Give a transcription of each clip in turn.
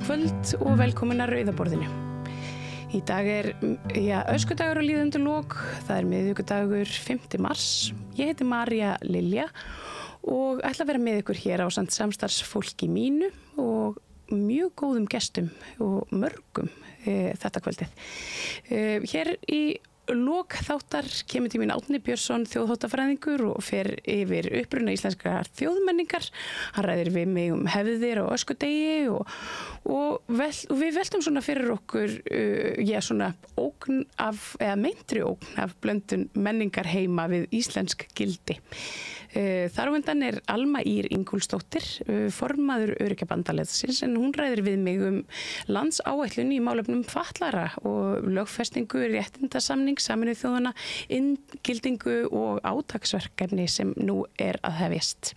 kvöld og velkomin að Rauðaborðinu. Í dag öskudagur og líður undir lok. Það miðvikudagur 5. mars. Ég heiti María Lilja og ætla að vera með ykkur hér ásamt samstarfsfólki mínu og mjög góðum gestum og mörgum þetta kvöldið. Hér í lok þáttar kemur til mín Árni Björnsson, þjóðháttafræðingur og fer yfir uppruna íslenskrar þjóðmenningar. Hann ræðir við mig hefðir og öskudegi og við veltum svona fyrir okkur svona ógn af, eða meintri ógn af blöndun menningar heima við íslensk gildi. Þar á undan Alma Ýr Ingólfsdóttir, formaður Öryrkjabandalagsins, en hún ræðir við mig landsáætlun í málefnum fatlaðra og lögfestingu réttindasamnings Sameinuðu þjóðanna, inngildingu og átaksverkefni sem nú að hefjast.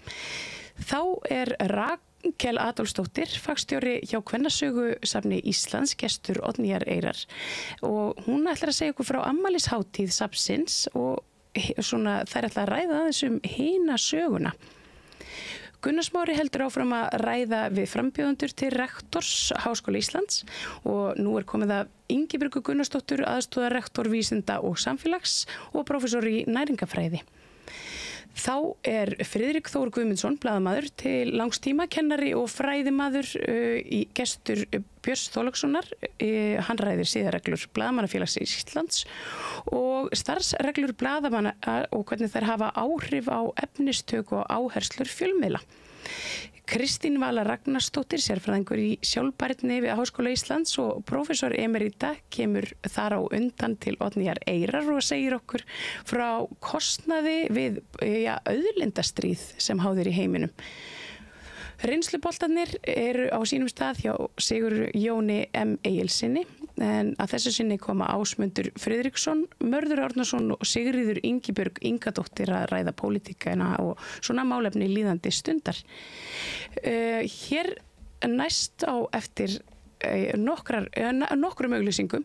Þá Rakel Adolfsdóttir, fagstjóri hjá Kvennasögusafni Íslands, gestur Oddnýjar Eyrar, og hún ætlar að segja okkur frá afmælishátíð safnsins og þær ætla að ræða þessum hina söguna. Gunnar Smári heldur áfram að ræða við frambjóðendur til rektors Háskóla Íslands og nú komið að Ingibjörgu Gunnarsdóttur, aðstoðarrektor vísinda og samfélags og prófessor í næringafræði. Þá Friðrik Þór Guðmundsson, blaðamaður til langs tíma, kennari og fræðimaður, gestur Björns Þorlákssonar. Hann ræðir siðareglur Blaðamannafélags Íslands og starfsreglur blaðamanna og hvernig þær hafa áhrif á efnistöku og áherslur fjölmiðla. Kristín Vala Ragnarsdóttir, sérfræðingur í sjálfbærni við Háskóla Íslands og prófessor emerita, kemur þar á undan til Oddnýjar Eyrar og segir okkur frá kostnaði við auðlindastríð sem háðir í heiminum. Reynsluboltarnir á sínum stað hjá Sigurði Jóni M. Egilssyni, en að þessu sinni koma Ásmundur Friðriksson, Mörður Árnason og Sigríður Ingibjörg Ingadóttir að ræða pólitíkina og svona málefni líðandi stundar. Hér næst á eftir nokkrum auglýsingum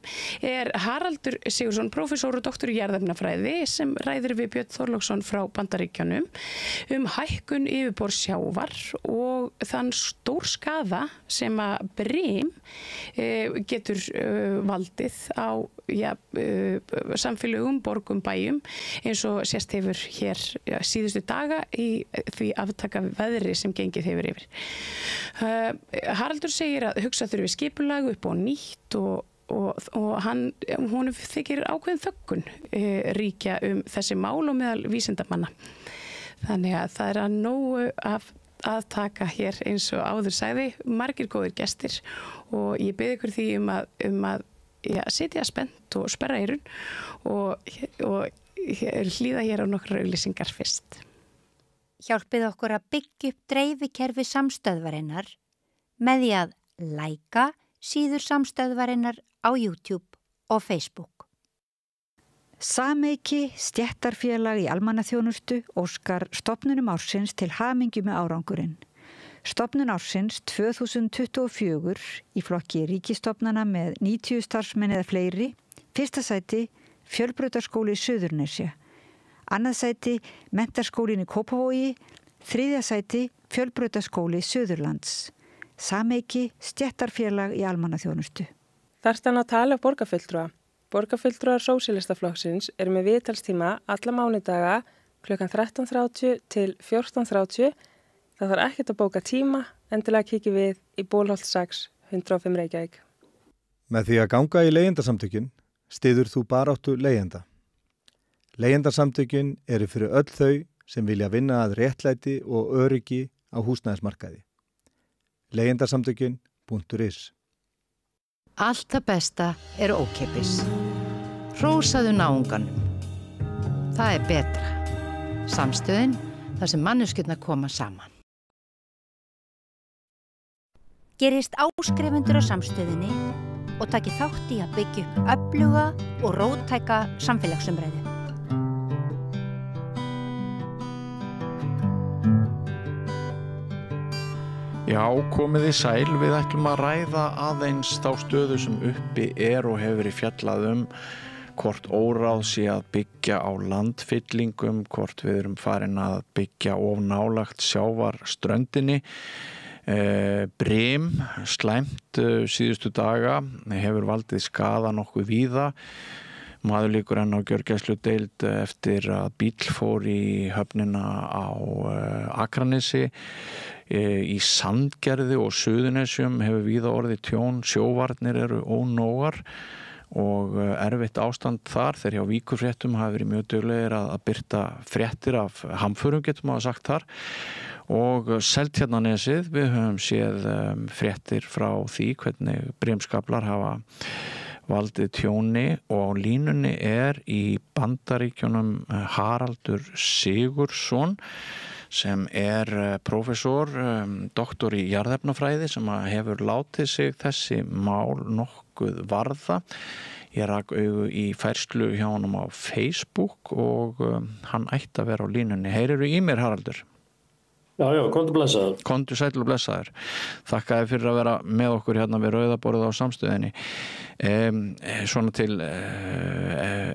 Haraldur Sigurðsson, prófessor og doktor í jarðefnafræði, sem ræðir við Björn Þorláksson frá Bandaríkjunum hækkun yfirborðs sjávar og þann stórskaða sem að brim getur valdið á samfélögum, borgum, bæjum, eins og sést hefur hér síðustu daga í því aftaka veðri sem gengið hefur yfir. Haraldur segir að hugsa þurfi skipulag upp á nýtt og honum þykir ákveðin þöggun ríkja þessi mál og meðal vísindamanna. Þannig að það að nógu að taka hér eins og áður sagði, margir góðir gestir og ég bið ykkur því að sitja spennt og sperra eyrun og hlýða hér á nokkrar auglýsingar fyrst. Hjálpið okkur að byggja upp dreifikerfi samstöðvarinnar með því að læka síður samstöðvarinnar á YouTube og Facebook. Sameiki stéttarfélag í almannaþjónustu óskar stofnunum ársins til hamingju með árangurinn. Stofnun ársins 2024 í flokki ríkisstofnana með 90 starfsmenn eða fleiri. Fyrsta sæti Fjölbrautaskóli Suðurnesja. Annað sæti Menntaskólinn í Kópavogi. Þriðja sæti Fjölbrautaskóli Suðurlands. Sameiki stéttarfélag í almannaþjónustu. Þarftan að tala borgarfulltrúa. Borgarfulltrúar Sósíalistaflokksins með viðtalstíma alla mánudaga klukkan 13:30 til 14:30. Það þarf ekkert að bóka tíma, endilega kikið við í Bólholt 6, 105 Reykjavík. Með því að ganga í leigjendasamtökin styður þú baráttu leigjenda. Leigjendasamtökin fyrir öll þau sem vilja vinna að réttlæti og öryggi á húsnæðismarkaði. Leigjendasamtökin.is. Allt það besta ókeypis. Hrósaðu náunganum. Það betra. Samstöðin, þar sem manneskjurnar koma saman. Gerist áskrifundur á samstöðinni og taki þátt í að byggja upp öfluga og róttæka samfélagsumræðu. Já, komiði sæl, við ætlum að ræða aðeins þá stöðu sem uppi og hefur verið fjallað hvort óráð sé að byggja á landfyllingum, hvort við erum farin að byggja of nálagt sjávarströndinni. Brim, slæmt síðustu daga, hefur valdið skaða nokkuð víða. Maður liggur enn á gjörgæsludeild eftir að bíll fór í höfnina á Akranesi. Í Sandgerði og Suðurnesjum hefur víða orðið tjón, sjóvarnir eru ónógar og erfitt ástand þar. Þeir hjá Víkurfréttum hafa verið mjög duglegir að birta fréttir af hamförum, getum maður sagt þar. Og Seltjarnarnesið, við höfum séð fréttir frá því hvernig brimskaflar hafa valdið tjóni, og á línunni í Bandaríkjunum Haraldur Sigurðsson sem prófessor, doktor í jarðefnafræði sem hefur látið sig þessi mál nokkuð varða. Ég rak augu í færslu hjá honum á Facebook og hann ætti að vera á línunni. Heyrirðu í mér, Haraldur? Já, komdu blessaður. Komdu sæll og blessaður. Þakka þér fyrir að vera með okkur hérna við Rauðaborðið á Samstöðinni. Svona til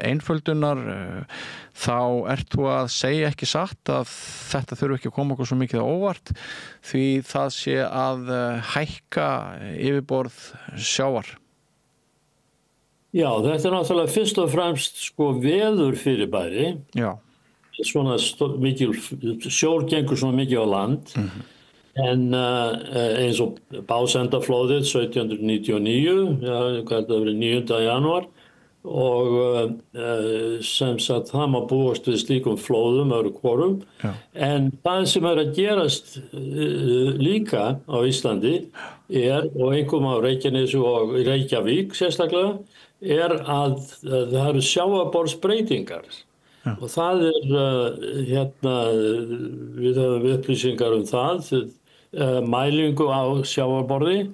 einföldunar, þá ert þú að segja ekki satt að þetta þurfi ekki að koma okkur svo mikið á óvart, því það sé að hækka yfirborð sjávar. Já, þetta náttúrulega fyrst og fremst veðurfyrirbæri. Já. Svona sjór gengur svona mikið á land, en eins og Básendaflóðið 1799, það verið 9. janúar, og sem sagt það má búast við slíkum flóðum öðru hvorum. En það sem að gerast líka á Íslandi og einkum á Reykjanesi og Reykjavík sérstaklega, að það eru sjávarborðsbreytingar. Og það við höfum upplýsingar það, mælingu á sjávarborði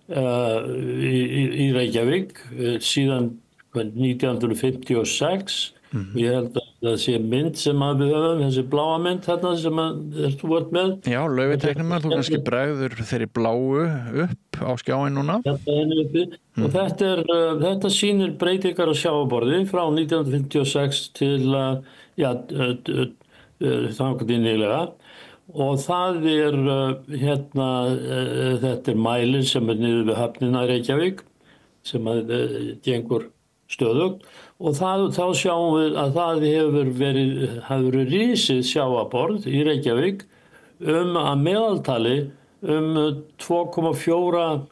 í Reykjavík síðan 1956. Ég held að það sé mynd sem við höfum, þessi bláa mynd þarna sem þú vart með. Já, Laufey-teiknimar, þú kannski bregður þeirri bláu upp á skjáin núna. Og þetta sýnir breytingar á sjávarborði frá 1956 til þangað nýlega. Og það þetta mælir sem niður við höfnina í Reykjavík, sem gengur stöðugt, og þá sjáum við að það hefur verið risið sjávarborð í Reykjavík að meðaltali 2,4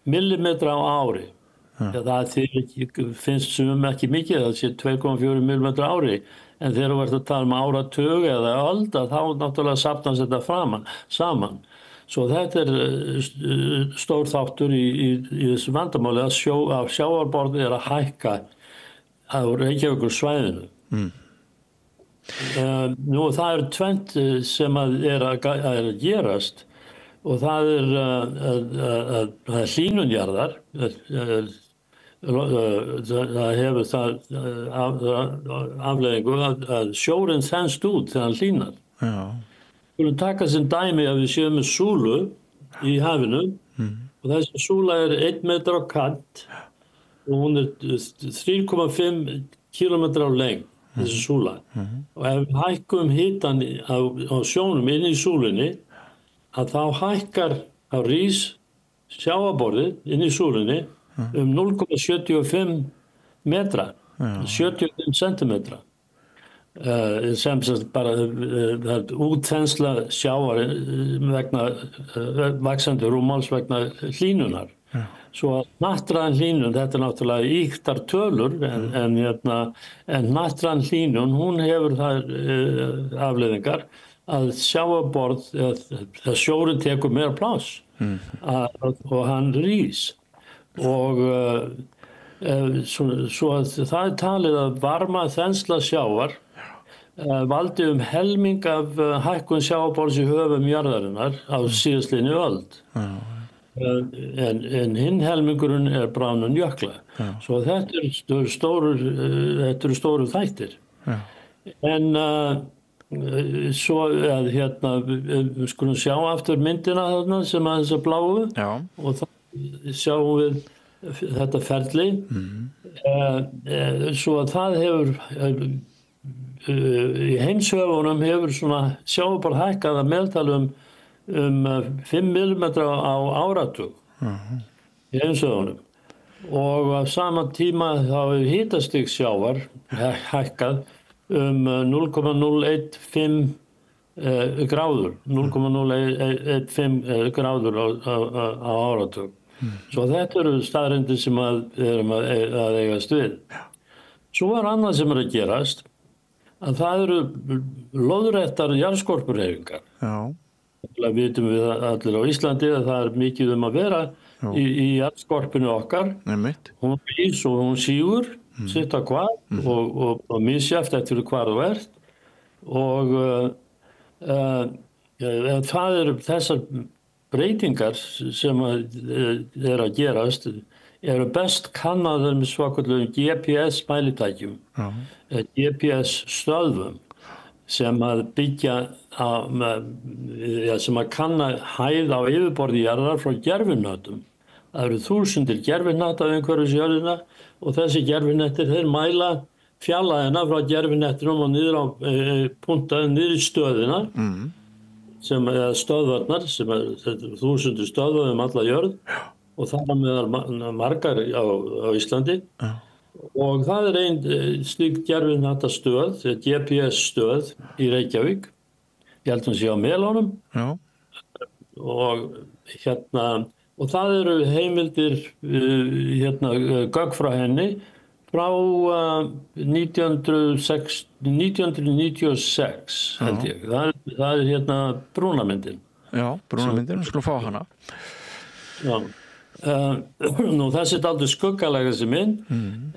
millimetra á ári. Það finnst sem ekki mikið, það sé 2,4 millimetra á ári, en þegar þú ert að tala áratug eða öld, þá náttúrulega safnast þetta saman. Svo þetta stór þáttur í þessu vandamáli að sjávarborðið að hækka á Reykjavíkursvæðinu. Nú það tvennt sem að gerast, og það hlýnunjarðar. Það hefur það afleiðingu að sjórinn þenst út þegar hann hlýnar. Já. Við skulum taka sem dæmi að við séum með súlu í hafinu, og þessi súla 1 meter á kant og hún 3,5 kilometra á lengd, þessi súla. Og ef við hækkum hitann á sjónum inn í súlunni, að þá hækkar rís sjávarborðið inn í súlunni 0,75 metra, 75 sentimetra. Sem bara útþensla sjávar vegna vaxandi rúmmáls vegna hlýnunar. Svo að hnattræn hlýnun, þetta náttúrulega ýktar tölur, en hnattræn hlýnun, hún hefur þær afleiðingar að sjávarborð, að sjórinn tekur meira pláss og hann rís. Og svo að það talið að varma þensla sjávar valdi helming af hækkun sjávarborðs í höfum jarðarinnar á síðastliðinni öld. En hinn helmingurinn bráðnun jökla. Svo þetta eru stóru þættir. En svo að við skulum sjá aftur myndina þarna sem að þessa bláu, og þá sjáum við þetta ferli. Svo að það hefur í heimshöfunum hefur svona sjávarborð hækkað að meðtali 5 mm á áratug í heimsögunum. Og á sama tíma þá hefur hitastig sjávar hækkað 0,015 gráður, 0,015 gráður á áratug. Svo þetta eru staðreyndir sem við erum að eigast við. Svo annað sem að gerast, að það eru lóðréttar jarðskorpuhreyfingar. Já. Það vitum við allir á Íslandi að það er mikið að vera í jarðskorpunni okkar. Einmitt. Hún rís og hún sígur sitt á hvað og misjafnt eftir hvar þú ert. Og það eru þessar breytingar sem að gerast eru best kannaðar með svokölluðum GPS mælitækjum, GPS stöðvum sem að byggja sem að kanna hæð á yfirborði jarðar frá gervihnöttum. Það eru þúsundir gervihnata umhverfis jörðina og þessi gervihnettir þeir mæla fjarlægðina frá gervinettinum og niður á niður í stöðina sem stöðvarnar sem þúsundir stöðvar alla jörð og það meðal margar á Íslandi. Og það er ein slík gervihnattastöð, GPS stöð í Reykjavík. Ég held hún sé á Melónum. Og það eru heimildir gögn frá henni frá 1996 held ég. Það er brúnamyndin. Já, brúnamyndin, við skulum fá hana. Já. Nú þessi er aldrei skuggalega þessi mynd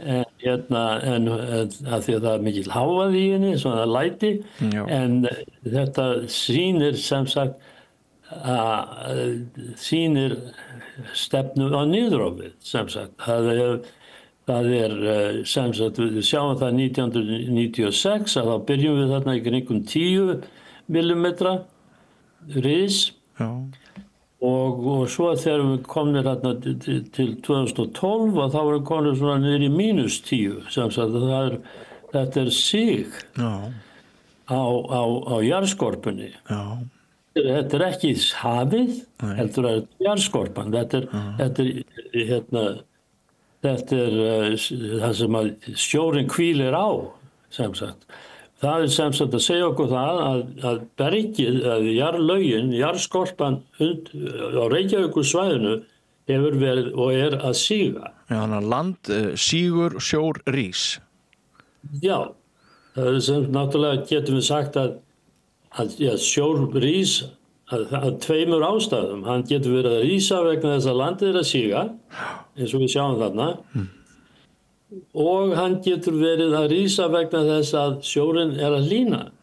en að því að það er mikil hávað í henni svona læti en þetta sýnir sem sagt sýnir stefnu á niðurofið sem sagt það er sem sagt við sjáum það 1996 að þá byrjum við þarna í kringum 10 millimetra ris og svo þegar við komum hérna til 2012 og þá erum við komin svona niður í -10 sem sagt þetta er sig á jarðskorpunni. Þetta er ekki hafið, heldur að jarðskorpan. Þetta er það sem að sjórinn hvílir á sem sagt. Það er sem sagt að segja okkur það að bergið, að jarðlögin, jarðskorpan á Reykjavíkursvæðinu hefur verið og að síga. Já, þannig að land sígur, sjór rís. Já, það er sem náttúrulega getum við sagt að sjór rís að tveimur ástæðum. Hann getur verið að rísa vegna þess að landið er að síga, eins og við sjáum þarna. Og hann getur verið að rísa vegna þess að sjórinn er að lína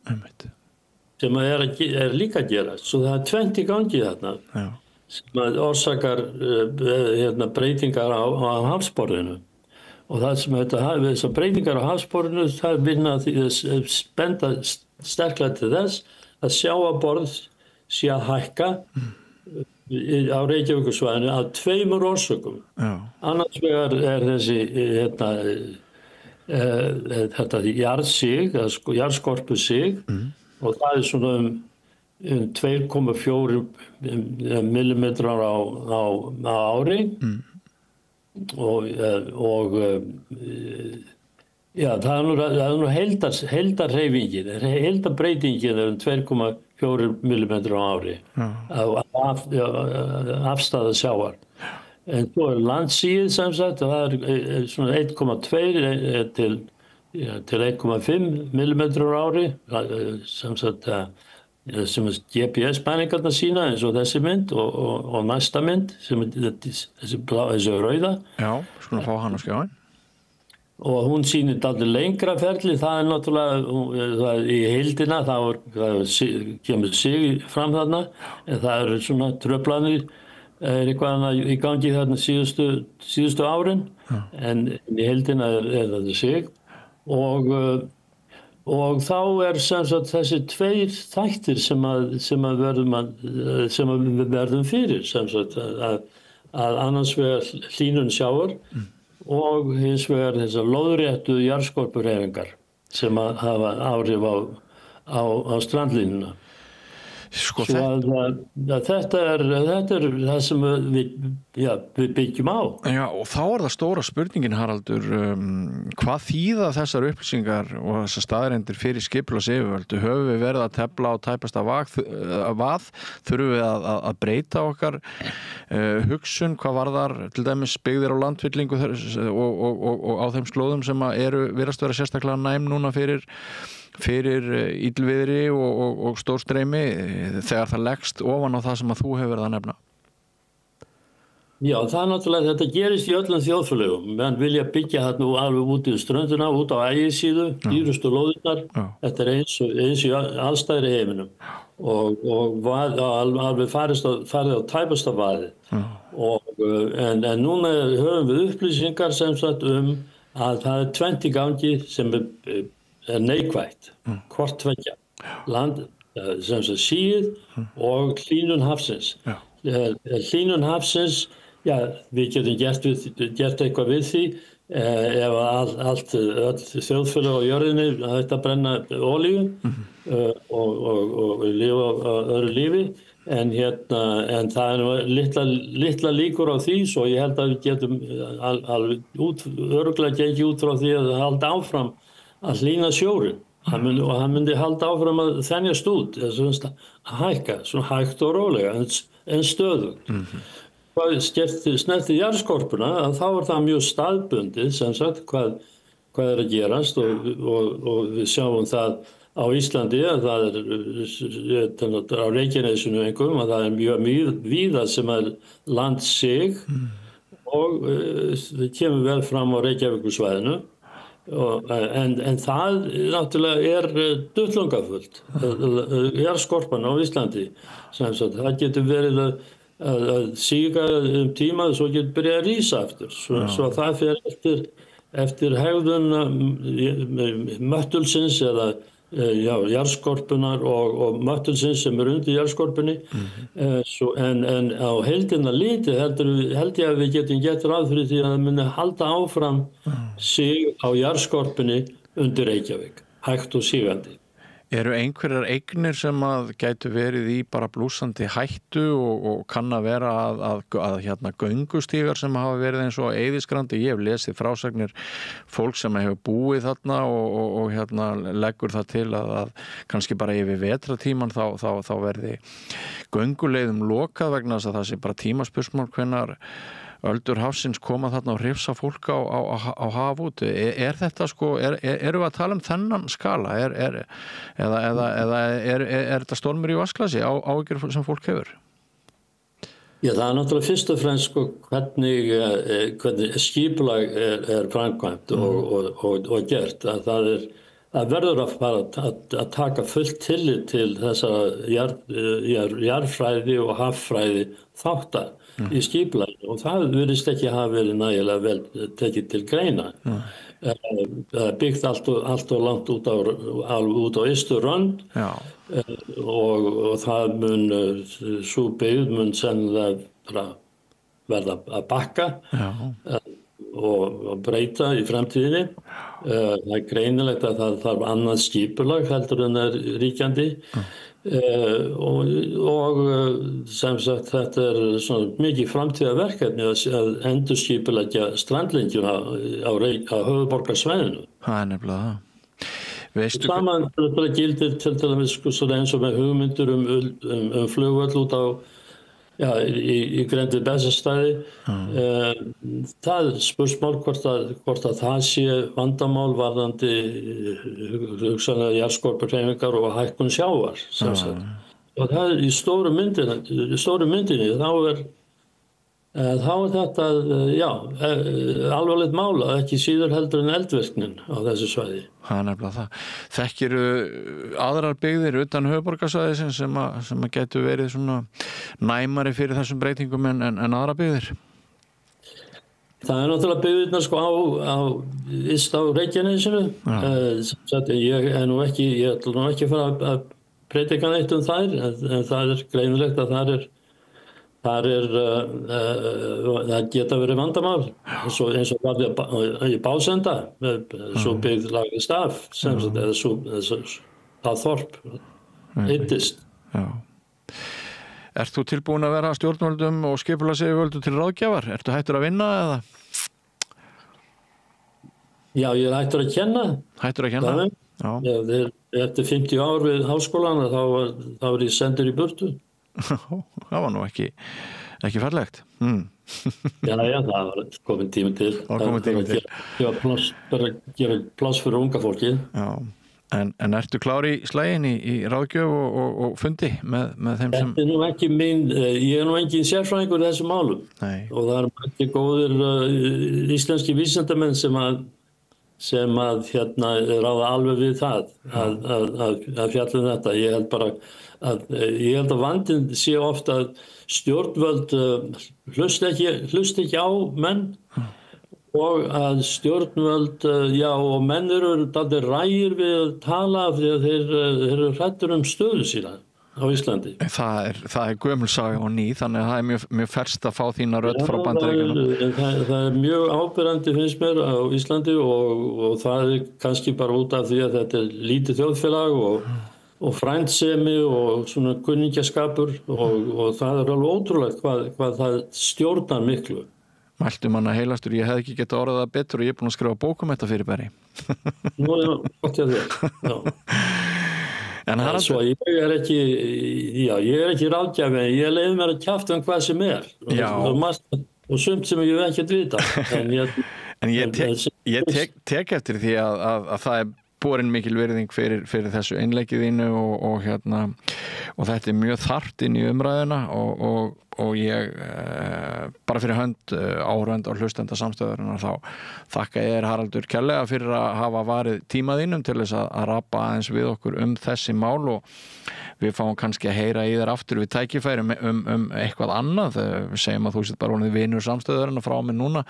sem er líka að gerast. Svo það er tvennt í gangi þarna sem orsakar breytingar á hafsborðinu. Og það sem þessar breytingar á hafsborðinu það vinna því að benda sterklega til þess að sjávarborð sé að hækka á Reykjavíkursvæðinu af tveimur orsökum. Annars vegar er þessi þetta jarðsig, jarðskorpusig og það er svona 2,4 millimetrar á ári og það er nú heildarhreyfingin, heildarbreytingin er 2,4 millimetrar á ári afstæða sjávar. En svo er landsíð sem sagt, það er svona 1,2 til 1,5 millimetrar á ári sem sagt sem GPS-mælingarnar sína eins og þessi mynd og næsta mynd sem þessi rauða. Já, skulum fá hann á skjáin. Og hún sýnir dálítið lengra ferli, það er náttúrulega í heildina, það kemur sig fram þarna, en það eru svona tröflanir eitthvað í gangi þarna síðustu árin, en í heildina er þetta sig og þá er sem sagt þessi tveir þættir sem við verðum fyrir, sem sagt að annars vegar hlýnun sjávar og hins vegar þessar lóðréttu jarðskorpuhreyfingar sem hafa áhrif á strandlínuna. Sko, Svo að þetta er það sem við byggjum á. Já, og þá það stóra spurningin, Haraldur, hvað þýða þessar upplýsingar og þessar staðreyndir fyrir skipulagsyfirvöld? Höfum við verið að tefla á tæpasta vað? Þurfum við að breyta okkar hugsun, hvað varðar til dæmis byggðir á landfyllingu og á þeim slóðum sem virðast vera sérstaklega næm núna fyrir illviðri og stórstreymi þegar það leggst ofan á það sem að þú hefur verið að nefna? Já, það náttúrulega, þetta gerist í öllum þjóðfélögum. Menn vilja byggja þarna alveg út í ströndina, út á ægisíðu, dýrustu lóðirnar. Þetta eins í allstæðri heiminum. Og alveg farið á tæpasta vaði. En núna höfum við upplýsingar sem sagt að það 20 gangi sem neikvætt, hvort tveggja. Land, sem sagt síð og hlýnun hafsins. Hlýnun hafsins, já, við getum gert eitthvað við því öll þjóðfélög á jörðinni hægt að brenna olíu og lifa öðru lífi, en það litla líkur á því, svo ég held að við getum örugglega gengið út frá því að halda áfram að hlýna sjórinn. Hann myndi halda áfram að þenjast út, að hækka, svona hægt og rólega, en stöðugt. Hvað snerti jarðskorpuna, þá það mjög staðbundið, sem sagt, hvað að gerast og við sjáum það á Íslandi, að það á Reykjanesinu einhverjum, að það mjög víða sem land sig og kemur vel fram á Reykjavíkursvæðinu. En það náttúrulega duttlungafullt, jarðskorpan á Íslandi, sem sagt, það getur verið að síga tíma og svo getur byrjað að rísa aftur. Svo það fer eftir hegðun möttulsins eða jarðskorpunar og möttulsins sem undir jarðskorpunni. En á heildina litið held ég að við getum gett ráð fyrir því að það muni halda áfram sig á jarðskorpunni undir Reykjavík, hægt og sígandi. Eru einhverjar eignir sem að gætu verið í bara blúsandi hættu og kann að vera að göngustígar sem hafa verið eins og Eiðisgrandi? Ég hef lesið frásagnir fólk sem hefur búið þarna og leggur það til að kannski bara yfir vetratíman þá verði gönguleiðum lokað vegna þess að það sé bara tímaspursmál hvenær öldur hafsins koma þarna og hrifsa fólk á haf út. Þetta erum við að tala þennan skala? Eða þetta stormur í vatnsglasi áhyggjur sem fólk hefur? Já, það náttúrulega fyrst og fremst hvernig skipulag framkvæmt og gert. Það verður að fara að taka fullt tillit til þessara jarðfræði og haffræði þáttar í skipulaginu, og það virðist ekki hafa verið nægilega vel tekið til greina. Það byggt allt og langt út á Austurrönd og það sú byggð mun sennilega verða að bakka og breyta í framtíðinni. Það greinilegt að það þarf annað skipulag heldur en ríkjandi. Og sem sagt þetta svona mikið framtíðarverkefni að endurskipuleggja strandlengjuna á höfuðborgarsvæðinu. Það nefnilega það. Saman gildir til dæmis eins og með hugmyndur flugvöll út á í grennd við Bessastaði. Það spursmál hvort að það sé vandamál varðandi hugsanlega jarðskorpuhreyfingar og hækkun sjávar. Og það í stóru myndinni þá þetta alvarlegt mál, ekki síður heldur en eldvirknin á þessu svæði. Það nefnilega það. Þekkirðu aðrar byggðir utan höfuðborgarsvæðisins sem að getur verið svona næmari fyrir þessum breytingum en aðra byggðir? Það náttúrulega byggðirnar yst á Reykjanesinu. Ég ætla ekki að fara að predika neitt þær, en það greinilegt að það geta verið vandamál, eins og var í Básenda, svo byggð lagðist af, eða það þorp hittist. Ert þú tilbúin að vera stjórnvöldum og skipulagsyfirvöldum til ráðgjafar? Ertu hættur að vinna eða? Já, ég hættur að kenna. Hættur að kenna? Já, eftir 50 ár við háskólan þá var ég sendur í burtu. Það var nú ekki farlegt. Já, það var komin tími til. Gefa pláss fyrir unga fólki. Já. En ertu klár í slaginn í ráðgjöf og fundi með þeim sem... Þetta er nú ekki ég er nú engin sérfræðingur í þessum málum. Nei. Og það ekki góðir íslenski vísindamenn sem að ráða alveg við það að fjalla þetta. Ég held að vandinn sé ofta að stjórnvöld hlusta ekki á menn. Og að stjórnvöld, og menn eru dálítið rægir við að tala því að þeir eru hræddir stöðu sína á Íslandi. Það er gömul saga og ný, þannig að það er mjög ferskt að fá þína rödd frá Bandaríkjunum. Það er mjög áberandi finnst mér á Íslandi og það er kannski bara út af því að þetta er lítið þjóðfélag og frændsemi og svona kunningjaskapur og það er alveg ótrúlegt hvað það stjórnar miklu. Mæltu manna heilastur, ég hef ekki getað orðað það betur og ég er búin að skrifa bók þetta fyrirbæri. Nú, gott ég að þér. Svo ég er ekki ráðgjafi, en ég leiði mér að kjafta hvað sem er. Og sumt sem ég hef ekkert vita. En ég tek eftir því að það er borin mikil virðing fyrir þessu einleikiðinu og þetta er mjög þarft inn í umræðuna og ég bara fyrir áhörönd og hlustenda samstöðurinnar þá þakka ég þér Haraldur kærlega fyrir að hafa varið tíma þínum til þess að rappa aðeins við okkur þessi mál og við fáum kannski að heyra í þér aftur við tækifæri eitthvað annað. Við segjum að þú sett bara vonið vinur samstöðurinnar frá mig núna,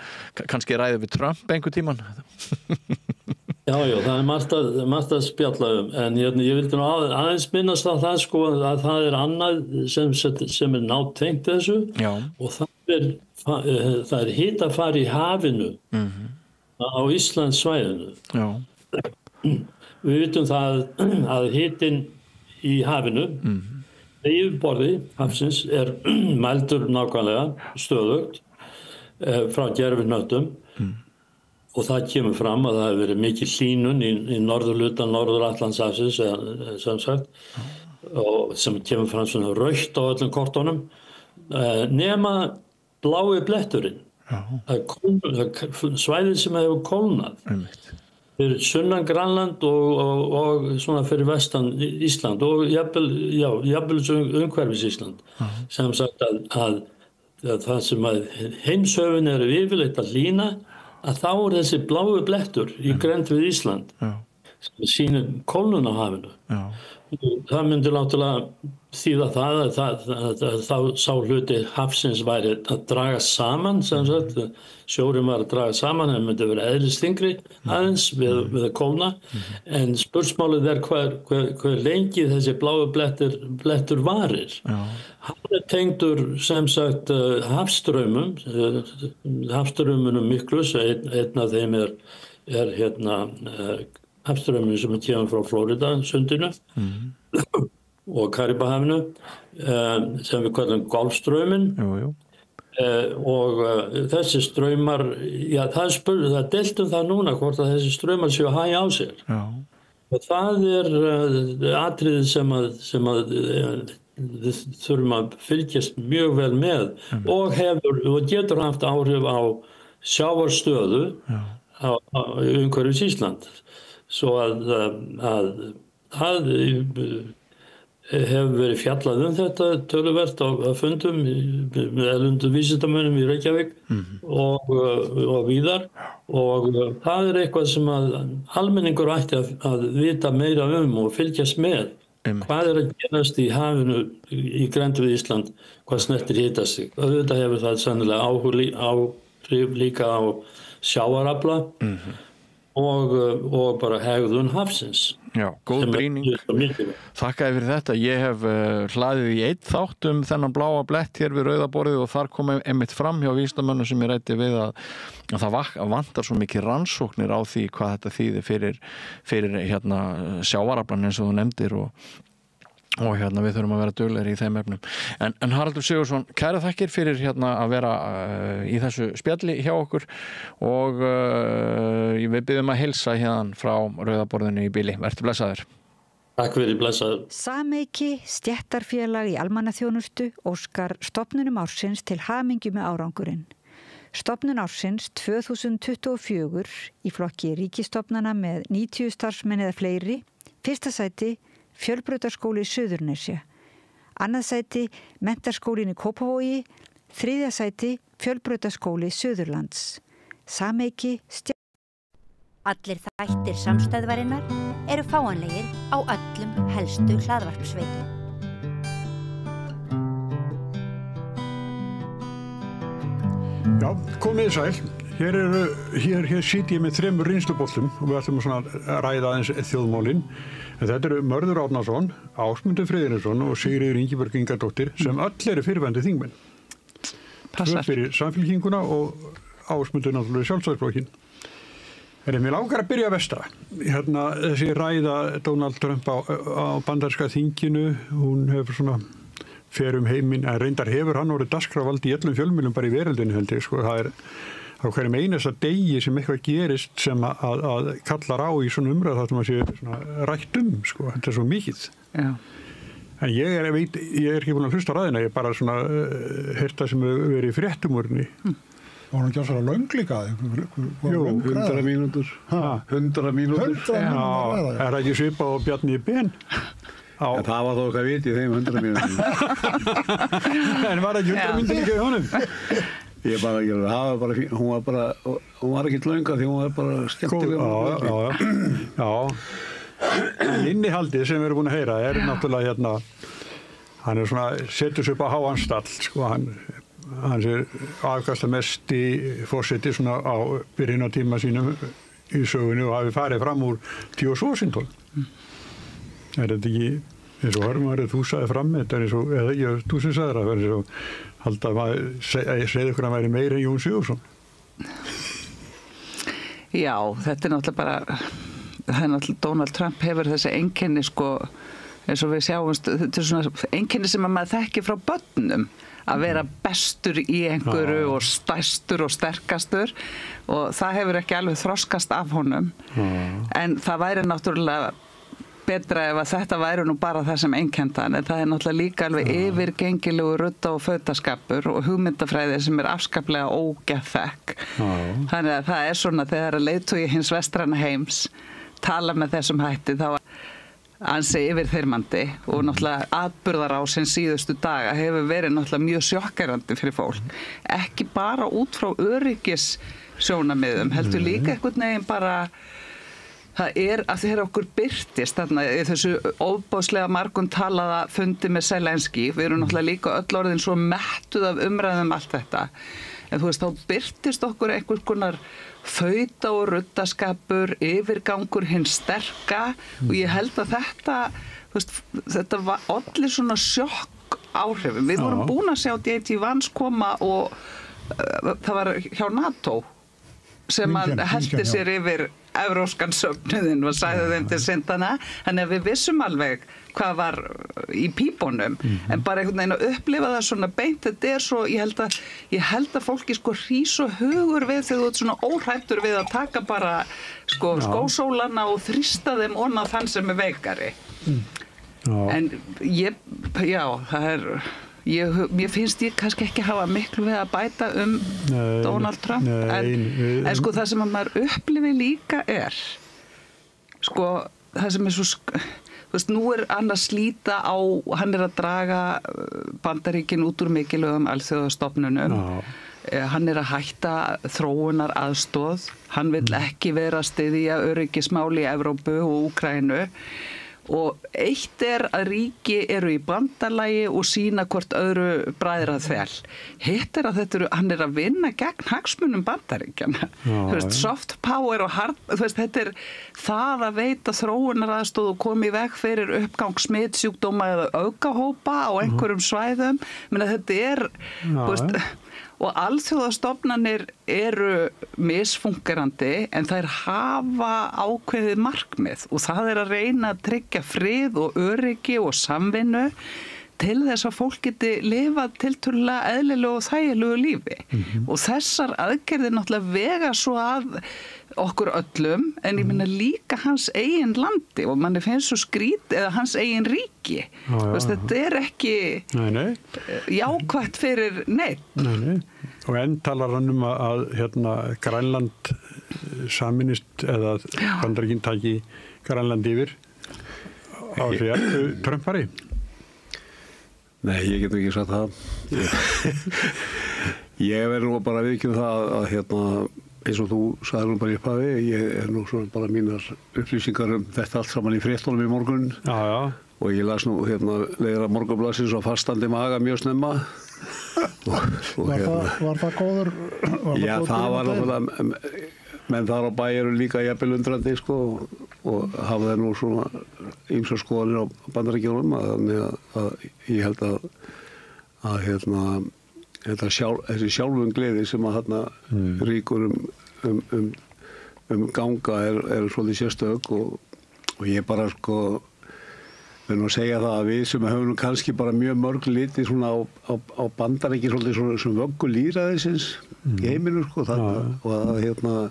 kannski ræðið við Trump einhver tíman. Já, það er margt að spjalla en ég vildi nú aðeins minnast á það að það er annað sem er nátengt þessu. Já. Og það er hitafar í hafinu á Íslandssvæðinu. Já. Við vitum það að hitinn í hafinu yfirborði hafsins er mældur nákvæmlega stöðugt frá gervihnöttum. Og það kemur fram að það hefur verið mikil hlýnun í norðurhluta Norður-Atlantshafsins sem sagt og sem kemur fram svona rautt á öllum kortunum nema blái bletturinn. Svæðið sem hefur kólnað fyrir sunnan Grænland og svona fyrir vestan Ísland og jafnvel umhverfis Ísland sem sagt að það sem að heimshöfin eru yfirleitt að hlýna að þá er þessi blái blettur í grennd við Ísland sem sýnir kólnun á hafinu. Það myndi náttúrulega þýða að þá sá hluti hafsins væri að draga saman, sem sagt, sjórinn var að draga saman, það myndi vera eðlisþyngri aðeins við að kólna, en spursmálið er hver lengi þessi blái blettur varir. Hann er tengdur, sem sagt, hafstraumunum miklu, einn af þeim er hafstraumurinn sem kemur frá Flórida, sundinu, og Karibahafinu, sem við kallum Golfstrauminn. Og þessi straumar, það er deilt það núna hvort að þessi straumar séu að hægja á sér. Og það er atriði sem við þurfum að fylgjast mjög vel með og getur haft áhrif á sjávarstöðu á umhverfis Ísland. Svo að það hefur verið fjallað þetta töluvert á fundum með erlendum vísindamönnum í Reykjavík og víðar og það er eitthvað sem að almenningur ætti að vita meira og fylgjast með. Hvað er að gerast í hafinu í grennd við Ísland, hvað snertir hitastig. Auðvitað hefur það sennilega áhrif líka á sjávarafla og bara hegðun hafsins. Já, góð brýning. Þakka þér fyrir þetta. Ég hef hlaðið í einn þátt þennan bláa blett hér við Rauðaborðið og þar kom einmitt fram hjá vísindamönnum sem ég ræddi við að það vantar svo mikið rannsóknir á því hvað þetta þýðir fyrir sjávaraflan eins og þú nefndir og við þurfum að vera duglegri í þeim efnum. En Haraldur Sigurðsson, kæra þakkir fyrir að vera í þessu spjalli hjá okkur og við biðjum að heilsa hérna frá Rauðaborðinu í bili. Vertu blessaður. Takk fyrir, blessaður. Sameiki stéttarfélag í almannaþjónustu óskar stofnunum ársins til hamingju með árangurinn. Stofnun ársins 2024 í flokki ríkistofnana með 90 starfsmenn eða fleiri. Fyrsta sæti Fjölbrautaskóli Suðurnesja. Annað sæti Menntaskólinn í Kópavogi. Þriðja sæti Fjölbrautaskóli Suðurlands. Sameiki Allir þættir samstæðvarinnar eru fáanlegir á öllum helstu hlaðvarpsveitum. Já, komið sæl. Hér sít ég með 3 reynsluboltum og við ætlum að ræða aðeins þjóðmálin. En þetta eru Mörður Árnason, Ásmundur Friðriksson og Sigríður Ingibjörg Ingadóttir sem öll eru fyrrverandi þingmenn. Tvö fyrir Samfylkinguna og Ásmundur náttúrulega Sjálfstæðisflokkinn. En mér langar að byrja vestra. Þessi ræða Donald Trump á bandaríska þinginu, hún hefur fer heiminn, en reyndar hefur hann orðið dagskrárvald í öllum fjölmiðlum bara í veröldinni held ég, það er á hverjum einasta degi sem eitthvað gerist sem að kallar á í svona umræðu þar sem að sé rætt þetta er svo mikið. Já. En ég er ekki búin að hlusta á ræðina, ég er bara heyrt það sem hefur verið í fréttumúrinni. Var hann ekki á svona löng líka? Jú, 100 mínútur. 100 mínútur? Já, er það ekki svipað á Bjarni Ben? En það var þó eitthvað vit í þeim 100 mínútur. En var ekki 100 mínútur líka í honum? Hún var ekki lönga því hún var bara skemmtileg. Já. Innihaldið sem við erum búin að heyra er náttúrulega hann setur sig upp á háan stall, hann er afkastamesti forseti á byrjunartíma sínum í sögunni og hafi farið fram úr T.O. Washington. Er þetta ekki eins og Hörmar þú sagði fram, þetta er eins og, eða þú sem sagði það, eins og halda að segja ykkur að væri meira en Jón Sigurðsson. Já, þetta er náttúrulega bara, Donald Trump hefur þessi einkenni eins og við sjáumst, þetta er svona einkenni sem að maður þekki frá börnum, að vera bestur í einhverju og stærstur og sterkastur og það hefur ekki alveg þroskast af honum, en það væri náttúrulega betra ef að þetta væri nú bara það sem einkenndi hann, en það er náttúrulega líka alveg yfirgengilegu rudda og fautaskapur og hugmyndafræði sem er afskaplega ógeðþekk. Þannig að það er svona þegar að leiðtogi hins vestræna heims tala með þessum hætti þá ansi yfirþyrmandi og náttúrulega atburðarásin síðustu daga hefur verið náttúrulega mjög sjokkerandi fyrir fólk. Ekki bara út frá öryggissjónarmiðum, heldur líka einhvern veginn bara það er að þegar okkur birtist þarna í þessu ofboðslega margum talaða fundi með Zelenski, við erum náttúrulega líka öll orðin svo mettuð af umræðum allt þetta, en þú veist þá birtist okkur einhvers konar fauta og ruddaskapur, yfirgangur hins sterka og ég held að þetta var olli svona sjokk áhrifum. Við vorum búin að sjá D.T. Vance koma og það var hjá NATO sem hann heldi sér yfir evróskan söfnuðinn og sagði þeim til syndana, þannig að við vissum alveg hvað var í pípunum, en bara einhvern veginn að upplifa það svona beint, þetta er svo, ég held að fólki hrís og hugur við þegar þú ert svona óhrættur við að taka bara skósólana og þrýsta þeim onna þann sem er veikari. En það er mér finnst ég kannski ekki hafa miklu við að bæta Donald Trump, en það sem að maður upplifi líka er það sem er svo nú er hann að slíta á, hann er að draga Bandaríkin út úr mikilvægum alþjóðastofnunum, hann er að hætta þróunar aðstoð, hann vill ekki vera að styðja öryggismál í Evrópu og Úkraínu. Og eitt er að ríki eru í bandalagi og sína hvort öðru bræðraþvel. Hitt er að hann er að vinna gegn hagsmunum Bandaríkjanna. Soft power og hard, þetta er það að veita þróunaraðstoð og koma í veg fyrir uppgang smitsjúkdóma eða aukahópa á einhverjum svæðum. Þetta er, og alþjóðastofnanir eru misfungerandi en þær hafa ákveðið markmið og það að reyna að tryggja frið og öryggi og samvinnu til þess að fólk geti lifað tiltölulega eðlilegu og þægilegu lífi. Og þessar aðgerðir náttúrulega vega svo að okkur öllum, en ég minna líka hans eigin landi og manni finnst svo skrít eða hans eigin ríki. Þetta er ekki jákvætt fyrir neitt. Nei. Og enn talar hann að Grænland saminist eða Bandaríkin taki Grænland yfir á sér Trump-fari. Nei, ég get ekki sagt það. Ég verður nú bara að viðkynna það að eins og þú sagði nú bara í upphafi, ég nú svona bara mínar upplýsingar þetta allt saman í fréttunum í morgun. Já. Og ég las nú leiðara Morgunblaðsins á fastandi maga mjög snemma. Var það góður? Já, það var náttúrulega, menn þar á bæ eru líka jafnvel undrandi og hafa þeir nú svona ýmsar skoðanir á Bandaríkjunum þannig að ég held að þessi sjálfum gleði sem að þarna ríkur ganga er svolítið sérstök og ég bara vil nú segja það að við sem höfum kannski bara mjög mörg litið svona á Bandaríki svolítið svona sem vöggu lýðræðisins í heiminum og að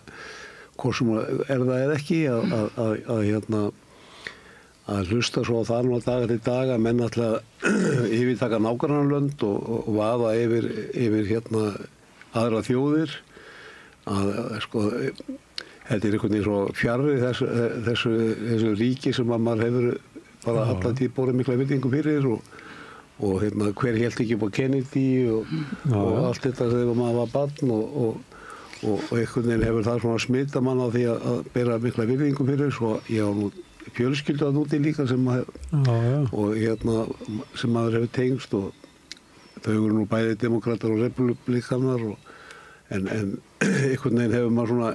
hvort sem það eða ekki að hlusta svo á það nú að daga til daga menn alltaf yfirtaka nágrannalönd og vaða yfir aðra þjóðir að þetta er einhvern veginn svo fjarri þessu ríki sem að maður hefur bara allan tíð borið mikla virðingu fyrir og hver hélt ekki upp á Kennedy og allt þetta þegar maður var barn og einhvern veginn hefur það svona smita mann á því að bera mikla virðingu fyrir svo ég á nú fjölskyldu að núti líka sem maður hefur tengst og þau eru nú bæði demokratar og republikanar en einhvern veginn hefur maður svona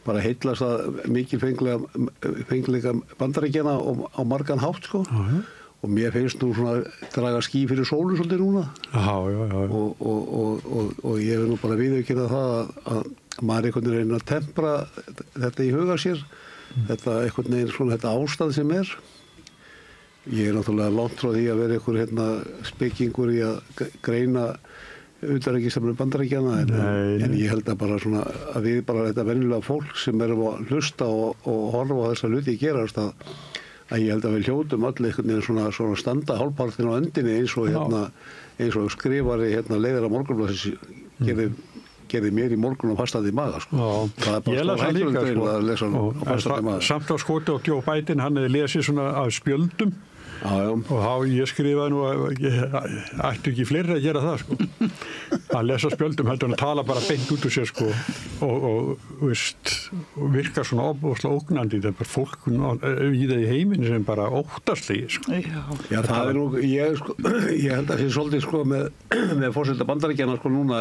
bara heitlast að mikil fengleika Bandaríkjanna á margan hátt og mér finnst nú svona draga ský fyrir sólu svolítið núna og ég vil nú bara viðurkenna það að maður einhvern veginn reyna að tempra þetta í huga sér þetta einhvern veginn svona þetta ástand sem er ég er náttúrulega langt frá því að vera einhver spekingur í að greina utanríkisstefnu Bandaríkjanna en ég held að bara svona að við bara þetta venjulega fólk sem erum að hlusta og horfa á þessa hluti gerast að ég held að við hljótum öll einhvern veginn svona standa hálfpartinn á öndinni eins og skrifari leiðara Morgunblaðsins gerði mér í morgun og fastandi í maga það er bara hættulega að lesa á fastandi maga samt á skoti og Joe Biden hann hefði lesið svona af spjöldum og þá ég skrifaði nú að ég ætti ekki fleiri að gera það að lesa spjöldum heldur hann að tala bara beint út úr sér og virka svona óbúslega ógnandi þetta er bara fólk í það í heiminu sem bara óttastlegi Já, það er nú ég held að það sé svolítið með forseta Bandaríkjanna núna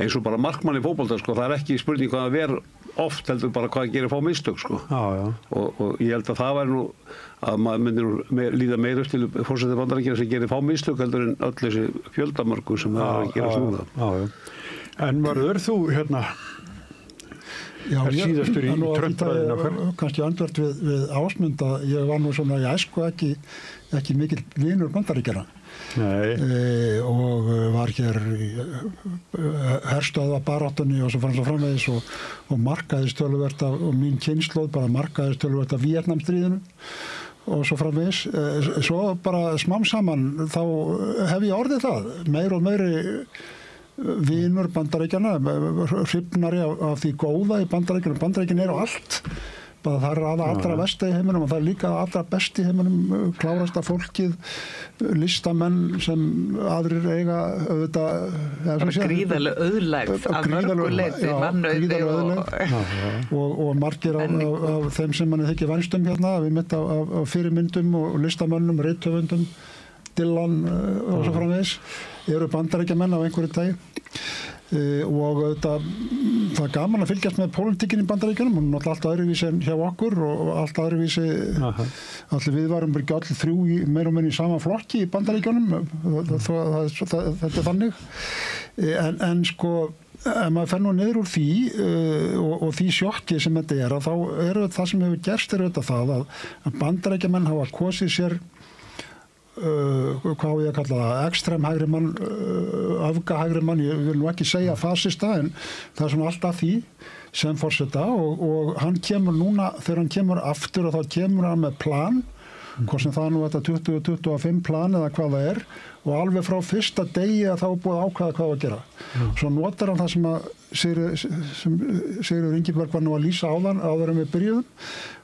eins og bara markmann í fótbolta það er ekki spurning hvað að vera oft heldur bara hvað gerir fá mistök og ég held að það væri nú að maður myndir líða meira til forseta Bandaríkjanna sem gerir fá mistök heldur en öll þessi fjöldamörku sem það er að gera núna En varður þú síðastur í Trump-ræðina kannski andvert við Ásmund að ég var nú svona í æsku ekki mikill vinur Bandaríkjanna og var hér herstöðva baráttunni og svo framvegis og markaðist töluvert og mín kynslóð bara markaðist töluvert af Víetnamstríðinu og svo framvegis svo bara smám saman þá hef ég orðið það meir og meiri vinur Bandaríkjanna hrifnari af því góða í Bandaríkjanna eru allt bara það er allra versta í heiminum og það er líka allra best í heiminum klárasta fólkið, listamenn sem aðrir eiga auðvitað gríðarlega auðlegð af mörguleiti mannauði og margir af þeim sem manni þykir vænstum hérna við mitt af fyrirmyndum og listamönnum, rithöfundum Dylan og svo framvegis eru Bandaríkjamenn af einhverju tagi og það er gaman að fylgjast með pólitíkinni í Bandaríkjunum, hún er náttúrulega allt öðruvísi en hjá okkur og allt öðruvísi, allir við varum ekki allir þrjú meira og minni í sama flokki í Bandaríkjunum, þetta er þannig, en sko, ef maður fer nú niður úr því og því sjokki sem þetta að þá það sem hefur gerst þetta það að Bandaríkjamenn hafa kosið sér hvað ég að kalla það, ekstrem hægri mann, öfgahægri mann, ég vil nú ekki segja fasista en það er svona alltaf því sem forseta og hann kemur núna, þegar hann kemur aftur og þá kemur hann með plan, hvort sem það nú þetta 2025 plan eða hvað það og alveg frá fyrsta degi að þá er búið að ákveða hvað að gera. Svo notar hann það sem að Sigríður Ingibjörg var nú að lýsa áður en við byrjuðum,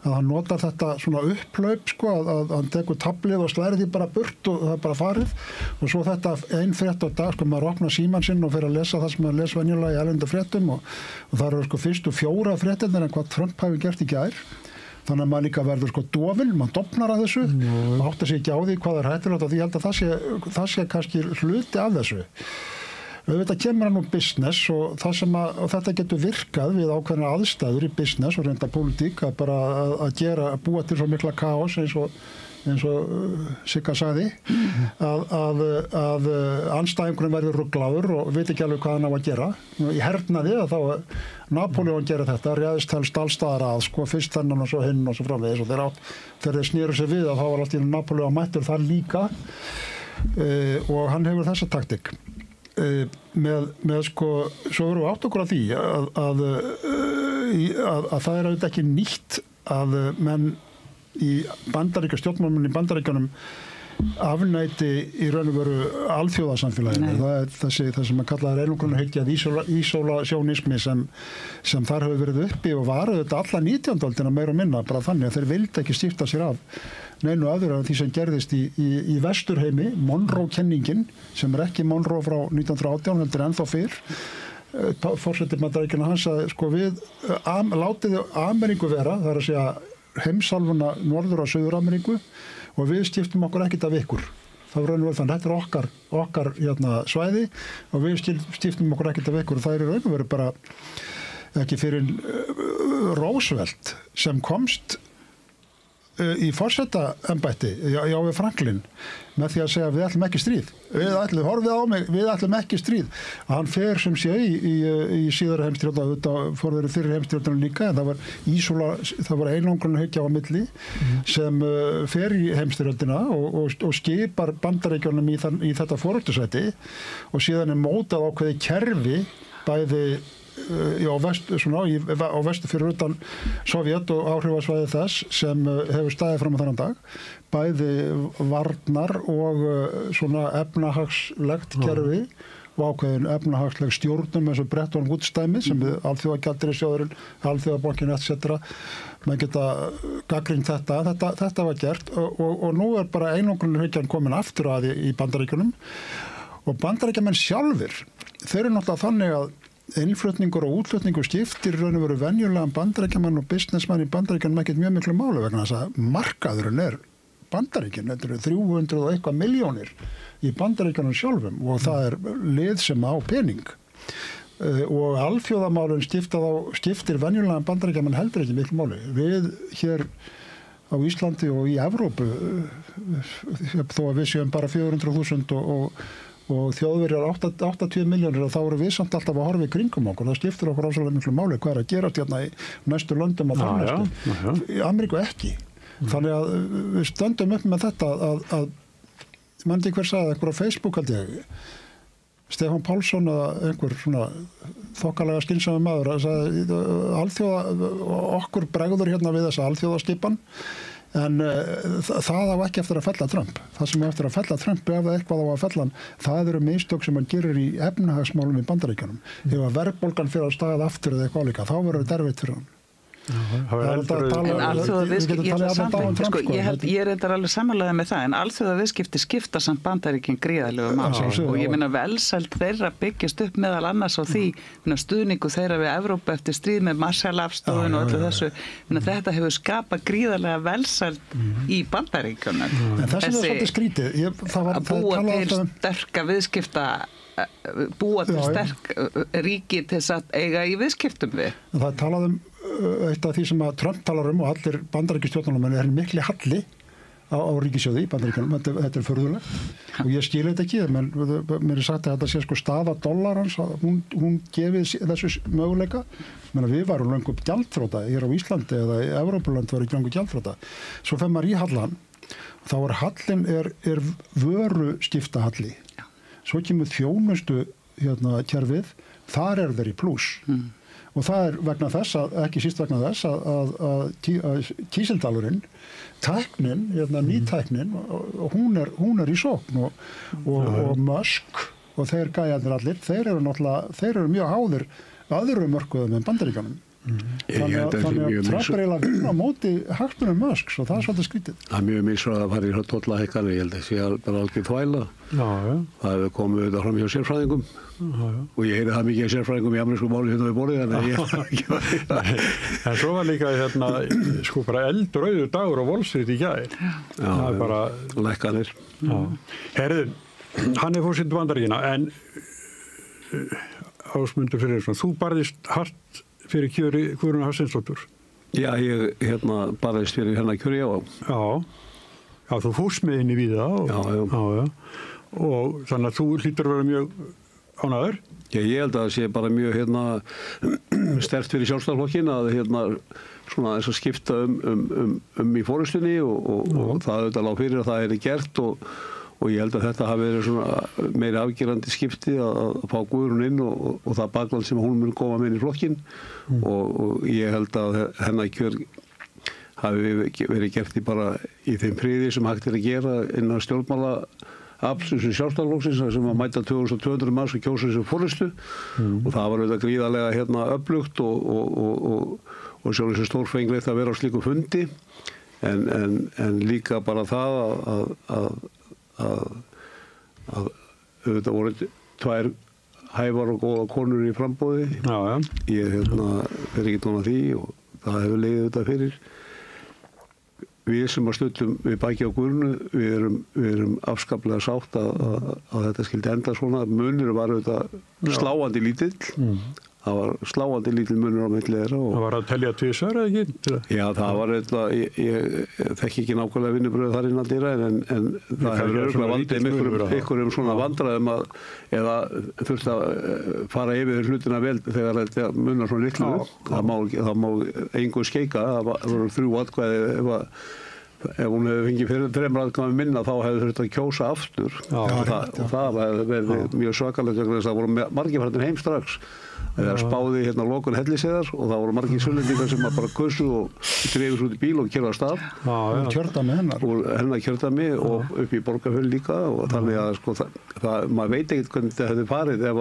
að hann notar þetta svona upplaup sko, að hann tekur tablið og slæri því bara burt og það er bara farið og svo þetta ein frétt á dag, sko, maður opnar símann sinn og fer að lesa það sem maður les venjulega í erlendum fréttum og það eru sko fyrstu 4 fréttirnar en hvað Trump hafi gert í gær. Þannig að maður líka verður sko dofinn, maður dofnar að þessu og áttar sig ekki á því hvað er hættulegt og því ég held að það sé kannski hluti af þessu. Auðvitað kemur hann úr business og þetta getur virkað við ákveðnar aðstæður í business og reynda pólitík að bara að búa til svo mikla kaos eins og Sigga sagði að andstæðingurinn verður ruglaður og veit ekki alveg hvað hann á að gera. Í hernaði að þá Napóleon gera þetta, réðist helst allstaðar að sko fyrst þennan og svo hinn og svo framvegis og þegar þeir snéru sig við að þá var alltaf Napóleon mættur þar líka og hann hefur þessa taktik. Með sko, svo erum við átt okkur að því að það er auðvitað ekki nýtt að menn í stjórnmálamenn í Bandaríkjunum afneiti í raun og veru alþjóðasamfélaginu. Það er það sem að kalla einangrunarhyggja ísólasjónismi sem þar hefur verið uppi og var auðvitað alla 19. öldina meira og minna bara þannig að þeir vildi ekki skipta sér af neinu öðru af því sem gerðist í vesturheimi, Monroe-kenningin sem er ekki Monroe frá 1918 heldur ennþá fyrr. Forseti Bandaríkjanna hann sagði sko við látiði Ameríku vera, það er að segja heimsálfuna norður á Suður-Ameríku og við skiptum okkur ekkert af ykkur. Það var raun og veru þannig, þetta er okkar svæði og við skiptum okkur ekkert af ykkur og það er raun og veru bara ekki fyrir Roosevelt sem komst í forsetaembætti já við Franklin með því að segja við ætlum ekki stríð við ætlum ekki stríð að hann fer sem sé í síðara heimsstyrjöldina þetta fór þeirri fyrir heimsstyrjöldina líka en það var einangrunarhyggja á milli sem fer í heimsstyrjöldina og skipar Bandaríkjunum í þetta forystusæti og síðan er mótað ákveðið kerfi bæði á vestu fyrir utan Sovjet og áhrifasvæði þess sem hefur staðið fram á þennan dag bæði varnar og svona efnahagslegt kerfi og ákveðin efnahagsleg stjórnum eins og Bretton Woods dæmi sem við Alþjóðagjaldeyrissjóðurinn, Alþjóðabankinn etc. Maður geta gagnrýnt þetta var gert og nú er bara einangrunarhyggjan komin aftur að í Bandaríkjunum og Bandaríkjamenn sjálfir þeir eru náttúrulega þannig að innflutningur og útflutningur skiptir raun og veru venjulegan Bandaríkjamann og businessmann í Bandaríkjunum ekkert mjög miklu máli vegna þess að markaðurinn er Bandaríkin, þetta eru 300 og eitthvað milljónir í Bandaríkjunum sjálfum og það er lið sem á pening og alþjóðamálin skiptir venjulegan Bandaríkjamann heldur ekki miklu máli. Við hér á Íslandi og í Evrópu þó að við séum bara 400.000 og Þjóðverjar 80 milljónir og þá eru við samt alltaf að horfa í kringum okkur. Það skiptir okkur ásvalega miklu máli hvað er að gerast hérna í næstu löndum og þarnæstu. Í Ameríku ekki. Þannig að við stöndum upp með þetta að mann hver sagði einhver á Facebook held ég, Stefán Pálsson eða einhver svona þokkalega skynsamur maður að sagði okkur bregður hérna við þessa alþjóðaskipan en það á ekki eftir að fella Trump. Það sem eftir að fella Trump ef það eitthvað á að fella hann, það eru mistök sem hann gerir í efnahagsmálum í Bandaríkjunum. Ef að verðbólgan fyrir að staða aftur eða eitthvað líka, þá verður þetta erfitt fyrir hann. En alþjóðaviðskipti, ég er reyndar alveg samanlega með það, en alþjóðaviðskipti skipta samt Bandaríkin gríðarlegu máli og ég meina velsæld þeirra byggjast upp meðal annars á því stuðningu þeirra við Evrópu eftir stríð með Marshallafstofun og öllu þessu, þetta hefur skapað gríðarlega velsæld í Bandaríkjunum. En þess að svolítið skrítið, að búa til sterka viðskipta, búa til sterk ríki til þess að eiga í viðskiptum við. Það talaði eitt af því sem að Trump talar og allir bandaríkjastjórnarmenn mikli halli á ríkissjóði í Bandaríkjunum, þetta furðulegt og ég skil þetta ekki, menn mér sagt að þetta sé staða dollarans, hún gefið þessu möguleika, við varum löngu gjaldþrota hér á Íslandi eða í Evrópuland varum löngu gjaldþrota, svo fer maður í hallan, þá hallin er vöruskiptahalli, svo kemur þjónustu kerfið, þar þeir í plús. Og það vegna þess ekki síst vegna þess að kísildalurinn, tæknin, nýtæknin, hún í sókn og Musk og þeir gæjarnir allir, þeir eru mjög háðir öðrum mörkuðum en Bandaríkjunum. Þannig að Trump eiginlega vinna á móti hagsmunum Musk, svo það svolítið skrítið. Það mjög misræði að fara í tollahækkanir, ég held að sé bara algjör þvæla. Það hefur komið auðvitað fram hjá sérfræðingum og ég heyri það mikið sérfræðingum í amerísku máli hérna við borðið, þannig ég En svo var líka bara eldrauður dagur á Wall Street í gær. Það bara lækkanir. Herðu, hann fórseti Bandaríkjanna, en Ásmundur Friðriksson, þú barðist hart fyrir kjöri Guðrúnar Hafsteinsdóttur. Já, ég barðist fyrir hennar kjöri, Já, þú fórst með inn í víða og þannig að þú hlýtur að vera mjög ánægður. Já, ég held að það sé bara mjög sterkt fyrir Sjálfstæðisflokkinn að svona þess að skipta í forystunni og það auðvitað lá fyrir að það gert og ég held að þetta hafi verið svona meiri afgerandi skipti að fá Guðrún inn og það bakland sem hún mun koma með inn í flokkinn og ég held að hennar kjör hafi verið gert í þeim friði sem hægt að gera innan stjórnmála aflsins sem Sjálfstæðisflokksins sem að mæta 2200 manns og kjósa þessu forystu og það var auðvitað gríðarlega öflugt og sjálfur sem stórfenglegt að vera á slíkum fundi en líka bara það að auðvitað voru tvær hæfar og góða konur í frambóði. Ég fer ekki tóna því og það hefur legið auðvitað fyrir. Við sem að stundum við baki á Guðrúnu, við erum afskaplega sátt að þetta skildi enda svona. Munur var auðvitað sláandi lítill. Það var sláandi lítill munur á milli þeirra. Það var að telja tvisvar eða ekki? Já, það var auðvitað, ég þekki ekki nákvæmlega vinnubröð þar innan dyra en það hefur örugglega valdið einhverjum svona vandræðum eða þurft að fara yfir hlutina vel þegar þetta munar svona litlu. Það má engu skeika, það voru 3 atkvæði ef hún hefði fengið fyrir 3 atkvæði minna þá hefði þurft að kjósa aftur og það hefði mjög svakalega þess að það voru margir farin heim strax. Það spáði lokun Helliseiðar og það voru margir sunnlendingar sem bara kusu og dreifur út í bíl og keyrðu af stað. Úr kjördæmi hennar. Úr hennar kjördæmi og upp í Borgarfjörð líka og þannig að maður veit ekkert hvernig þetta hefði farið ef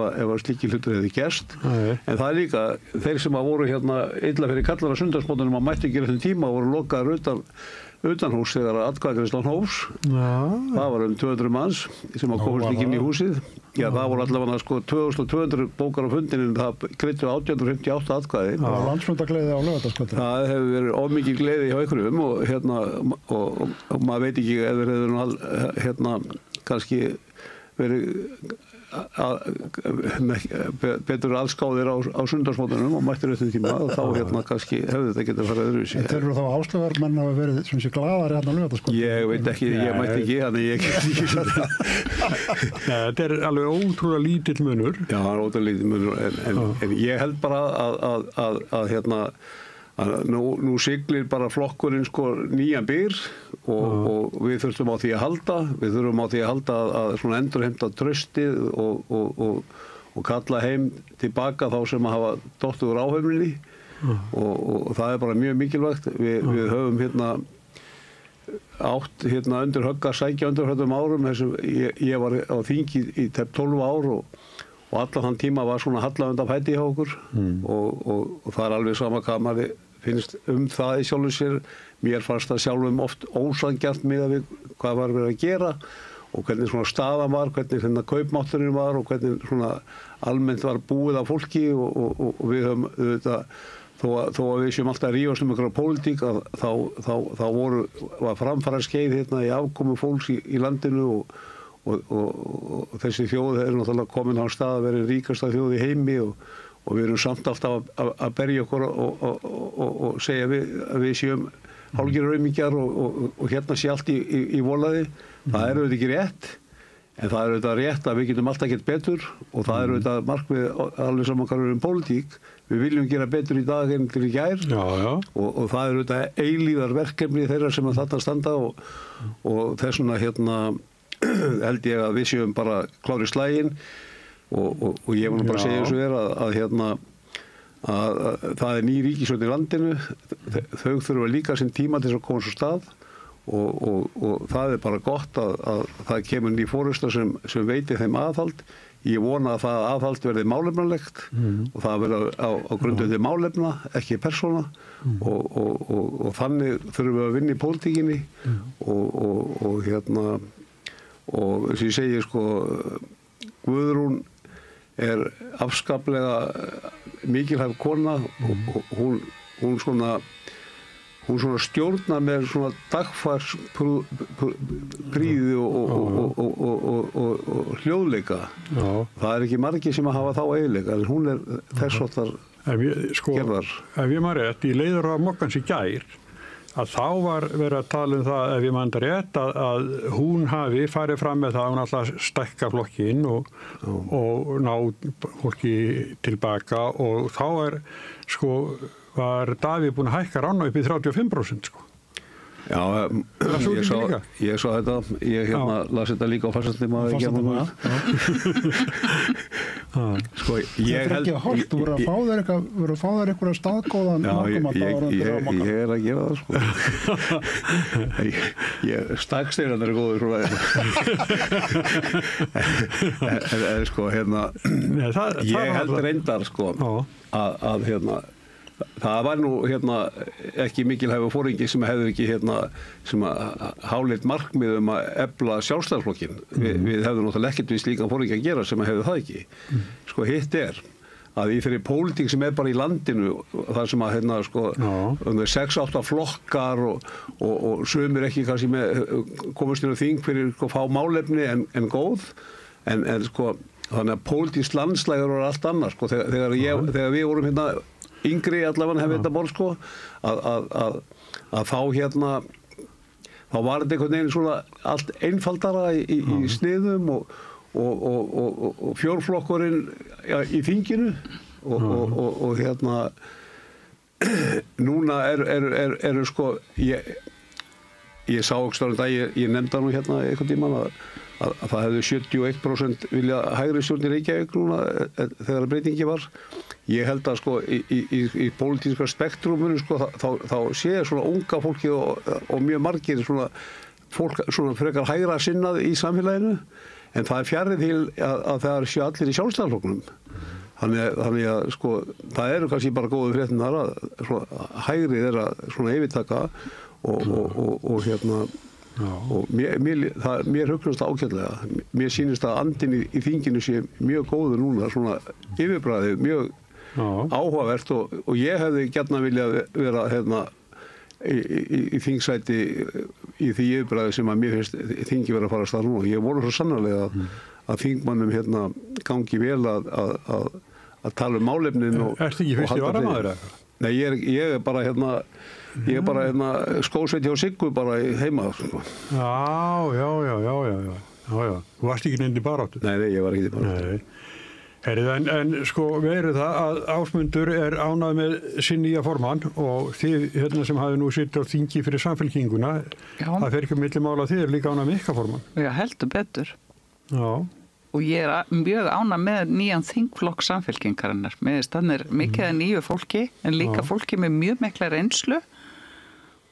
slíkir hlutur hefði gerst. En það líka, þeir sem voru illa fyrir kallara sundagsmótunum að mættu ekki réttum tíma voru lokaðir utanhús þegar atkvæðagreiðslan hófs. Það var 200 manns sem komast ekki inn í húsið. Já, það voru allavega 2200 bókar á fundinum, það greiddu 1858 atkvæði. Það var landsfundagleði á Laugardalskvöldi. Það hefur verið ómikið gleði hjá einhverjum og maður veit ekki ef þeir hefur kannski verið betur allskáðir á sundarsmótunum og mættir eftir tíma og þá kannski hefði þetta getið að fara öðruvísi. Þeir eru þá áslögarmenn að verið sem sé glaðari á Laugardalskvöldi? Ég veit ekki, ég mætti ekki, þannig ég get ekki þetta. Þetta er alveg ótrúlega lítill munur. Já, það er ótrúlega lítill munur en ég held bara að nú siglir bara flokkurinn nýjan byr og við þurfum á því að halda. Við þurfum á því að halda að svona endurheimta traustið og kalla heim tilbaka þá sem hafa dottið úr áhöfninni og það er bara mjög mikilvægt. Við höfum átt undir högg að sækja undir högum árum. Ég var á þingi í 12 ár og allan þann tíma var svona hallafund af fæti hjá okkur og það er alveg sama hvað maður finnst það í sjálfu sér. Mér fannst það sjálfum oft ósanngjarnt miðað við hvað var verið að gera og hvernig svona staðan var, hvernig kaupmátturinn var og hvernig svona almennt var búið af fólki og við höfum auðvitað, þó að við séum alltaf að rífast einhverja pólitík þá var framfaraskeið hérna í afkomu fólks í landinu og þessi þjóð náttúrulega komin á stað að vera ríkasta þjóð í heimi og við erum samt alltaf að berja okkur og segja að við séum hálfgerðir aumingjar og hérna sé allt í volaði. Það auðvitað ekki rétt, en það auðvitað rétt að við getum alltaf gett betur og það auðvitað markmið alveg saman hvað við pólitík. Við viljum gera betur í dag en til í gær og það auðvitað eilíðar verkefni þeirra sem að þarna standa og þess vegna held ég að við séum bara klári slaginn og ég var nú bara að segja þessu að það er ný ríkisstjórn í landinu, þau þurfa líka sinn tíma til þess að koma svo stað og það er bara gott að það kemur ný forysta sem veitir þeim aðhald. Ég vona að það aðhald verði málefnalegt og það verði á grundvelli málefna, ekki persóna og þannig þurfum við að vinna í pólitíkinni og sem ég segi Guðrún er afskaplega mikilhæf kona og hún svona stjórnar með svona dagfarsprýði og hljóðleika. Það er ekki margir sem að hafa þá eiginleika, en hún er þess háttar gerðar. Ef ég maður rétt, í leiður á mokkans í gær, að þá var verið að tala það, ef ég maður rétt, að hún hafi farið fram með það að hún alltaf stækka flokkinn og ná fólki tilbaka og þá var Davíð búinn að hækka rána upp í 35%. Já, ég sá þetta, ég las þetta líka á farsættum að ég held að þú voru að fá þér eitthvað staðgóðan ég er að gera það staksteinar er góður ég held reyndar að það var nú ekki mikilhæfa foringi sem hefði ekki sem háleitt markmið að efla sjálfstæðisflokkinn. Við hefðum náttúrulega ekkert við slíkan foringi að gera sem hefði það ekki. Hitt er að í fyrir pólitík sem er bara í landinu þar sem að 6-8 flokkar og sumir ekki kannski komast inn á þing fyrir fá málefni en góð en þannig að pólitískt landslægur var allt annars þegar við vorum yngri allavega hefði þetta borð að þá var þetta einhvern veginn svona allt einfaldara í sniðum og fjórflokkurinn í þinginu og núna eru ég sá ekki dag ég nefndi nú einhvern tímann að það hefði 71% vilja hægri stjórn í Reykjavík núna þegar breytingi var. Ég held að í pólitíska spektruminu þá sé svona unga fólki og mjög margir svona fólk svona frekar hægra sinnað í samfélaginu en það er fjarri til að það sé allir í sjálfstæðisflokknum. Þannig að það eru kannski bara góðu fréttirnar að hægri er að svona yfirtaka og mér hugnast það ágætlega. Mér sýnist að andinn í þinginu sé mjög góður núna, svona yfirbragðið, mjög áhugavert og ég hefði gjarnan viljað vera í þingsæti í því yfirbragði sem að mér finnst þingi vera að fara að stað núna. Ég vona svo sannarlega að þingmannum gangi vel að tala málefnin og Ertu ekki fyrst í varamaður eða? Nei, ég er bara ég er bara skósveit hjá Siggu bara heima. Já. Þú varst ekki nefndi baráttu? Nei, ég var ekki í baráttu. En verið það að Ásmundur er ánægð með sinn nýja formann og þið sem hafi nú sitt á þingi fyrir Samfylkinguna, það fer ekki milli mála þið líka ánægð með ykkar formann. Já, heldur betur. Já. Og ég er mjög ánægð með nýjan þingflokk Samfylkingarinnar. Mér finnst þannig mikið að nýju fólki en líka fólki með mjög mikla reynslu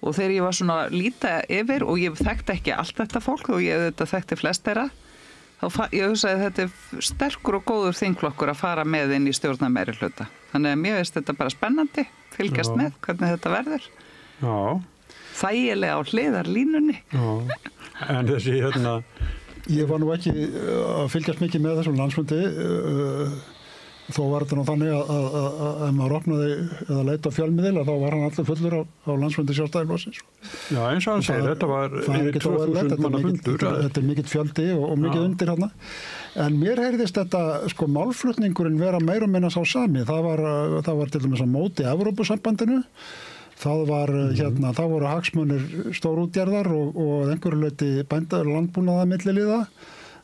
og þegar ég var svona líta yfir og ég þekkti ekki allt þetta fólk og ég þetta þekkti flest þeirra ég hugsa að þetta sterkur og góður þingflokkur að fara með inn í stjórnarmeirihluta. Þannig að mér finnst þetta bara spennandi, fylgjast með hvernig þetta verður. Já. Þægilega á hliðarlínunni. Já, en þessi Ég var nú ekki að fylgjast mikið með þessum landsfundi, þó var þetta nú þannig að ef maður opnaði eða leita fjölmiðil þá var hann allur fullur á landsfundi Sjálfstæðisflokksins. Já, eins og hann segir, þetta var yfir 2000 manna fundur. Þetta er mikill fjöldi og mikið undir hérna. En mér heyrðist þetta, málflutningurinn vera meira og minna sá sami. Það var til dæmis á móti Evrópusambandinu. Það voru hagsmunir stórútgerðar og einhverju leyti landbúnaða milliliða.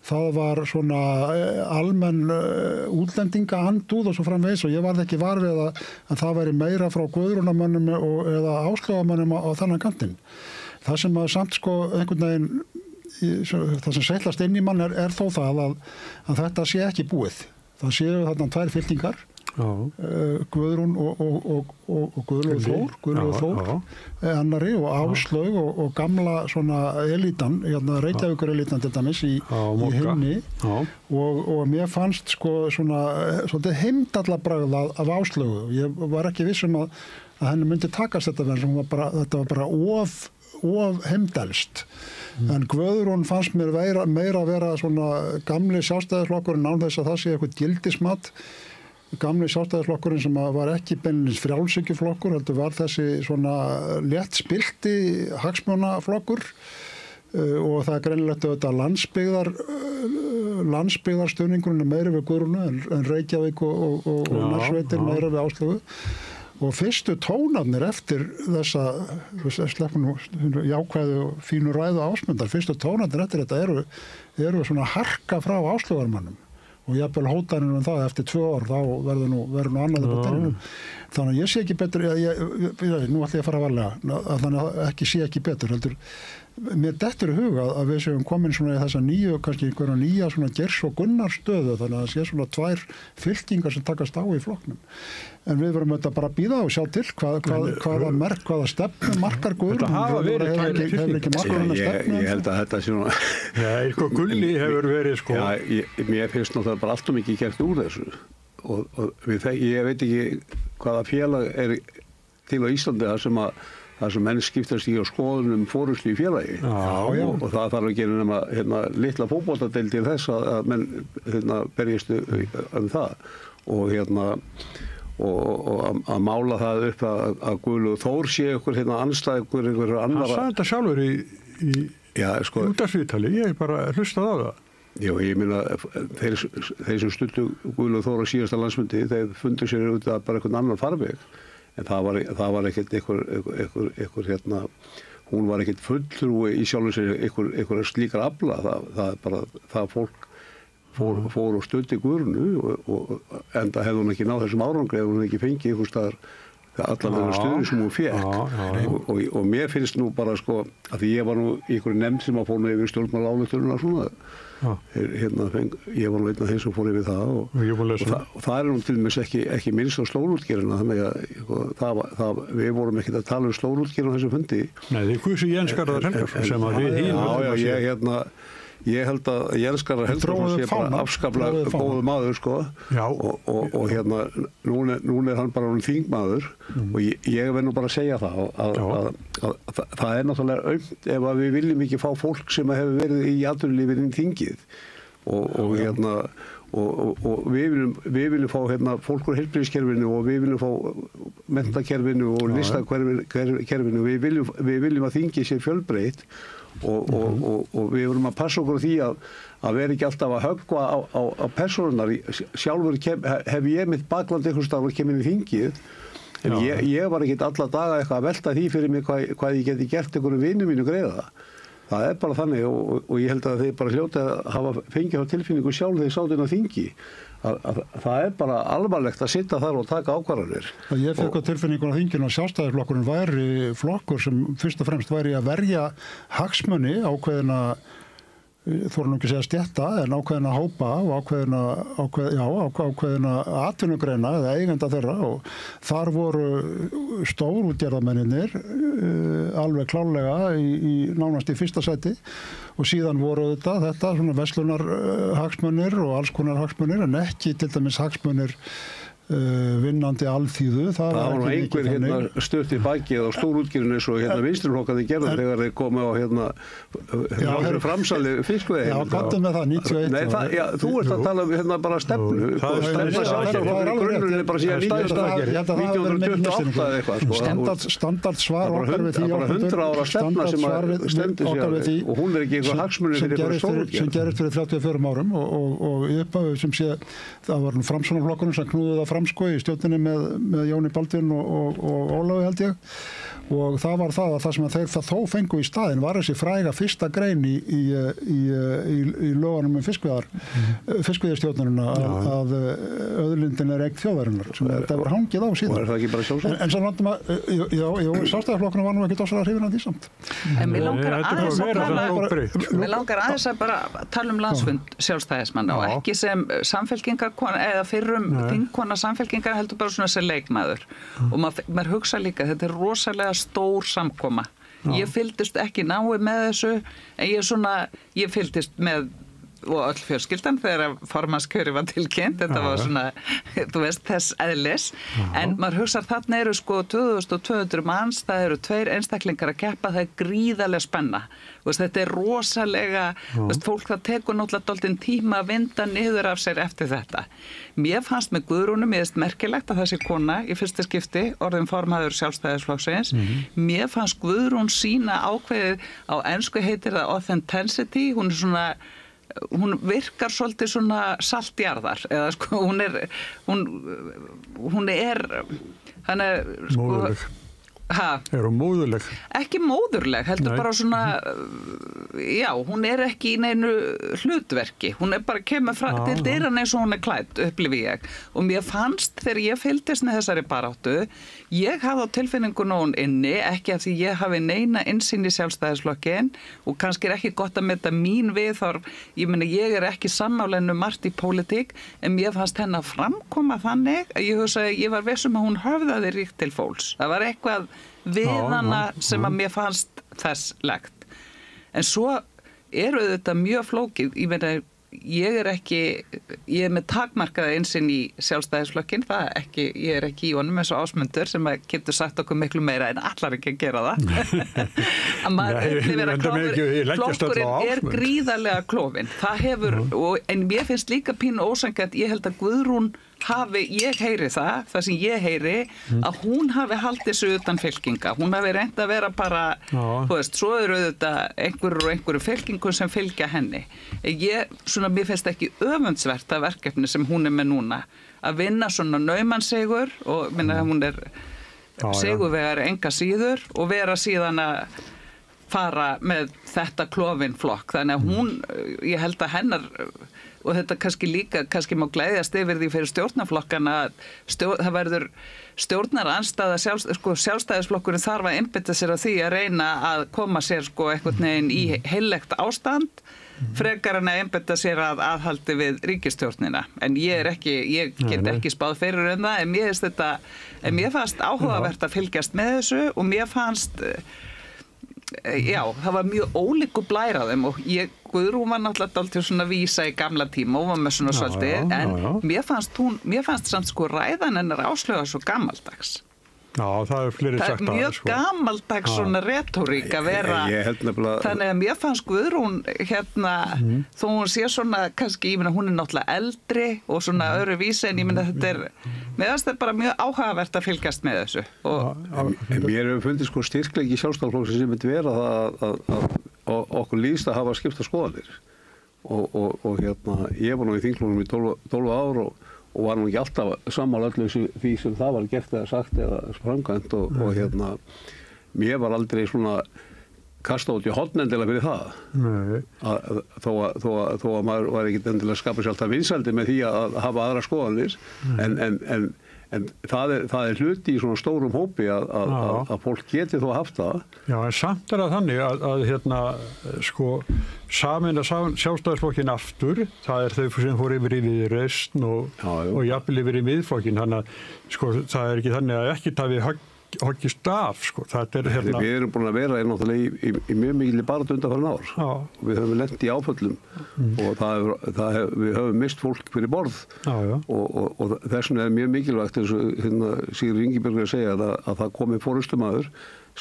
Það var svona almenn útlendingaandúð og svo framvegis og ég varð ekki var við að það væri meira frá Guðrúnarmönnum eða Áslaugarmönnum á þennan kantinn. Það sem að samt einhvern veginn, það sem seitlast inn í mann er þó það að þetta sé ekki búið. Það séu þarna 2 fylkingar. Guðrún og Guðlaugur Þór annari og Áslaug og gamla svona elítan, Reykjavíkur elítan til dæmis í hinni og mér fannst svona heimdallabragð af Áslaugu. Ég var ekki viss að henni myndi takast þetta þetta var bara of heimdelst. En Guðrún fannst mér meira að vera svona gamli Sjálfstæðisflokkurinn án þess að það sé eitthvað gildismat. Gamli Sjálfstæðisflokkurinn sem var ekki beinlínis frjálshyggjuflokkur, heldur var þessi svona létt spilti hagsmunaflokkur og það er greinilegt auðvitað landsbyggðarstuðningurinn meiri við Guðrúnu en Reykjavík og nærsveitir meiri við Áslaugu. Og fyrstu tónarnir eftir þessa jákvæðu og fínu ræðu Ásmundar, fyrstu tónarnir eftir þetta eru svona harka frá Áslaugarmönnum. Og jafnvel hótanir það eftir 2 ár þá verður nú annað upp á tennunum. Þannig að ég sé ekki betur, nú ætla ég að fara varlega, þannig að ekki sé ekki betur heldur. Mér dettur í huga að við séum komin svona í þessa kannski einhverja nýja svona Geirs og Gunnar stöðu, þannig að það sé svona 2 fylkingar sem takast á í flokknum. En við verum auðvitað bara að bíða og sjá til hvaða stefnu markar Guðrún. Þetta hafa verið hefur ekki markað stefnu. Ég held að þetta sé svona... Já, Gulli hefur verið Já, mér finnst náttúrulega bara allt og mikið gert úr þessu. Og ég veit ekki hvaða félag er til á Íslandi þar sem menn skiptast í á skoðunum fóruslu í félagi. Og það þarf að gera nema litla fótboltadeild til þess að menn berjast það. Og að mála það upp að Guðlaugur Þór sé ykkur anstæðingur ykkur annara. Hann sagði þetta sjálfur í útvarpsviðtali, ég bara hlustaði á það. Já, ég meina þeir sem studdu Guðlaugur Þór á síðasta landsfundi, þeir fundu sér auðvitað bara einhvern annan farveg. En það var ekkert einhver hún var ekkert fulltrúi í sjálfu sér einhver slíkar afla. Það er bara það fólk fór og studdi Guðrúnu og enda hefði hún ekki náð þessum árangri ef hún ekki fengið einhvers staðar allan þennan stuði sem hún fékk. Og mér finnst nú bara að því ég var nú í einhverju nefnd sem að fór nú yfir stjórnmálaályktunina svona. Ég var nú einn af þeim sem fór yfir það og það er nú til dæmis ekki minnst á stórútgerðina, þannig að við vorum ekkert að tala um stórútgerðina á þessu fundi. Nei, þið kusu Jens Garðar Helgason sem að við hínum. Ég held að Jens Garðar Helgason sé bara afskaplega góður maður og núna hann bara þingmaður og ég verð nú bara að segja það að það náttúrulega aumt ef að við viljum ekki fá fólk sem hefur verið í atvinnulífinu í þingið og við viljum fá fólk úr heilbrigðiskerfinu og við viljum fá menntakerfinu og listakerfinu, við viljum að þingið sé fjölbreytt og við verum að passa okkur á því að vera ekki alltaf að höggva á persónunar. Sjálfur hef ég mitt bakland einhvers staðar og kemur inn í þingið en ég var ekki alla daga eitthvað að velta því fyrir mig hvað ég geti gert einhverjum vinum mínu greiða. Það er bara þannig og ég held að þeir bara hljóta að hafa fengið á tilfinningu sjálf þegar sátt inn á þingi. Það er bara alvarlegt að sitta þar og taka ákvarðanir. Ég fekk á tilfinningun á þinginu að Sjálfstæðisflokkurinn væri flokkur sem fyrst og fremst væri að verja hagsmuni ákveðina, þóra nú ekki að segja stétta, en ákveðina hópa og ákveðina atvinnugreina eða eigenda þeirra og þar voru stórútgerðarmennirnir alveg klárlega nánast í fyrsta sæti og síðan voru þetta svona verslunar hagsmunir og alls konar hagsmunir en ekki til dæmis hagsmunir vinnandi alþýðu. Það var nú einhver hérna stutt í bakið á stórútgerðinu eins og hérna vinstriflokkarnir gerðu þegar þeir komu á hérna framsali fiskveiði. Já, gottum með það, 91. Nei, þú ert að tala um hérna bara stefnu. Stefna sjálfstæðisflokkurinn grunnurinn bara síðan 1928 eða eitthvað. Standard svar okkar við því. Það er bara 100 ára stefna sem stendur sér og hún ekki eitthvað hagsmunir fyrir eitthvað stórútgerð. Sem gerist fyrir 34 árum og í upphafi sem sé það var framsóknarflokkurinn sem knúði það fram í stjórninni með Jóni Baldvin og Ólafi held ég og það var það að það sem þeir þó fengu í staðinn var þessi fræga fyrsta grein í lögunum fiskveiðistjórnina að auðlindin eign þjóðarinnar sem þetta var hangið á síðan. Og það ekki bara sjálfsagt? En sem náttúrulega, Sjálfstæðisflokkurinn var nú ekki dósalega hrifinn af því samt. En mér langar aðeins að bara tala um landsfund sjálfstæðismanna og ekki sem samfélkingarkona eða fyrrum þingkona samfélkingar heldur bara svona sem leikmaður og maður hugsa líka, þetta er rosalega stór samkoma. Ég fylgdist ekki náið með þessu en ég fylgdist með og öll fjölskyldan þegar formannskjöri var tilkynnt, þetta var svona þú veist þess eðlis en maður hugsar þarna eru 2200 manns, það eru 2 einstaklingar að keppa, það er gríðarlega spenna þetta er rosalega fólk það tekur náttúrulega dálítinn tíma að vinda niður af sér eftir þetta. Mér fannst með Guðrúnu, mér finnst merkilegt að þessi kona í fyrsta skipti orðin formaður Sjálfstæðisflokksins, mér fannst Guðrún sína ákveðið á ensku heitir það authenticity, hún virkar svolítið svona saltjarðar eða hún er móðurleg. Er hún móðurleg? Ekki móðurleg, heldur bara svona já, hún er ekki í neinu hlutverki, hún er bara kemur frá til dyrann eins og hún er klædd, upplifi ég og mér fannst þegar ég fylgdist með þessari baráttu, ég hafði á tilfinningun hún inni, ekki af því ég hafi neina innsýn í Sjálfstæðisflokkinn og kannski er ekki gott að meta mín viðhorf, ég meina ég er ekki sammálennu margt í pólitík en mér fannst henni að framkoma þannig að ég hugsaði, ég var viss að hún höfðaði ríkt til fólks, það var eitthvað við hana sem að mér fannst þess legt. En svo eru þetta mjög flókið, ég meina ég er með takmarkaða innsýn í Sjálfstæðisflokkinn, ég er ekki í honum eins og Ásmundur sem getur sagt okkur miklu meira en allar ekki að gera það. Að maður upplifir að flokkurinn er gríðarlega klofinn. Það hefur, en mér finnst líka pínu ósanngjarnt, ég held að Guðrún ég heyri það sem ég heyri, að hún hafi haldið sig utan fylkinga. Hún hafi reynt að vera bara, þú veist, svo eru þetta einhverju fylkingum sem fylgja henni. Mér finnst ekki öfundsvert að verkefni sem hún er með núna, að vinna svona naumannsigur og minna hún er sigurvegar enga síður og vera síðan að fara með þetta klofin flokk. Þannig að ég held að hennar og þetta kannski má glæðjast yfir því fyrir stjórnarflokkana það verður stjórnarandstaða Sjálfstæðisflokkurinn þarf að einbeita sér að því að reyna að koma sér einhvern veginn í heillegt ástand frekar en að einbeita sér að aðhaldi við ríkisstjórnina en ég get ekki spáð fyrir það en mér fannst áhugavert að fylgjast með þessu og mér fannst það var mjög ólíku blær á þeim og Guðrún var náttúrulega dálítið svona vísa í gamla tíma og var með svona svolítið en mér fannst samt ræðan hennar Áslaugar svo gamaldags. Já, það er fleiri sagt að það er mjög gamaldags svona retórík að vera þannig að mér fannst Guðrún þó hún sé svona kannski, hún er náttúrulega eldri og svona öðru vísi en mér fannst þetta bara mjög áhugavert að fylgjast með þessu Mér hefur fundið styrkleiki Sjálfstæðisflokksins sem myndi vera að okkur líst að hafa skipta skoðanir og ég var nú í þingflokknum í 12 ár og var nú ekki alltaf sammála öllu því sem það var gert eða sagt eða framkvæmt og mér var aldrei svona kasta út í horn endilega fyrir það þó að maður var ekki endilega að skapa sér alltaf vinsældi með því að hafa aðra skoðanir en það er hluti í svona stórum hópi að fólk geti þó haft það. Já, en samt er það þannig að sameina Sjálfstæðisflokkinn aftur, það er þau sem fór yfir í Viðreisn og jafnvel yfir í Miðflokkinn, þannig að það er ekki þannig að ekkert hafi hoggist af, sko. Þetta hérna... Við erum búin að vera náttúrulega í mjög mikilvæg baráttu undanfarin ár. Já. Við höfum lent í áföllum og við höfum mist fólk fyrir borð. Já. Og þess vegna er mjög mikilvægt, eins og Sigríður Ingibjörg að segja, að það komi forystumaður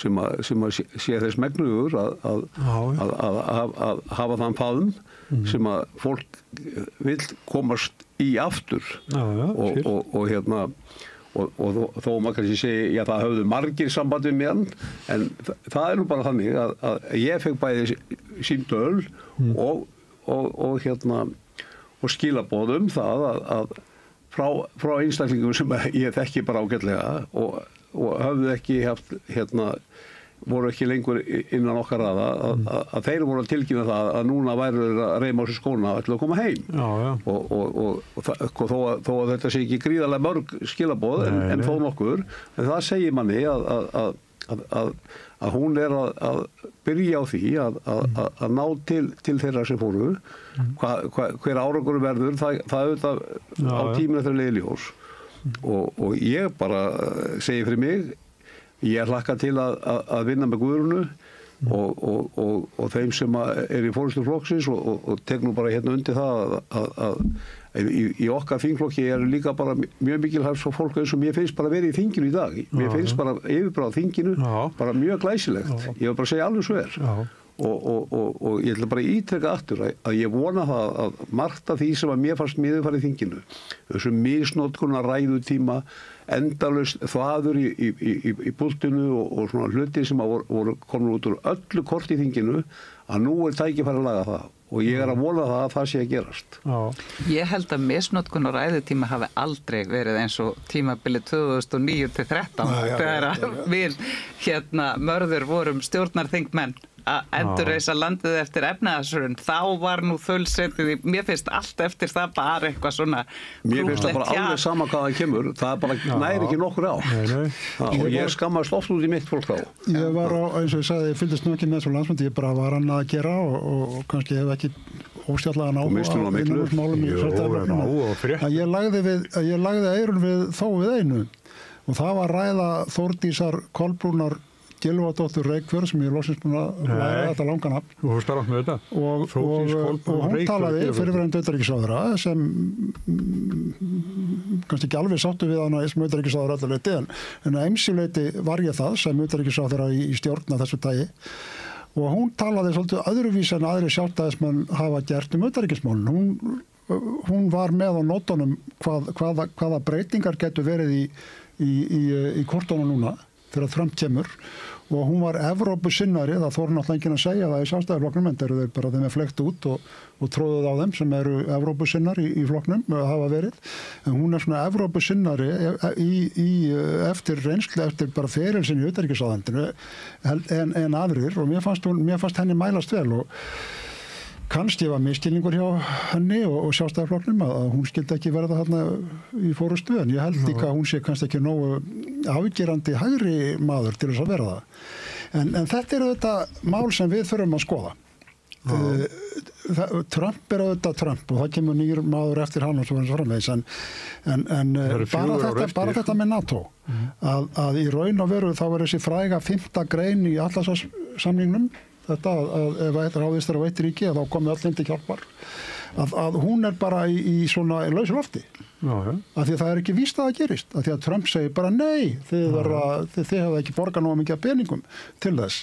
sem að sé þess megnugur að hafa þann faðum sem að fólk vill komast í aftur. Og þó maður kannski segi, já, það höfðu margir sambandi með hann, en það er nú bara þannig að ég fekk bæði símtöl og skilaboðum það að frá einstaklingum sem ég þekki bara ágætlega og höfðu ekki haft voru ekki lengur innan okkar að þeir voru að tilkynna það að núna væru að reyma á sér skóna til að koma heim. Já. Og þó að þetta sé ekki gríðarlega mörg skilaboð en þó nokkur, en það segir manni að hún er að byrja á því að ná til þeirra sem fóru, hver árangur verður, það auðvitað á tíminn eftir leiðiljós og ég bara segi fyrir mig, ég hlakka til að vinna með Guðrúnu og þeim sem er í forystu flokksins og tek nú bara hérna undir það að í okkar þingflokki er líka bara mjög mikilvægt svo fólk eins og mér finnst bara verið í þinginu í dag. Mér finnst bara yfirbráð þinginu bara mjög glæsilegt. Ég vil bara segja alveg svo er. Og ég ætla bara að ítreka aftur að ég vona það að margt af því sem að mér fannst miður farið þinginu, þessu misnótkun ræðutíma, endalaust þvaður í púltinu og svona hluti sem voru komin út úr öllu kort í þinginu, að nú er tækifæri að laga það og ég er að vona það sé að gerast. Ég held að misnotkun og ræðutíma hafi aldrei verið eins og tímabilið 2009-13 þegar við Mörður vorum stjórnarþingmenn að endurreisa landið eftir efnahagshrun, þá var nú þaulsetið mér finnst allt eftir það bara eitthvað svona mér finnst það bara alveg sama hvað það kemur, það bara næri ekki nokkur á. Og ég skammast oft út í mitt fólk þá. Ég var eins og ég sagði, ég fylgdist nú ekki með þessu landsfundi, ég bara var hann að gera og kannski hef ekki óstjallega náhuga innanhúsmálum í Sjálfstæðisflokknum. Ég lagði eyrun við þó við einu og það var ræða Þórdísar Kolbrúnar Gylfadóttur Reykfjörð sem ég loksins búin að læra þetta langan nafn. Þú fórst bara átt með þetta. Og hún talaði fyrirverandi utanríkisráðherra sem kannski ekki alveg sáttu við hana sem utanríkisráðherra allar leyti en að ýmsuleyti var ég það sem utanríkisráðherra í stjórn af þessu tagi og hún talaði svolítið öðruvís en aðri sjálfstæðismenn hafa gert utanríkismálin. Hún var með á nótunum hvaða breytingar getur verið í kortunum núna þegar Trump kemur og hún var Evrópusinnari, það þóru náttúrulega enginn að segja það í Sjálfstæðisflokknum en þeir eru bara þeim að flekta út og tróðuð á þeim sem eru Evrópusinnari í flokknum hafa verið, en hún er svona Evrópusinnari eftir reynslu, eftir bara ferilsinn í utanríkisráðuneytinu en aðrir og mér fannst henni mælast vel og kannski var misskilningur hjá henni og Sjálfstæðisflokknum að hún skildi ekki verða þarna í fórustu en ég held líka að hún sé kannski ekki nógu afgerandi hægri maður til þess að vera það. En þetta er auðvitað mál sem við þurfum að skoða. Trump er auðvitað Trump og það kemur nýr maður eftir hann og svo hans framvegis en bara þetta með NATO að í raun og veru þá er þessi fræga 5. grein í Atlantshafssamningnum þetta að ef ráðist er á eitt ríki þá komið allir til hjálpar að hún er bara í svona lausu lofti af því að það er ekki víst að það gerist af því að Trump segir bara nei þið hafa ekki borgað nógu mikið af peningum til þess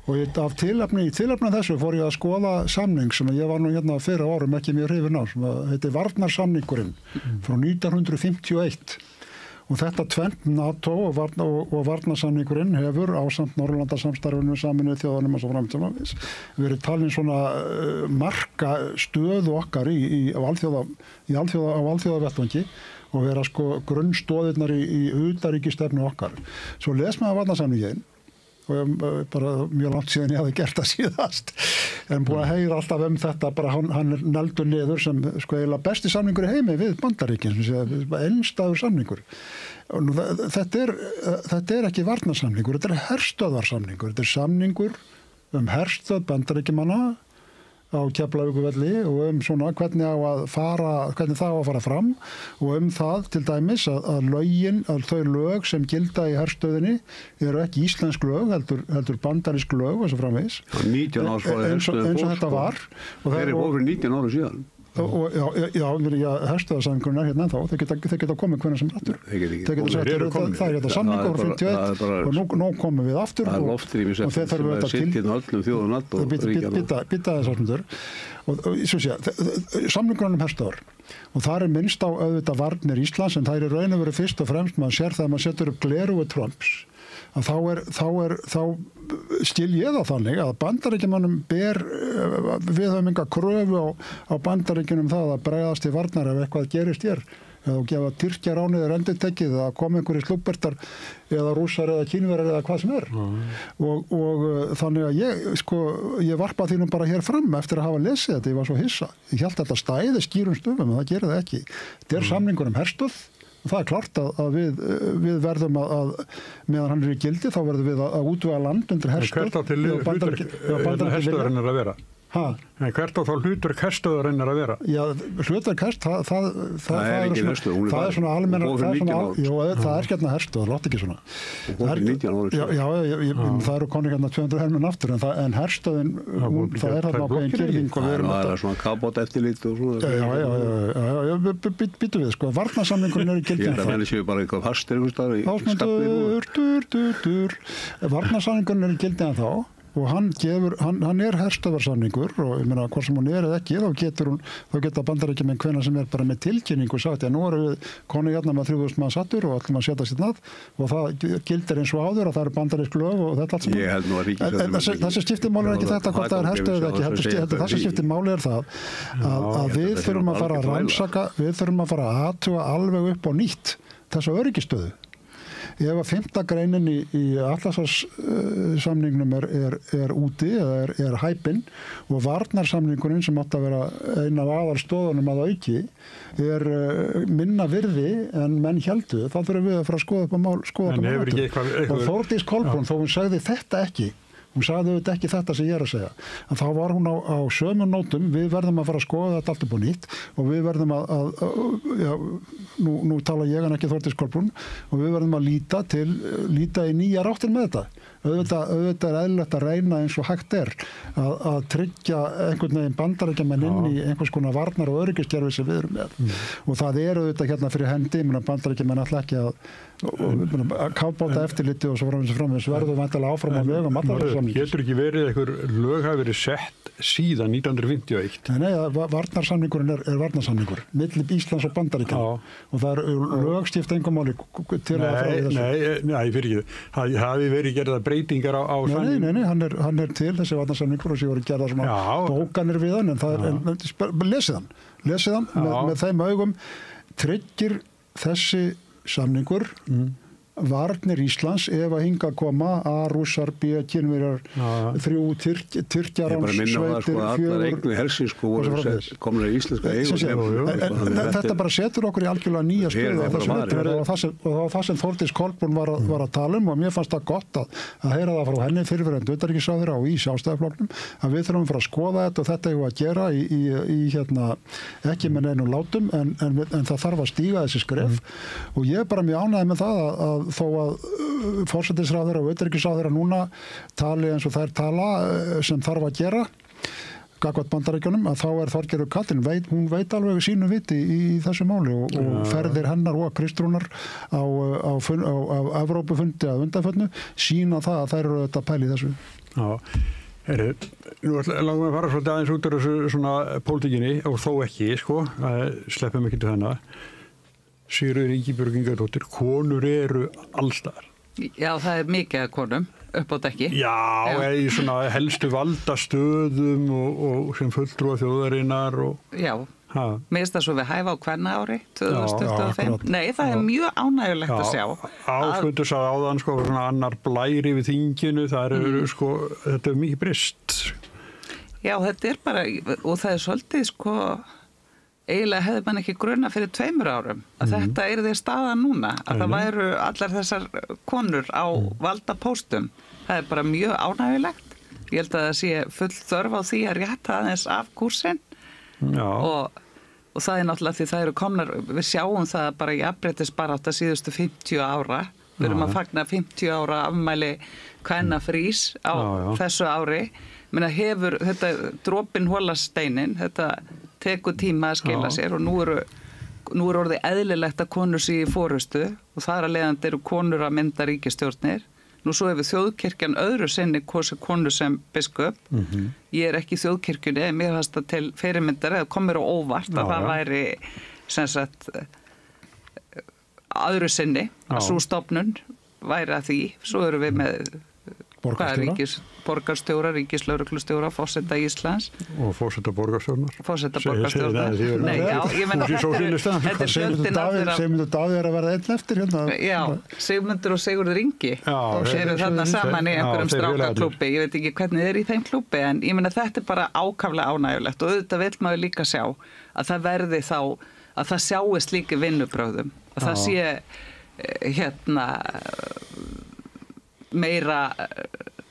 og af tilefni þessu fór ég að skoða samning sem ég var nú hérna fyrir árum ekki mjög hrifinn á sem heitir Varnarsamningurinn frá 1951 og þetta tvennt NATO og varnarsamningurinn hefur ásamt Norðurlandasamstarfinu Sameinuðu þjóðunum og svo framtíðis verið talin svona marka stöðu okkar á alþjóðavettvangi og vera sko grunnstoðirnar í utanríkisstefnu okkar. Svo les maður varnarsamninginn og bara mjög langt síðan ég hafði gert það síðast en búið að heyra alltaf þetta bara hann er neldur niður sem sko eiginlega besti samningur í heimi við Bandaríkin einstæður samningur þetta er ekki varnarsamningur þetta er herstöðvarsamningur þetta er samningur herstöð Bandaríkjamanna á Keflavíkurvelli og svona hvernig það á að fara fram og það til dæmis að lögin, að þau lög sem gilda í herstöðinni eru ekki íslensk lög, heldur bandarísk lög og svo framvegis. 19 árs frá herstöðin eins og þetta var. Og það er over 19 ára síðan. Herstöðarsamningurinn er hérna ennþá, þeir geta komið hvernig sem aftur. Það er þetta samningur frá 51 og nú komum við aftur og þeir þarf að sitja öllum þjóðum NATO býta þess aftur og svo sé samningurinn herstöðar og það er minnst á auðvitað varnir Íslands en það er raun og veru fyrst og fremst maður sér þegar maður setur upp gleraugu Trumps að þá skil ég það þannig að Bandaríkjamönnum við höfum enga kröfu á Bandaríkjunum það að bregðast í varnar ef eitthvað gerist hér eða gefa Tyrkja ránið endurtekið eða koma einhverjir slúbbertar eða rússar eða kínverjar eða hvað sem er og þannig að ég varpa því nú bara hér fram eftir að hafa lesið þetta, ég var svo hissa ég held að þetta stæði skýrum stufum en það gerir það ekki þetta er samningur herstöð það er klart að við verðum að meðan hann er í gildi þá verðum við að útvega land undir herstöð og herstöðurinn að vera En hvert á þá hlutverk herstöðarinnar að vera? Já, hlutverk herstöð, það er svona almenna, það er hérna herstöð, það látt ekki svona. Það er 19 ára. Það eru konir hérna 200 hermenn aftur, en herstöðin, það er þarna ákveðin girðing. Það er svona kabót eftirlit og svona. Já, býtu við, varnarsamningurinn er í gildi. Ég held að menni séu bara eitthvað fastir einhvers staðar í skapinu. Varnarsamningurinn er í gildi en þá. Og hann er herstöðarsamningur og ég meina hvort sem hún er eða ekki þá geta Bandaríkjamenn hvenær sem er bara með tilkynningu sagt að nú erum við konur hérna með 3000 manns sattur og ætlum að setja sér það og það gildir eins og áður að það eru bandarísk lög og þetta allt Ég held nú að ríkisstjórnin þessi skiptir máli er ekki þetta hvort það er herstöð eða ekki þessi skiptir máli er það að við þurfum að fara að rannsaka við þurfum að fara að athuga alveg upp á nýtt þessa öryggistöðu Ef að 5. greinin í Atlantshafssamningnum er úti eða er hæpinn og varnarsamningurinn sem átti að vera ein af aðalstöðunum að auki er minna virði en menn héldu, þá þurfum við að fara að skoða upp á mál. Og Þórdís Kolbrún, þó hún sagði þetta ekki, hún sagði auðvitað ekki þetta sem ég er að segja. En þá var hún á sömu nótum, við verðum að fara að skoða þetta allt upp á nýtt og við verðum nú tala ég en ekki Þórdís Kolbrún og við verðum að líta í nýjar áttir með þetta. Auðvitað er eðlilegt að reyna eins og hægt er að tryggja einhvern veginn Bandaríkjamenn inn í einhvers konar varnar og öryggiskerfi sem við erum með. Og það er auðvitað hérna fyrir hendi, Bandaríkjamenn ætla ekki að kafbáta eftirliti og svo framvegis verður væntanlega áfram á lögum allar samningi. Getur ekki verið einhver lög hafi verið sett síðan 1951? Nei, varnarsamningurinn er varnarsamningur milli Íslands og Bandaríkjanna og það er lögstipt engum máli til að fara í þessu. Nei, fyrir ekki. Hafi verið gerða breytingar á samningu? Nei, hann er til þessi varnarsamningur og sér voru gerða svona bókanir við hann en lesið hann með þeim augum tryggir þessi samningur varnir Íslands ef að hinga koma að rússar, kínverjar 3 Tyrkjaráns allar eignir hersins komur í íslenska eigu þetta bara setur okkur í algjörlega nýja stöðu og það sem Þórdís Kolbrún var að tala og mér fannst það gott að heyra það frá henni fyrirverandi utanríkisráðherra og í Sjálfstæðisflokknum að við þurfum að fara að skoða þetta og þetta eigum að gera í ekki með neinum látum en það þarf að stíga þessi skref og ég er bara mjög ánægð með það að þó að forsætisráðherra og utanríkisráðherra núna tali eins og þær tala sem þarf að gera gagnvart Bandaríkjunum að þá er Þorgerður Katrín hún veit alveg sínu viti í þessu máli og ferðir hennar og Kristrúnar á Evrópufundi að undanförnu sína það að þær eru þetta pæli í þessu. Já. Nú langum við að fara svolítið aðeins út úr þessu svona pólitíkinni og þó ekki, sleppum ekki til hennar. Sigríður Ingibjörg Ingadóttir, konur eru allstaðar. Já, það er mikið að konum upp á dekki. Já. Í svona helstu valdastöðum og sem fulltrúa þjóðarinnar. Já, mér finnst það svo við hæfa á kvennaári 2025. Nei, það er mjög ánægjulegt að sjá. Ásmundur sagði áðan svona annar blæri við þinginu, það eru þetta er mikið brist. Já, þetta er bara, og það er svolítið eiginlega hefði mann ekki gruna fyrir 2 árum að þetta er því staðan núna að það væru allar þessar konur á valdapóstum. Það er bara mjög ánægjulegt ég held að það sé full þörf á því að rétta aðeins af kúrsinn og það er náttúrulega því það eru komnar, við sjáum það bara í jafnréttisbarátta síðustu 50 ára, við erum að fagna 50 ára afmæli kvennafrís á þessu ári, menn að hefur þetta dropinn holar steinin, þetta tekur tíma að skila sér og nú er orðið eðlilegt að konur sé í forystu og þar að leiðandi eru konur að mynda ríkisstjórnir. Nú svo hefur þjóðkirkjan öðru sinni kosið konur sem biskup. Ég er ekki í þjóðkirkjunni, mér fannst það til fyrirmyndar eða komur á óvart að það væri sem sagt öðru sinni að sú stofnun væri að því. Svo eru við með borgarstjóra, ríkislögreglustjóra, forseta Íslands og forseta borgarstjórnar. Nei, já, ég menna þetta fjöldin allir af Sigmundur Davíð að verða einn eftir hérna. Já, Sigmundur og Sigurður Ingi eru þarna saman í einhverjum strákaklúbbi, ég veit ekki hvernig þið í þeim klúbbi, en ég menna þetta er bara ákaflega ánægjulegt og auðvitað vill maður líka sjá að það verði þá, að það sjáist líka vinnubrögðum, að það sé meira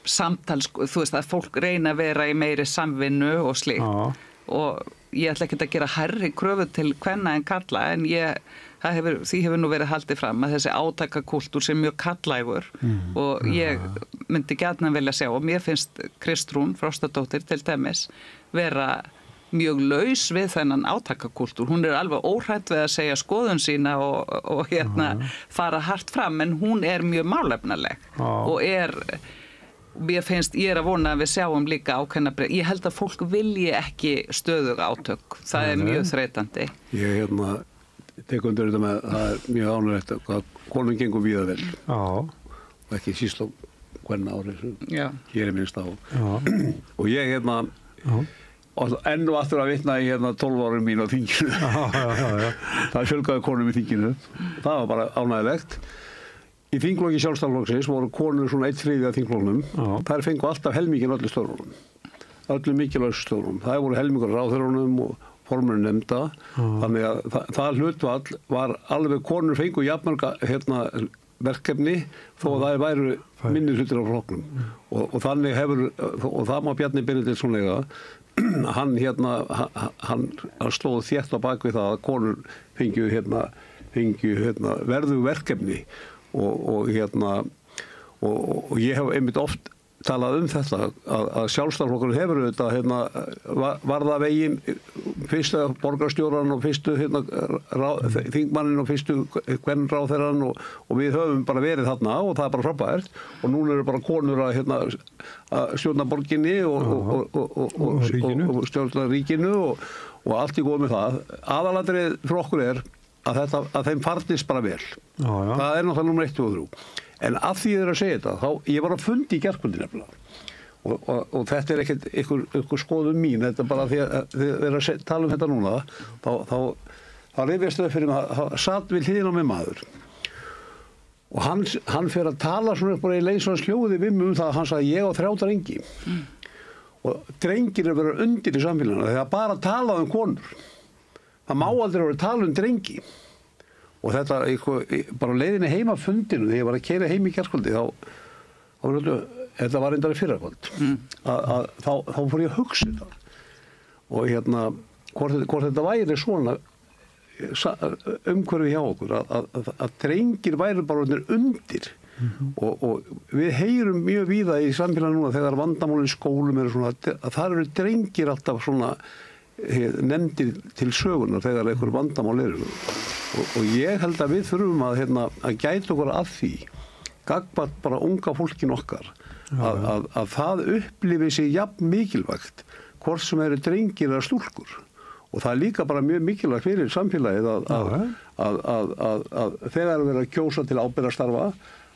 samtals, þú veist að fólk reyna að vera í meiri samvinnu og slíkt og ég ætla ekki að gera hærri kröfu til kvenna en kalla en því hefur nú verið haldið fram að þessi átakakúltúr sem mjög kallægur og ég myndi gjarnan vilja sjá og mér finnst Kristrún Frostadóttir til dæmis vera mjög laus við þennan átakakúltúr. Hún er alveg óhrædd við að segja skoðun sína og fara hart fram en hún er mjög málefnaleg og mér finnst, ég er að vona að við sjáum líka ákveðna breytingar. Ég held að fólk vilji ekki stöðug átök. Það er mjög þreytandi. Ég tek undir þetta með það er mjög ánægilegt að konum gengur víða vel. Og ekki síst á hvernig árið hér er minnst á. Og ég og enn og aftur að vitna í 12 árum mín á þinginu. Það fjölgaði konum í þinginu. Það var bara ánægilegt. Í þingflokki Sjálfstæðisflokksins voru konur svona 1/3 af þingflokknum. Þær fengu alltaf helminginn öllu störfunum. Öllu mikilvægstu störfunum. Það voru helmingur ráðherrunum og formurinn nefnda. Þannig að það hlutvall var alveg konur fengu jafnmarga verkefni þó að það væru minni hlutir á flokknum. Og þannig og það má Bjarni Benediktsson lega hann slóð þétt á bak við það að konur fengju verðu verkefni og ég hef einmitt oft talað þetta að Sjálfstæðisflokkurinn hefur auðvitað varða veginn fyrsta borgarstjóran og fyrstu þingmanninn og fyrstu kvenráðherrann og við höfum bara verið þarna og það er bara frábært og núna eru bara konur að stjórna borginni og stjórna ríkinu og allt í góð með það. Aðalatriðið fyrir okkur er að þeim farnist bara vel. Það er náttúrulega númer 1 og 3. En að því þið að segja þetta, ég var að fundi í gærkvöldi nefnilega og þetta er ekkert ykkur skoðun mín, þetta er bara því að þið er að tala þetta núna, þá rifjast það fyrir mig, það satt við hliðina með maður og hann fer að tala svona bara í leysans hljóði við mig það að hann sagði ég á 3 drengi og drengir er verið undir í samfélaginu, þegar bara talað konur, það má aldrei verið tala drengi. Og þetta, bara leiðinni heima fundinu, þegar ég var að keyra heim í gærkvöldi, þetta var reyndar í fyrrakvöld, þá fór ég að hugsa þetta. Og hvort þetta væri svona umhverfi hjá okkur, að drengir væri bara undir. Og við heyrum mjög víða í samfélaginu núna þegar vandamálin í skólum eru svona, að þar eru drengir alltaf svona nefndir til sögunar þegar einhver vandamál eru og ég held að við þurfum að gæta okkur að því gagnvart bara unga fólkin okkar að það upplifi sig jafn mikilvægt hvort sem eru drengir eða stúlkur og það er líka bara mjög mikilvægt fyrir samfélagið að þegar við erum að kjósa til ábyrgðarstarfa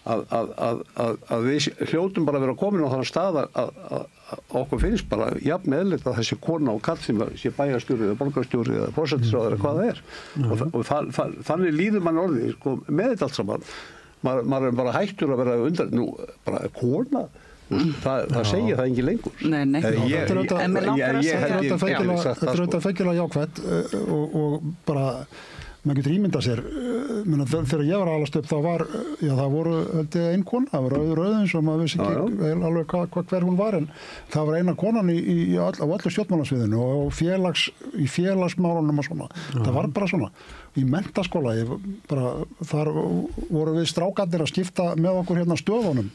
að við hljótum bara að vera komin á þann stað að okkur finnst bara jafn eðlilegt að þessi kona og kall sem sé bæjarstjóri eða borgarstjóri eða forsætisráðherra hvað það er og þannig líður mann orðið með þetta allt saman maður er bara hættur að vera undan nú bara kona það segir það engin lengur Nei Þetta er feikilega jákvætt og bara maður getur ímyndað sér þegar ég var alast upp þá var, já það voru ein kona, það var rauðin sem maður vissi ekki alveg hver hún var, en það var eina konan á öllu stjórnmálasviðinu og í félagsmálunum og svona. Það var bara svona. Í menntaskóla, þar voru við strákarnir að skipta með okkur hérna stöðunum.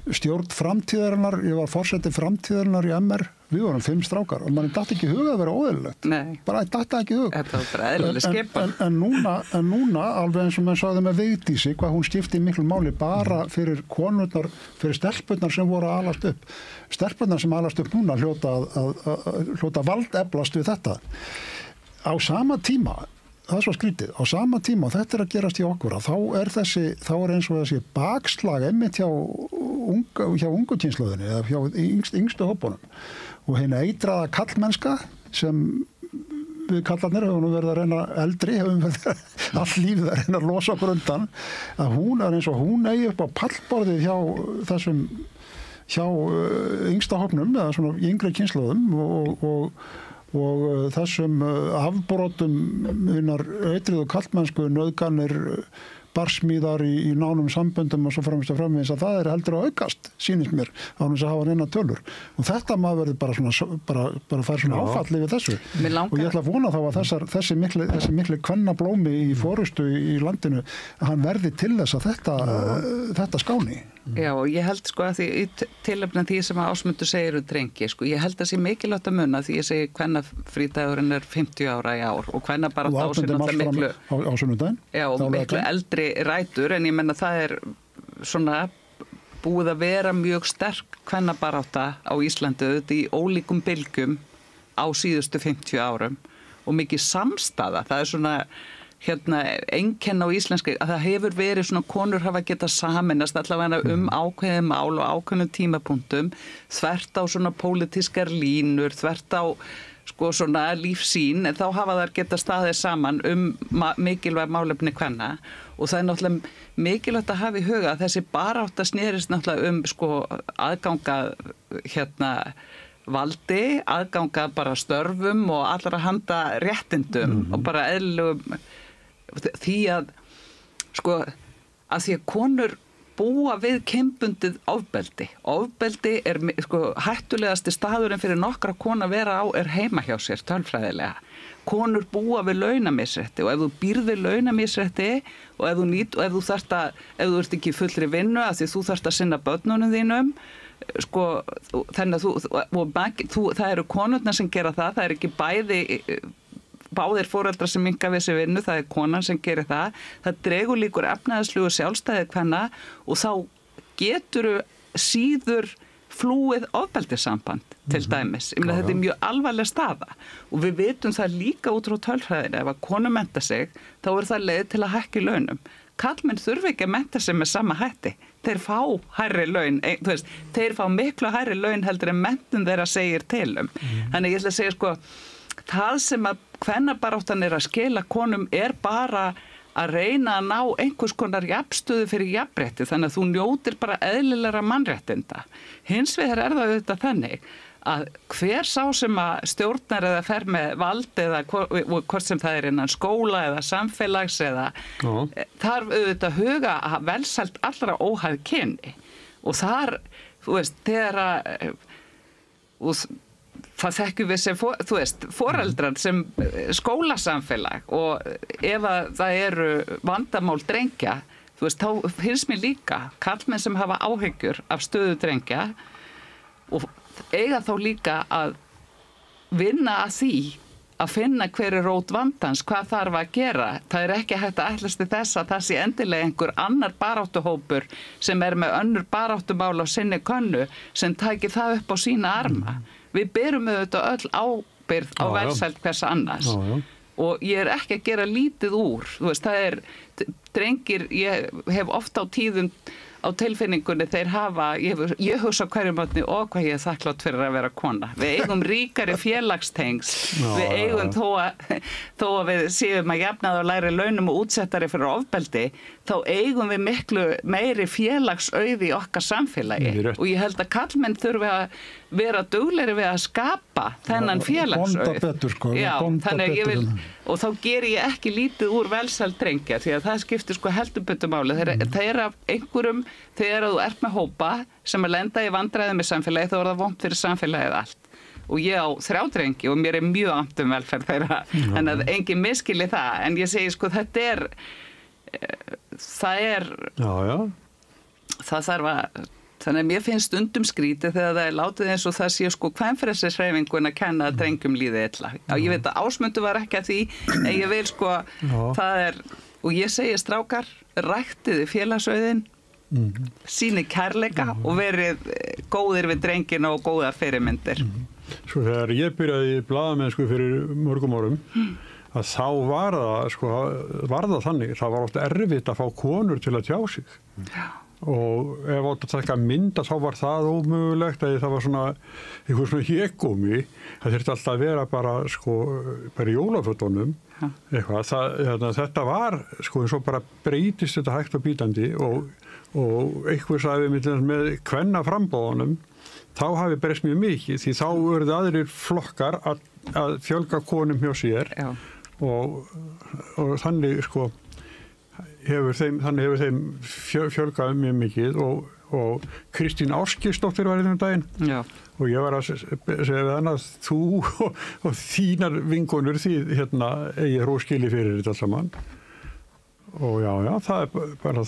Stjórn framtíðarinnar, ég var forseti framtíðarinnar í MR, við vorum 5 strákar og manni datt ekki í hug að vera óeðlilegt. Nei. Bara datt ekki í hug. Þetta var bara eðlileg skipan. En núna, alveg eins og mann sagði með Vigdísi, hvað hún skipti miklu máli bara fyrir konurnar, fyrir stelpurnar sem voru að alast upp. Stelpurnar sem alast upp núna hljóta valdeflast við þetta. Á sama tíma, það svo skrítið, á sama tíma og þetta að gerast í okkur, þá er eins og þessi bakslag einmitt hjá ungu kynslóðinni eða hjá yngstu hópunum og hérna eitraða kallmennska sem við kallarnir höfum verið að reyna eldri, höfum verið all lífið að reyna að losa okkur undan, að hún er eins og hún eigi upp á pallborðið hjá yngsta hópnum eða svona yngri kynslóðum og þessum afbrotum hinnar eitriðu kallmennsku, nauðganir, barsmíðar í nánum samböndum og svo framvist að það er heldur að aukast, sýnist mér, á þess að hafa neina tölur. Og þetta maður verður bara fær svona áfalli við þessu. Og ég ætla að vona þá að þessi mikli kvennablómi í forystu í landinu, að hann verði til þess að þetta skáni. Já, og ég held sko að því tilefna því sem Ásmundur segir drengi, sko, ég held að sé mikilvægt að muna því ég segi kvennafrídagurinn er 50 ára í ár og kvennabarátta á sér náttúrulega miklu eldri rætur, en ég menna það er svona búið að vera mjög sterk kvennabarátta á Íslandi í ólíkum bylgjum á síðustu 50 árum og mikið samstaða, það er svona einkenni á íslenski að það hefur verið svona konur hafa getað saminast allavega ákveðin mál og ákveðnum tímapunktum þvert á svona pólitískar línur, þvert á sko svona lífsýn, en þá hafa þær getað staðið saman mikilvæg málefni kvenna og það er náttúrulega mikilvægt að hafa í huga að þessi barátta snerist náttúrulega sko aðganga valdi, aðganga bara störfum og allra handa réttindum og bara eðlilegum því að sko að því að konur búa við kynbundið ofbeldi er sko hættulegasti staðurinn fyrir nokkra konu að vera á er heima hjá sér tölfræðilega. Konur búa við launamisrétti og ef þú býrð við launamisrétti og ef þú ert ekki í fullri vinnu að því þú þarft að sinna börnunum þínum sko þannig að það eru konurnar sem gera það er ekki báðir foreldrar sem minnka við sér vinnu, það er konan sem gerir það dregur líkur efnaðslegu sjálfstæði kvenna og þá getur síður flúið ofbeldissamband til dæmis. Þetta er mjög alvarleg staða og við vitum það líka út frá tölfræðinni, ef að konu mennta sig þá er það leið til að hækka í launum. Karlmenn þurfi ekki að mennta sig með sama hætti. Þeir fá hærri laun, þeir fá miklu hærri laun heldur en menntun þeirra segir til Þannig ég ætla að segja sko það sem að kvennabaráttan er að skila konum er bara að reyna að ná einhvers konar jafnstöðu fyrir jafnrétti, þannig að þú njótir bara eðlilegra mannréttinda. Hins vegar er það auðvitað þannig að hver sá sem að stjórnar eða fer með vald eða hvort sem það er innan skóla eða samfélags eða þarf auðvitað huga að velsæld allra óhæð kyni og þar, þú veist, þegar að það þekkjum við sem, foreldrar sem skólasamfélag og ef að það eru vandamál drengja, þá finnst mér líka karlmenn sem hafa áhyggjur af stöðu drengja og eiga þá líka að vinna að því að finna hver er rót vandans, hvað þarf að gera. Það er ekki hægt að ætlast til þess að það sé endilega einhver annar baráttuhópur sem er með önnur baráttumál á sinni könnu sem tæki það upp á sína arma. Við berum auðvitað öll ábyrgð á velsæld hvers annars og ég er ekki að gera lítið úr. Það er drengir, ég hef oft á tíðum á tilfinningunni þeir hafa, ég hugsa hverjum átni og hvað ég er þakklátt fyrir að vera kona. Við eigum ríkari félagstengs, við eigum þó að við séum að jafna og læri launum og útsettari fyrir ofbeldi, þá eigum við miklu meiri félagsauði í okkar samfélagi og ég held að karlmenn þurfi að vera duglegri við að skapa þennan félagsauð. Bonda betur sko. Já, þannig að ég vil, og þá ger ég ekki lítið úr velsæld drengja því að það skiptir sko heldur betur máli. Það af einhverjum, þegar þú ert með hópa sem að lenda í vandræði með samfélagi þá það vont fyrir samfélagið allt. Og ég á 3 drengi og mér mjög amt velferð þeirra, en að engin miskili það, en ég segi sko það þarf að, þannig að mér finnst stundum skrítið þegar það látið eins og það sé sko kvenfrelsishreyfingun að kenna að drengjum líði illa. Já, ég veit að Ásmundur var ekki að því, en ég vil sko, það og ég segi strákar, ræktiði félagsauðinn, síni kærleika og verið góðir við drengina og góðar fyrirmyndir. Svo þegar ég byrjaði í blaðamennsku fyrir mörgum árum, að þá var það þannig, það var oft erfitt að fá konur til að tjá sig. Já. Og ef átt að taka mynda þá var það ómögulegt að það var einhver svona hégómi, það þurfti alltaf að vera bara í jólafötunum eitthvað, þetta var eins og bara breytist þetta hægt og bítandi og einhver sagði með kvennaframbóðunum þá hafi breyst mjög mikið því þá verið aðrir flokkar að fjölga konum hjá sér og þannig hefur þeim fjölgað mjög mikið og Kristín Áskisdóttir var einn daginn og ég var að segja við hann að þú og þínar vinkonur þið eigið róskili fyrir þetta saman og já, það bara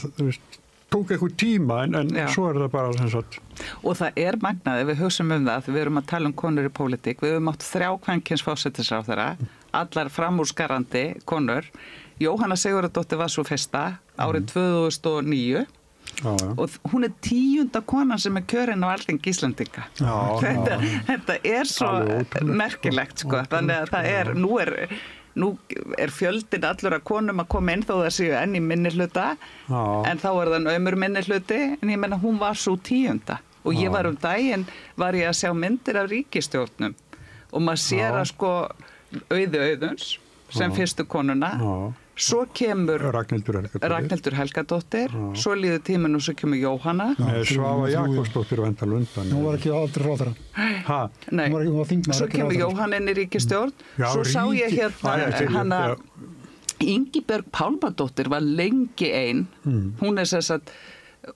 tók eitthvað tíma en svo það bara sem sagt. Og það magnað ef við hugsum það, við erum að tala konur í pólitík, við höfum átt 3 kvenkyns forsætisráðherra, allar framúrskarandi konur. Jóhanna Sigurðardóttir var svo fyrsta árið 2009 og hún 10. konan sem kjörin á Alþingi Íslendinga. Þetta svo merkilegt sko, þannig að það nú fjöldin allur að konum að koma inn þó það séu enn í minnihluta en þá það naumur minnihluti en ég menna hún var svo 10. og ég var daginn var ég að sjá myndir af ríkisstjórnum og maður sér að Auðuns sem fyrstu konuna svo kemur Ragnhildur Helgadóttir svo líður tíminn og svo kemur Jóhanna Svava Jakobsdóttir og enda lundan hún var ekki aldrei ráðherra svo kemur Jóhanna inn í ríkisstjórn svo sá ég hérna Ingibjörg Pálmadóttir var lengi ein hún þess að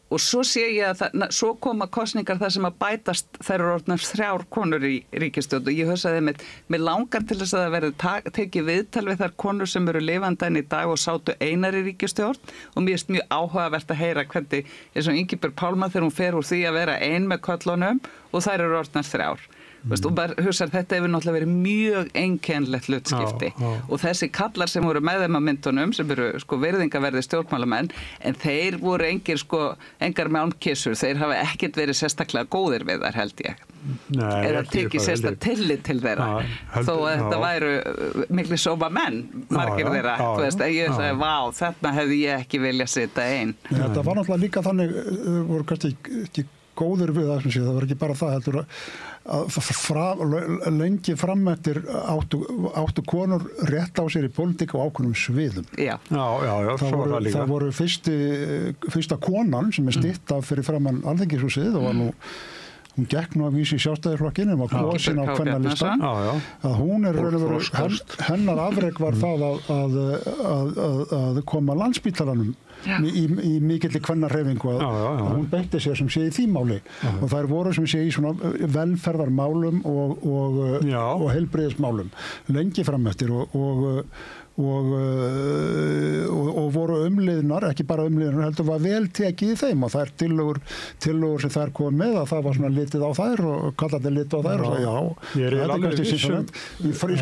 og svo sé ég að svo koma kosningar þar sem að bætast þær orðnar 3 konur í ríkisstjórn og ég hugsaði mig langar til þess að það verði tekið viðtal við þær konur sem eru lifandi enn í dag og sátu einar í ríkisstjórn og mér finnst mjög áhugavert að heyra hvernig eins og Ingibjörg Pálma þegar hún fer úr því að vera ein með köllunum og þær eru orðnar 3 og bara hugsaði þetta hefur náttúrulega verið mjög einkennlegt hlutskipti og þessi kallar sem voru með þeim á myndunum sem eru virðingaverði stjórnmálamenn en þeir voru engar málmkissur, þeir hafa ekkert verið sérstaklega góðir við þar held ég eða tekið sérstaklega tillit til þeirra þó að þetta væru miklu sóma menn margir þeirra ég sagði, vá, þarna hefði ég ekki viljað sitja ein Þetta var náttúrulega líka þannig voru kannski ekki góður við það var ekki bara það heldur að lengi frameftir áttu konur rétt á sér í pólitík á ákveðnum sviðum. Já. Það voru fyrsta konan sem stytta fyrir framan Alþingishúsið og var nú hún gekk nú að vísi í Sjálfstæðisflokkinn og var kosin á kvennalistan að hún hennar afrek var það að koma Landspítalanum í mikilli kvennarhreyfingu að hún beitti sér sem sé í því máli og þær voru sem sé í svona velferðarmálum og heilbrigðismálum lengi frameftir og voru umliðnar, ekki bara umliðnar heldur var vel tekið í þeim og þær tillögur sem þær kom með að það var svona litið á þær og kallandi litið á þær og þetta kannski síðan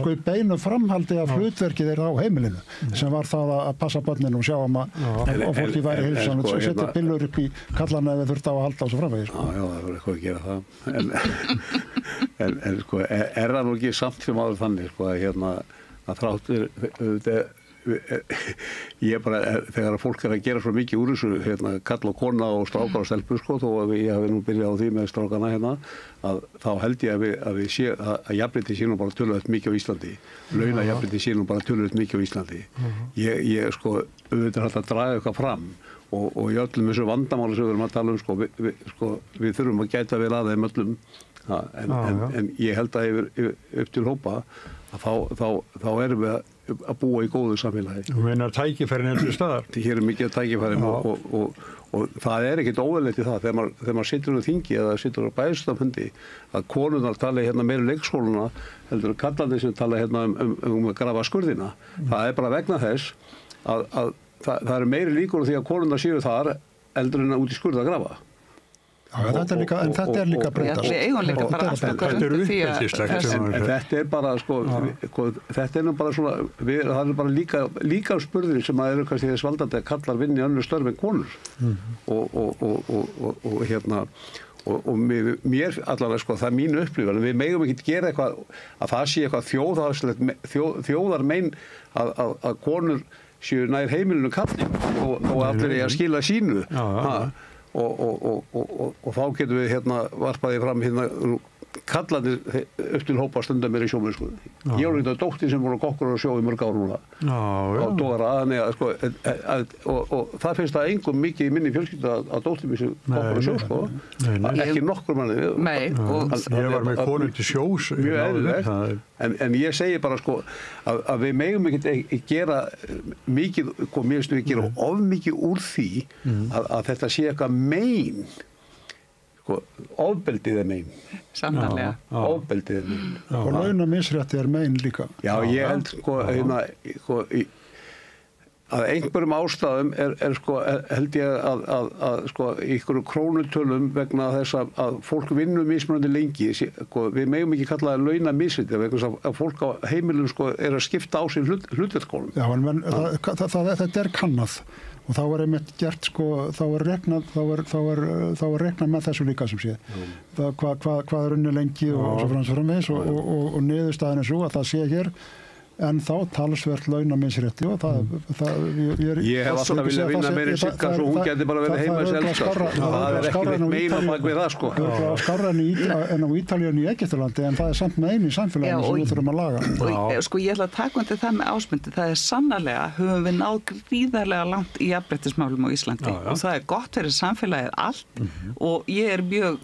í beinu framhaldi af hlutverkið þeirra á heimilinu sem var það að passa börninu og sjá og fólki væri heilsan og setja pillur upp í kallana ef þeir þurfti á að halda á svo framvegis. Já, það voru eitthvað að gera það en það nú ekki samt sem áður þannig að þráttur ég bara, þegar fólk að gera svo mikið úr þessu kall og kona og strákar og stelpur þó að ég hafi nú byrjað á því með strákana að þá held ég að við sé að jafnrétti sé nú bara töluvert mikið á Íslandi launajafnrétti sé nú bara töluvert mikið á Íslandi ég auðvitað hægt að draga eitthvað fram og í öllum þessu vandamáli sem við erum að tala við þurfum að gæta vel að þeim öllum En ég held að upp til hópa að þá erum við að búa í góðu samfélagi. Þú meinar tækifærin til staðar? Hér mikið tækifærin og það ekkert óeðlilegt í það þegar maður situr á þingi eða situr á bæjarstjórnarfundi að konurnar tala hérna meira leikskóluna heldur að kallarnir sem tala hérna um að grafa skurðina. Það bara vegna þess að það eru meiri líkur því að konurnar séu þar heldur en út í skurð að grafa. Þetta er líka breytast. Við eigum líka bara afstökkur undir því að þetta bara þetta nú bara svona það bara líka spurðir sem að eru kannski þess valdandi að kallar vinni önnur störf en konur og hérna og mér allavega það er mín upplifun við megum ekki gera eitthvað að það sé eitthvað þjóðarmein að konur séu nær heimilinu kallinn og allir að skila sínu og þá getum við varpaði fram kallarnir upp til hópa stundar mér í sjómennsku. Ég var þetta dóttir sem voru kokkur á sjó í mörg ár núna á dógara og það finnst það engum mikið í minni fjölskyldu að dóttir mér sem kokkur á sjó ekki nokkur manni. Ég var með konu til sjós. Mjög eðlilegt. En ég segi bara að við megum ekki gera mikið, mér finnst við gera of mikið úr því að þetta sé eitthvað mein ofbeldið mein. Sannarlega. Ofbeldið mein. Og launamisrétti mein líka. Já, ég held að einhverjum ástæðum held ég að einhverju krónutölum vegna þess að fólk vinnur mismunandi lengi. Við megum ekki kalla það launamisrétti vegna þess að fólk á heimilum er að skipta á sig hlutverkskólum. Já, en þetta er kannað. Og þá einmitt gert þá reiknað með þessu líka sem sé. Hvað er unni lengi og svo framvegis og niðurstaðan er svo að það sé hér en þá talsvert launamisrétti og ég hef alltaf viljað vinna meira í Sigga svo hún geti bara verið heima selskap það ekki neitt meina bak við það skárra en á Ítalíu en í Egyptalandi en það samt með einu í samfélaginu sem við þurfum að laga ég ætla að taka undir það með Ásmundi það sannarlega höfum við náð gríðarlega langt í jafnréttismálum á Íslandi og það gott fyrir samfélagið allt og ég mjög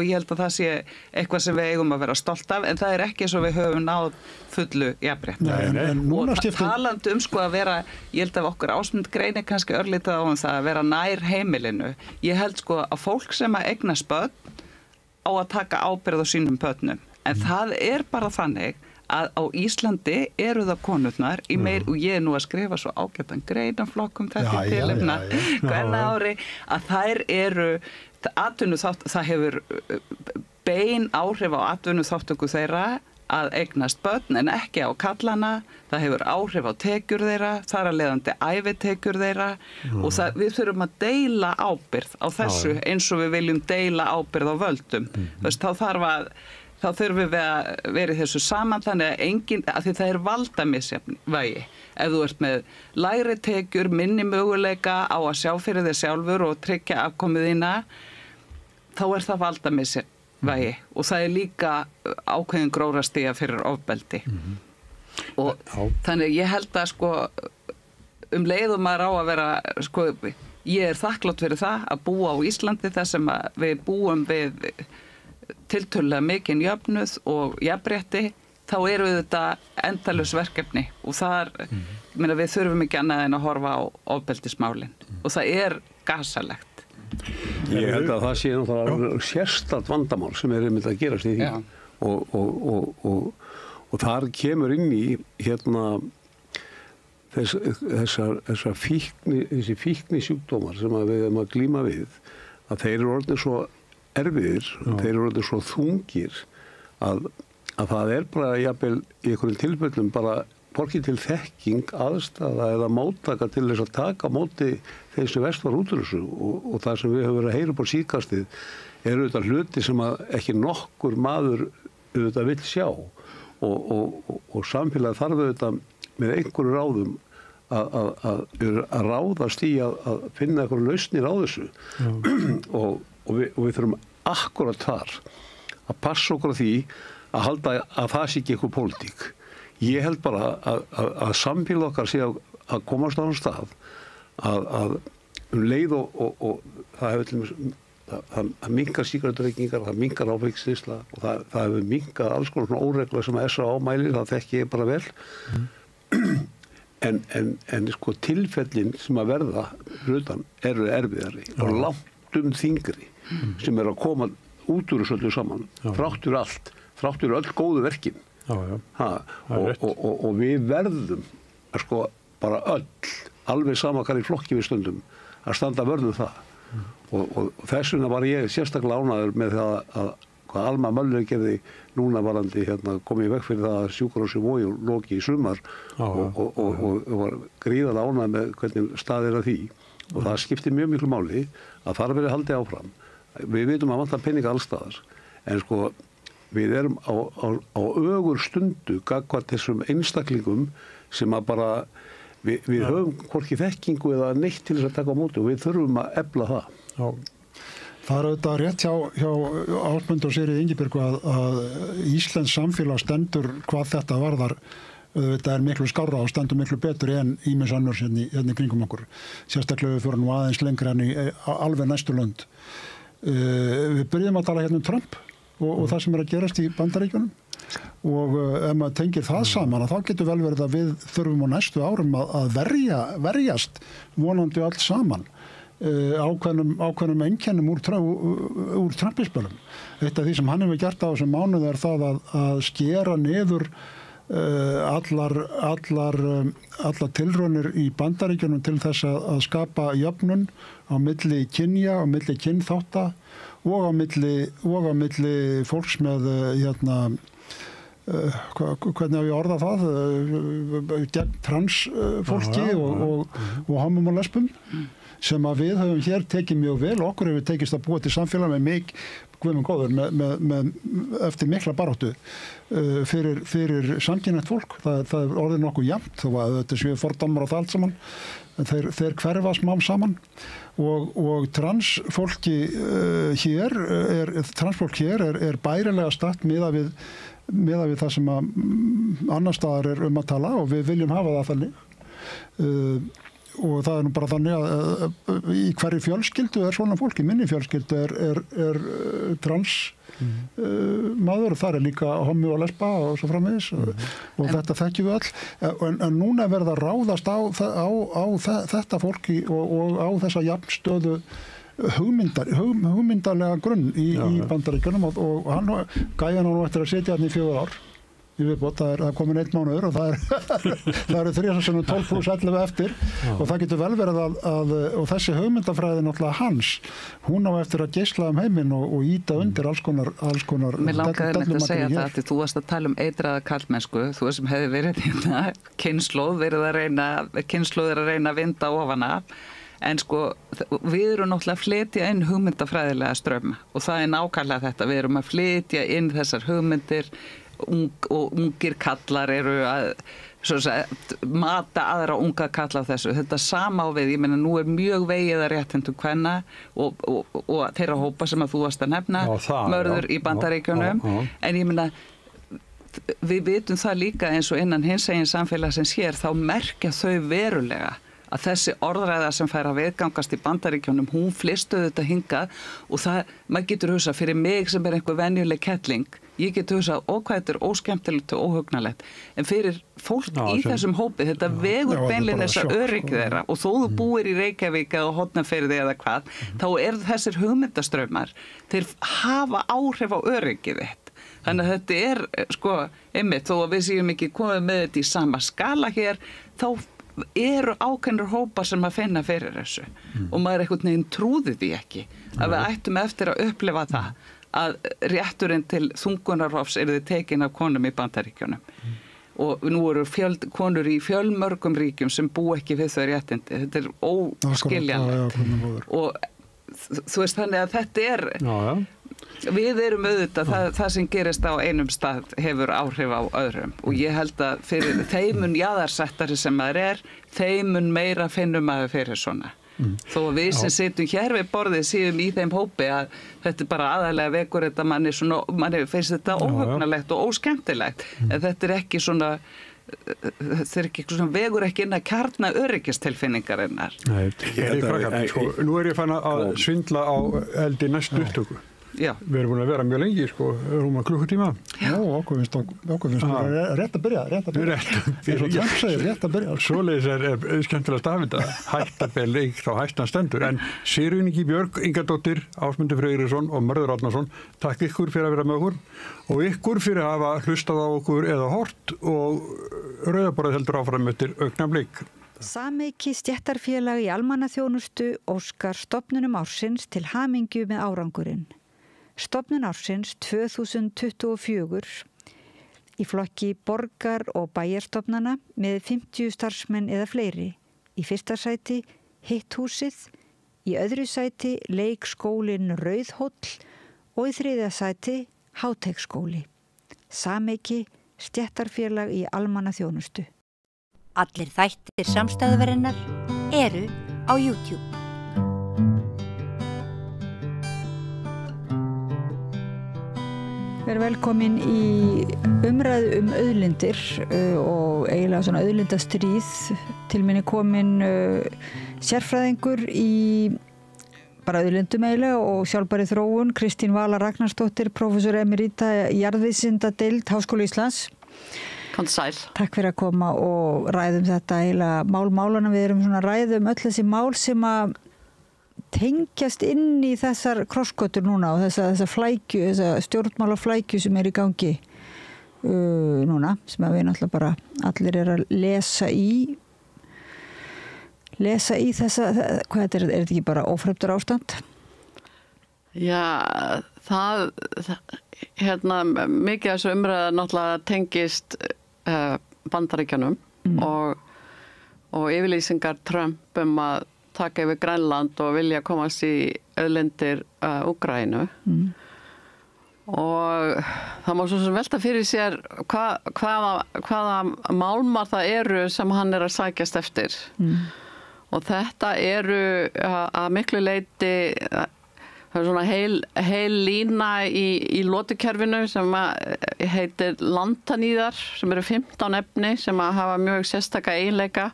ég held að það sé eitthvað sem við eigum að vera stolt af en það ekki eins og við höfum náð fullu jafnrétti og talandi að vera ég held að okkur Ásmund greinir kannski örlítið á það að vera nær heimilinu ég held að fólk sem að eignast börn á að taka ábyrgð á sínum börnum en það bara þannig að á Íslandi eru það konurnar í meir og ég nú að skrifa svo ágætan greinaflokkum þetta tilefna hvernig ári að þær eru atvinnuþátt það hefur bein áhrif á atvinnuþáttöku þeirra að eignast börn en ekki á kallana, það hefur áhrif á tekjur þeirra, þar að leiðandi ævitekjur þeirra og við þurfum að deila ábyrgð á þessu eins og við viljum deila ábyrgð á völdum. Þá þurfum við að vera í þessu saman þannig að því það er valdamisvægi. Ef þú ert með lægri tekjur, minni möguleika á að sjá fyrir þig sjálfur og tryggja afkomið þína, þá er það valdamisvægi. Og það er líka ákveðin gróðrastíga fyrir ofbeldi og þannig ég held að leið og maður á að vera ég er þakklátt fyrir það að búa á Íslandi þar sem við búum við tiltölulega mikinn jöfnuð og jafnrétti þá eru þetta endalaus verkefni og þar við þurfum ekki annað en að horfa á ofbeldismálin og það gasalegt. Ég held að það sé náttúrulega sérstakt vandamál sem einmitt að gerast í því og þar kemur inn í þessi fíknisjúkdómar sem við erum að glíma við að þeir eru orðnir svo erfiðir þeir eru orðnir svo þungir að það bara jafnvel í einhverjum tilfellum bara hvorki til þekking, aðstaða eða móttaka til þess að taka móti þeir sem verst var út úr þessu og það sem við höfum verið að heyra upp á síðkastið auðvitað hluti sem að ekki nokkur maður auðvitað vill sjá og samfélagið þarf auðvitað með einhverju ráðum að ráðast í að finna einhverju lausnir á þessu og við þurfum akkurat þar að passa okkur á því að halda að það sé ekki einhver pólitík. Ég held bara að samfélag okkar sé að komast á þann stað að leið og það hefur til dæmis það minnkar sígarettureykingar, það minnkar áfengisneysla og það hefur minnkað alls konar óregla sem SAO mælir, það þekki ég bara vel. En sko tilfellin sem að verða hlutan eru erfiðari og langt þingri sem að koma út úr þessu öllu saman, þráttur allt, þráttur öll góðu verkin. Og við verðum að sko bara alveg sama hvað í flokki við stundum, að standa vörðum það. Og þess vegna var ég sérstaklega ánægður með það að hvað Alma Möller gerði núna varandi komið í veg fyrir það að sjúkrahúsið Vogi loki í sumar og var gríðarlega ánægður með hvernig staðið að því. Og það skiptir mjög miklu máli að það verið haldið áfram. Við vitum að vantar peninga allstaðar, en sko við erum á ögur stundu gagnvart þessum einstaklingum sem að bara við höfum hvorki þekkingu eða neitt til þess að taka á móti og við þurfum að efla það. Já. Það er auðvitað rétt hjá Ásmundur og Sigríði Ingibjörgu að Íslands samfélag stendur hvað þetta varðar. Þetta miklu skárra og stendur miklu betur en ýmis annars hérna kringum okkur. Sérstaklega við fyrir nú aðeins lengra en í alveg næstu lönd. Við byrjum að tala hérna um Trump og það sem að gerast í Bandaríkjunum. Og ef maður tengir það saman þá getur vel verið að við þurfum á næstu árum að verjast vonandi allt saman ákveðnum einkennum úr Trump-spilum. Eitt af því sem hann hefur gert á þessum mánuði er það að skera niður allar tilraunir í Bandaríkjunum til þess að skapa jöfnun á milli kynja og milli kynþátta og á milli fólks með hvernig á ég orða það gegn transfólki og homum og lesbum sem að við höfum hér tekið mjög vel og okkur hefur tekist að búa til samfélag með mig guðmund góður með eftir mikla baráttu fyrir samkynhneigt fólk. Það er orðið nokkuð jafnt þó að þetta séu fordómar á það allt saman. Þeir hverfa smám saman og transfólki transfólk hér er bærilega statt miðað við það sem að annar staðar er að tala og við viljum hafa það þannig. Og það er nú bara þannig að í hverju fjölskyldu er svona fólk. Í minni fjölskyldu er trans maður og það er líka homi og lesba og svo framvegis og þetta þekkjum við öll. En núna verða ráðast á þetta fólki og á þessa jafnstöðu hugmyndarlega grunn í Bandaríkjunum og hann gæja nú eftir að sitja hann í 4 ár. Í viðbót, það er komin 1 mánuður og það eru 3 12 plus 11 eftir og það getur vel verið og þessi hugmyndafræði náttúrulega hans, hún á eftir að geisla heiminn og íta undir alls konar Mér langaði að segja það að þú varst að tala eitraða karlmennsku, þú sem hefði verið kynslóð er að reyna að vinda ofan af. En sko, við erum náttúrulega að flytja inn hugmyndafræðilega ströma og það er nákvæmlega þetta, við erum að flytja inn þessar hugmyndir og ungir kallar eru að mata aðra unga kalla af þessu. Þetta sama á við, ég meina nú er mjög vegið að réttindum kvenna og þeirra hópa sem að þú varst að nefna, mörður í Bandaríkjunum, en ég meina við vitum það líka eins og innan hinsegin samfélagsins hér, þá merkja þau verulega að þessi orðræða sem fær að viðgangast í Bandaríkjunum, hún flystuð þetta hingað og það, maður getur hugsað fyrir mig sem er einhver venjuleg kettling, ég getur hugsað hvað þetta er óskemmtilegt og óhugnalegt, en fyrir fólk í þessum hópi, þetta vegur beinlínis að öryggi þeirra og þó þú búir í Reykjavík eða Hornafirði eða hvað, þá er þessir hugmyndastraumar, þeir hafa áhrif á öryggið þitt. Þannig að þetta er, sko, einmitt, þó að við séum ekki komið með þetta í sama skala hér, þá eru ákveðnir hópar sem að finna fyrir þessu og maður einhvern veginn trúði því ekki að við ættum eftir að upplifa það að rétturinn til þungunarrofs yrði tekin af konum í Bandaríkjunum og nú eru konur í fjölmörgum ríkjum sem bú ekki við þau réttindi, þetta er óskiljanlegt og þú veist þannig að þetta er við erum auðvitað, það sem gerist á einum stað hefur áhrif á öðrum og ég held að fyrir þeimun jaðarsettari sem maður þeimun meira finnum maður fyrir svona. Þó að við sem sitjum hér við borðið séum í þeim hópi að þetta er bara aðalega vekur þetta manni finnst þetta óhugnalegt og óskemmtilegt en þetta er ekki svona þetta ekki eitthvað sem vegur ekki inn að kjarna öryggistilfinningarinnar. Nei, sko, nú ég fann að svindla á eldi næstu upptöku. Já. Við erum búin að vera mjög lengi, sko, rúma klukkutíma. Já, okkur finnst rétt að byrja. Eins og Trump segir, rétt að byrja. Svoleiðis er skemmtilega stafita, hættabel leik þá hættan stendur. En Sigríður Ingi Björg, Ingadóttir, Ásmundur Freyrisson og Mörður Árnason, takk ykkur fyrir að vera með okkur og ykkur fyrir að hafa hlustað á okkur eða hort og Rauðaborðið heldur áfram eftir augnablik. Sameiki stéttarfélag í almannaþjónustu óskar stofnunum ársins til hamingju með árangurinn. Stofnun ársins 2024 í flokki borgar- og bæjarstofnana með 50 starfsmenn eða fleiri. Í fyrsta sæti Hitthúsið, í öðru sæti leikskólinn Rauðhóll og í þriðja sæti Háteigskóli. Sameiki stéttarfélag í almannaþjónustu. Allir þættir samstæðuverinnar eru á YouTube. Við erum velkomin í umræðu auðlindir og eiginlega svona auðlindastríð. Til minni komin sérfræðingur í bara auðlindum eiginlega og sjálfbæri þróun, Kristín Vala Ragnarsdóttir, prófessor emerita í jarðvísindadeild Háskóla Íslands. Komdu sæl. Takk fyrir að koma og ræðum þetta eiginlega málana. Við erum svona ræðum öll þessi mál sem að tengjast inn í þessar krossgötur núna og þessa flækju, þessa stjórnmálaflækju sem í gangi núna, sem að við náttúrulega bara allir að lesa í þessa, hvað þetta þetta ekki bara ófremdur ástand? Já, það mikið af þessu umræða náttúrulega tengist Bandaríkjunum og yfirlýsingar Trump að taka yfir Grænland og vilja komast í auðlindir Úkraínu og það má svo sem velta fyrir sér hvaða málmar það eru sem hann að sækjast eftir og þetta eru að miklu leyti það er svona heil lína í lotukerfinu sem heitir lantaníðar sem eru 15 efni sem að hafa mjög sérstaka eiginleika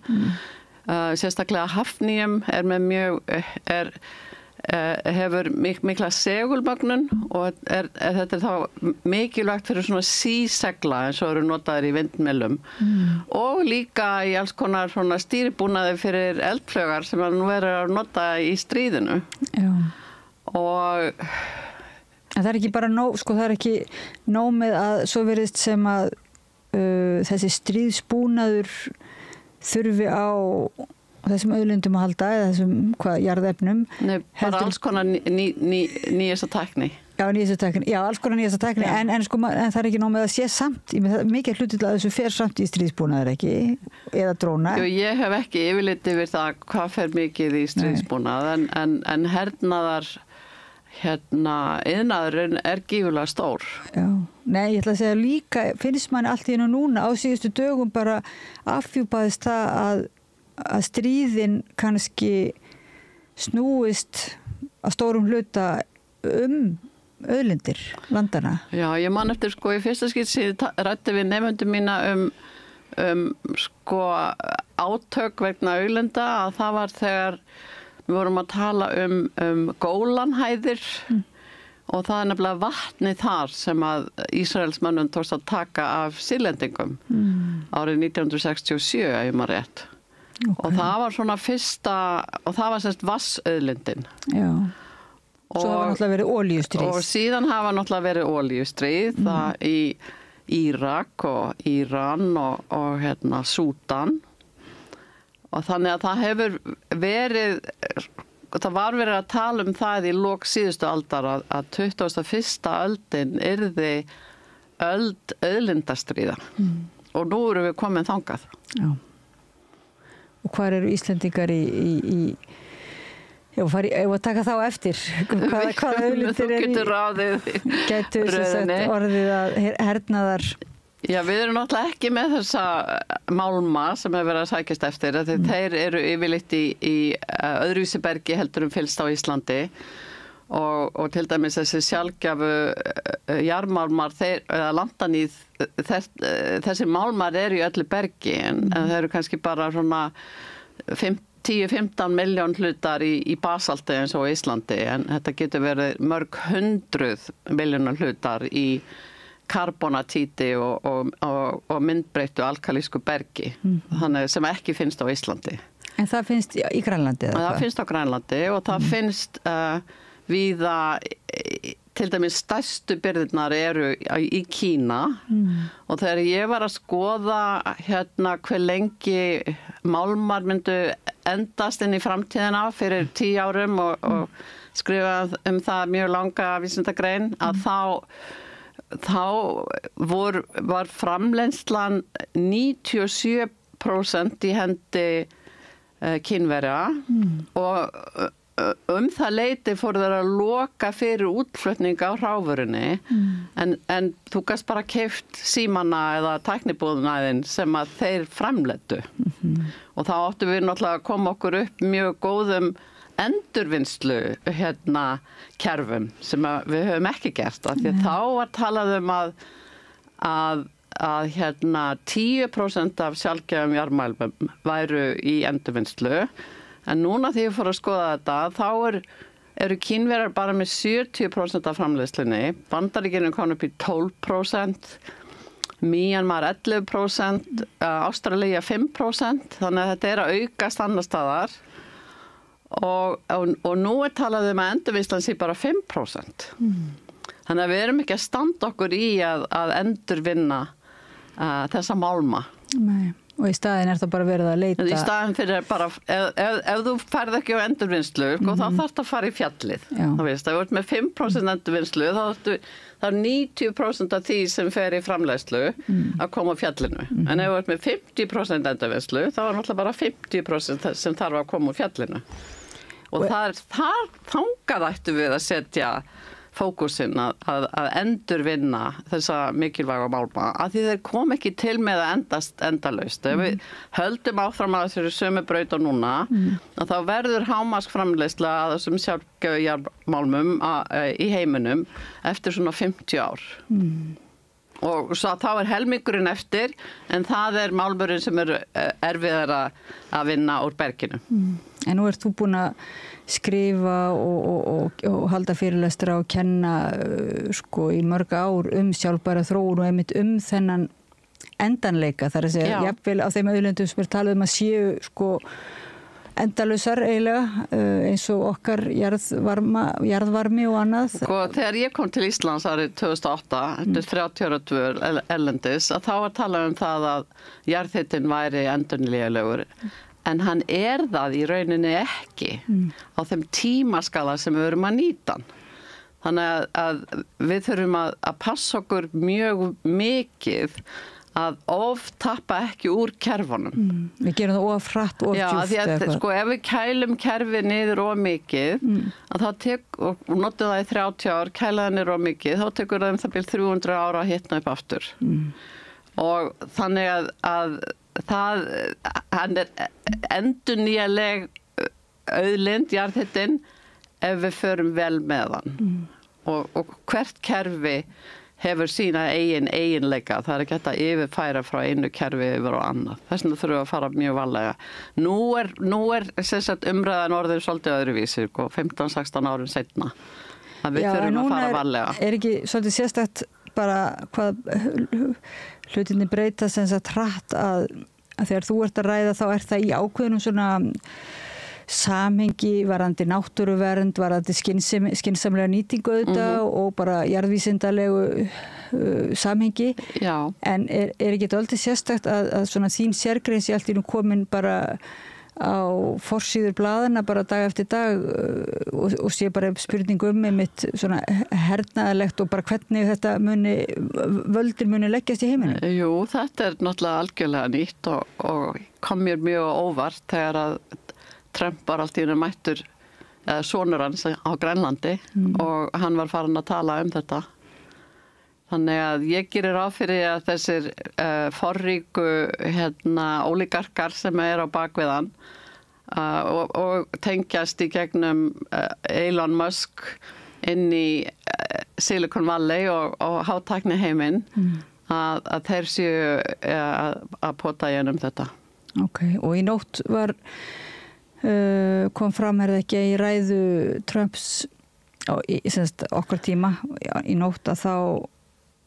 sérstaklega hafníum hefur mikla segulmögnun og þetta þá mikilvægt fyrir svona sísegla eins og eru notaðir í vindmyllum og líka í alls konar svona stýribúnaði fyrir eldflögar sem nú að nota í stríðinu. Já. Og en það ekki bara nóg, sko það ekki nóg með að svo verðist sem að þessi stríðsbúnaður þurfi á þessum auðlindum að halda eða þessum jarðefnum. Nei, bara alls konar nýjasta tækni. Já, alls konar nýjasta tækni en það er ekki nóg með að sé samt mikið hluti til að þessu fer samt í stríðsbúnaður ekki eða dróna. Jú, ég hef ekki yfirlit yfir það hvað fer mikið í stríðsbúnað en hernaðar iðnaðurinn er gífurlega stór. Já. Nei, ég ætla að segja líka, finnst manni allt í hennu núna á síðustu dögum bara afhjúpaðist það að stríðin kannski snúist að stórum hluta auðlindir landana. Já, ég man eftir sko í fyrsta skipti ræddi við nemendum mína sko átök vegna auðlinda að það var þegar við vorum að tala Gólanhæðir og það er nefnilega vatni þar sem að Ísraelsmönnum tókst að taka af sýrlendingum árið 1967 ef ég maður rétt. Okay. Og það var svona fyrsta, og það var semst vassauðlindin. Já. Svo hafa náttúrulega verið olíustríð. Og síðan hafa náttúrulega verið olíustríð það í Írak og Íran og Súdan. Og þannig að það hefur verið, það var verið að tala það í lok síðustu aldar að 21. öldin yrði öld auðlindastríða. Og nú erum við komin þangað. Já. Og hvar eru Íslendingar ef að taka þá eftir hvaða auðlindir Þú getur ráðið getur orðið að hernaðar. Já, við erum náttúrulega ekki með þessa málma sem hefur verið að sækjast eftir þeir eru yfirleitt í öðruvísi bergi heldur fyllst á Íslandi og til dæmis þessi sjálfgjafu jarðmálmar eða landaníð, þessi málmar eru í öllu bergi en þeir eru kannski bara svona 10-15 miljón hlutar í basalti eins og Íslandi en þetta getur verið mörg 100 miljónar hlutar í karbonatíti og myndbreyttu alkalísku bergi þannig sem ekki finnst á Íslandi. En það finnst í Grænlandi? Það finnst á Grænlandi og það finnst víða, til dæmis stærstu byrðirnar eru í Kína og þegar ég var að skoða hver lengi málmar myndu endast inn í framtíðina fyrir 10 árum og skrifa það mjög langa vísindagrein að þá var framleiðslan 97% í hendi Kínverja og það leyti fóru þeir að loka fyrir útflutning á hrávörunni en þú gast bara keypt símana eða tæknibúðnaðinn sem að þeir framleiddu og þá áttu við náttúrulega að koma okkur upp mjög góðum endurvinnslu kerfum sem við höfum ekki gert af því að þá var talað að 10% af sjálfgefum jarðmálmum væru í endurvinnslu en núna þegar ég fór að skoða þetta þá eru Kínverjar bara með 70% af framleiðslunni, Bandaríkjunum kom upp í 12%, Myanmar 11%, Ástralía 5%, þannig að þetta að aukast annar staðar og nú talað að endurvinnslan sé bara 5%. Þannig að við erum ekki að standa okkur í að endurvinna þessa málma. Nei. Og í staðin það bara verið að leita? Í staðin fyrir bara, ef þú færð ekki á endurvinnslu, þá þarf það að fara í fjallið. Þú veist, ef þú ert með 5% endurvinnslu, þá er 90% af því sem fer í framleiðslu að koma á fjallinu. En ef þú ert með 50% endurvinnslu, þá er náttúrulega bara 50% sem þarf að koma á fjallinu. Og þangað ættu við að setja fókusinn að endurvinna þessa mikilvæga málma að því þeir kom ekki til með að endast endalaust. Ef við höldum áfram að þessu sömu braut og núna þá verður hámarksframleiðsla að þessum sjálfgefum jarðmálmum í heiminum eftir svona 50 ár. Og svo þá helmingurinn eftir en það málmurinn sem erfiðar að vinna úr berginu. En nú ert þú búin að skrifa og halda fyrirlestra og kenna í mörg ár sjálfbæra þróun og einmitt þennan endanleika þar að segja, jafnvel á þeim auðlendum sem talað að séu endalausar eiginlega eins og okkar jarðvarmi og annað. Þegar ég kom til Íslands árið 2008, eftir 30 ára dvöl erlendis, að þá var talað það að jarðhitinn væri endurnýjanlegur. En hann það í rauninni ekki á þeim tímaskala sem við erum að nýta hann. Þannig að við þurfum að passa okkur mjög mikið að oftappa ekki úr kerfunum. Við gerum það of hratt, of djúpt. Já, því að ef við kælum kerfi niður of mikið, að og notum það í 30 ár, kæla það niður of mikið, þá tekur það það 300 ára að hitna upp aftur. Og þannig að hann endurnýjanleg auðlind, jarðhitinn, ef við förum vel með hann. Og hvert kerfi hefur sína eiginleika. Það ekki hægt að yfirfæra frá einu kerfi yfir á annað. Þess vegna þurfum við að fara mjög varlega. Nú sem sagt umræðan orðið svolítið öðruvísi, 15-16 árum seinna. Við þurfum að fara varlega. Ekki svolítið sérstakt bara hvað hlutinni breyta sem sagt hratt að þegar þú ert að ræða þá það í ákveðnum svona samhengi varðandi náttúruvernd, varðandi skynsamlega nýtingu auðvitað og bara jarðvísindalegu samhengi. Já. En ekki alltaf sérstakt að svona þín sérgrein sé allt í nú komin bara á forsíður blaðana bara dag eftir dag og sé bara spurning einmitt svona hernaðarlegt og bara hvernig þetta völdin muni leggjast í heiminum. Jú, þetta náttúrulega algjörlega nýtt og kom mér mjög óvart þegar að Trump var allt í einu mættur sonur hans á Grænlandi og hann var farin að tala þetta. Þannig að ég gerir ráð fyrir að þessir forríku ólígarkar sem á bakvið hann og tengjast í gegnum Elon Musk inn í Silicon Valley og hátækni heiminn að þeir séu að pota gjennom þetta. Ok, og í nótt var kom fram ekki í ræðu Trumps okkar tíma í nótt að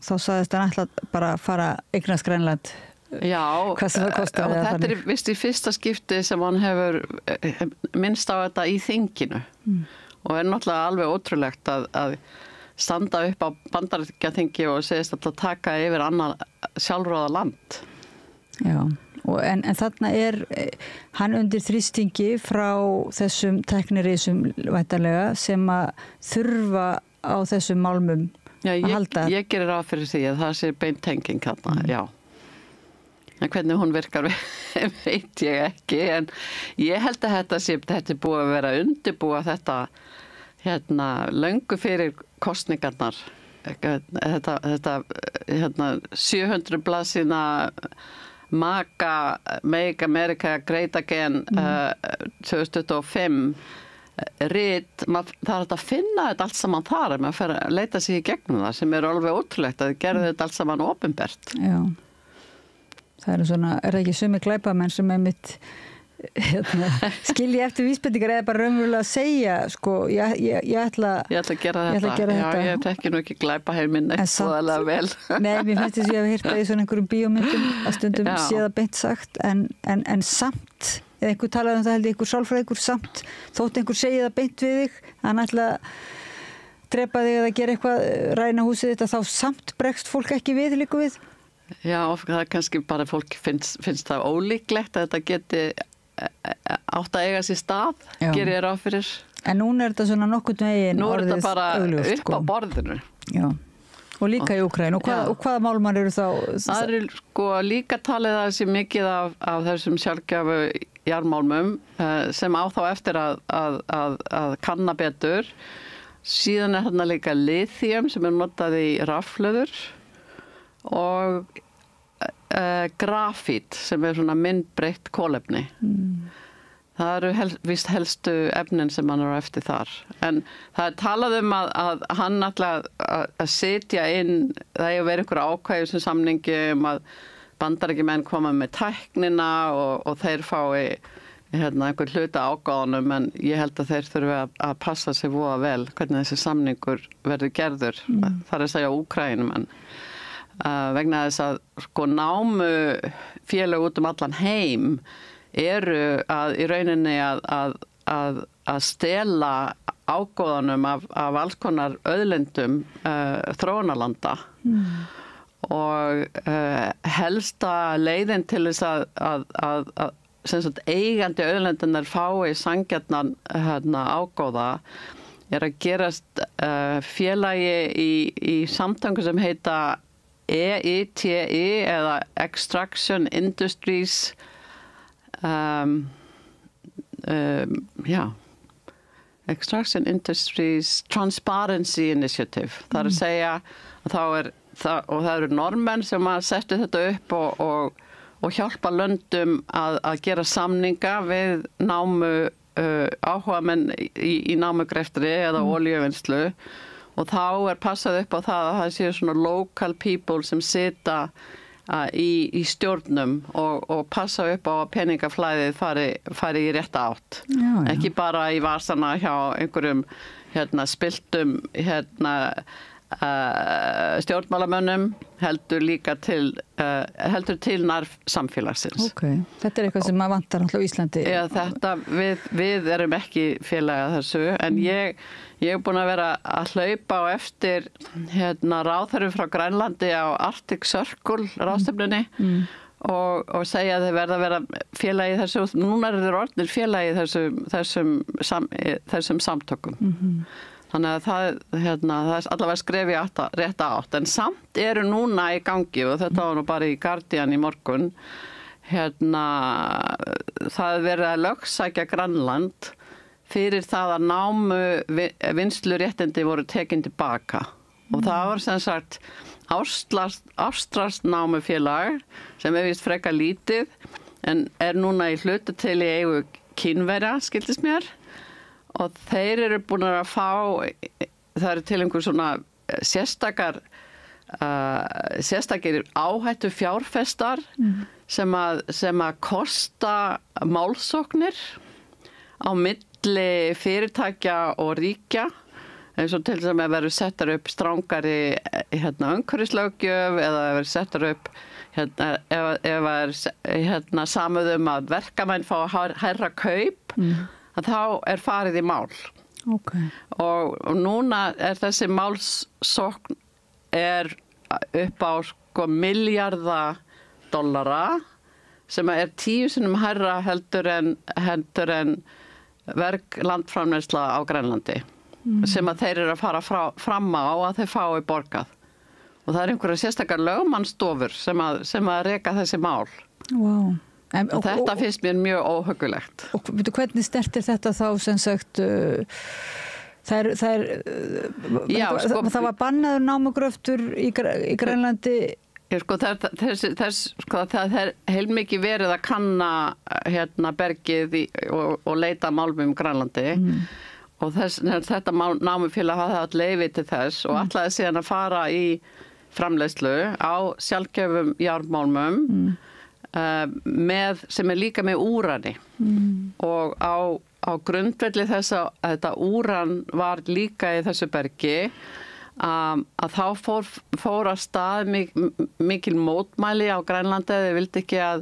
þá sagðist hann ætla bara að fara eignast Grænland. Já, hvað sem það kostaði. Og þetta vist í fyrsta skipti sem hann hefur minnst á þetta í þinginu og náttúrulega alveg ótrúlegt að standa upp á Bandaríkjaþingi og segist að taka yfir annað sjálfráða land. Já, en þarna hann undir þrýstingi frá þessum tæknirisum væntanlega sem að þurfa á þessum málmum að halda. Ég gerir ráð fyrir því að það sé beintenging þarna, já. En hvernig hún virkar veit ég ekki, en ég held að þetta búið að vera undirbúa þetta löngu fyrir kosningarnar. Þetta 700 blaðsíðna Make America Great Again 2025 rit, það hægt að finna þetta allt saman þar, maður fer að leita sig í gegnum það sem alveg ótrúlegt að þið gerðu þetta allt saman opinbert. Já. Það svona, það ekki sumi glæpamenn sem mitt skilja eftir vísbendingar eða bara raunverulega að segja, sko, ég ætla að gera þetta. Já, ég tekki nú ekki glæpa heiminn eitt svoðalega vel. Nei, mér finnst þess að ég hef heyrt það í svona einhverjum bíómyndum að stundum sé það beint sagt, en samt, eða einhver talaði það held ég einhver sálfræðingur, samt, þótt einhver segi það beint við þig, hann ætla að drepa þig eða gera eitthvað, ræna húsið þetta, þá samt bregst fólk ekki við líka við. Já, það kannski bara fólk finnst það ólíklegt að þetta geti átt að eiga sér stað, gerir ég ráð fyrir. En núna þetta svona nokkurn veginn orðið augljóst. Nú þetta bara upp á borðinu. Já, og líka í Úkraínu. Og hvaða málmar eru þá? Það sko líka talið að sé mikið af þessum sjálfgjafu jarðmálmum sem á þá eftir að kanna betur. Síðan þarna líka lithium sem notað í rafhlöður og grafít sem svona myndbreytt kolefni. Það eru víst helstu efnin sem hann eru eftir þar. En það talað að hann alltaf að setja inn, það hefur verið einhver ákvæði sem samningi að Bandaríkjamenn koma með tæknina og þeir fái einhver hluta ágáðanum, en ég held að þeir þurfi að passa sig voða vel hvernig þessi samningur verður gerður. Það að segja Úkraínumenn. Vegna þess að sko námu félög út allan heim eru í rauninni að stela ágóðanum af alls konar auðlindum þróunarlanda og helsta leiðin til þess að sem sagt eigandi auðlindunar fái sanngjarnan ágóða að gerast félagi í samtöngu sem heita EITI eða Extraction Industries Extraction Industries Transparency Initiative. Það að segja að það eru normenn sem að setja þetta upp og hjálpa löndum að gera samninga við námu áhugamenn í námugreftri eða olíuvinnslu. Og þá passað upp á það að það séu svona local people sem sita í stjórnum og passa upp á að peningaflæðið fari í rétta átt. Já. Ekki bara í vasana hjá einhverjum spiltum stjórnmálamönnum, heldur til nær samfélagsins. Ok, þetta eitthvað sem maður vantar alltaf á Íslandi. Já, við erum ekki félaga þessu, en ég er búin að vera að hlaupa á eftir ráðherrum frá Grænlandi á Arctic Circle ráðstefnunni og segja að þeir verða að vera félagi þessu. Núna eru þeir orðnir félagi þessum samtökum. Þannig að það er allavega skrefi rétta átt, en samt eru núna í gangi, og þetta var nú bara í Guardian í morgun, það er verið að lögsækja Grænland fyrir það að námu vinnsluréttindi voru tekin tilbaka. Og það var sem sagt ástralskt námufélag sem víst frekar lítið, en núna í hluta til í eigu Kínverja, skildist mér. Og þeir eru búin að fá eru til einhver svona sérstakir áhættu fjárfestar sem að kosta málsóknir á milli fyrirtækja og ríkja, eins og til þess að verður settar upp strangari umhverfislöggjöf eða verður settar upp ef samið að verkamenn fá hærra kaup, að þá farið í mál. Okay. Og núna þessi málsókn upp á $milljarða sem 10 sinnum hærra heldur en landframleiðsla á Grænlandi, sem að þeir eru að fara fram á að þeir fái borgað. Og það einhverja sérstakar lögmannsstofur sem að reka þessi mál. Wow. Og þetta finnst mér mjög óhuggulegt. Og hvernig snertir þetta þá sem sagt það var bannaður námugröftur í Grænlandi? Það heilmikið verið að kanna bergið og leita málmum í Grænlandi. Og þetta námufélag hafði haft leyfi til þess og ætlaði síðan að fara í framleiðslu á sjálfgefum járnmálmum sem líka með úrani. Og á grundvelli þess að þetta úran var líka í þessu bergi, að þá fór að stað mikil mótmæli á Grænlandi. Þeir vildi ekki að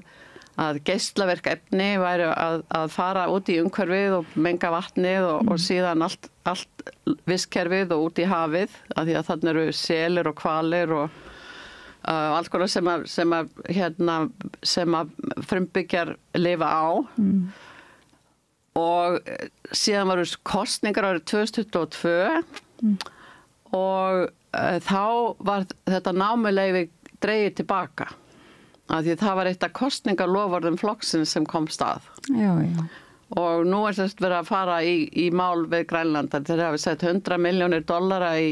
geislaverk efni væri að fara út í umhverfið og menga vatnið og síðan allt vistkerfið og út í hafið, af því að þarna eru selir og hvalir og alls konar sem að frumbyggjar lifa á. Og síðan voru kosningar árið 2022 og þá var þetta námuleyfi dregið tilbaka, af því það var eitt af kosningarloforðum flokksins sem kom stað. Já. Og nú þess verið að fara í mál við Grænland. Þeir hafi sett $100 milljónir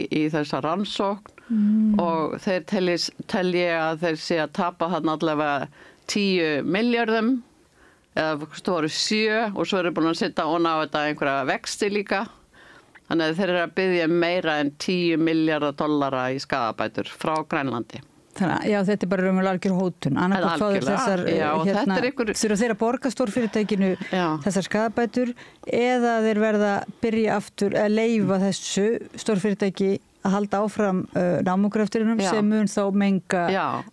í þessa rannsókn og þeir telji að þeir sé að tapa þarna allavega 10 milljörðum eða þú voru 7 og svo eru búin að setja á þetta einhverja vexti líka. Þannig að þeir eru að biðja meira en $10 milljarða í skaðabætur frá Grænlandi. Þannig að þetta bara raunverulega algjör hótun. Annarkvort fáður þessar, þurfa þeir að borga stórfyrirtækinu þessar skaðabætur eða þeir verða að byrja aftur að leyfa þessu stórfyrirtæki að halda áfram námugröfturinum sem mun þá menga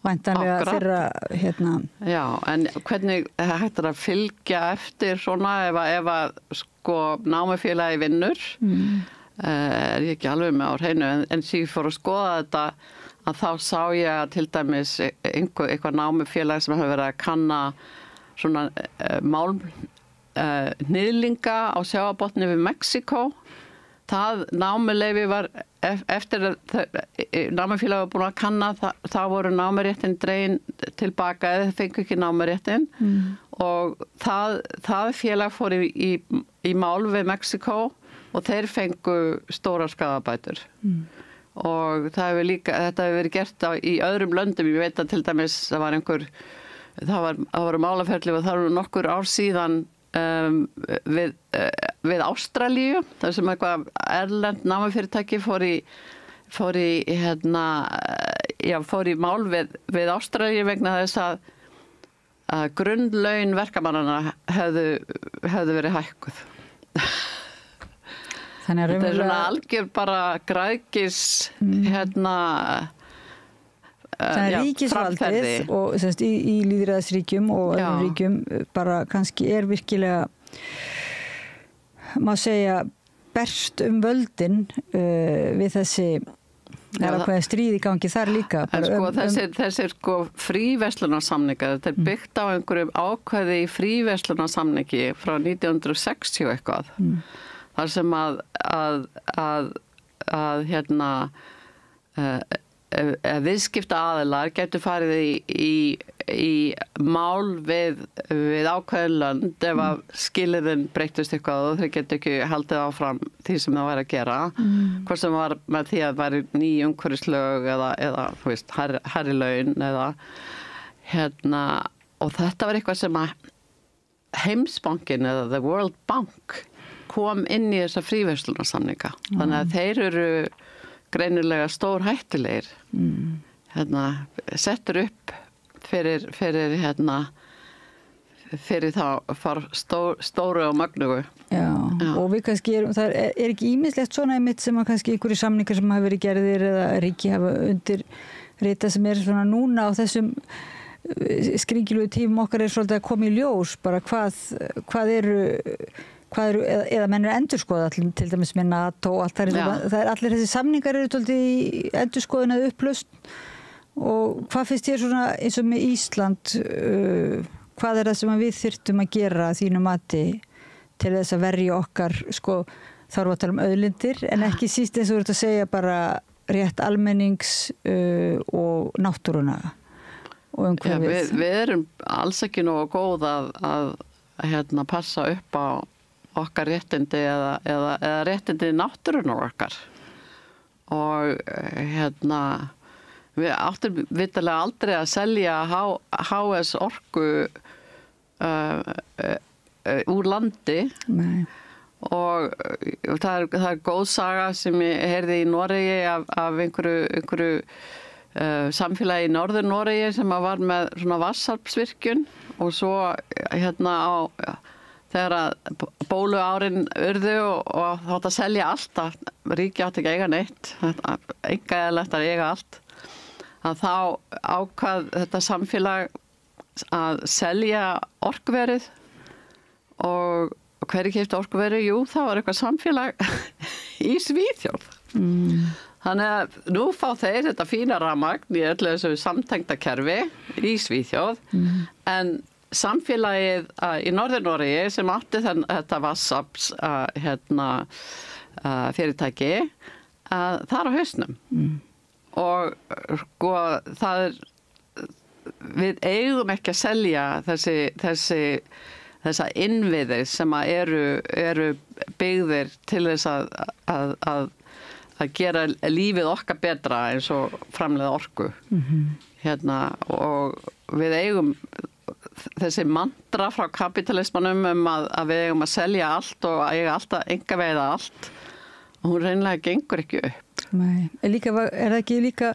væntanlega þeirra Já, en hvernig hægt að fylgja eftir svona ef að námufélagi vinnur ég ekki alveg með á hreinu en síðan fór að skoða þetta að þá sá ég að til dæmis eitthvað námufélag sem hefur verið að kanna svona niðlinga á sjávarborðinu við Mexíkó. Það námuleyfi var eftir að námufélag var búin að kanna þá voru námuréttin dregin tilbaka eða fengu ekki námuréttin og það félag fór í mál við Mexíkó og þeir fengu stórar skaðabætur. Og þetta hefur verið gert í öðrum löndum. Ég veit að til dæmis það var málaferli og það var nokkur ár síðan við Ástralíu, þar sem eitthvað erlend námufyrirtæki fór í mál við Ástralíu vegna þess að grunnlaun verkamannanna hefðu verið hækkuð. Þetta svona algjör bara græðgis ríkisvaldið og í lýðræðisríkjum og öðrum ríkjum bara kannski virkilega má segja berst völdin við þessi ákveðin stríð í gangi þar líka. Þessir fríverslunarsamningar, þetta byggt á einhverjum ákveði í fríverslunarsamningi frá 1960 eitthvað. Þar sem viðskipta aðilar getur farið í mál við ákveðin lönd ef að skilyrðin breyttust eitthvað og þau getur ekki haldið áfram því sem það væri að gera. Hvort sem var með því að væri ný umhverfislög eða þú veist, hærri laun eða og þetta var eitthvað sem að Heimsbankin eða The World Bank kom inn í þessa fríverslunarsamninga. Þannig að þeir eru greinilega stór hættulegir. Settur upp fyrir þá stóru og magnugu. Já, og við kannski það er ekki ýmislegt svona einmitt sem að kannski einhverju samningar sem hafa verið gerðir eða ríki hafa undirritað sem er svona núna á þessum skringilugu tímum okkar er svolítið að koma í ljós bara hvað eru eða menn eru endurskoða til dæmis með NATO og allt það er allir þessi samningar eru svolítið í endurskoðun eða upplausn og hvað finnst þér svona eins og með Ísland hvað er það sem við þyrftum að gera að þínu mati til þess að verja okkar þá erum við að tala auðlindir en ekki síst eins og þú ert að segja bara rétt almennings og náttúruna og umhverfið. Við erum alls ekki nógu góð að passa upp á okkar réttindi eða réttindi náttúruna okkar og við áttum vitalega aldrei að selja HS orku úr landi. Nei. Og það er góð saga sem ég heyrði í Noregi af einhverju samfélagi í Norður Noregi sem var með svona vatnsaflsvirkjun og svo þegar að bóluárin urðu og þátt að selja allt ríki átti ekki að eiga neitt einkaðilegt að eiga allt að þá ákvað þetta samfélag að selja orkuverið og hverju keypti orkuverið? Jú, það var eitthvað samfélag í Svíþjóð. Þannig að nú fá þeir þetta fína rafmagn í öllu þessu samtengda kerfi í Svíþjóð en samfélagið í Norður-Noregi sem átti þetta vatnsafls fyrirtæki það er á hausnum og það við eigum ekki að selja þessa innviði sem eru byggðir til þess að gera lífið okkar betra eins og framleiða orku og við eigum þessi mantra frá kapitalismanum að við eigum að selja allt og eiga alltaf einkaveiða allt og hún reynilega gengur ekki upp. Nei, er það ekki líka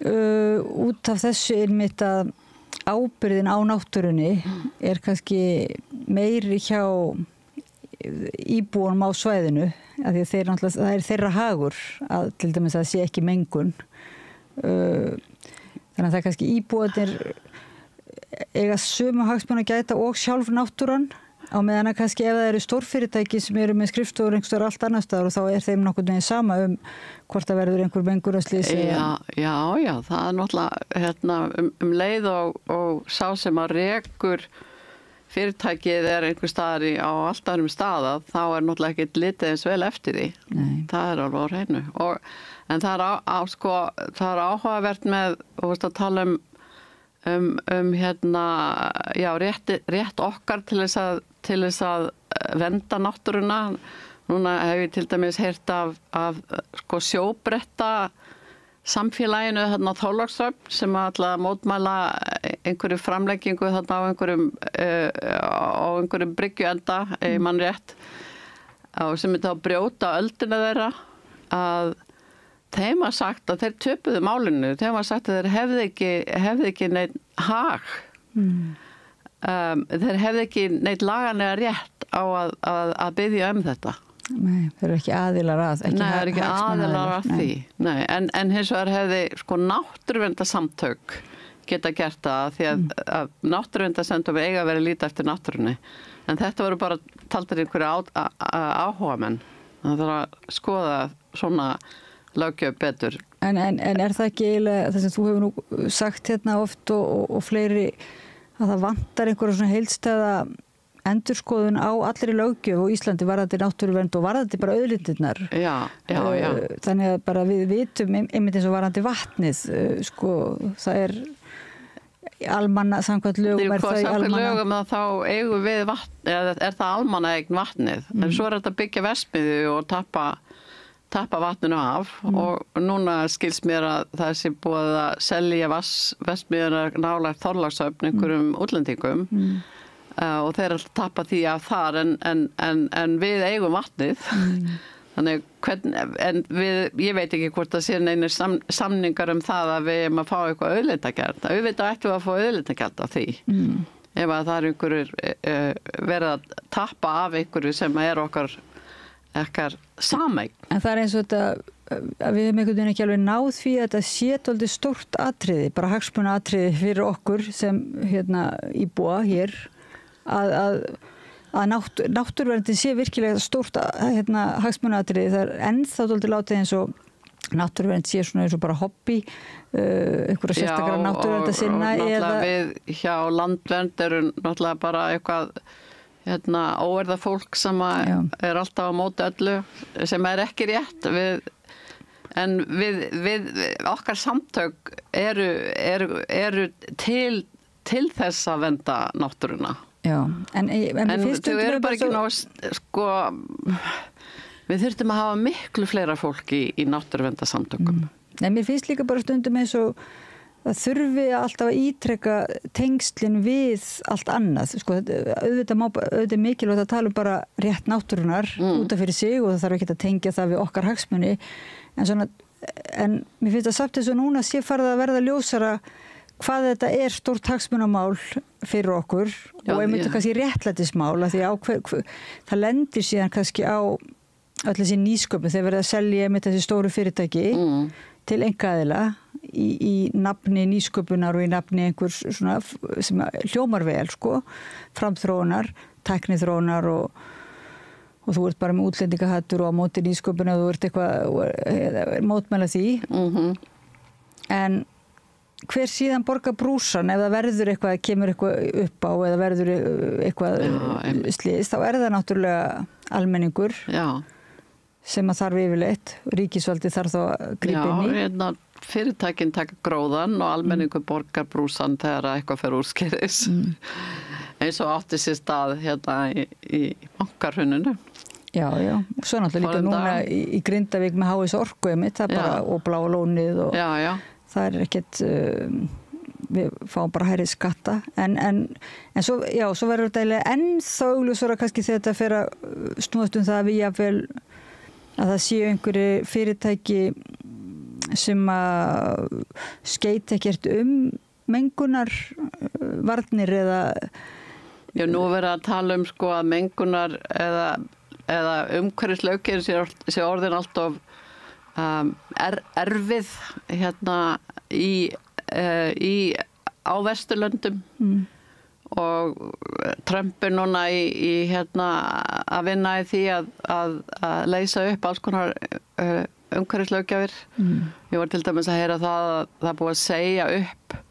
út af þessu einmitt að ábyrgðin á náttúrunni er kannski meiri hjá íbúunum á svæðinu af því að það er þeirra hagur að til dæmis að það sé ekki mengun þannig að það er kannski íbúarnir eiga sömu hagsmuna að gæta og sjálf náttúran á meðan að kannski ef það eru stórfyrirtæki sem eru með skrifstofur einhverstaðar allt annar staðar og þá er þeim nokkurn veginn sama hvort það verður einhver mengunarslys Já, það er náttúrulega leið og sá sem að rekur fyrirtækið er einhver staðar á allt öðrum staða þá er náttúrulega ekki litið eins vel eftir því. Nei. Það er alveg á hreinu en það er áhugavert með og veist að tala rétt okkar til þess að vernda náttúruna. Núna hef ég til dæmis heyrt af sjóbretta samfélaginu þarna á Þorlákshöfn sem ætla að mótmæla einhverju framleggingu þarna á einhverjum bryggjuenda mann rétt og sem þetta að brjóta öldina þeirra að þeim var sagt að þeir töpuðu málinu, þeim var sagt að þeir hefði ekki neitt hag þeir hefði ekki neitt laganlega rétt á að biðja þetta. Nei, þeir eru ekki aðilar að Nei, þeir eru ekki aðilar að því. Nei, en hins vegar hefði náttúruverndarsamtök geta gert það því að náttúruverndarsamtök eiga að vera lítið eftir náttúrunni. En þetta voru bara taldir einhverju áhugamenn. Það þarf að skoða svona löggjöf betur. En er það ekki eiginlega það sem þú hefur nú sagt hérna oft og fleiri að það vantar einhverja svona heildstæða endurskoðun á allri löggjöf og Íslandi varðandi náttúruvernd og varðandi bara auðlindirnar. Já. Þannig að bara við vitum einmitt eins og varðandi vatnið, það er samkvæmt lögum er það í samkvæmt lögum að þá eigum við vatn, eða er það almannaeign vatnið. En svo er þetta að byggja verksmiðju og tappa vatninu af og núna skils mér að það sé búið að selja verksmiðjuna nálægt Þorlákshöfn einhverjum útlendingum og þeir alltaf tappa því af þar en við eigum vatnið. Þannig, ég veit ekki hvort það sé neinir samningar það að við erum að fá eitthvað auðlindagjald. Auðvitað ættum við að fá auðlindagjald af því. Ef að það einhverjir verið að tappa af einhverju sem okkar sameign. En það eins og þetta að við einhvern veginn ekki alveg náð því að þetta sé dálítið stórt atriði, bara hagsmunaatriði fyrir okkur sem íbúa hér að náttúruverndin sé virkilega stórt hagsmunaatriði. Það ennþá dálítið látið eins og náttúruvernd sé svona eins og bara hobby, einhverja sérstakara náttúruvernd að sinna. Já, og náttúrulega við hjá landvernd eru náttúrulega bara eitthvað óerða fólk sem alltaf á móti öllu, sem ekki rétt. En við okkar samtök eru til þess að vernda náttúruna. Já, en þau eru bara ekki sko, við þurftum að hafa miklu fleira fólk í náttúruverndarsamtökum. En mér finnst líka bara stundum eins og það þurfi alltaf að ítreka tengslin við allt annað. Sko, auðvitað mikilvægt að tala bara rétt náttúrunar út af fyrir sig og það þarf ekki að tengja það við okkar hagsmuni. En mér finnst það samt eins og núna sé farið að verða ljósara hvað þetta stórt hagsmunamál fyrir okkur og einmitt kannski réttlætismál af því það lendir síðan kannski á öll þessi nýsköpun þegar verið að selja einmitt þessi stóru fyrirtæki til einkaaðila í nafni nýsköpunar og í nafni einhvers svona sem hljómar vel sko, framþróunar, tækniþróunar og þú ert bara með útlendingahattur og á móti nýsköpunar og þú ert eitthvað mótmæla því. En hver síðan borgar brúsan ef það verður eitthvað, kemur eitthvað upp á eða verður eitthvað slys, þá það náttúrulega almenningur sem að þarf yfirleitt, ríkisvaldi þarf þá að grípa inn í. Já, fyrirtækin taka gróðan og almenningur borgar brúsan þegar eitthvað fer úrskeiðis. Eins og átti sér stað í bankarhruninu. Já, svo náttúrulega líka núna í Grindavík með HS Orku og Bláa lónið og það ekkert, við fáum bara hærri skatta en svo verður þetta ennþá augljósara kannski þegar þetta fer að snúast það að við jafnvel að það séu einhverju fyrirtæki sem að skeita ekkert mengunar varnir eða Já, nú verður að tala sko að mengunar eða umhverfislöggjöf sé orðin alltof erfið á Vesturlöndum og Trump núna í að vinna í því að leysa upp alls konar umhverfislöggjafir. Ég var til dæmis að heyra það búið að segja upp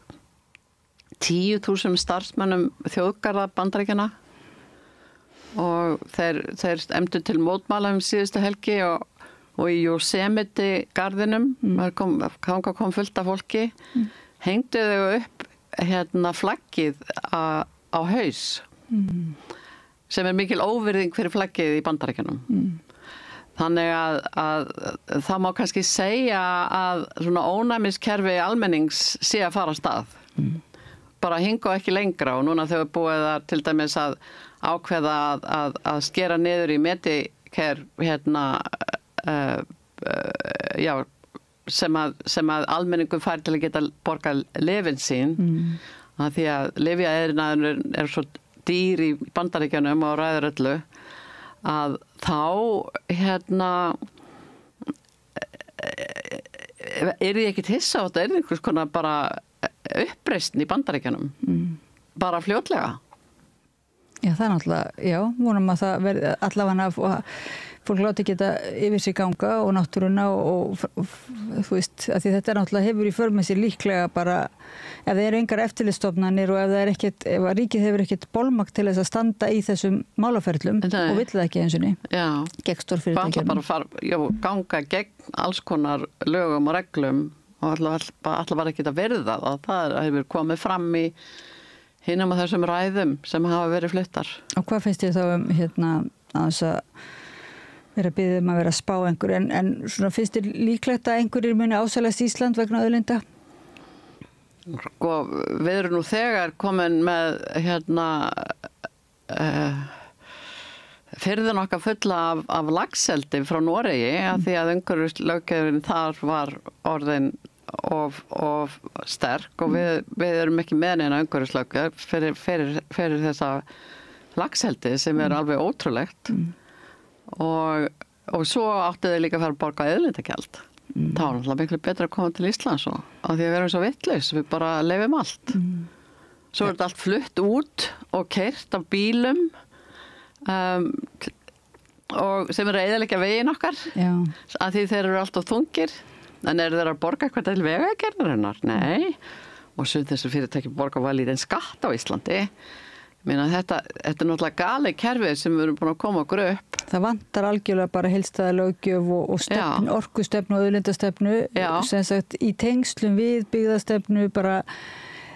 10.000 starfsmönnum þjóðgarða Bandaríkjanna og þeir efndu til mótmæla síðustu helgi og í Yosemite garðinum kom fullt af fólki hengdu þau upp flaggið á haus sem mikil óvirðing fyrir flaggið í Bandaríkjanum. Þannig að það má kannski segja að svona ónæmiskerfi almennings sé að fara af stað. Bara hinga og ekki lengra og núna þegar búið að til dæmis að ákveða að skera niður í Medicare sem að almenningur fær til að geta borga lyfin sín að því að lyfjaiðnaðurinn svo dýr í Bandaríkjunum og ræður öllu að þá því ekki hissa á þetta einhvers konar bara uppreisn í Bandaríkjunum bara fljótlega. Já, það náttúrulega, vonum að það verði allavega fólk láti geta yfir sig ganga og náttúruna og þú veist, að því þetta náttúrulega hefur í för með sér líklega bara ef það eru engar eftirlitsstofnanir og ef ríkið hefur ekkert bolmagn til þess að standa í þessum málaferlum og vill það ekki einsunni gegn stórfyrirtækjum. Bara ganga gegn alls konar lögum og reglum og alltaf var ekki að verða það hefur komið fram í hinum af þessum ræðum sem hafa verið fluttar. Og hvað finnst þér þá að þess að vera að biðja að vera að spá einhver en svona finnst þér líklegt að einhverjir muni ásælast Ísland vegna auðlinda? Sko, við erum nú þegar komin með firðin okkar fulla af laxeldi frá Noregi af því að umhverfislöggjöfin þar var orðin of sterk og við erum ekki með neina umhverfislöggjöf fyrir þessa laxeldi sem alveg ótrúlegt og svo áttu þau líka að fara að borga auðlindagjald. Það var náttúrulega miklu betra að koma til Íslands og af því að við erum svo vitlaus, við bara leyfum allt. Svo þetta allt flutt út og keyrt af bílum og sem eyðileggja veginn okkar af því þeir eru alltaf þungir en eru þeir að borga eitthvað til vegagerðarinnar? Nei, og svo þessu fyrirtæki borga var lítinn skatt á Íslandi. Þetta náttúrulega gali kerfið sem við erum búin að koma okkur upp. Það vantar algjörlega bara heildstæða löggjöf og orkustefnu og auðlindastefnu sem sagt í tengslum við byggðastefnu bara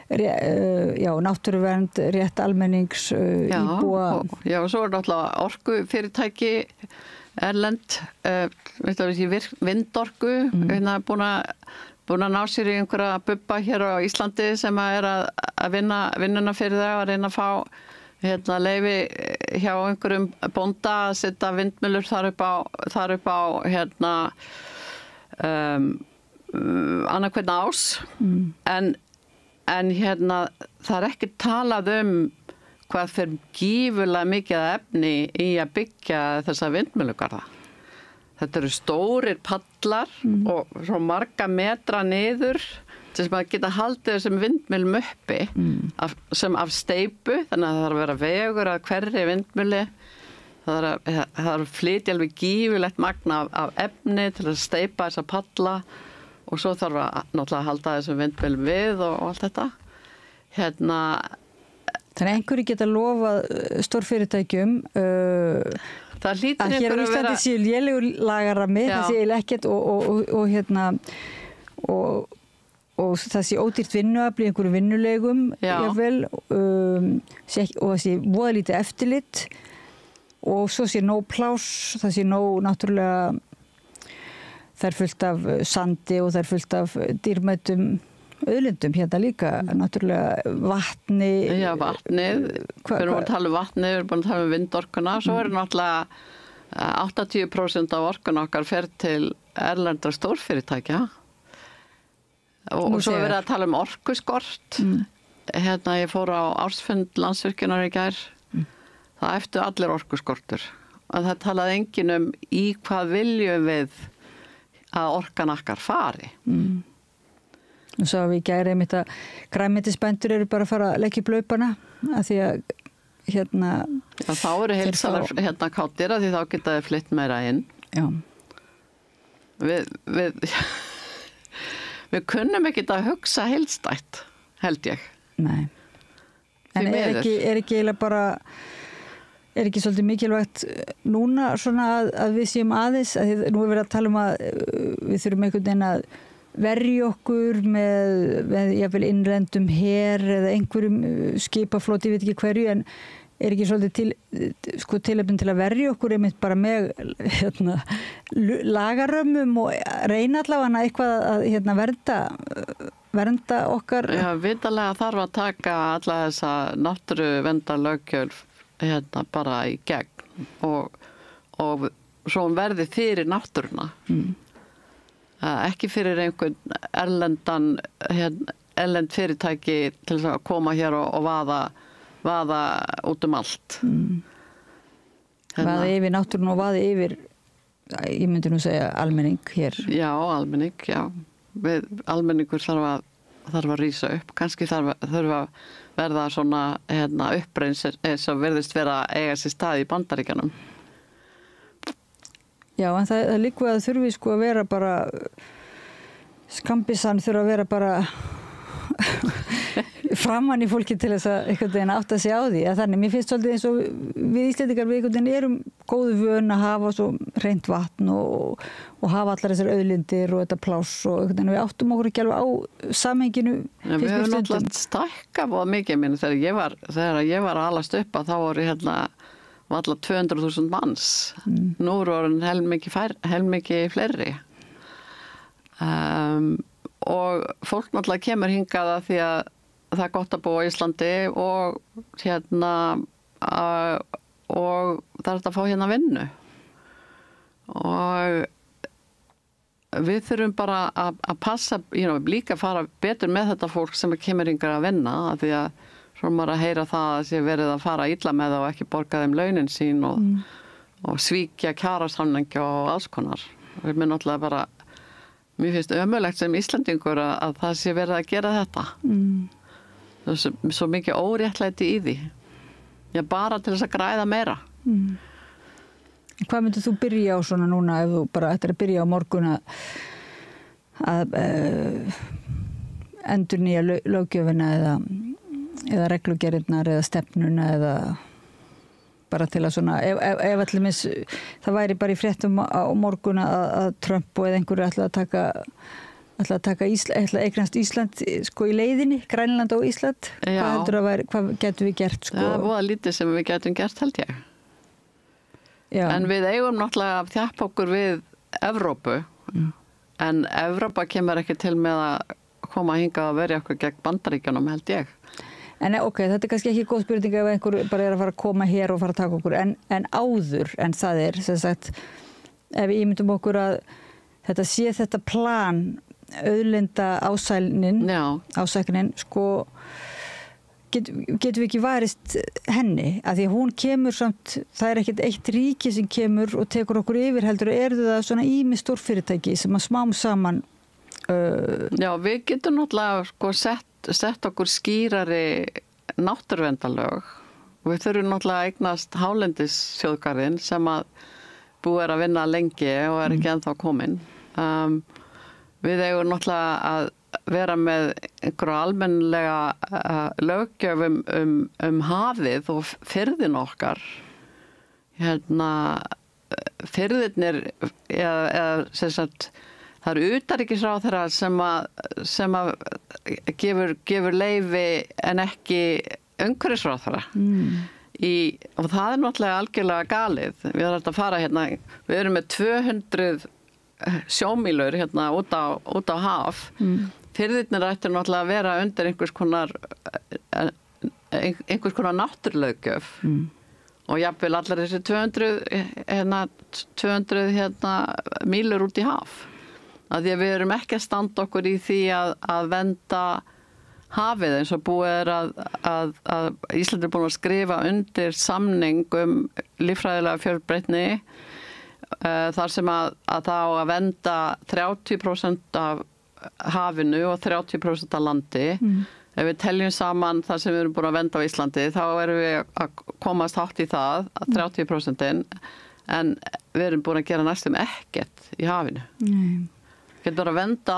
náttúruvernd, rétt almennings íbúa. Já, og svo náttúrulega orkufyrirtæki erlend, vindorku, búin að ná sér í einhverja bubba hér á Íslandi sem að vinna vinnuna fyrir það að reyna að fá leyfi hjá einhverjum bónda að setja vindmyllur þar upp á annað hvern ás en það ekki talað hvað fyrir gífurlega mikið efni í að byggja þessa vindmyllugarða. Þetta eru stórir pallar og svo marga metra niður til sem að geta haldið þessum vindmyllum uppi af steypu, þannig að það þarf að vera vegur að hverri vindmylli. Það þarf að flytja alveg gífurlegt magna af efni til að steypa þessa palla og svo þarf að náttúrulega halda þessum vindmyllum við og allt þetta. Þannig einhverju geta lofað stórfyrirtækjum það hlýtur að hér á Íslandi séu lélegur lagarrammi, það sé eiginlega ekkert og það sé ódýrt vinnuafl í einhverju vinnulegum jafnvel, og það sé voða lítið eftirlit og svo sé nóg pláss, það sé nóg náttúrulega það fullt af sandi og það fullt af dýrmætum auðlindum líka, náttúrulega vatni. Já, vatnið. Við erum búin að tala vatnið, við erum búin að tala vindorkuna, svo eru náttúrulega 80% af orkun okkar fer til erlendra stórfyrirtækja. Og svo er verið að tala orkuskort. Ég fór á ársfund Landsvirkjunar í gær. Það eftir allir orkuskortur. Og það talaði enginn í hvað viljum við að orkan okkar fari. Og svo við gæri einmitt að grænmetisbændur eru bara að fara að leggja upp laupana að því að þá eru heilsalar káttir að því þá geta þið flytt meira inn. Já. Við kunnum ekki að hugsa heilstætt, held ég. Nei. En er ekki eiginlega bara ekki svolítið mikilvægt núna svona að við séum aðeins að nú er verið að tala að við þurfum einhvern veginn að verja okkur með jafnvel innlendum her eða einhverjum skipafloti, ég veit ekki hverju, en er ekki svolítið tilefnin til að verja okkur einmitt bara með lagarömmum og reyna allavega eitthvað að vernda okkar. Já, vitalega þarf að taka alla þessa náttúruverndarlöggjöf bara í gegn og svo verði fyrir náttúruna. Ekki fyrir einhvern erlend fyrirtæki til að koma hér og vaða út allt. Vaða yfir náttúrun og vaða yfir, ég myndi nú segja almenning hér. Já, almenning, já. Almenningur þarf að rísa upp. Kannski þarf að verða svona uppreins eins og verðist vera að eiga sér stað í Bandaríkjunum. Já, en það líka að þurfi að vera bara skambissan þurfa að vera bara framan í fólki til þess að einhvern veginn átta sig á því. Þannig, mér finnst svolítið eins og við Íslendingar við einhvern veginn erum góðu vön að hafa svo hreint vatn og hafa allar þessar auðlindir og þetta pláss og einhvern veginn við áttum okkur ekki alveg á samhenginu. Við höfum náttúrulega stækkað búið mikið minn þegar ég var að alast upp að þá voru var alltaf 200.000 manns. Nú eru orðin helmikið fleiri. Og fólk náttúrulega kemur hingað að því að það er gott að búa í Íslandi og og það er að fá hérna vinnu og við þurfum bara að passa, líka að fara betur með þetta fólk sem kemur yngar að vinna af því að svo maður að heyra það að sé verið að fara illa með það og ekki borga þeim launin sín og svíkja kjarasamningi og alls konar. Við erum náttúrulega bara, mér finnst ömurlegt sem Íslandingur að það sé verið að gera þetta. Það er svo mikið óréttlæti í því. Bara til þess að græða meira. Hvað myndir þú byrja á svona núna ef þú bara ættir að byrja á morgun að endurnýja löggjöfina eða reglugerðirnar eða stefnuna eða bara til að svona ef allir mis það væri bara í fréttum á morgun að Trump og eða einhverju ætla að taka eignast Ísland sko í leiðinni, Grænland og Ísland. Hvað heldur að hvað getum við gert sko? Það er voða lítið sem við getum gert held ég. Já. En við eigum náttúrulega að þjappa okkur við Evrópu en Evrópa kemur ekki til með að koma hingað að verja okkur gegn Bandaríkjunum held ég. En þetta er kannski ekki góð spurning ef einhver bara er að fara að koma hér og fara að taka okkur en áður en það er sem sagt ef við ímyndum okkur að þetta sé þetta plan auðlinda ásæknin sko getum við ekki varist henni af því að hún kemur samt það er ekkert eitt ríki sem kemur og tekur okkur yfir heldur og það svona ýmis stórfyrirtæki sem að smám saman Já, við getum náttúrulega sko sett okkur skýrari náttúruverndarlög og við þurfum náttúrulega að eignast hálendisþjóðgarðinn sem að búið er að vinna lengi og er ekki ennþá komin við eigum náttúrulega að vera með einhverju almennlega löggjöf hafið og firðin okkar firðirnir eða sem sagt það eru utanríkisráðherra sem að gefur leyfi en ekki umhverfisráðherra og það er náttúrulega algjörlega galið við erum að fara við erum með 200 sjómílur út á haf firðirnir ættu náttúrulega að vera undir einhvers konar náttúrulöggjöf og jafnvel allar þessi 200 mílur út í haf að því að við erum ekki að standa okkur í því að vernda hafið eins og búið er að Ísland er búin að skrifa undir samning líffræðilega fjölbreytni þar sem að það á að vernda 30% af hafinu og 30% af landi. Ef við teljum saman það sem við erum búin að vernda á Íslandi þá erum við að komast hátt í það 30% en við erum búin að gera næstum ekkert í hafinu. Við getum bara að vernda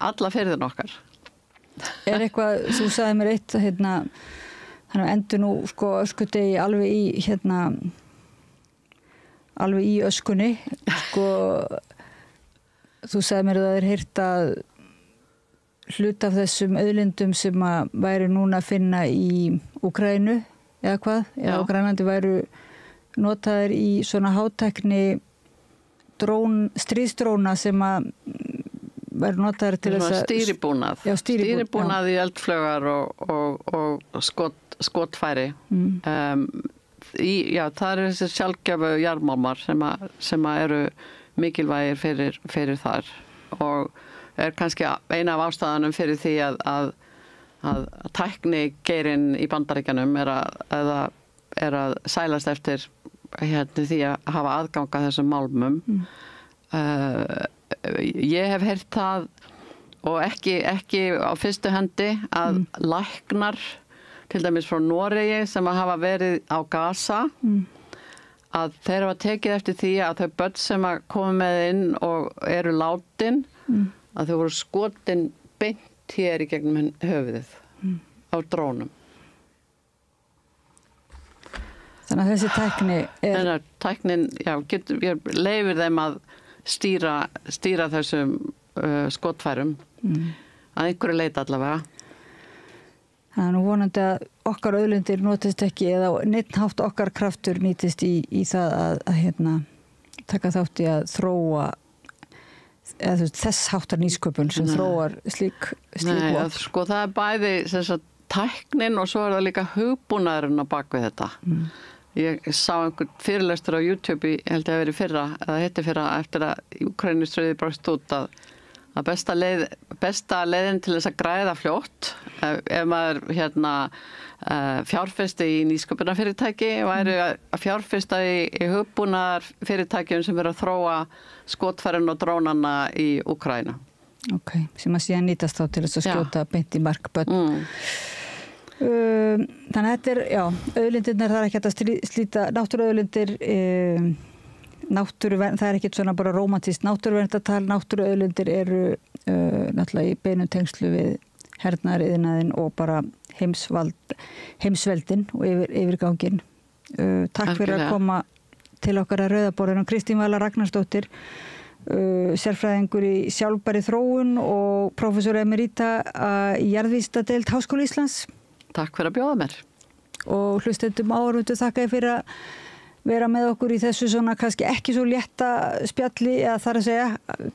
alla firðin okkar. Er eitthvað, þú sagði mér eitt þannig að endur nú sko öskudegi alveg í öskunni sko þú sagði mér að það er heyrt að hluta af þessum auðlindum sem að væri núna að finna í Úkraínu eða hvað, eða á Grænlandi væru notaðir í svona hátækni stríðsdróna sem að væru notaðir til þess að stýribúnað í eldflögar og skotfæri það eru þessi sjálfgjöfu jarðmálmar sem að eru mikilvægir fyrir þar og er kannski eina af ástæðanum fyrir því að tæknigeirinn í Bandaríkjanum er að sælast eftir því að hafa aðgang að þessum málmum. Ég hef heyrt það og ekki á fyrstu hendi að læknar til dæmis frá Noregi sem að hafa verið á Gaza að þeir hafa tekið eftir því að þau börn sem að koma með inn og eru látin að þau voru skotin beint hér í gegnum höfuðið á drónum. Þannig að þessi tækni tæknin, leyfir þeim að stýra þessum skotfærum að einhverju leita allavega. Það er nú vonandi að okkar auðlindir notist ekki eða neitt hátt okkar kraftur nýtist í það að taka þátt í að þróa eða þess háttar nýsköpun sem þróar slík vopn. Það er bæði tæknin og svo er það líka hugbúnaðurinn á bakvið þetta. Ég sá einhvern fyrirlestur á YouTube held ég að vera fyrra, eða hitti fyrra eftir að Úkraínustríðið brást út að besta leiðin til þess að græða fljótt ef maður fjárfesti í nýsköpunarfyrirtæki væri að fjárfesta í hugbúnaðar fyrirtækjum sem eru að þróa skotfærin og drónana í Úkraínu. Ok, sem að síðan nýtast þá til þess að skjóta beint í markbönn. Þannig að þetta auðlindirnar, það ekki hægt að slíta náttúruauðlindir, það ekki svona bara rómantískt náttúruverndartal, náttúruauðlindir eru náttúrulega í beinum tengslu við hernaðariðnaðinn og bara heimsveldin og yfirgangin. Takk fyrir að koma til okkar að Rauða borðinu. Kristín Vala Ragnarsdóttir, sérfræðingur í sjálfbæri þróun og prófessor emerita í jarðvísindadeild Háskóla Íslands. Takk fyrir að bjóða mér. Og hlustendum áhorfendur þakka ég fyrir að vera með okkur í þessu svona kannski ekki svo létta spjalli, eða þar að segja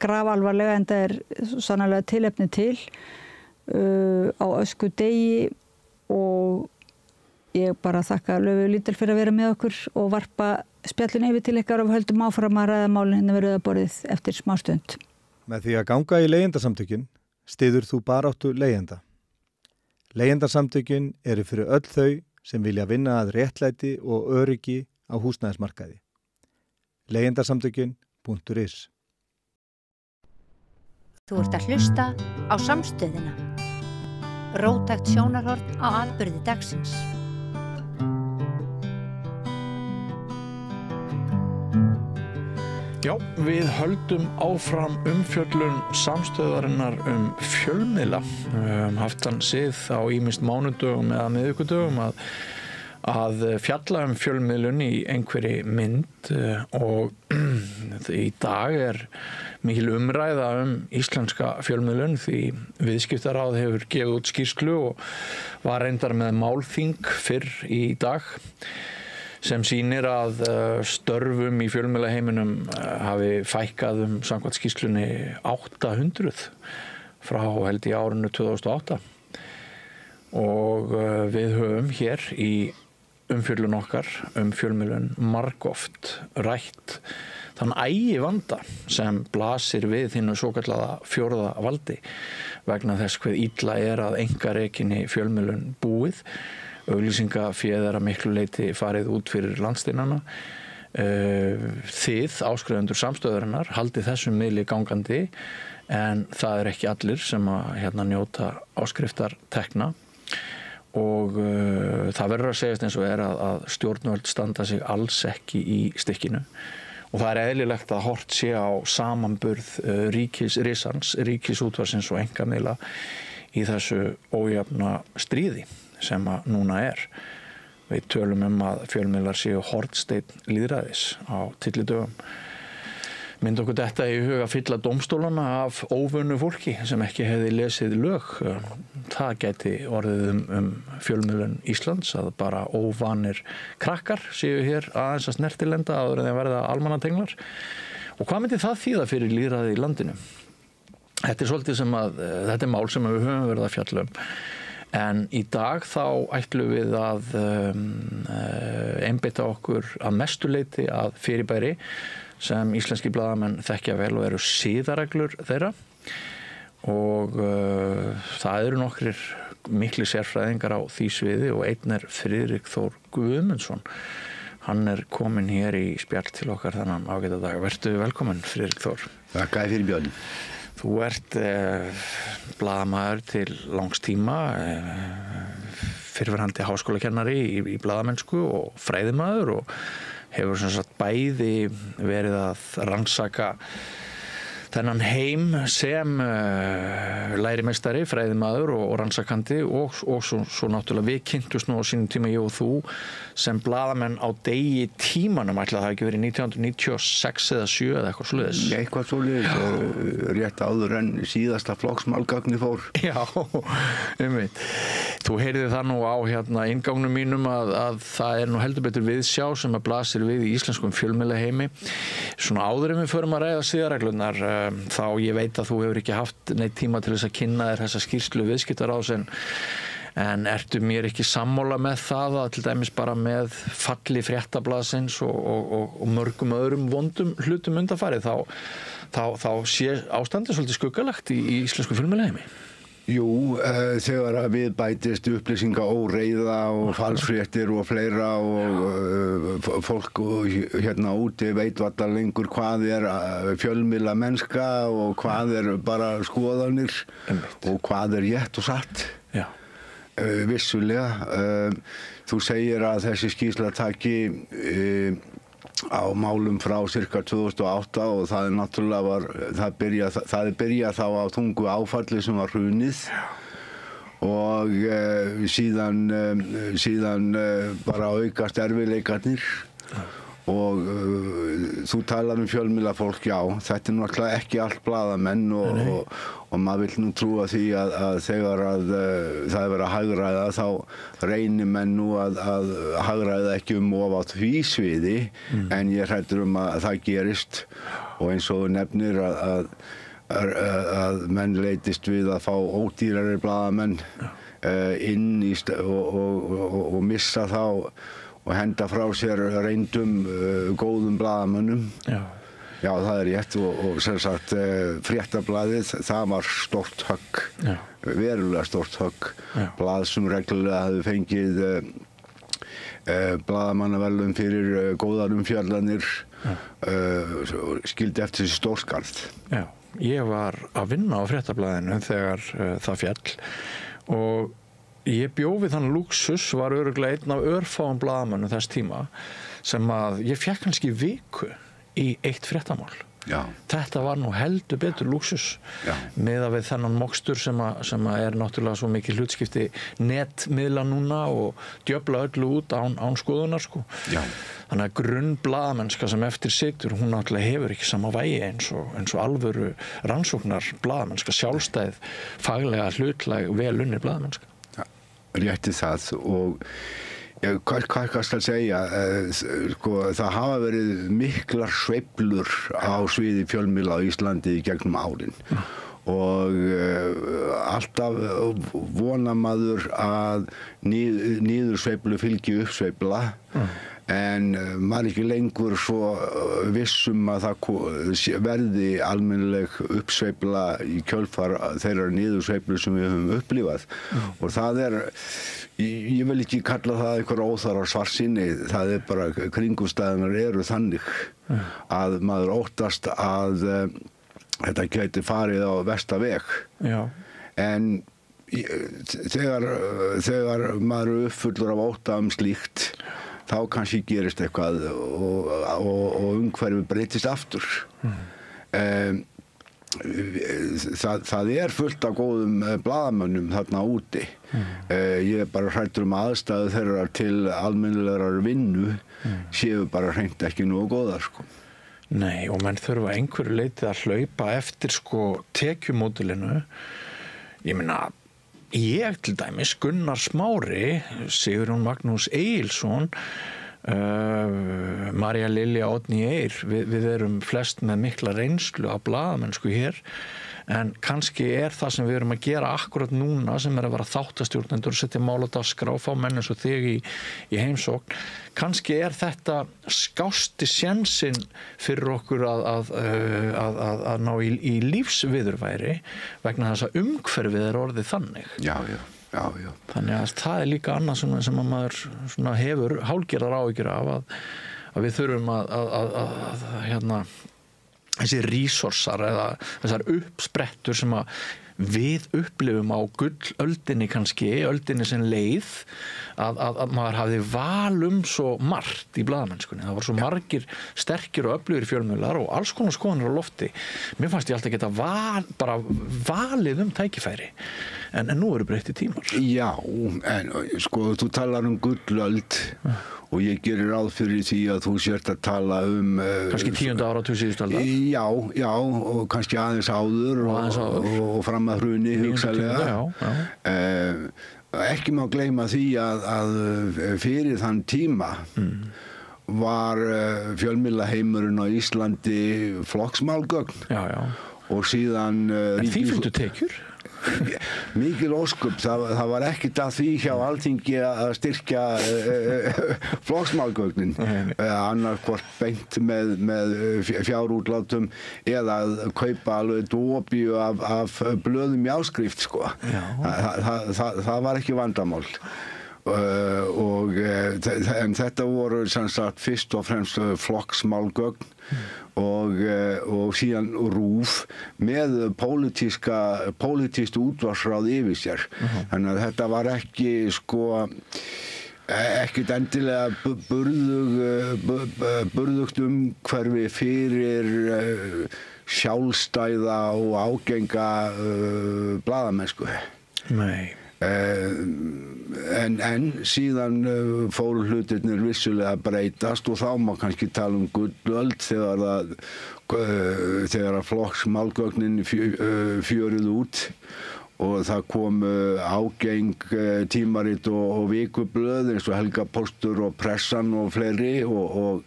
grafalvarlega, en það sannarlega tilefni til á öskudegi, og ég bara þakka Laufey Líndal fyrir að vera með okkur og varpa spjallinu yfir til ykkar og við höldum áfram að ræða málin hérna við Rauða borðið eftir smástund. Með því að ganga í leigjendasamtökin styður þú baráttu leigjenda. Leigjendasamtökin eru fyrir öll þau sem vilja vinna að réttlæti og öryggi á húsnæðismarkaði. Leigjendasamtökin.is. Þú ert að hlusta á Samstöðina. Róttækt sjónarhorn á atburði dagsins. Já, við höldum áfram umfjöllun Samstöðarinnar fjölmiðla. Haft þann sið á ýmist mánudögum eða miðvikudögum að fjalla fjölmiðlun í einhverri mynd, og í dag mikil umræða íslenska fjölmiðlun því Viðskiptaráð hefur gefið út skýrslu og var reyndar með málþing fyrr í dag sem sýnir að störfum í fjölmiðlaheiminum hafi fækkað samkvæmt skýrslunni 800 frá held í árinu 2008, og við höfum hér í umfjöllun okkar fjölmiðlun margoft rætt þann ægivanda sem blasir við hinu svokallaða fjórða valdi vegna þess hve illa að einkarekinni fjölmiðlun búið. Auglýsingaféð að miklu leyti farið út fyrir landsteinana. Þið, áskrifundur Samstöðarinnar, haldið þessum miðli gangandi, en það ekki allir sem að njóta áskriftartekna, og það verður að segjast eins og að stjórnvöld standa sig alls ekki í stykkinu, og það eðlilegt að hort sé á samanburð ríkisútvarpsins og einkamiðla í þessu ójafna stríði sem að núna Við tölum að fjölmiðlar séu hornsteinn lýðræðis á tyllidögum. Myndi okkur þetta í huga fylla dómstólana af óvunnu fólki sem ekki hefði lesið lög. Það gæti orðið fjölmiðlun Íslands að bara óvanir krakkar séu hér aðeins að snertilenda áður en þeir verða almannatenglar. Og hvað myndi það þýða fyrir lýðræði í landinu? Þetta svolítið þetta mál sem við höfum verið að fjalla En í dag þá ætlum við að einbeita okkur að mestu leyti að fyrirbæri sem íslenski blaðamenn þekkja vel og eru siðareglur þeirra og það eru nokkrir mikli sérfræðingar á því sviði og einn Friðrik Þór Guðmundsson. Hann kominn hér í spjall til okkar þennan ágæta dag. Vertu velkominn, Friðrik Þór. Þakka fyrir Björn. Þú ert blaðamaður til langs tíma, fyrrverandi háskólakennari í blaðamennsku og fræðimaður og hefur sem sagt bæði verið að rannsaka þennan heim sem lærimeistari, fræðimaður og rannsakandi og svo náttúrulega við kynntust nú á sínum tíma ég og þú sem blaðamenn á degi tímanum, ætla það ekki verið 1996 eða 7 eða eitthvað svoleiðis. Eitthvað svoleiðis, rétt áður en síðasta flokksmálgagni fór. Já, Þú heyrði það nú á inngangnum mínum að það nú heldur betur viðsjá sem að blasir við í íslenskum fjölmiðlaheimi. Svona áður en við förum að ræða siðareglurnar þá ég veit að þú hefur ekki haft neitt tíma til þess að kynna þér þessa skýrslu Viðskiptaráðs En ertu mér ekki sammála með það að til dæmis bara með falli Fréttablaðsins og mörgum öðrum vondum hlutum undanfarið þá sé ástandið svolítið skuggalegt í íslensku fjölmiðlaheimi? Jú, þegar að við bætist upplýsingaóreiða og falsfréttir og fleira og fólk hérna úti veit varla lengur hvað fjölmiðla mennska og hvað bara skoðanir og hvað rétt og satt. Já. Vissulega. Þú segir að þessi skýrsla taki á málum frá cirka 2008 og það náttúrulega það byrjað þá á þungu áfalli sem var hrunið og síðan bara aukast erfiðleikarnir og þú talar fjölmiðlafólk, já, þetta náttúrulega ekki allt blaðamenn og maður vill nú trúa því að þegar það verið að hagræða þá reynir menn nú að hagræða ekki of á því sviði en ég hræddur að það gerist og eins og þú nefnir að menn leitist við að fá ódýrari blaðamenn inn og missa þá og henda frá sér reyndum góðum blaðamönnum. Já, það rétt og sem sagt Fréttablaðið, það var stórt högg, verulega stórt högg. Blað sem reglulega hafði fengið blaðamannaverðlaun fyrir góðar umfjallanir, skildi eftir þessi stórskarð. Já, ég var að vinna á Fréttablaðinu þegar það fjall og ég bjó við þann lúksus, var örugglega einn af örfáum blaðamönnum þess tíma sem að ég fékk kannski viku í eitt fréttamál. Já. Þetta var nú heldur betur lúksus miðað við þennan mokstur sem að náttúrulega svo mikið hlutskipti netmiðla núna og djöfla öllu út án skoðunar sko. Já. Þannig að grunnblaðamennska sem eftir situr, hún náttúrulega hefur ekki sama vægi eins og alvöru rannsóknar blaðamennska, sjálfstæð, faglega, hlutlæg, vel unnir blaðamennska. Rétti það og hvað skal segja, sko, það hafa verið miklar sveiflur á sviði fjölmiðla á Íslandi í gegnum árin og alltaf vonar maður að niðursveiflu fylgi uppsveifla en maður ekki lengur svo vissum að það verði almennileg uppsveifla í kjölfar þeirra niðursveiflu sem við höfum upplifað og það ég vil ekki kalla það einhverja óþarfa svartsýni, það bara kringumstæðurnar eru þannig að maður óttast að þetta gæti farið á versta veg. Já. En þegar maður er uppfullur af ótta slíkt þá kannski gerist eitthvað og umhverfið breytist aftur. Það fullt af góðum blaðamönnum þarna úti. Ég bara hræddur aðstæður þeirra til almennilegrar vinnu séu bara hreint ekki nógu góðar sko. Nei, og menn þurfa einhverju leiti að hlaupa eftir sko tekjumódelinu. Ég meina ég til dæmis, Gunnar Smári, Sigurjón Magnús Egilsson, Marja Lilja Oddný Eir, við erum flest með mikla reynslu af blaðamennsku hér, en kannski það sem við erum að gera akkurat núna sem að vera þáttastjórnendur og setja mál á dagskrá og fá menn eins og þig í heimsókn, kannski þetta skásti sénsinn fyrir okkur að ná í lífsviðurværi vegna þess að umhverfið orðið þannig. Já. Þannig að það líka annað sem að maður hefur hálfgerðar áhyggjur af að við þurfum að þessi resursar eða þessar uppsprettur sem að við upplifum á gullöldinni kannski, öldinni sem leið að maður hafði val svo margt í blaðamennskunni. Það var svo margir sterkir og öflugir fjölmiðlar og alls konar skoðanir á lofti. Mér fannst ég alltaf geta bara valið tækifæri. En nú eru breyttir tímar. Já, en sko, þú talar gullöld og ég gerir ráð fyrir því að þú sért að tala kannski 10. áratug síðustu aldar. Já, og kannski aðeins áður og fram að hruni hugsanlega. Ekki má gleyma því að fyrir þann tíma var fjölmiðlaheimurinn á Íslandi flokksmálgögn. Já. Og síðan en því fylgdu tekjur? mikil ósköp, það var ekkert að því hjá Alþingi að styrkja flokksmálgögnin, annarkvort beint með fjárútlátum eða að kaupa alveg dópíu af blöðum í áskrift, sko. Það var ekki vandamál. En þetta voru sem sagt fyrst og fremst flokksmálgögn og síðan RÚV með pólitískt útvarpsráð yfir sér. Þannig að þetta var ekki ekkert endilega burðugt umhverfi fyrir sjálfstæða og ágenga blaðamennsku. Nei. En síðan fóru hlutirnir vissulega að breytast og þá má kannski tala gullöld þegar að flokksmálgögnin fjöruðu út og það kom ágeng tímarit og vikublöð eins og Helgapóstur og Pressan og fleiri og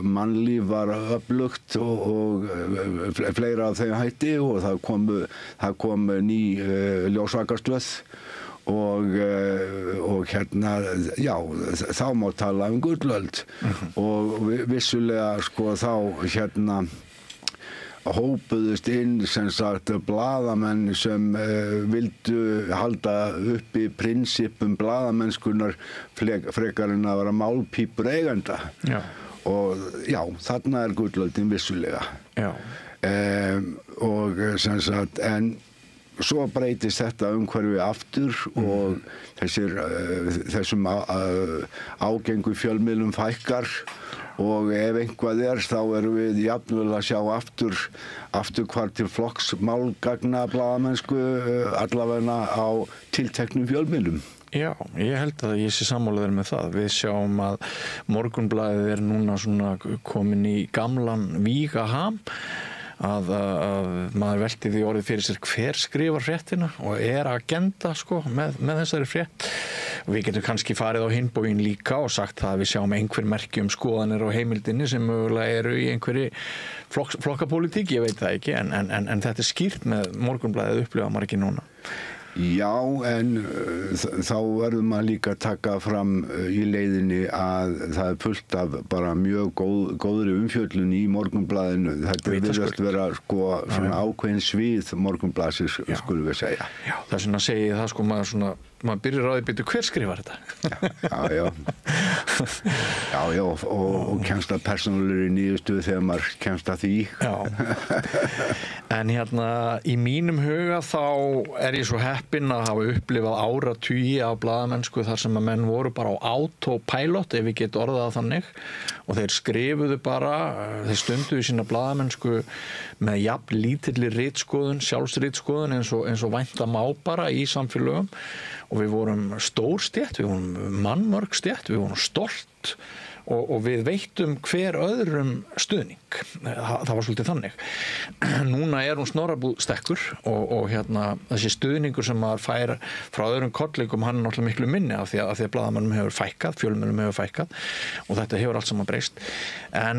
mannlíf var öflugt og fleira af þeim hætti og það kom ný ljósvakastöð og hérna, já, þá má tala gullöld og vissulega þá hérna hópuðust inn sem sagt blaðamenn sem vildu halda uppi prinsippum blaðamennskunnar frekar en að vera málpípur eigenda. Já. Og já, þarna gullöldin vissulega. Já. Og sem sagt, en svo breytist þetta umhverfi aftur og þessum ágengu fjölmiðlum fækkar og ef einhvað þá erum við jafnvel að sjá afturhvarf til flokksmálgagna blaðamennsku allavega á tilteknum fjölmiðlum. Já, ég held að ég sé sammálaður með það. Við sjáum að Morgunblaðið núna svona komin í gamlan vígaham að maður velti því orðið fyrir sér hver skrifar fréttina og agenda með þessari frétt. Við getum kannski farið á hinn bóginn líka og sagt það að við sjáum einhver merki skoðanir á heimildinni sem mögulega eru í einhverri flokkapólitík, ég veit það ekki, en þetta skýrt með Morgunblaðið upplifa maður ekki núna. Já, en þá verður maður líka að taka fram í leiðinni að það fullt af bara mjög góðri umfjöllun í Morgunblaðinu. Þetta virðast vera svona ákveðin svið Morgunblaðsins, skulum við segja. Já, þess vegna segi ég það maður byrjar á því byrju hver skrifar þetta? Já, og kemst að persónulegri niðurstöðu þegar maður kemst að því. Já, en hérna í mínum huga þá ég svo heppinn að hafa upplifað áratugi af blaðamennsku þar sem að menn voru bara á autopilot, ef við getum orðað það þannig, og þeir skrifuðu bara, þeir stunduðu sína blaðamennsku með jafn lítilli ritskoðun, sjálfsritskoðun eins og vænta má bara í samfélögum. Og við vorum stór stétt, við vorum mannmörg stétt, við vorum stolt og við veittum hver öðrum stuðning. Það var svolítið þannig. Núna hún Snorrabúð stekkur og hérna þessi stuðningur sem maður fær frá öðrum kollegum, hann náttúrulega miklu minni af því að blaðamönnum hefur fækkað, fjölmiðlum hefur fækkað og þetta hefur allt saman breyst. En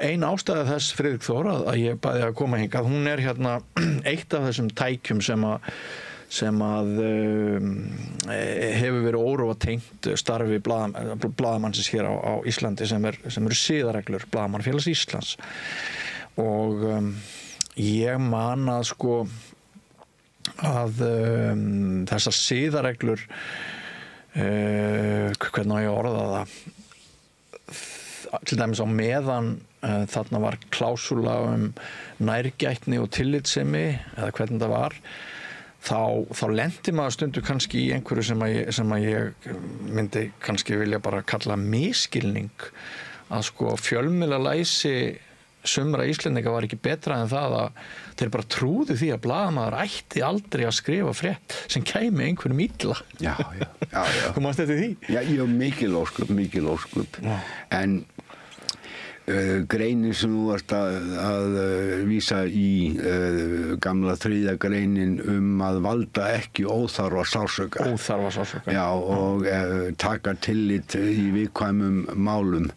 ein ástæða þess, Friðrik Þór, að ég bæði að koma hingað, hún hérna eitt af þessum tækjum sem hefur verið órófa tengt starfi blaðamannsins hér á Íslandi sem eru siðareglur Blaðamannafélags Íslands og ég man að þessar siðareglur hvernig á ég að orða það til dæmis á meðan þarna var klásúla nærgætni og tillitssemi eða hvernig það var þá lendi maður stundu kannski í einhverju sem að ég myndi kannski vilja bara kalla misskilning að fjölmiðlalæsi sumra Íslendinga var ekki betra en það að þeir bara trúðu því að blaðamaður ætti aldrei að skrifa frétt sem kæmi einhverjum illa. Já. Þú manst eftir því? Já, mikil ósköp. En greinin sem þú varst að vísa í gamla 3. greinin að valda ekki óþarfa sársauka. Já, og taka tillit í viðkvæmum málum.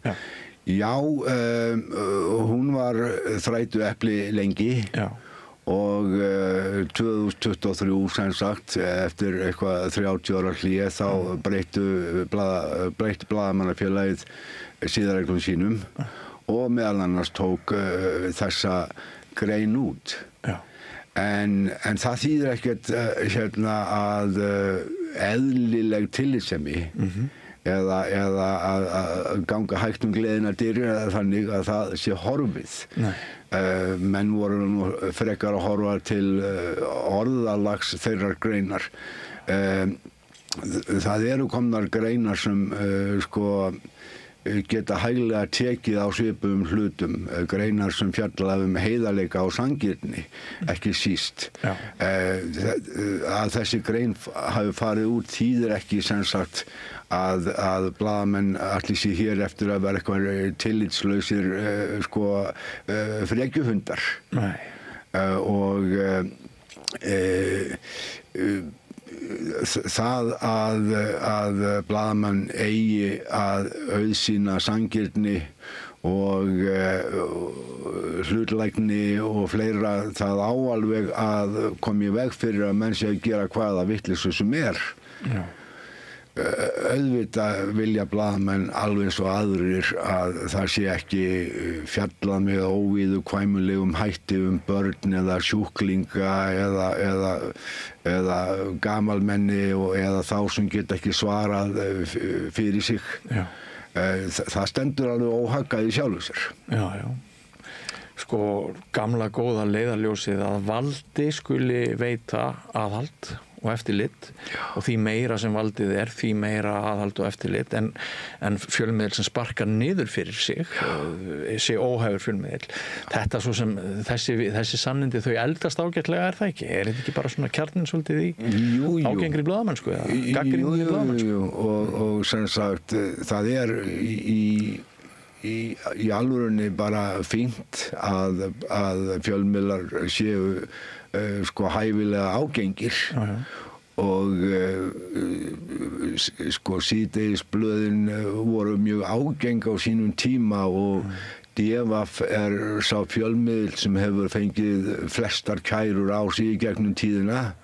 Já, hún var þrætu epli lengi. Já. og 2023 sem sagt eftir eitthvað 30 ára hlé þá breytti Blaðamannafélagið siðareglum sínum og meðal annars tók þessa grein út. En það þýðir ekkert að eðlileg tillitssemi eða að ganga hægt gleðina dyr eða þannig að það sé horfið. Menn voru nú frekar að horfa til orðalags þeirrar greinar. Það eru komnar greinar sem geta hæglega tekið á svipum hlutum, greinar sem fjalla heiðarleika og sanngirni, ekki síst. Að þessi grein hafi farið út þýðir ekki sem sagt að blaðamenn allir sér hér eftir að vera eitthvað tillitslausir frekjuhundar. Og það að blaðamenn eigi að auðsýna sanngirni og hlutlægni og fleira, það á alveg að koma í veg fyrir að menn sé að gera hvaða vitleysu sem auðvitað vilja blaðamenn alveg svo aðrir að það sé ekki fjallað með óviðurkvæmilegum hætti börn eða sjúklinga eða gamalmenni eða þá sem geta ekki svarað fyrir sig. Það stendur alveg óhaggað í sjálfu sér. Gamla góða leiðarljósið að valdi skuli veita aðhald og eftirlit og því meira sem valdið því meira aðhald og eftirlit en fjölmiðil sem sparkar niður fyrir sig sé óhæfur fjölmiðil. Þetta svo sem þessi sannindi þau eldast ágætlega það ekki? Þetta ekki bara svona kjarnin svolítið í ágengri blaðamennsku eða gagnrýni blaðamennsku? Og sem sagt það í alvörunni bara fínt að fjölmiðlar séu hæfilega ágengir og síðdegisblöðin voru mjög ágeng á sínum tíma og DFF sá fjölmiðil sem hefur fengið flestar kærur á sig í gegnum tíðina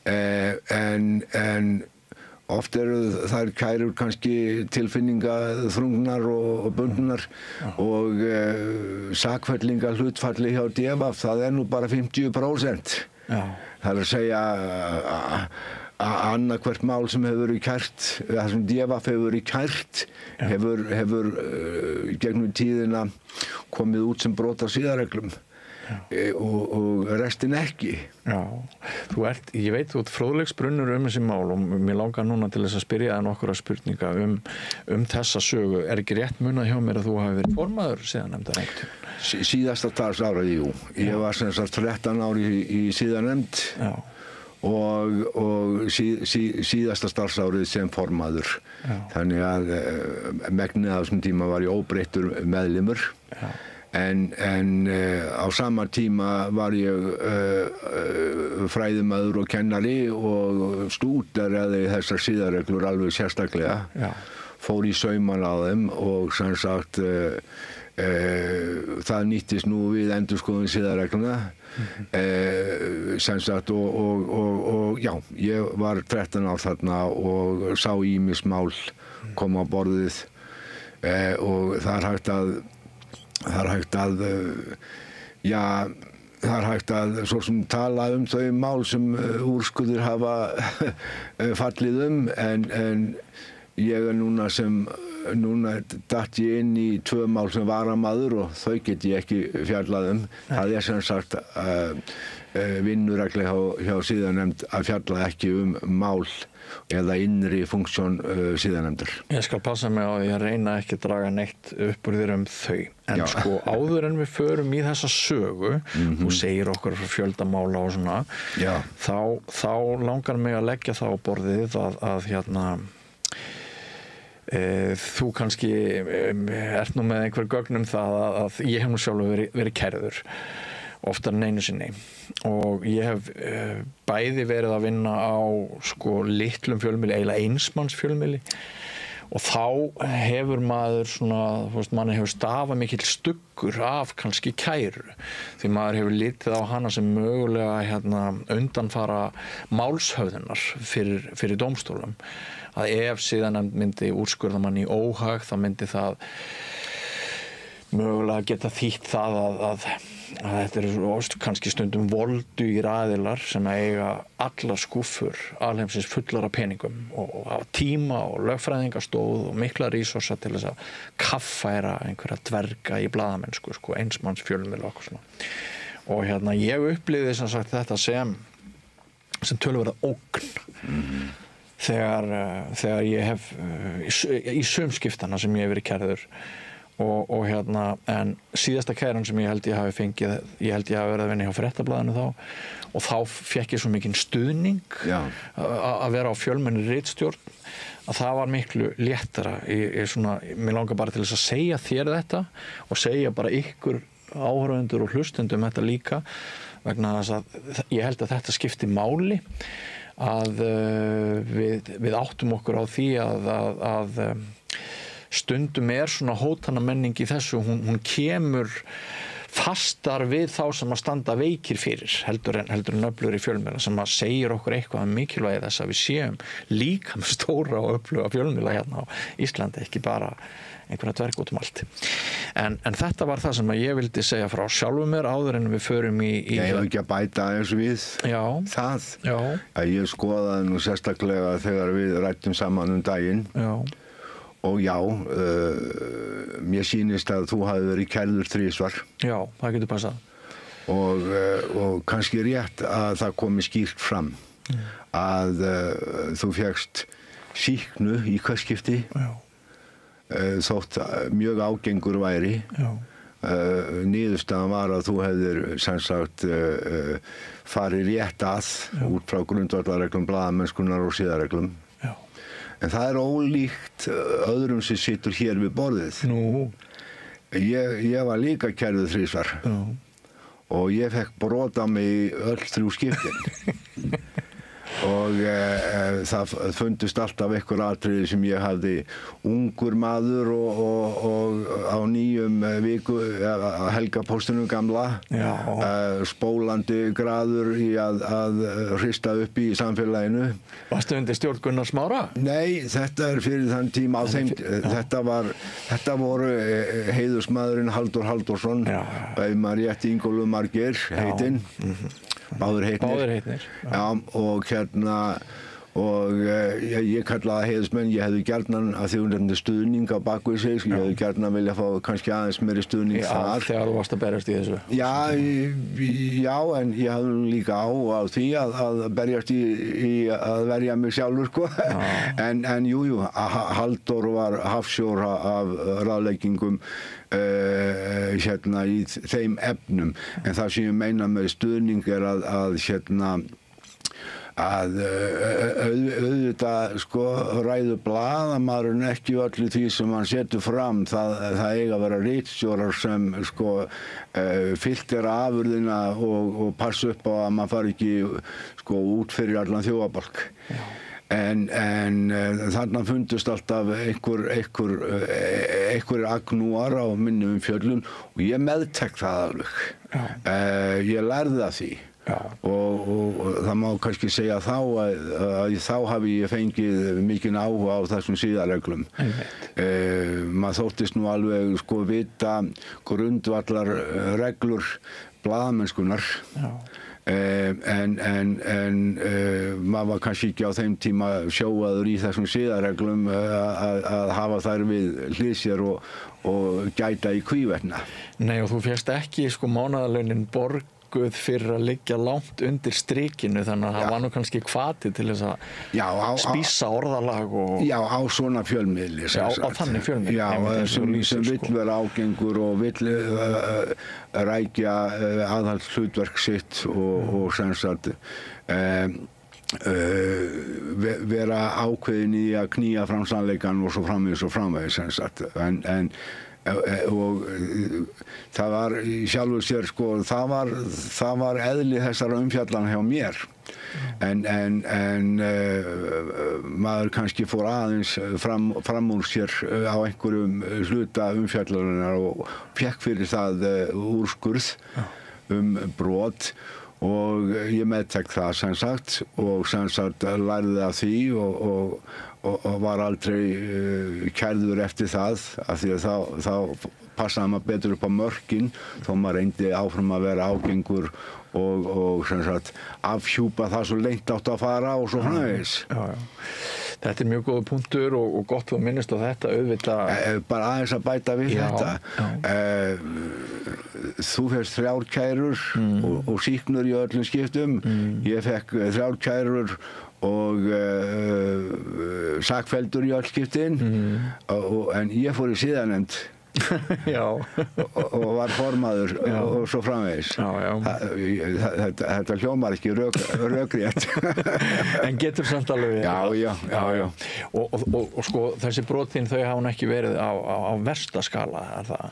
en oft eru þær kærur kannski tilfinningaþrungnar og bundnar og sakfellinga hlutfalli hjá DFF það nú bara 50%. Það að segja að annað hvert mál sem hefur verið kært, það sem DFF hefur verið kært hefur gegnum tíðina komið út sem brot á siðareglum. Og restin ekki. Ég veit þú ert fróðleiksbrunnur þessi mál og mér langar núna til þess að spyrja það nokkura spurninga þessa sögu. Ekki rétt munað hjá mér að þú hafi verið formaður siðanefndar einhvern? Síðasta starfsárið, jú. Ég var sem sagt 13 ári í siðanefnd og síðasta starfsárið sem formaður. Þannig að megnið af þessum tíma var ég óbreyttur meðlimur. En á sama tíma var ég fræðimaður og kennari og stúderaði þessar siðareglur alveg sérstaklega. Fór í sauman á þeim og sem sagt það nýttist nú við endurskoðun siðaregluna. Sem sagt og já, ég var 13 ár þarna og sá ýmis mál koma á borðið og það er hægt að svo sem tala þau mál sem úrskurðir hafa fallið en ég núna datt ég inn í 2 mál sem varamaður og þau get ég ekki fjallað það sem sagt vinnuregla hjá siðanefnd að fjalla ekki mál eða innri funksjón siðanefndar. Ég skal passa mig á því að reyna ekki að draga neitt upp úr þér þau. En áður en við förum í þessa sögu, þú segir okkur frá fjöldamála og svona, þá langar mig að leggja það á borðið að þú kannski ert nú með einhver gögn það að ég hef nú sjálfur verið kærður. Oftar en einu sinni og ég hef bæði verið að vinna á litlum fjölmiðli, eiginlega einsmanns fjölmiðli og þá hefur maður svona, þú veist, manni hefur stafað mikill stuggur af kannski kæru því maður hefur litið á hana sem mögulega undanfara málshöfðunar fyrir dómstólum að ef siðanefnd myndi úrskurða mann í óhag þá myndi það mögulega geta þýtt það að þetta eru kannski stundum voldugir aðilar sem eiga alla skúffur alheimsins fullar af peningum og hafa tíma og lögfræðingastóð og mikla resursa til þess að kaffæra einhverja dverga í blaðamennsku, einsmanns fjölmiðla og svona. Og ég upplifði sem sagt þetta sem töluverða ógn þegar ég hef í sumskiptana sem ég hef verið kærður og en síðasta kæran sem ég held ég hafi fengið, ég held ég hafi verið að vinna hjá Fréttablaðinu þá og þá fékk ég svo mikinn stuðning að vera á fjölmenni ritstjórn að það var miklu léttara mér langar bara til þess að segja þér þetta og segja bara ykkur áhorfendur og hlustendum þetta líka vegna þess að ég held að þetta skipti máli að við áttum okkur á því að stundum svona hótana menning í þessu, hún kemur fastar við þá sem að standa veikir fyrir heldur en öflugri fjölmiðla sem að segir okkur eitthvað mikilvægi þess að við séum líka með stóra og öfluga fjölmiðla hérna á Íslandi, ekki bara einhverja dverg út allt. En þetta var það sem að ég vildi segja frá sjálfum mér áður en við förum í Ég hef ekki að bæta eins við það. Já. Að ég skoðaði nú sérstaklega þegar við rættum saman daginn. Já. Og já, mér sýnist að þú hafi verið kærður 3 svar. Já, það getur passað. Og kannski rétt að það komi skýrt fram að þú fékkst sýknu í hvert skipti þótt mjög ágengur væri. Niðurstaðan var að þú hefðir sem sagt farið rétt að út frá grundvallarreglum blaðamennskunnar og siðareglum. En það ólíkt öðrum sem situr hér við borðið. Nú. Ég var líka kærður 3 svar. Og ég fekk brot á mig öll 3 skiptin. Og það fundust alltaf einhver atriði sem ég hafði ungur maður og á nýjum viku helgapóstunum gamla spólandi graður í að hrista upp í samfélaginu. Varstu undir stjórn Gunnar Smára? Nei, þetta fyrir þann tíma á þeim þetta voru heiðursmaðurinn Halldór Halldórsson ef maður rétt Ingólfur Margeir heitinn Báðir heitnir. Já, og og ég kallaði heiðursmenn, ég hefði gjarnan að því hún stuðning á bakvið sig, ég hefði gjarnan vilja fá kannski aðeins meiri stuðning þar. Þegar þú varst að berjast í þessu? Já, en ég hafði líka á því að berjast í að verja mig sjálfur, En jú, Halldór var hafsjór af ráðleggingum í þeim efnum, en það sem ég meina með stuðning er að auðvitað ræður blaðamaðurinn ekki öllu því sem hann setur fram það eiga að vera ritstjórar sem fyllt afurðina og passa upp á að maður fari ekki út fyrir allan þjóðarbálk. En þarna fundust alltaf einhver agnúar á minnum fjöllun og ég meðtek það alveg. Ég lærði af því. Og það má kannski segja þá að þá hafi ég fengið mikinn áhuga á þessum siðareglum. Maður þóttist nú alveg vita grundvallar reglur blaðamennskunnar. En maður var kannski ekki á þeim tíma sjóaður í þessum siðareglum að hafa þær við hlið sér og gæta í hvívetna. Nei, og þú fékkst ekki mánaðarlaunin borguð fyrir að liggja langt undir strikinu, þannig að það var nú kannski hvati til þess að spísa orðalag og... Já, á svona fjölmiðli. Já, á þannig fjölmiðli. Já, sem vill vera ágengur og vill rækja aðhaldshlutverk sitt og sem sagt vera ákveðin í að knýja fram sannleikann og svo framvegis sem sagt. En og það var sjálfur sér sko, það var eðli þessara umfjallan hjá mér en maður kannski fór aðeins fram úr sér á einhverjum hluta umfjallarinnar og fékk fyrir það úrskurð brot og ég meðtek það sem sagt og sem sagt lærði af því og var aldrei kærður eftir það af því að þá passaði maður betur upp á mörkin þó maður reyndi áfram að vera ágengur og sem sagt afhjúpa það svo lengt átt að fara og svo framvegis. Þetta er mjög góður punktur og gott að minnast á þetta auðvitað. Bara aðeins að bæta við þetta. Þú fékkst 3 kærur og sýknur í öllum skiptum. Ég fekk 3 kærur og sakfelldur í öll skiptin en ég fór í siðanefnd og var formaður og svo framvegis. Þetta hljómar ekki rökrétt. En getur samt alveg verið. Já. Og sko þessi brotin þau hafa ekki verið á versta skala, er það?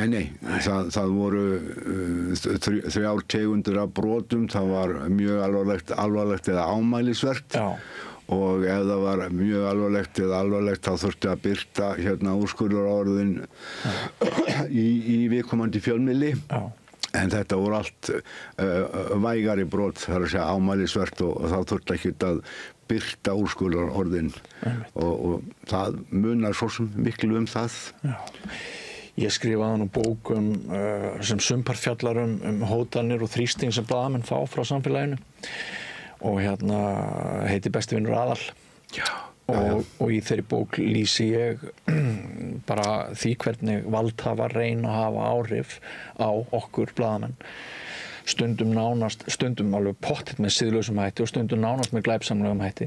Nei. Það voru 3 tegundir af brotum, það var mjög alvarlegt eða ámælisvert. Og ef það var mjög alvarlegt þá þurfti að birta úrskurðarorðin í viðkomandi fjölmiðli. En þetta voru allt vægari brot, það er að segja ámælisvert og þá þurfti ekki að birta úrskurðarorðin og það munar svo sem miklu það. Ég skrifaði nú bók sem sumpart fjallar hótanir og þrýsting sem blaðamenn fá frá samfélaginu. Og heiti Besti vinur Aðal og í þeirri bók lýsi ég bara því hvernig valdhafar reyna að hafa áhrif á okkur blaðamenn stundum alveg pottitt með siðlausum hætti og stundum nánast með glæpsamlegum hætti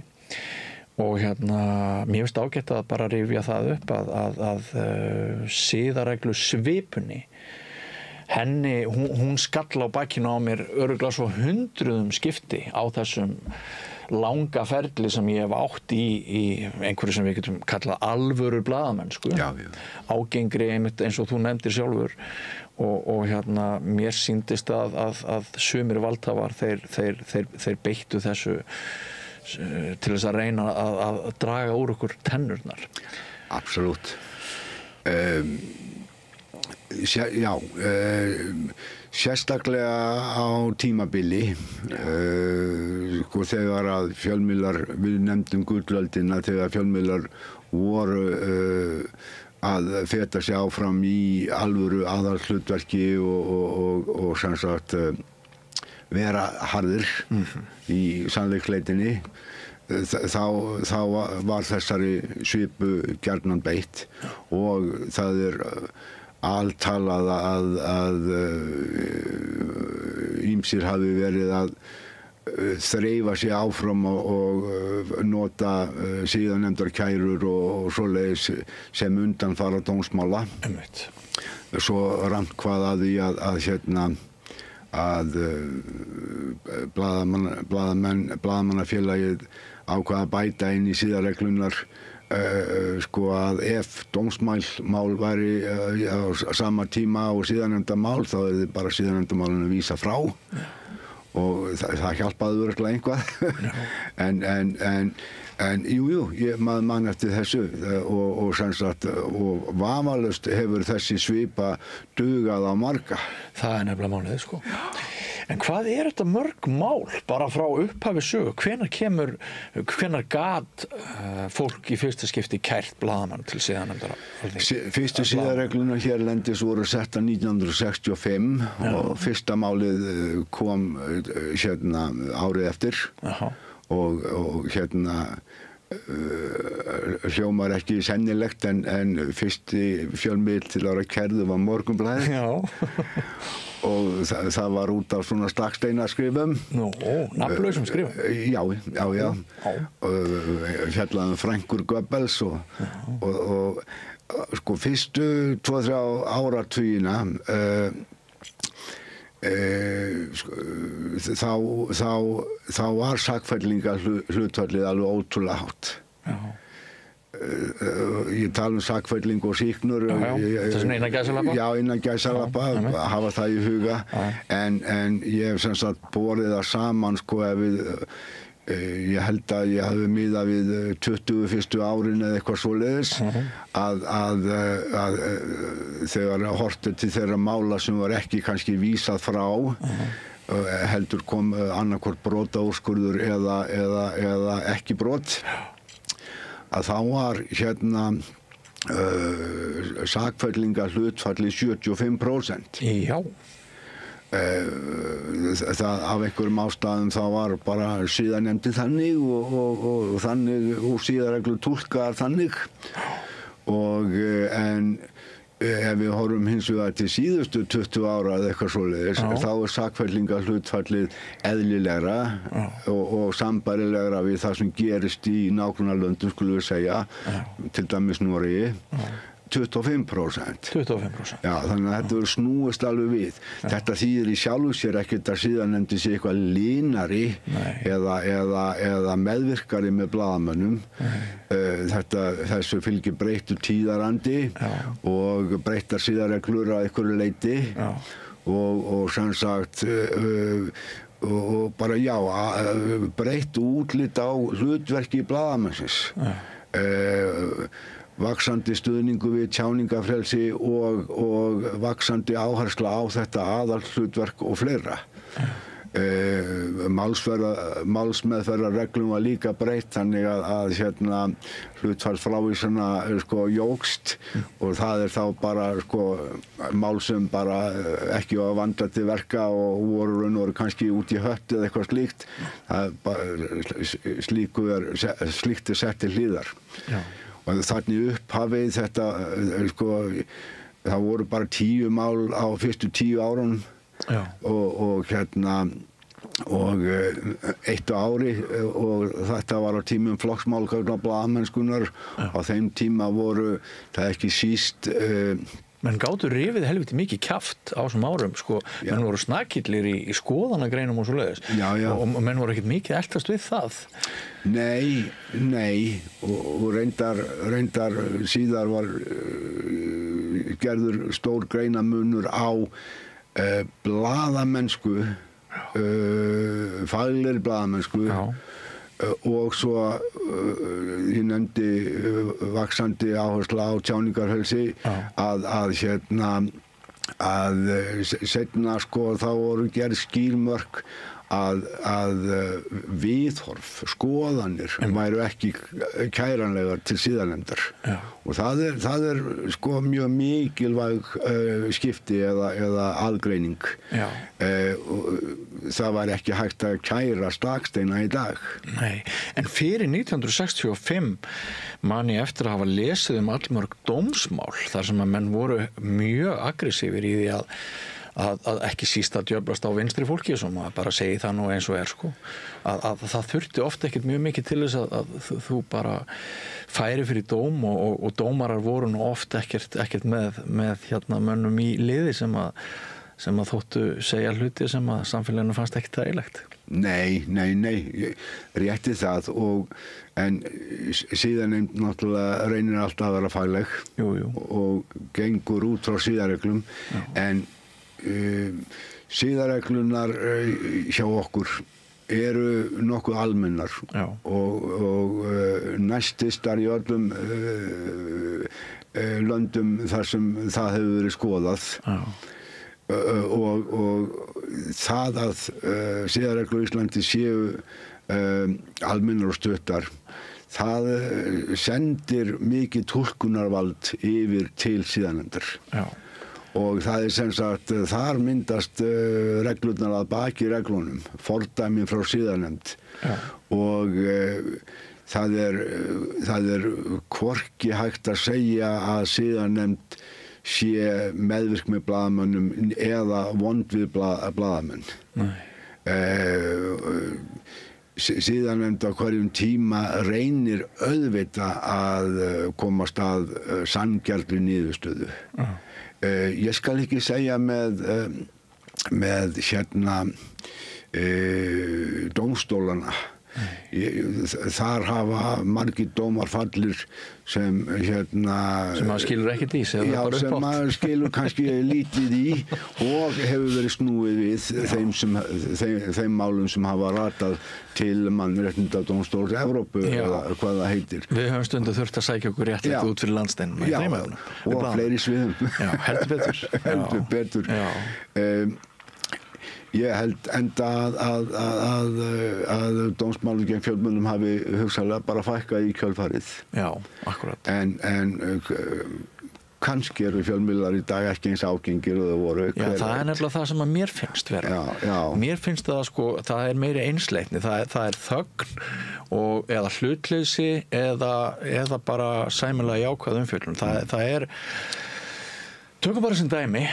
og mér finnst ágætt að bara rifja það upp að siðareglu svipunni henni, hún skall á bakinu á mér örugglega svo 100 skipti á þessum langa ferli sem ég hef átt í einhverju sem við getum kallað alvöru blaðamennsku. Ágengri einmitt eins og þú nefndir sjálfur og mér sýndist að sumir valdhafar þeir beittu þessu til þess að reyna að draga úr okkur tennurnar. Absolutt. Sérstaklega á tímabili þegar að fjölmiðlar, við nefndum gullöldina, þegar fjölmiðlar voru að feta sig áfram í alvöru aðalhlutverki og sem sagt vera harðir í sannleiksleitinni þá var þessari svipu gjarnan beitt og það altalað að ýmsir hafi verið að þreifa sig áfram og nota síðanefndar kærur og svoleiðis sem undanfara dómsmála. Svo rannkvað að því að blaðamannafélagið ákvað að bæta inn í siðareglunar að ef dómsmál væri á sama tíma og siðanefndarmál þá þið bara siðanefndarmálinu vísa frá og það hjálpaði örugglega eitthvað en jú, maður man eftir þessu og sem sagt og vafalaust hefur þessi svipa dugað á marga. Það nefnilega málið sko. En hvað þetta mörg mál bara frá upphafi sögu? Hvenær gat fólk í fyrsta skipti kært blaðamann til siðanefndar? Fyrstu siðaregluna hérlendis voru setta 1965 og fyrsta málið kom árið eftir og hljómar ekki sennilegt en fyrsti fjölmiðill til að vera kærður var Morgunblaðið. Og það var út af svona Staksteinaskrifum. Nafnlausum skrifum? Já. Fjallaði Frankur Goebbels og sko fyrstu 2-3 áratugina þá var sakfellinga hlutfallið alveg ótrúlega hátt. ég tala sakfelling og sýknur. Það er svona innan gæsalappa? Já, innan gæsalappa, hafa það í huga. En ég hef sem sagt borið það saman, sko, ég held að ég hafi miðað við 20 fyrstu árin eða eitthvað svoleiðis að þegar horfti til þeirra mála sem var ekki kannski vísað frá heldur kom annarkvort brotaúrskurður eða ekki brot að þá var hérna sakfellinga hlutfalli 75%. Já. Það af einhverjum ástæðum þá var bara siðanefndi þannig og þannig og siðareglur túlkaðar þannig og en ef við horfum hins vegar til síðustu 20 ára eða eitthvað svoleiðis þá sakfellinga hlutfallið eðlilegra og sambærilegra við það sem gerist í nágrannalöndum skulum við segja til dæmis Noregi 25%. 25%. Já, þannig að þetta verður snúist alveg við. Þetta þýðir í sjálfu sér ekkert að siðanefndin sé eitthvað línari eða meðvirkari með blaðamönnum. Þessu fylgir breyttur tíðarandi og breyttar siðareglur að einhverju leyti og sem sagt og bara breytt útlit á hlutverki blaðamannsins. Vaxandi stuðningu við tjáningafrelsi og vaxandi áhersla á þetta aðalhlutverk og fleira. Málsmeðferðarreglum var líka breytt þannig að hlutfallsfrávísana jókst og það þá bara mál sem bara ekki var vandað til verka og voru kannski út í hött eða eitthvað slíkt. Slíkt sett til hliðar. Og þannig upphafið þetta, það voru bara 10 mál á fyrstu 10 árunum og eitt á ári og þetta var á tímum flokksmálgagna blaðamennskunnar. Á þeim tíma voru það ekki síst menn gátu rifið helviti mikið kjaft á þessum árum, menn voru snakillir í skoðanagreinum og svoleiðis og menn voru ekkert mikið eltast við það. Nei, og reyndar síðar var gerður stór greinamunur á blaðamennsku, faglegri blaðamennsku og svo ég nefndi vaxandi áhersla á tjáningarfrelsi að seinna þá voru gerð skýrmörk að viðhorf, skoðanir væru ekki kæranlegar til siðanefndar og það er mjög mikilvæg skipti eða aðgreining. Það var ekki hægt að kæra Staksteina í dag. Nei, en fyrir 1965 man ég eftir að hafa lesið allmörg dómsmál þar sem að menn voru mjög aggressífir í því að ekki síst að djöflast á vinstri fólki sem bara segi það nú eins og að það þurfti oft ekkert mjög mikið til þess að þú bara færi fyrir dóm og dómarar voru nú oft ekkert með mönnum í liði sem að þóttu segja hluti sem að samfélaginu fannst ekki þægilegt. Nei, rétti það en síðan náttúrulega reynir alltaf að vera fagleg og gengur út frá siðareglum en siðareglunar hjá okkur eru nokkuð almennar og næstistar í öllum löndum þar sem það hefur verið skoðað og það að siðareglur í Íslandi séu almennar og stuttar það sendir mikið túlkunarvald yfir til siðanefndar. Og það sem sagt, þar myndast reglurnar að baki reglunum, fordæmin frá siðanefnd og það er hvorki hægt að segja að siðanefnd sé meðvirk með blaðamönnum eða vond við blaðamenn. Siðanefnd á hverjum tíma reynir auðvitað að komast að sanngjarnri niðurstöðu. Ég skal ekki segja með dómstólana Þar hafa margir dómar fallir sem sem maður skilur ekkert í sig, já, sem maður skilur kannski lítið í og hefur verið snúið við þeim málum sem hafa ratað til mannréttindadómstóls Evrópu eða hvað það heitir. Við höfum stundum þurft að sækja okkur réttlæti út fyrir landsteinum. Já, og fleiri sviðum. Já, heldur betur. Heldur betur. Ég held enda að dómsmálum gegn fjölmiðlum hafi hugsanlega bara fækkað í kjölfarið. Já, akkurat. En kannski eru fjölmiðlar í dag ekki eins ágengir og það voru. Já, það er nefnilega það sem að mér finnst vera. Já. Mér finnst það það er meiri einsleitni, það er þögn eða hlutleysi eða bara sæmilega jákvæð umfjöllun. Það er tökum bara sem dæmi,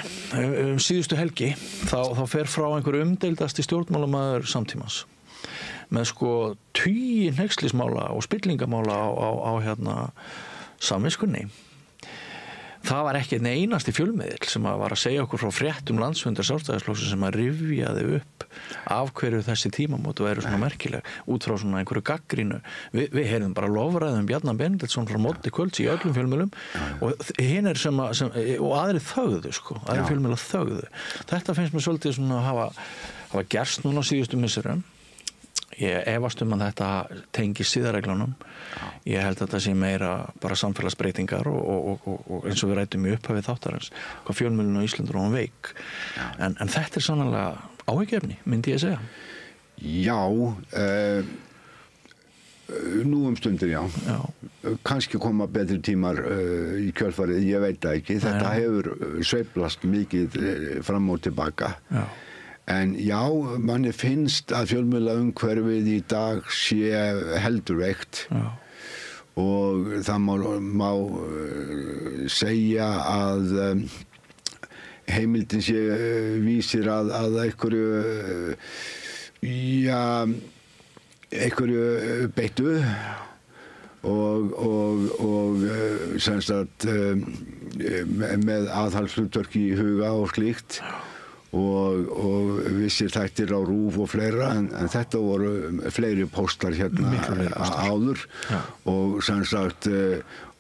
síðustu helgi, þá fer frá einhver umdeildasti stjórnmálamaður samtímans með tugi hneykslismála og spillingamála á samviskunni. Það var ekki einn einasti fjölmiðill sem var að segja okkur frá fréttum landsfundar Sjálfstæðisflokksins sem að rifjaði upp af hverju þessi tímamót væru svona merkileg út frá svona einhverju gagnrýnu. Við heyrðum bara lofræðum Bjarna Benediktsson frá móti kvölds í öllum fjölmiðlum og hinir og aðrir þögðu aðrir fjölmiðlar þögðu. Þetta finnst mér svolítið svona að hafa gerst núna síðustu misserum. Ég efast að þetta tengi siðareglunum. Ég held að þetta sé meira bara samfélagsbreytingar og eins og við ræddum í upphafi þáttarins hvað fjölmiðlun á Íslandi er veik. En þetta er sannlega áhyggjuefni, myndi ég segja. Já, nú stundir já. Kannski koma betri tímar í kjölfarið, ég veit það ekki. Þetta hefur sveiflast mikið fram og tilbaka. Já. En já, manni finnst að fjölmiðlaumhverfið í dag sé heldurveikt og það má segja að heimildin sé vísir að einhverju beittu og sem sagt með aðhaldshlutverk í huga og slíkt. Og vissir þættir á RÚV og fleira en þetta voru fleiri póstar áður og sem sagt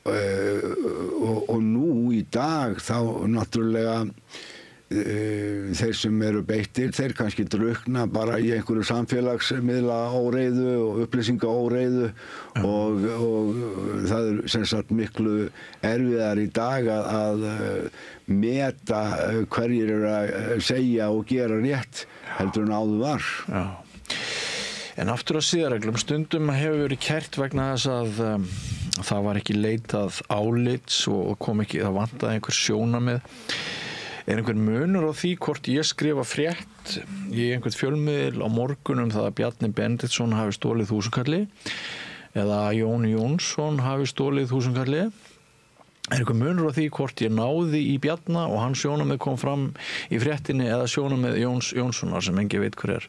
og nú í dag þá náttúrulega þeir sem eru beittir, þeir kannski drukna bara í einhverju samfélagsmiðla óreiðu og upplýsinga óreiðu og það er sem sagt miklu erfiðar í dag að meta hverjir eru að segja og gera rétt heldur en áður var. Já. En aftur að siðareglum stundum hefur verið kært vegna þess að það var ekki leitað álits og það vantaði einhver sjónarmið. Er einhver munur á því hvort ég skrifa frétt í einhvern fjölmiðil á morgun það að Bjarni Benediktsson hafi stólið 1000 kalli eða Jón Jónsson hafi stólið 1000 kalli? Er einhver munur á því hvort ég náði í Bjarna og hans sjónarmið kom fram í fréttinni eða sjónarmið Jóns Jónssonar sem engin veit hver er?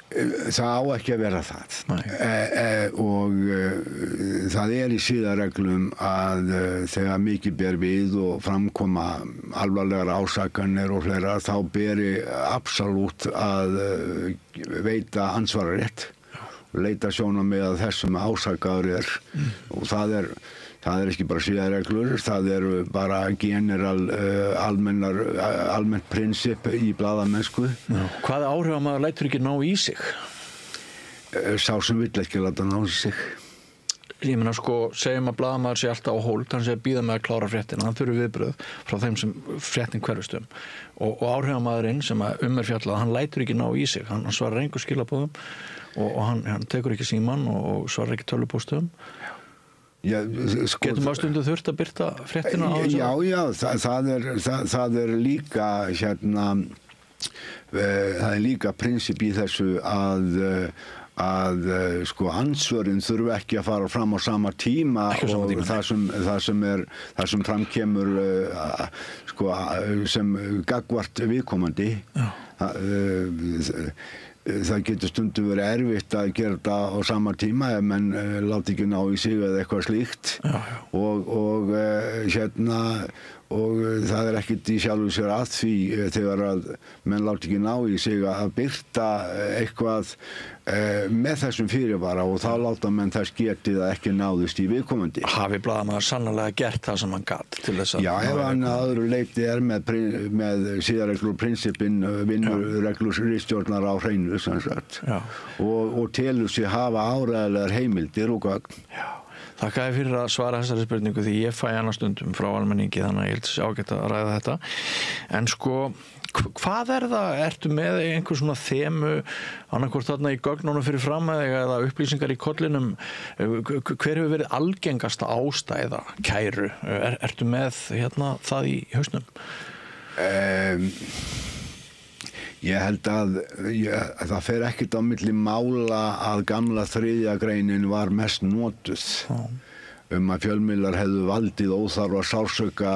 Það á ekki að vera það og það er í siðareglum að þegar mikið ber við og framkoma alvarlegar ásakanir og fleira þá beri absolút að veita ansvararétt og leita sjónarmið að þessum ásakaður er og það er ekki bara siðareglur, það eru bara almennt prinsip í blaðamennsku. Hvaða áhrif maður lætur ekki ná í sig? Sá sem vill ekki láta ná í sig. Ég meina segjum að blaðamaður sé alltaf á hold, hann sé að bíða með að klára fréttina, hann þurfi viðbrögð frá þeim sem fréttin hverfust og áhrifamaðurinn sem er fjallað, hann lætur ekki ná í sig, hann svarar engu skilabóðum og hann tekur ekki símann og svarar ekki tölvupóstum. Getum maður stundum þurft að birta fréttina á þessu? Já, það er líka það er líka prinsip í þessu að ansvörin þurfa ekki að fara fram á sama tíma og það sem framkemur sem gagnvart viðkomandi. Það getur stundum verið erfitt að gera þetta á sama tíma ef menn láti ekki ná í sig eða eitthvað slíkt það ekkert í sjálfu sér að því þegar að menn láti ekki ná í sig að birta eitthvað með þessum fyrirvara og þá láta menn þess getið að ekki náðist í viðkomandi. Hafi blaðamaður sannarlega gert það sem hann gat til þess að... Já, ef hann að öðru leyti með siðareglur prinsipin vinnureglur ritstjórnar á hreinu sem sagt og telur sig hafa áreiðanlegar heimildir og gögn. Já. Þakka þér fyrir að svara þessari spurningu því ég fæ hana stundum frá almenningi þannig að ég held að ágætt að ræða þetta. En sko, hvað það? Ertu með einhver svona þemu annarkvort þarna í gögnunum fyrir fram eða upplýsingar í kollinum? Hver hefur verið algengasta ástæða kæru? Ertu með það í hausnum? Ég held að það fer ekkert á milli mála að gamla 3. greinin var mest notuð að fjölmiðlar hefðu valdið óþarfa sársauka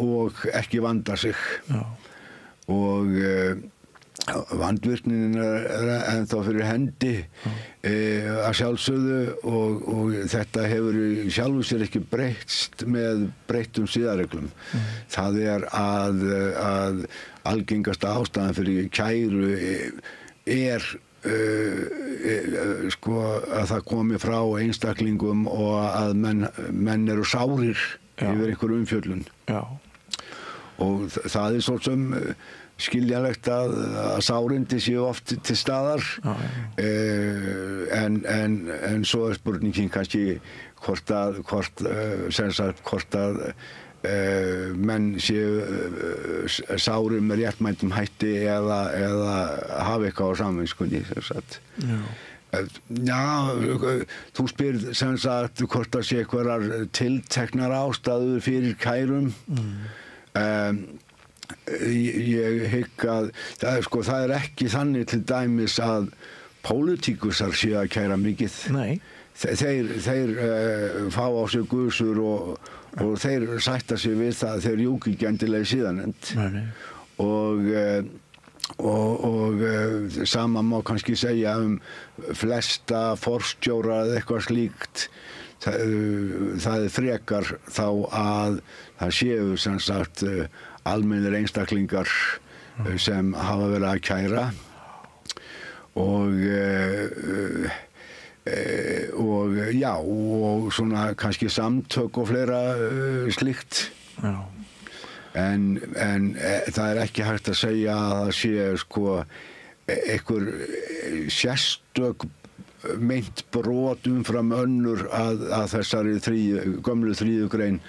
og ekki vanda sig og vandvirknin ennþá fyrir hendi að sjálfsögðu og þetta hefur í sjálfu sér ekki breytst með breyttum siðareglum. Það að algengasta ástæðan fyrir kæru sko að það komi frá einstaklingum og að menn eru sárir yfir einhver umfjöllun. Og það svo sem skiljanlegt að sárindi séu oft til staðar en svo spurningin kannski hvort að menn séu sárir með réttmætum hætti eða hafa eitthvað á samviskunni sem sagt. Já, þú spyrð sem sagt hvort að sé einhverjar tilteknar ástæður fyrir kærum. Ég hygg að það ekki þannig til dæmis að pólitíkusar séu að kæra mikið. Nei. Þeir fá á sig gusur og þeir sætta sig við það þeir júki ekki endilega síðanend. Og sama má kannski segja flesta forstjóra eða eitthvað slíkt. Það frekar þá að það séu sem sagt almennir einstaklingar sem hafa verið að kæra og svona kannski samtök og fleira slíkt. En það ekki hægt að segja að það sé sko einhver sérstök meint brot umfram önnur að þessari gömlu 3. grein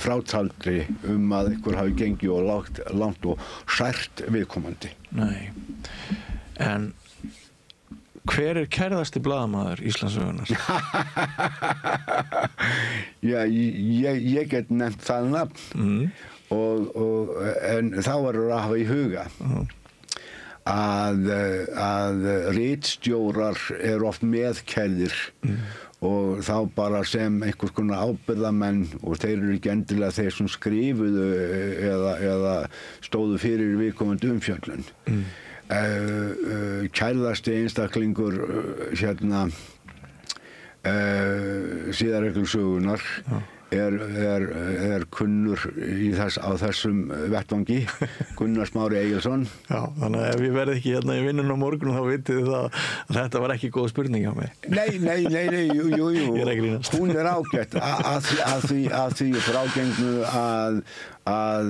frátaldri að einhver hafi gengið og langt og sært viðkomandi. Nei. En hver kærðasti blaðamaður Íslandssögunnar? Já, ég get nefnt það nafn en þá verður að hafa í huga að ritstjórar oft meðkærðir og þá bara sem einhvers konar ábyrgðamenn og þeir ekki endilega þeir sem skrifuðu eða stóðu fyrir viðkomandi umfjöllun. Kærðasti einstaklingur siðareglusögunnar kunnur á þessum vettvangi, Gunnar Smári Egilsson. Já, þannig að ef ég verði ekki í vinnun á morgun þá vitið þið að þetta var ekki góð spurning hjá mig. Nei, jú. Ég er að grínast. Hún ágætt að því frágengnu að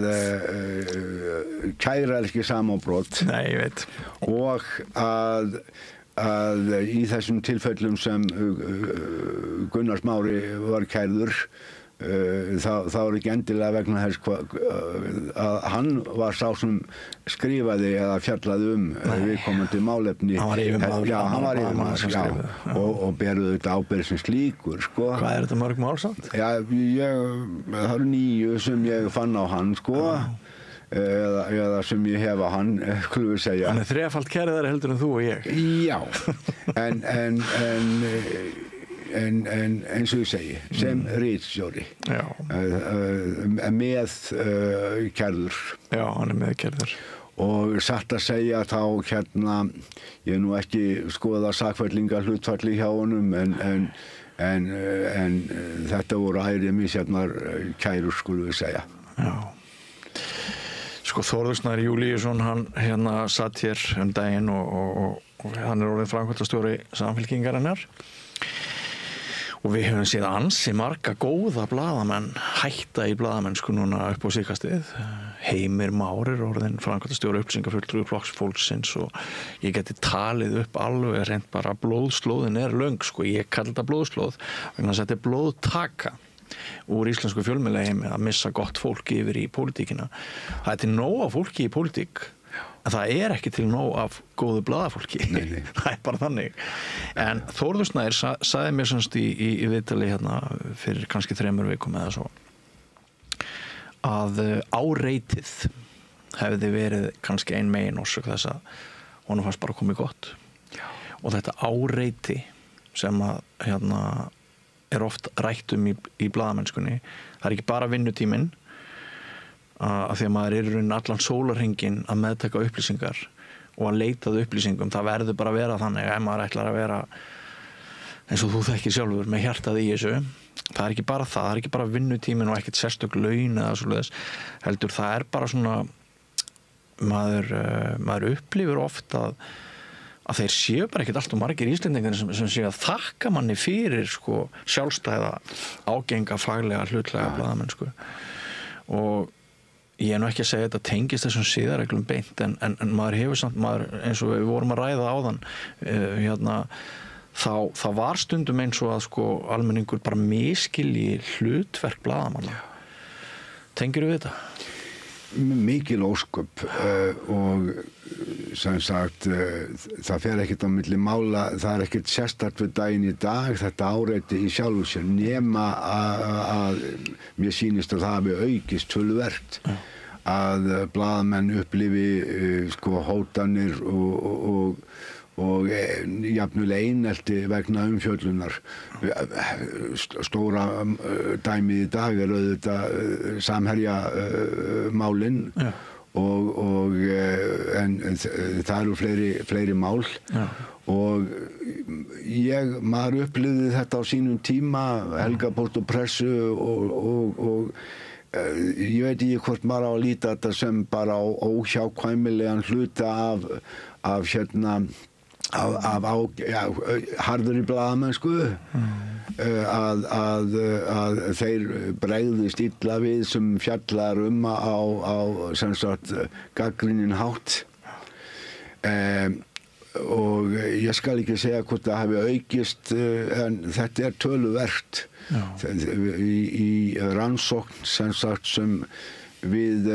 kæra ekki samanbrot. Nei, ég veit. Og að í þessum tilfellum sem Gunnar Smári var kærður þá ekki endilega vegna þess að hann var sá sem skrifaði eða fjallaði viðkomandi málefni. Hann var yfirmaður. Já, hann var yfirmaður, og berðu þetta ábyrgð sem slíkur, sko. Hvað þetta mörg mál samt? Já, það eru 9 sem ég fann á hann, sko. Eða sem ég hef á hann, skulum við segja. Hann þrefalt kærðari heldur en þú og ég. Já, en eins og ég segi, sem ritstjóri með kærður. Já, hann með kærður. Og satt að segja þá ég nú ekki skoða sakfellinga hlutfalli hjá honum en en þetta voru ærið misjafnar kærur skulum við segja. Já. Sko Þórður Snær Júlíusson, hann satt hér daginn og hann orðinn framkvæmdastjóri Samfylkingarinnar og við höfum séð ansi marga góða blaðamenn hætta í blaðamennsku núna upp á síðkastið. Heimir Már orðinn framkvæmdastjóri upplýsingafulltrúi Flokks fólksins og ég geti talið upp alveg reynt bara blóðslóðin löng, sko, ég kalli þetta blóðslóð vegna þess að þetta er blóðtaka úr íslensku fjölmiðlaheimi að missa gott fólk yfir í pólitíkina. Það er til nóg af fólki í pólitík en það er ekki til nóg af góðu blaðafólki. Nei. Það er bara þannig. En Þórður Snær sagði mér semst í viðtali hérna fyrir kannski 3 vikum eða svo að áreitið hefði verið kannski ein megin orsök þess að honum fannst bara komið gott. Já. Og þetta áreiti sem að er oft rætt í blaðamennskunni. Það er ekki bara vinnutíminn af því að maður er í rauninni allan sólarhringinn að meðtaka upplýsingar og að leita að upplýsingum. Það verður bara að vera þannig ef maður ætlar að vera eins og þú þekkir sjálfur með hjartað í þessu. Það er ekki bara það er ekki bara vinnutíminn og ekkert sérstök laun eða svoleiðis. Heldur það er bara svona maður upplifir oft að þeir séu bara ekkert allt og margir Íslendingar sem séu að þakka manni fyrir sko sjálfstæða, ágenga, faglega, hlutlega blaðamennsku. Og ég er nú ekki að segja þetta tengist þessum siðareglum beint en maður hefur samt, eins og við vorum að ræða áðan, þá var stundum eins og að sko almenningur bara miskilji hlutverk blaðamanna. Tengirðu við þetta? Mikil ósköp og sem sagt það fer ekkert á milli mála, það er ekkert sérstakt við daginn í dag þetta áreiti í sjálfu sér nema að mér sýnist að það hafi aukist töluvert að blaðamenn upplifi sko hótanir og jafnulega einelti vegna umfjöllunar. Stóra dæmið í dag er auðvitað Samherja málin en það eru fleiri mál og maður upplifði þetta á sínum tíma, Helgapóst og Pressu og ég veit ekki hvort maður á að líta þetta sem bara óhjákvæmilegan hluta af harðri blaðamennsku að þeir bregðist illa við sem fjallar á sem sagt gagnrýninn hátt og ég skal ekki segja hvort það hafi aukist en þetta er töluvert í rannsókn sem sagt sem við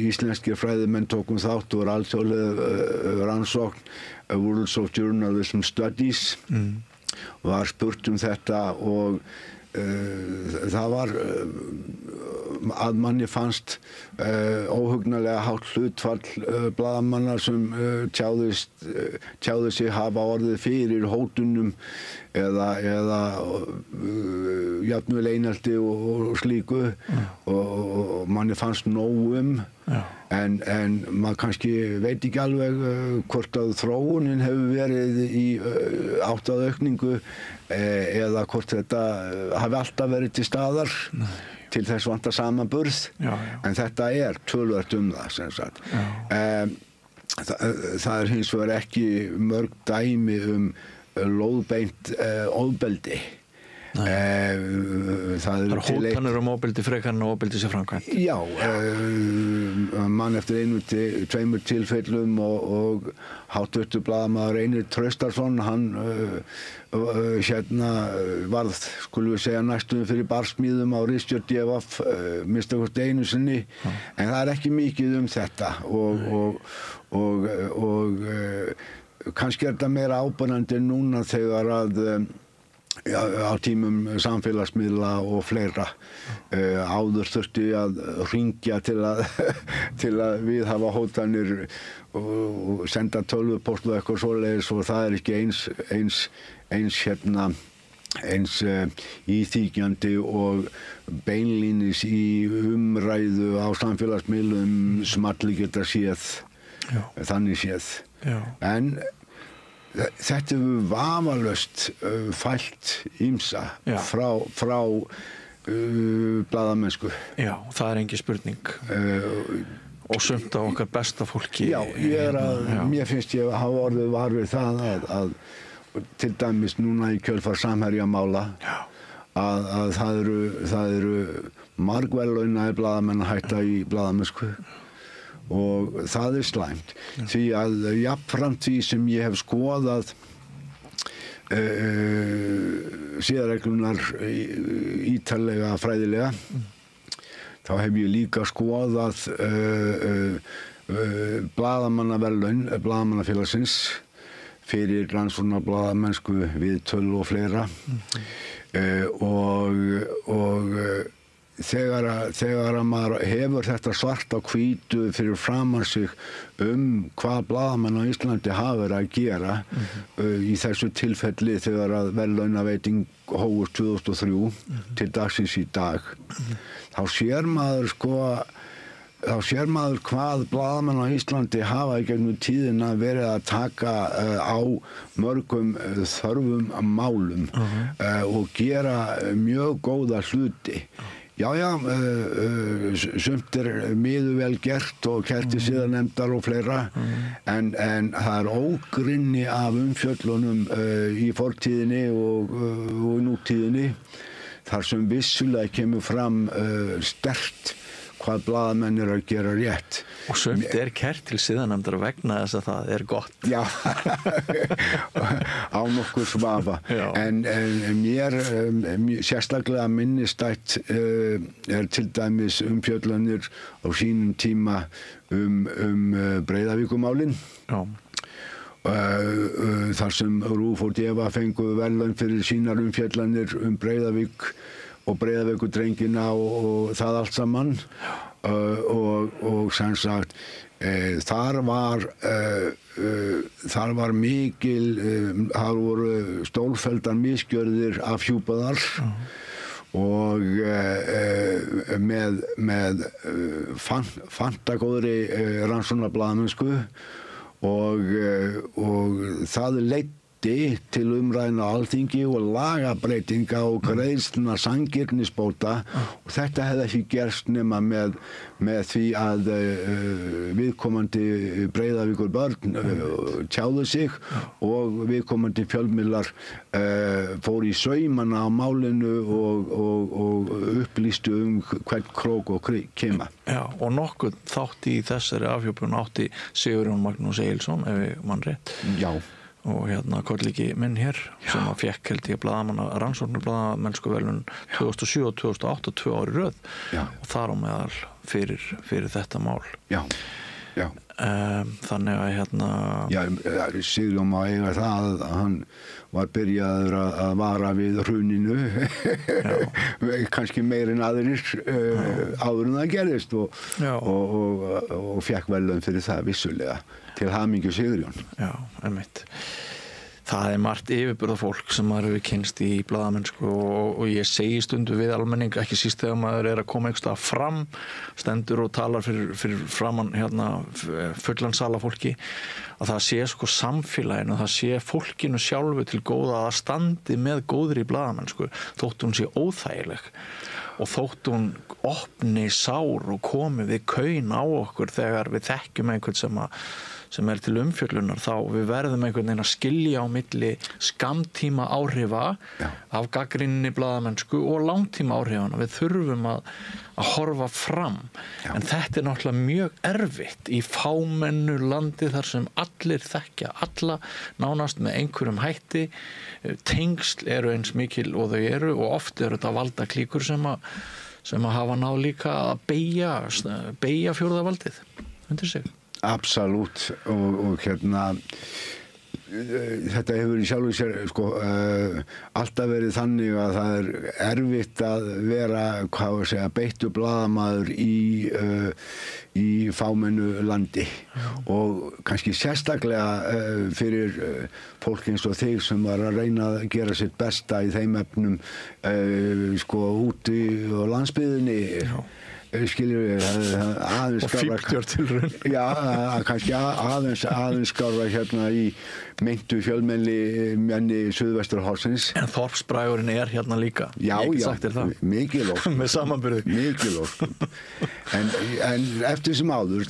íslenskir fræðimenn tókum þátt og alþjóðleg rannsókn World of Journalism Studies var spurt þetta og það var að manni fannst óhugnanlega hátt hlutfall blaðamanna sem tjáðu sig hafa orðið fyrir hótunum eða jafnvel einelti og slíku og manni fannst nóg en maður kannski veit ekki alveg hvort að þróunin hefur verið í átt að aukningu eða hvort þetta hafi alltaf verið til staðar til þess vantar samanburð en þetta er töluvert það sem sagt. Það hins vegar ekki mörg dæmi lóðbeint ofbeldi. Það eru hótanir ofbeldi frekar en ofbeldi sem framkvæmt. Já, mann eftir 1-2 tilfellum og háttvirtur blaðamaður Einir Traustason, hann varð, skulum við segja, næstum fyrir barsmíðum á ritstjórn DFF minnst hvort einu sinni, en það er ekki mikið þetta og kannski er þetta meira ábyrgandi núna þegar að á tímum samfélagsmiðla og fleira áður þurfti að hringja til að viðhafa hótanir og senda tölvupóst og eitthvað svoleiðis og það er ekki eins íþykjandi og beinlínis í umræðu á samfélagsmiðlum sem allir geta séð þannig séð. En þetta hefur vafalaust fælt ýmsa frá blaðamennsku. Já, það er engin spurning. Og sumt af okkar besta fólki. Já, mér finnst ég hafa orðið var við það að til dæmis núna í kjölfar Samherjamála að það eru margverðlaunaðir blaðamenn að hætta í blaðamennsku og það er slæmt. Því að jafnframt því sem ég hef skoðað siðareglunar ítarlega fræðilega þá hef ég líka skoðað blaðamannaverðlaun blaðamannafélagsins fyrir rannsóknarblaðamennsku, viðtöl og fleira og þegar maður hefur þetta svart á hvítu fyrir framan sig hvað blaðamenn á Íslandi hafa verið að gera í þessu tilfelli þegar að verðlaunaveiting hófust 2003 til dagsins í dag þá sér maður hvað blaðamenn á Íslandi hafa í gegnum tíðina verið að taka á mörgum þörfum málum og gera mjög góða hluti. Já, sumt miður vel gert og kerti siðanefndar og fleira en það ógrynni af umfjöllunum í fortíðinni og nútíðinni þar sem vissulega kemur fram sterkt hvað blaðamenn að gera rétt. Og sumt kert til siðanefndar vegna þess að það gott. Já, á nokkuð svafa. En mér sérstaklega minnistætt til dæmis umfjöllunir á sínum tíma Breiðavíkurmálin. Þar sem Rúf og Deva fengu verðlaun fyrir sínar umfjöllanir Breiðavík og Breiðavíkurdrengina og það allt saman og sem sagt þar var mikil þar voru stórfelldar misgjörðir afhjúpaðar og með fantagóðri rannsóknarblaðamennsku og það leiddi til umræðna á Alþingi og lagabreytinga og greiðslna sanngirnisbóta og þetta hefði ekki gerst nema með því að viðkomandi Breiðavíkur börn tjáðu sig og viðkomandi fjölmiðlar fór í saumana á málinu og upplýstu hvern krók og kima. Já, og nokkuð þátt í þessari afhjúpun átti Sigurjón Magnús Egilsson, ef ég mann rétt. Já. Og kollegi minn hér sem að fekk held ég rannsóknarblaðamennskuverðlaun 2007 og 2008 2 ár í röð og þar á meðal fyrir þetta mál. Já. Þannig að Já, Sigurjón má eiga það að hann var byrjaður að vara við hruninu kannski meir en aðrir áður en það gerðist og fekk verðlaun fyrir það vissulega til hamingju Sigurjón. Já, einmitt. Það margt yfirburðafólk sem maður hefur kynnst í blaðamennsku og ég segi stundu við almenning, ekki síst þegar maður að koma einhverstað fram, stendur og talar fyrir framan fullan sala fólki, að það sé samfélaginu, það sé fólkinu sjálfu til góða að standi með góðri blaðamennsku, þótt hún sé óþægileg og þótt hún opni sár og komi við kaun á okkur þegar við þekkjum einhvern sem til umfjöllunar, þá við verðum einhvern veginn að skilja á milli skammtíma áhrifa af gagnrýninni blaðamennsku og langtíma áhrifana. Við þurfum að horfa fram. En þetta náttúrulega mjög erfitt í fámennu landi þar sem allir þekkja alla nánast með einhverjum hætti. Tengsl eru eins mikil og þau eru og oft eru þetta valdaklíkur sem að hafa náð líka að beygja fjórðavaldið undir sig. Absolutt og þetta hefur í sjálfu sér alltaf verið þannig að það erfitt að vera beittur blaðamaður í fámennu landi og kannski sérstaklega fyrir fólk eins og þig sem var að reyna að gera sitt besta í þeim efnum úti á landsbyggðinni skiljum við, aðeins skárra. Og fíknjörtilraun. Já, kannski aðeins skárra hérna í meintu fjölmenni Suðvesturhornsins. En þorpsbragurinn hérna líka. Já, mikil ósk. Með samanburði. Mikil ósk. En eftir sem áður,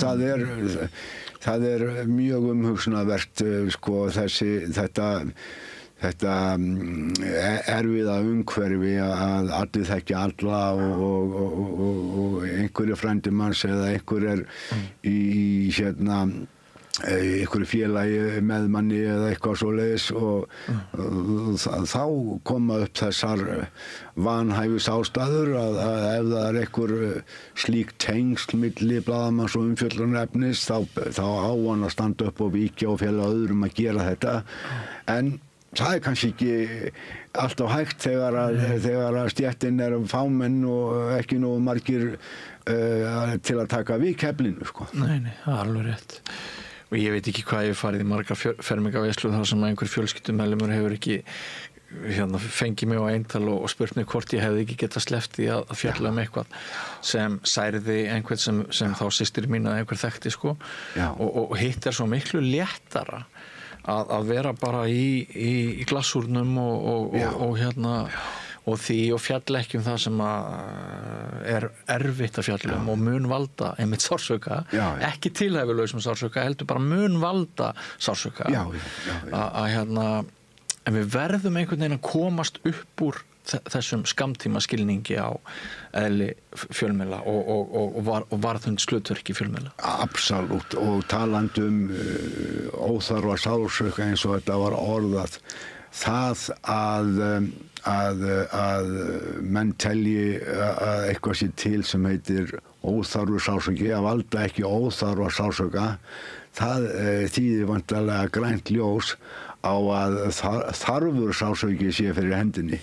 það er mjög umhugsunarvert, sko, þetta erfiða umhverfi að allir þekkja alla og einhverju frændi manns eða einhver í einhverju félagi með manni eða eitthvað svoleiðis og þá koma upp þessar vanhæfis ástæður að ef það einhver slík tengsl milli blaðamanns og umfjöllunarefnis þá á hann að standa upp og víkja og fela öðrum að gera þetta en það kannski ekki alltaf hægt þegar að stéttin fámenn og ekki nógu margir til að taka við keflinu, sko. Nei, það alveg rétt. Og ég veit ekki hvað ég farið í margar fermingaveislu þar sem einhver fjölskyldumeðlimur hefur ekki fengið mig á eintal og spurt mig hvort ég hefði ekki getað sleppt í að fjalla eitthvað sem særði einhvern sem þá systir mín að einhver þekkti, sko. Og hitt svo miklu léttara að vera bara í glassúrnum og því og fjalla ekki það sem er erfitt að fjalla og mun valda einmitt sársauka, ekki tilhæfulausum sársauka, heldur bara mun valda sársauka. En við verðum einhvern veginn að komast upp úr þessum skammtíma skilningi á eðli fjölmiðla og varðhund slutverki fjölmiðla. Absolutt, og talandi óþarfa sársauka eins og þetta var orðað, það að menn telji að eitthvað sé til sem heitir óþarfur sársauki, að valda ekki óþarfa sársauka, það þýðir vantarlega grænt ljós á að þarfur sársauki sé fyrir hendinni.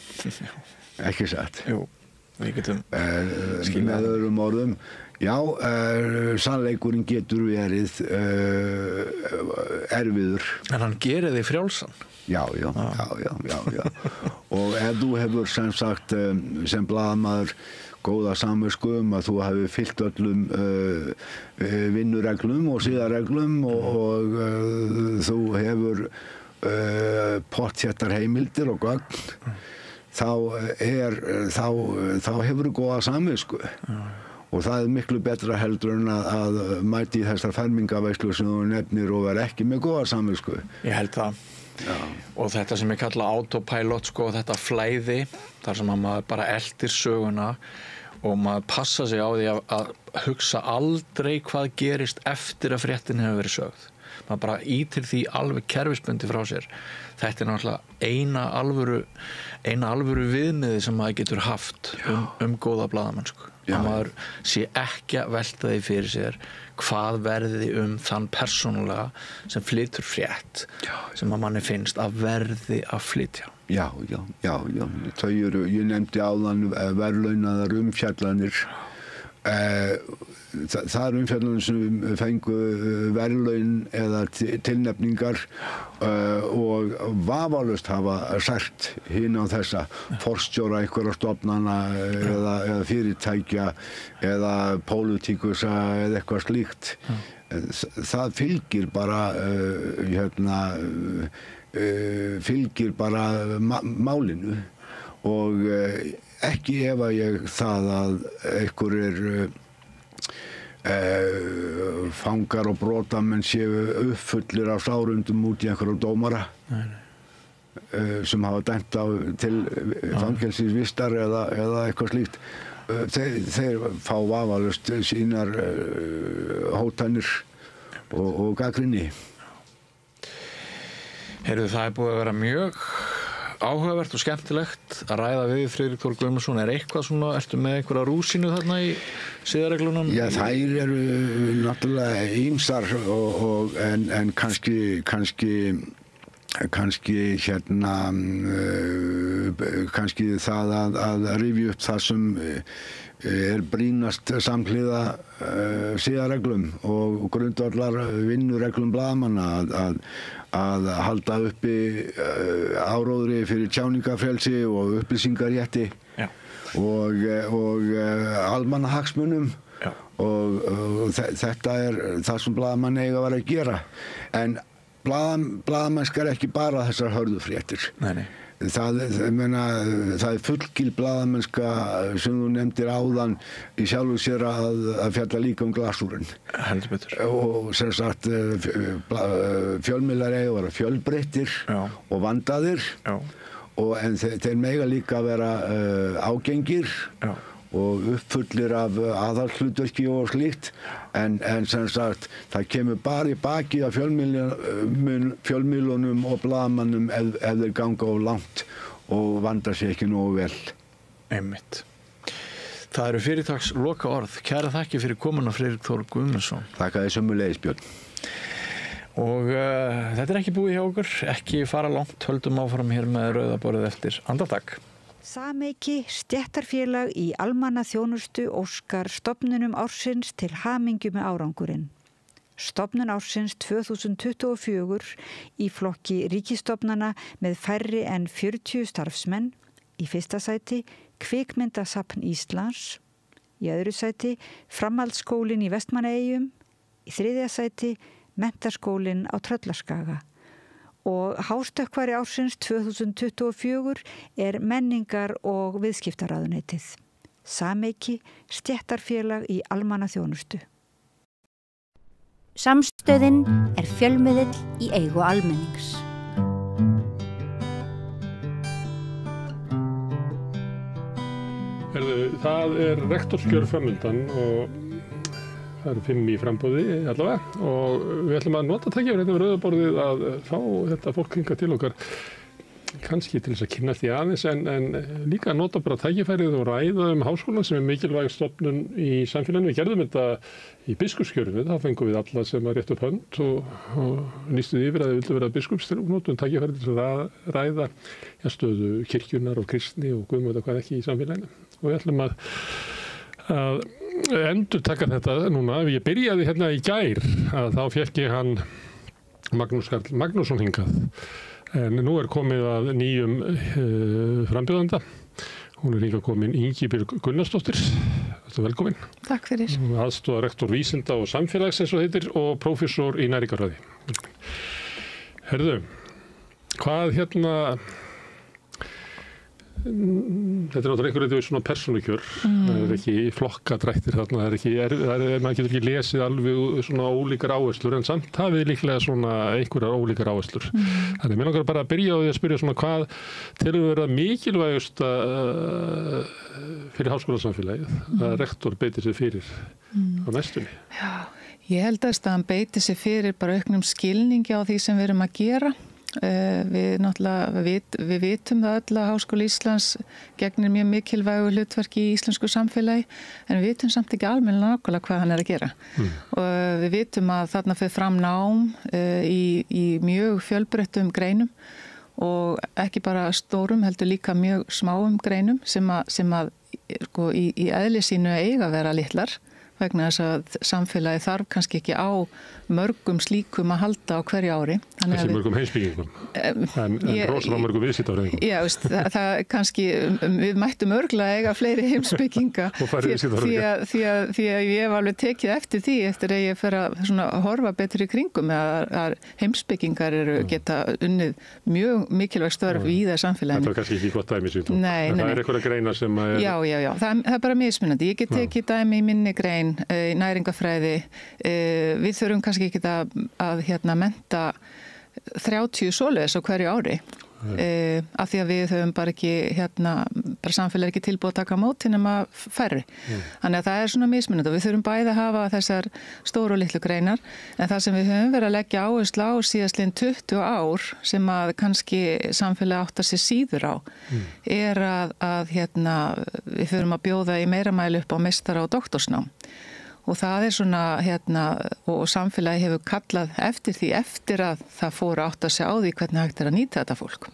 Ekki satt. Jú, við getum með öðrum orðum. Já, sannleikurinn getur verið erfiður. En hann gerir þig frjálsan. Já. Og ef þú hefur sem sagt sem blaðamaður góða samvisku að þú hafi fylgt öllum vinnureglum og siðareglum og þú hefur pottþéttar heimildir og gögn þá hefur þú góða samvisku og það er miklu betra heldur en að mæti í þessar fermingaveislu sem þú nefnir og vera ekki með góða samvisku. Ég held það. Og þetta sem ég kalla autopilot, sko, þetta flæði þar sem maður bara eldir söguna og maður passa sig á því að hugsa aldrei hvað gerist eftir að fréttin hefur verið sögð. Maður bara ítir því alveg kerfisbundi frá sér. Þetta er náttúrulega eina alvöru viðmiði sem maður getur haft góða blaðamennsku. Að maður sé ekki að velta því fyrir sér hvað verði þann persónulega sem flytur frétt sem að manni finnst að verði að flytja. Já. Þau ég nefndi áðan verðlaunaðar umfjallanir. Það er umfjallanir sem fengu verðlaun eða tilnefningar og vafalaust hafa sært hinn á þessa forstjóra einhverja stofnana eða fyrirtækja eða pólitíkusa eða eitthvað slíkt. Það fylgir bara málinu og ekki efa ég það að einhverjir fangar og brotamenn séu uppfullir af sárundum út í einhverja dómara sem hafa dæmt til fangelsisvistar eða eitthvað slíkt. Þeir fá vafalaust sínar hótanir og gagnrýni. Heyrðu, það er búið að vera mjög áhugavert og skemmtilegt að ræða við Friðrik Þór Guðmundsson. Er eitthvað svona, ertu með einhverja rúsínu þarna í siðareglunum? Já, þær eru náttúrulega ýmsar en kannski það að rifja upp það sem er brýnast samhliða siðareglum og grundvallar vinnureglum blaðamanna að halda uppi áróðri fyrir tjáningafrelsi og upplýsingarétti og almannahagsmunum og þetta það sem blaðamenn eiga að vera að gera. En blaðamennska ekki bara þessar hörðufréttir. Nei. Það fullgil blaðamennska sem þú nefndir áðan í sjálfu sér að fjalla líka glasúrinn. Heldur betur. Og sem sagt fjölmiðlar eiga að vera fjölbreyttir og vandaðir. En þeir mega líka að vera ágengir og uppfullir af aðalhlutverki og slíkt, en sem sagt það kemur bara í bakið af fjölmiðlunum og blaðamannum ef þeir ganga of langt og vanda sig ekki nógu vel. Einmitt. Það eru fyrirtags loka orð. Kæra þakki fyrir komuna, Friðrik Þór Guðmundsson. Þakka þér sömuleiðis, Björn. Og þetta ekki búið hjá okkur, ekki fara langt, höldum áfram hér með rauðaborðið eftir andartak. Sameiki stéttarfélag í almannaþjónustu óskar stofnunum ársins til hamingju með árangurinn. Stofnun ársins 2024 í flokki ríkisstofnana með færri en 40 starfsmenn, í fyrsta sæti Kvikmyndasafn Íslands, í öðru sæti Framhaldsskólinn í Vestmannaeyjum, í þriðja sæti Menntaskólinn á Tröllaskaga. Og hástökkvari ársins 2024 menningar- og viðskiptaráðuneytið. Sameiki stéttarfélag í almannaþjónustu. Samstöðin fjölmiðill í eigu almennings. Það rektorskjör framundan og það eru 5 í framboði allavega og við ætlum að nota tækifærið við rauðaborðið að fá þetta fólk hingað til okkar kannski til þess að kynnast því aðeins en líka að nota bara tækifærið og ræða háskólan sem mikilvæg stofnun í samfélaginu. Við gerðum þetta í biskupskjörinu, þá fengum við alla sem að rétt upp hönd og lýstuð yfir að þau vildu vera biskupstir og notum tækifærið til að ræða stöðu kirkjunnar og kristni og guðmóta hvað ekki í samfélaginu. Og við ætlum að endur taka þetta núna. Ég byrjaði hérna í gær að þá fékk ég hann Magnús Karl Magnússon hingað. En nú komið að nýjum frambjóðanda. Hún hingað komin Ingibjörg Gunnarsdóttir. Velkomin. Takk fyrir. Aðstoðarrektor vísinda og samfélags eins og heitir og prófessor í næringarfræði. Herðu, hvað hérna þetta náttúrulega einhverju svona persónukjör. Það ekki flokkadrættir þarna, maður getur ekki lesið alveg svona ólíkar áherslur en samt hafið líklega svona einhverjar ólíkar áherslur. Þannig mér langar bara að byrja á því að spyrja svona hvað telur vera mikilvægust fyrir háskólasamfélagið að rektor beiti sig fyrir á næstunni. Já, ég held að hann beiti sig fyrir bara auknum skilningi á því sem við erum að gera. Við vitum það öll að Háskóli Íslands gegnir mjög mikilvægu hlutverki í íslensku samfélagi en við vitum samt ekki almennilega nákvæmlega hvað hann að gera. Og við vitum að þarna fer fram nám í mjög fjölbreyttum greinum og ekki bara stórum heldur líka mjög smáum greinum sem að í eðli sínu eiga að vera litlar vegna þess að samfélagi þarf kannski ekki á mörgum slíkum að halda á hverju ári. Þessi mörgum heimsbyggingum, en rosalega mörgum viðskiptaverðingum. Já, það kannski, við mættum örglega eiga fleiri heimsbygginga því að ég hef alveg tekið eftir því eftir að ég fer að horfa betur í kringum að heimsbyggingar geta unnið mjög mikilvæg störf í það samfélaginu. Þetta kannski ekki gott dæmi síðan. Nei. Það einhverja greina sem að Já, það bara mismunandi. Ég get tekið dæmi í minni grein í næringafræði. Við þurfum kannski ekki að mennta 30 svoleiðis á hverju ári af því að við höfum bara ekki bara samfélag ekki tilbúið að taka á móti nema færri. Þannig að það svona mismunandi og við þurfum bæði að hafa þessar stóru og litlu greinar en það sem við höfum verið að leggja áherslu á síðastliðin 20 ár sem að kannski samfélag áttar sér síður á að við þurfum að bjóða í meira mæli upp á meistara- og doktorsnám. Og það svona, og samfélagi hefur kallað eftir því eftir að það fór átt að segja á því hvernig hægt að nýta þetta fólk.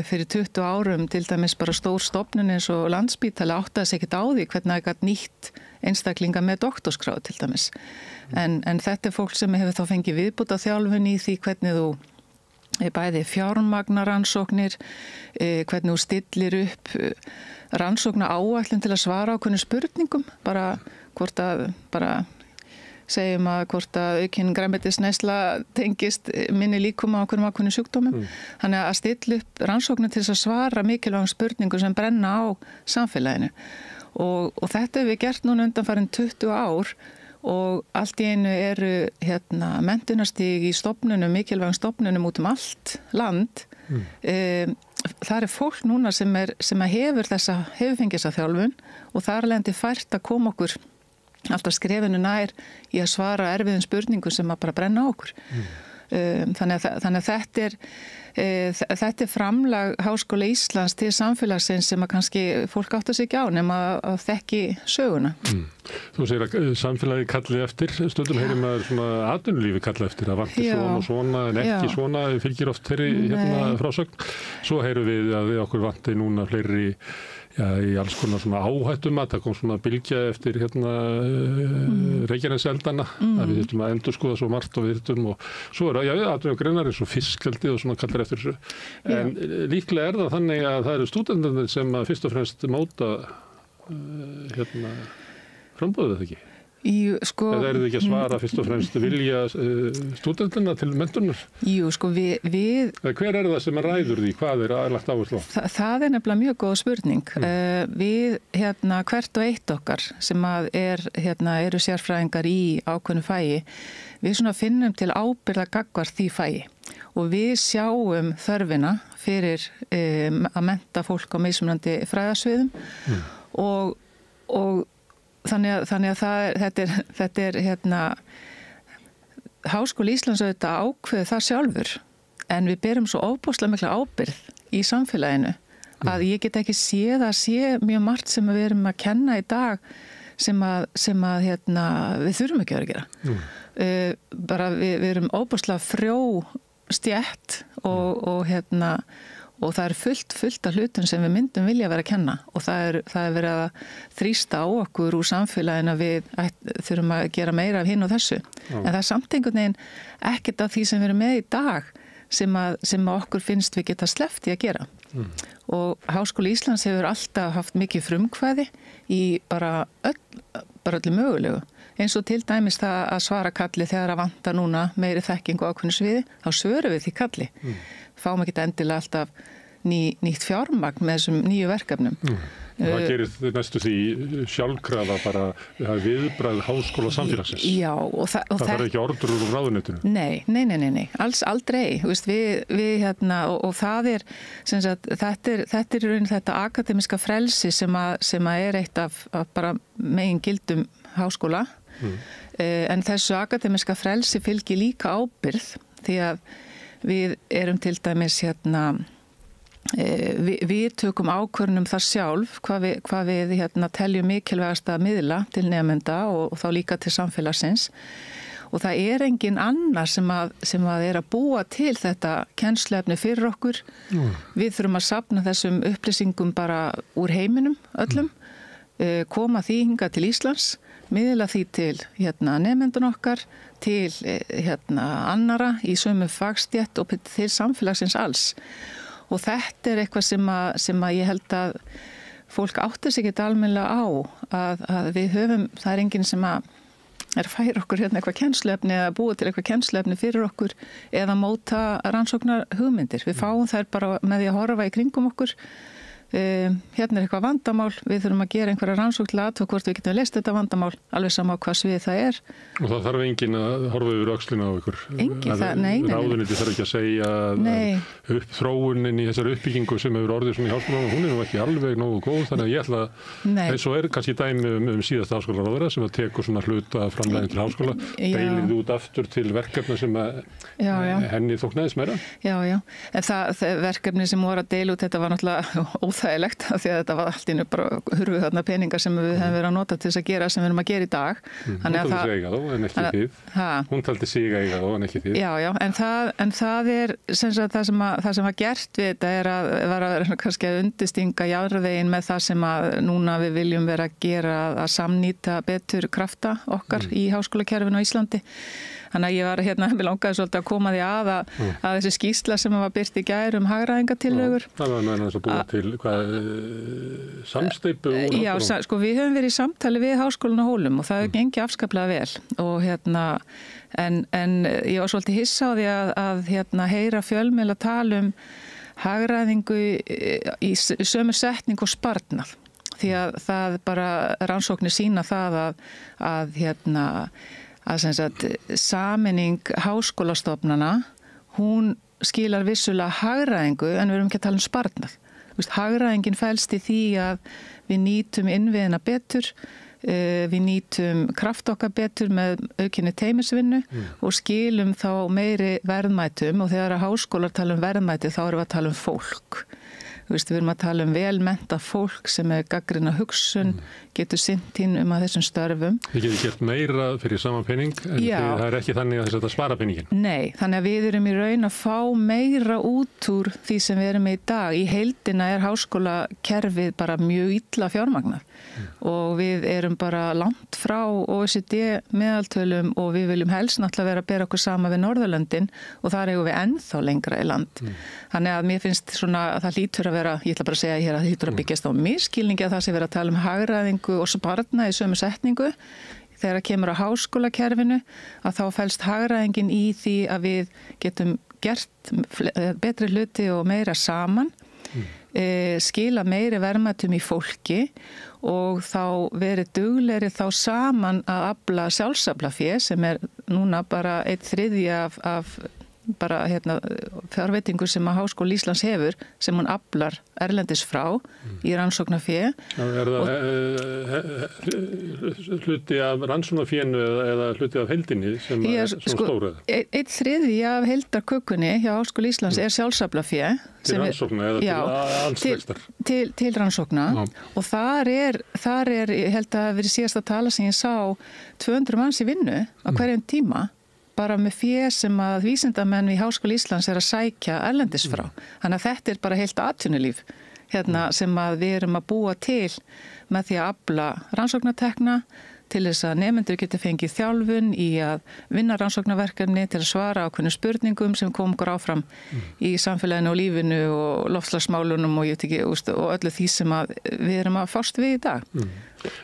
Fyrir 20 árum til dæmis bara stór stofnun eins og Landspítali átt að segja ekkert á því hvernig það gat nýtt einstaklinga með doktorsgráð til dæmis. En þetta fólk sem hefur þá fengið viðbúta þjálfun í því hvernig þú bæði fjármagnaransóknir, hvernig þú stillir upp rannsókna áætlun til að svara ákveðnum spurningum, bara hvort að bara segjum að hvort að aukinn grænmetisneysla tengist minni líkum á okkur ákveðnum sjúkdómum. Þannig að stilla upp rannsóknir til þess að svara mikilvægum spurningum sem brenna á samfélaginu. Og þetta við gert núna undanfarin 20 ár og allt í einu eru menntunarstig í stofnunum, mikilvægum stofnunum út allt land. Það fólk núna sem hefur fengið þessa þjálfun og þar lendi fært að koma okkur alltaf skrefinu nær í að svara erfiðum spurningum sem að bara brenna á okkur. Þannig að þetta framlag Háskóla Íslands til samfélagsins sem að kannski fólk áttar sig ekki á nema að þekki söguna. Þú segir að samfélagi kalli eftir, stundum heyrir maður svona atvinnulífi kalli eftir að vanti svona og svona en ekki svona, fylgir oft þeirri frásögn. Svo heyrum við að okkur vanti núna fleiri í alls konar svona áhættumat, það kom svona bylgja eftir Reykjaneseldana, að við þurfum að endurskoða svo margt og við þurfum og svo atvinnugreinar eins og fiskeldi og svona kallar eftir þessu. En líklega það þannig að það eru stúdentarnir sem að fyrst og fremst móta framboðið þetta ekki? Eða eru þið ekki að svara fyrst og fremst vilja stúdentarna til menntunar? Jú, hver það sem ræður því? Hvað lagt áherslu á? Það nefnilega mjög góð spurning. Við, hvert og eitt okkar sem að eru sérfræðingar í ákveðnu fagi, við svona finnum til ábyrgða gagnvart því fagi og við sjáum þörfina fyrir að mennta fólk á mismunandi fræðasviðum og þannig að þetta er Háskóli Íslands auðvitað ákveður það sjálfur en við berum svo ofboðslega mikla ábyrgð í samfélaginu að ég get ekki séð að sé mjög margt sem við erum að kenna í dag sem að við þurfum ekki að gera. Bara við erum ofboðslega frjó stétt og það er fullt af hlutum sem við myndum vilja vera að kenna og það er verið að þrýsta á okkur úr samfélaginu að við þurfum að gera meira af hinn og þessu. En það er samt einhvern veginn ekkert af því sem við erum með í dag sem að okkur finnst við geta sleppt í að gera. Og Háskóli Íslands hefur alltaf haft mikið frumkvæði í bara öllu mögulegu. Eins og til dæmis það að svara kalli þegar að vanta núna meiri þekkingu á ákveðnu sviði, þá svörum við því kalli. Fáum ekki endilega alltaf nýtt fjármagn með þessum nýju verkefnum. Það gerir næstu því sjálfkrafa bara viðbragð háskóla samfélagsins. Já, það þarf ekki orður úr ráðuneytinu. Nei, alls aldrei. Og það er, þetta er raun þetta akademiska frelsi sem að er eitt af bara megin gildum háskóla. En þessu akademiska frelsi fylgir líka ábyrgð því að við erum til dæmis við tökum ákvörðun það sjálf hvað við teljum mikilvægast að miðla til nemenda og þá líka til samfélagsins og það er engin annar sem að er að búa til þetta kennsluefni fyrir okkur. Við þurfum að safna þessum upplýsingum bara úr heiminum öllum, koma því hingað til Íslands, miðla því til nemendun okkar, til annara í sömu fagstétt og til samfélagsins alls. Og þetta er eitthvað sem að ég held að fólk áttar sig ekki almennilega á að við höfum, það er enginn sem að færa okkur eitthvað kennsluefni eða búa til eitthvað kennsluefni fyrir okkur eða móta rannsóknar hugmyndir. Við fáum þær bara með því að horfa í kringum okkur. Hérna er eitthvað vandamál, við þurfum að gera einhverja rannsókn til að athuga hvort við getum leyst þetta vandamál, alveg sama á hvað svið það er. Og það þarf enginn að horfa yfir öxlina á ykkur? Enginn það, nei. Ráðuneytið þarf ekki að segja að þróunin í þessari uppbyggingu sem hefur orðið svona í háskólanum, hún er nú ekki alveg nógu góð, þannig að ég ætla að, eins og kannski dæmi síðasta háskólaráðherra sem að tekur svona hluta framleginn til háskóla, beilir út aftur til verkefna sem henni þóknaðist meira. Já, en verkefni sem voru að deila út, þetta var náttúrulega óþægilegt af því að þetta var allt innu bara hurfu þarna peningar sem við hefum verið að nota til þess að gera sem við erum að gera í dag. Hún taldi sig eiga þó en ekki þið. Hún taldi sig eiga þó en ekki þið. Já, en það er sem sagt það sem var gert við þetta er að vera kannski að undistinga jarðveginn með það sem að núna við viljum vera að gera að samnýta betur krafta okkar í háskólakerfinu á Íslandi. Þannig að ég var mér langaði svolítið að koma því að þessi skýrsla sem var birt í gær hagræðingatillögur. Það var náttúrulega búið til, hvað samsteypu úr Já, sko við höfum verið í samtali við Háskólann á Hólum og það hefur gengið afskaplega vel og en ég var svolítið hissa á því að heyra fjölmiðla tala hagræðingu í sömu setningu og sparnað því að það bara rannsóknir sýna það að sem sagt sameining háskólastofnana hún skilar vissulega hagræðingu en við erum ekki að tala sparnað. Hagræðingin felst í því að við nýtum innviðina betur, við nýtum kraft okkar betur með aukinni teymisvinnu og skilum þá meiri verðmætum og þegar að háskólar tala verðmæti þá erum við að tala fólk. Við erum að tala menntað fólk sem gagnrýna hugsun, getur sinnt inn að þessum störfum. Þið getur gert meira fyrir sama pening en það er ekki þannig að þetta spara peningin. Nei, þannig að við erum í raun að fá meira út úr því sem við erum með í dag. Í heildina háskólakerfið bara mjög illa fjármagnað og við erum bara langt frá OECD meðaltölum og við viljum helst náttúrulega vera að bera okkur sama við Norðurlöndin og þar eigum við ennþá lengra í land. Þannig að mér finnst svona að það hlýtur að vera, ég ætla bara að segja hér að það hlýtur að byggjast á misskilningi að það sé vera að tala hagræðingu og sparnað í sömu setningu. Þegar kemur á háskólakerfinu að þá felst hagræðingin í því að við getum gert betri hluti og meira saman, skila meiri verðmætum í fólki og þá verið duglegri þá saman að afla sjálfsaflafé sem núna bara 1/3 af bara fjárveitingu sem að Háskóli Íslands hefur sem hún aflar erlendis frá í rannsóknarfé. Er það hluti af rannsóknarfénu eða hluti af heildinni sem svona stóra? 1/3 af heildarkökunni hjá Háskóli Íslands sjálfsaflafé. Til rannsókna eða til allsvegstar? Til rannsókna og þar ég held að verið síðasta tala sem ég sá 200 manns í vinnu á hverjum tíma bara með fé sem að vísindamenn í Háskóla Íslands að sækja erlendis frá. Þannig að þetta bara heilt atvinnulíf sem að við erum að búa til með því að afla rannsóknartekna til þess að nemendur geti fengið þjálfun í að vinna rannsóknarverkefni til að svara ákveðnum spurningum sem kom okkur áfram í samfélaginu og lífinu og loftslagsmálunum og og öllu því sem að við erum að fást við í dag.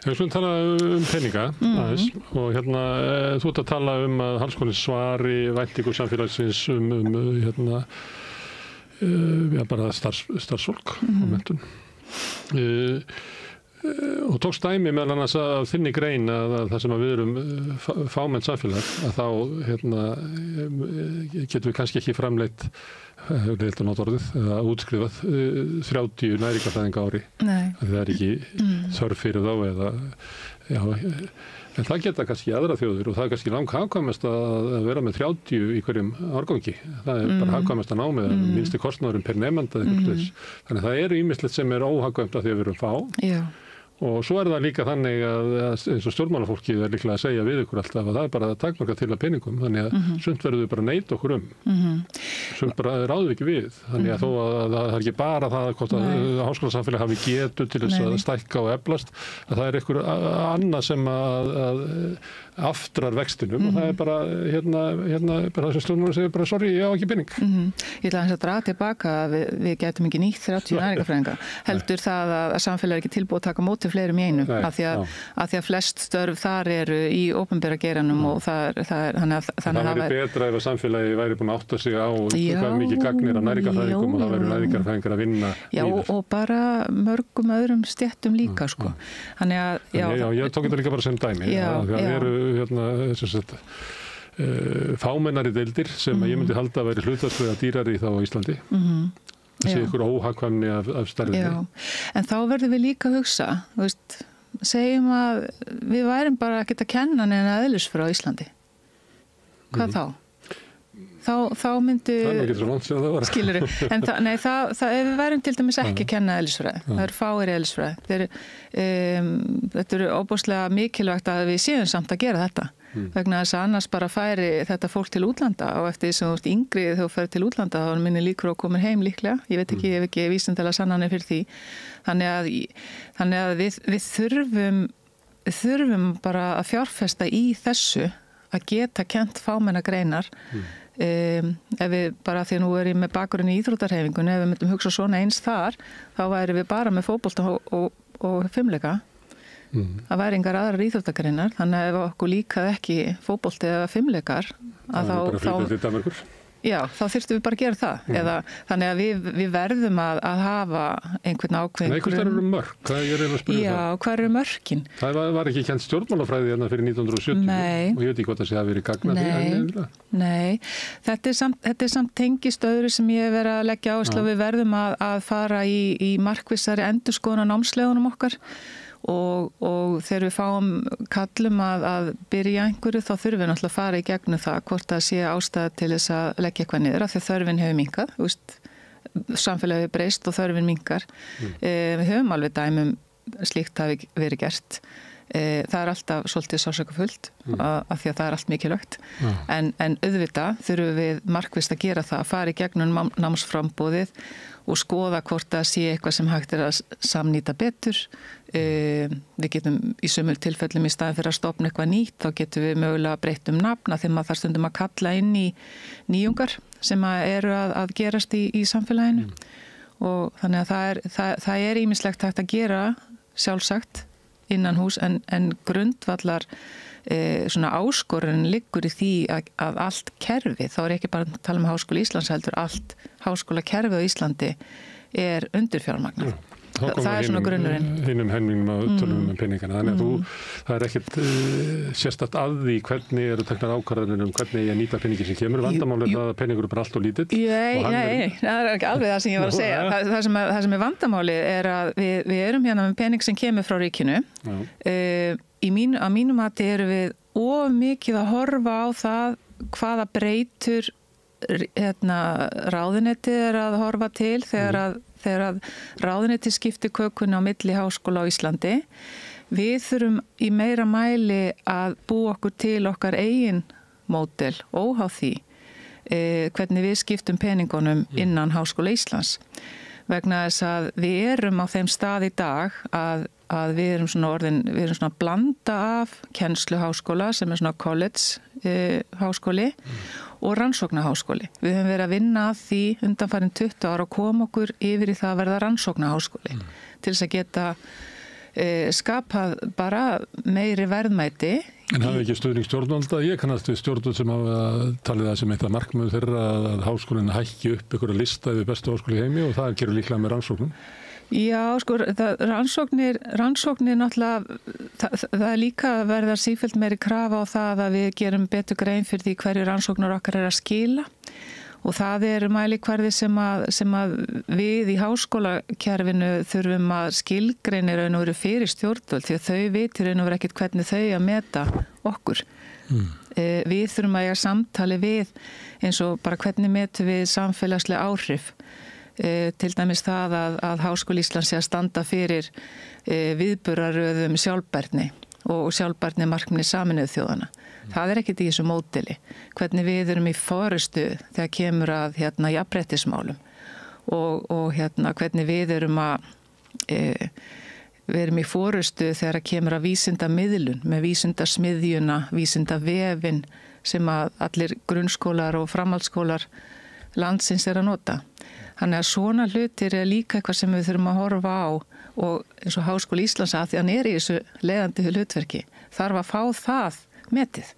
Við skulum tala peninga aðeins og þú ert að tala að Háskólinn svari væntingu samfélagsins bara starfsfólk og menntun. Og tókst dæmi meðal annars af þinni grein að það sem að við erum fámennt samfélag að þá getum við kannski ekki framleitt eða útskrifað 30 næringarfræðinga ári. Það er ekki þörf fyrir þá en það geta kannski aðra þjóðir og það er kannski langhagkvæmast að vera með 30 í hverjum árgangi. Það er bara hagkvæmast að ná með minnsti kostnaðurinn per nemanda. Þannig að það eru ýmislegt sem hagkvæmt að því að við erum fá. Og svo það líka þannig að eins og stjórnmálafólkið líklega að segja við ykkur alltaf að það bara takmarka til að peningum, þannig að sumt verður við bara að neita okkur sumt bara ráðum við ekki við, þannig að þó að það er ekki bara það hvort að háskólasamfélag hafi getu til þess að stækka og eflast, að það er einhver annað sem að aftrar vextinum og það er bara bara það sem stjórnmálafólkið segir bara sorry, ég á ekki pening. Ég ætla að draga tilbaka að við getum ekki nýtt 30 næringarfræðinga, heldur það að samfélag er ekki tilbúið að taka móti fleirum í einu af því að flest störf þar eru í opinbera geiranum og það væri betra ef að samfélagi væri búin að átta sig á hvað mikið gagnir af næringarfræðingum og það væri næringarfræðingar að vinna og bara mörgum öðrum stéttum líka sko. Ég tók þetta líka bara sem dæmi það eru fámennari deildir sem ég myndi halda að væri hlutfallslega dýrari þá á Íslandi. Það sé ykkur óhagkvæmni af stærðinni. En þá verðum við líka að hugsa, segjum að við værum bara ekkert að kenna neina eðlisfræði á Íslandi. Hvað þá? Þá myndi... Það ekki svo langt sem það var. Skilurðu. En ef við værum til dæmis ekki að kenna eðlisfræði, það eru fáir eðlisfræði. Þetta eru óbúslega mikilvægt að við séum samt að gera þetta. Vegna þess að annars bara færi þetta fólk til útlanda og eftir því sem þú ert yngri þegar þú færi til útlanda þá er minni líkur að koma heim líklega. Ég veit ekki, ég hef ekki vísindalega sannanir fyrir því. Þannig að við þurfum bara að fjárfesta í þessu að geta kennt fámenna greinar ef við bara, því nú ég með bakgrunn í íþróttarhefingunni, ef við myndum hugsa svona eins þar, þá væri við bara með fótbolta og fimleika. Það væri engar aðrar íþróttagreinar, þannig að ef okkur líkaði ekki fótbolti eða fimleikar, að þá þyrftum við bara að gera það. Þannig að við verðum að hafa einhvern ákveðin. Nei, hvort eru mörk? Hvað er að spyrja það? Já, hvað eru mörkin? Það var ekki kennt stjórnmálafræði hérna fyrir 1970. Nei. Og ég veit ekki hvað það sé að verið gagnað því. Nei, þetta er samt tengist öðru sem ég hef verið að leggja áherslu og við verðum að fara í markvissari endurskoðun á námsleiðunum okkar. Og þegar við fáum kallum að byrja einhverju þá þurfum við náttúrulega að fara í gegnum það hvort það sé ástæða til þess að leggja eitthvað niður af því að þörfin hefur minnkað, samfélagið hefur breyst og þörfin minnkar. Við höfum alveg dæmum slíkt hafi verið gert. Það er alltaf svolítið sársaukafullt af því að það er allt mikilvægt. En auðvitað þurfum við markvisst að gera það, að fara í gegnum námsframboðið og skoða hvort það sé eitthvað sem hægt er að samnýta betur. Við getum í sumul tilfellum í staðin fyrir að stofna eitthvað nýtt, þá getum við mögulega breytt nafna þegar maður þarf stundum að kalla inn í nýjungar sem eru að gerast í samfélaginu. Og þannig að það er ýmislegt hægt að gera sjálfsagt innan hús en grundvallar svona áskorun liggur í því að allt kerfi, þá er ekki bara að tala um Háskóla Íslands heldur, allt háskólakerfi á Íslandi er undirfjármagnað. Það er svona grunnurinn. Hinum helmingnum að tölum peningana. Þannig að það er ekkert sérstakt að því hvernig eru teknar ákvarðanir hvernig ég nýta peningi sem kemur. Vandamál er það að peningur er bara allt og lítill. Nei, það er ekki alveg það sem ég var að segja. Það sem er vandamálið er að við erum hérna með pening sem kemur frá ríkinu. Á mínum mati erum við of mikið að horfa á það hvaða breytur ráðuneytið er að horfa til þegar að ráðuneyti skiptir kökunni á milli háskóla á Íslandi. Við þurfum í meira mæli að búa okkur til okkar eigin módel, óháð því hvernig við skiptum peningunum innan Háskóla Íslands. Vegna þess að við erum á þeim stað í dag að við erum svona blanda af kennsluháskóla sem er svona college háskóli og rannsóknaháskóli. Við höfum verið að vinna að því undanfarin 20 ára og koma okkur yfir í það að verða rannsóknaháskóli til þess að geta skapað bara meiri verðmæti. En hafi ekki stuðning stjórnvalda? Ég kannast við stjórnvald sem hafa talið það sem eitt af markmiðum þeirra að háskólinn hækki upp einhverja lista yfir bestu háskóli í heimi og það gerur líklega með rannsóknum. Já, rannsóknir náttúrulega, það er líka að verða sífellt meiri krafa á það að við gerum betur grein fyrir því hverju rannsóknar okkar er að skila og það er mælikvarði sem að við í háskólakerfinu þurfum að skilgreina í raun og veru fyrir stjórnvöld því að þau vitir raun og veru ekkert hvernig þau að meta okkur. Við þurfum að eiga samtali við eins og bara hvernig metum við samfélagslega áhrif. Til dæmis það að Háskóli Íslands sé að standa fyrir viðburðaröðum sjálfbærni og sjálfbærni markmiði Sameinuðu þjóðanna. Það er ekkert í þessu módeli. Hvernig við erum í forystu þegar kemur að jafnréttismálum og hvernig við erum í forystu þegar kemur að vísindamiðlun með vísindasmiðjuna, vísindavefin sem að allir grunnskólar og framhaldsskólar landsins er að nota. Þannig að svona hlutir er líka eitthvað sem við þurfum að horfa á og eins og Háskóli Íslands að því hann er í þessu leiðandi hlutverki þarf að fá það metið.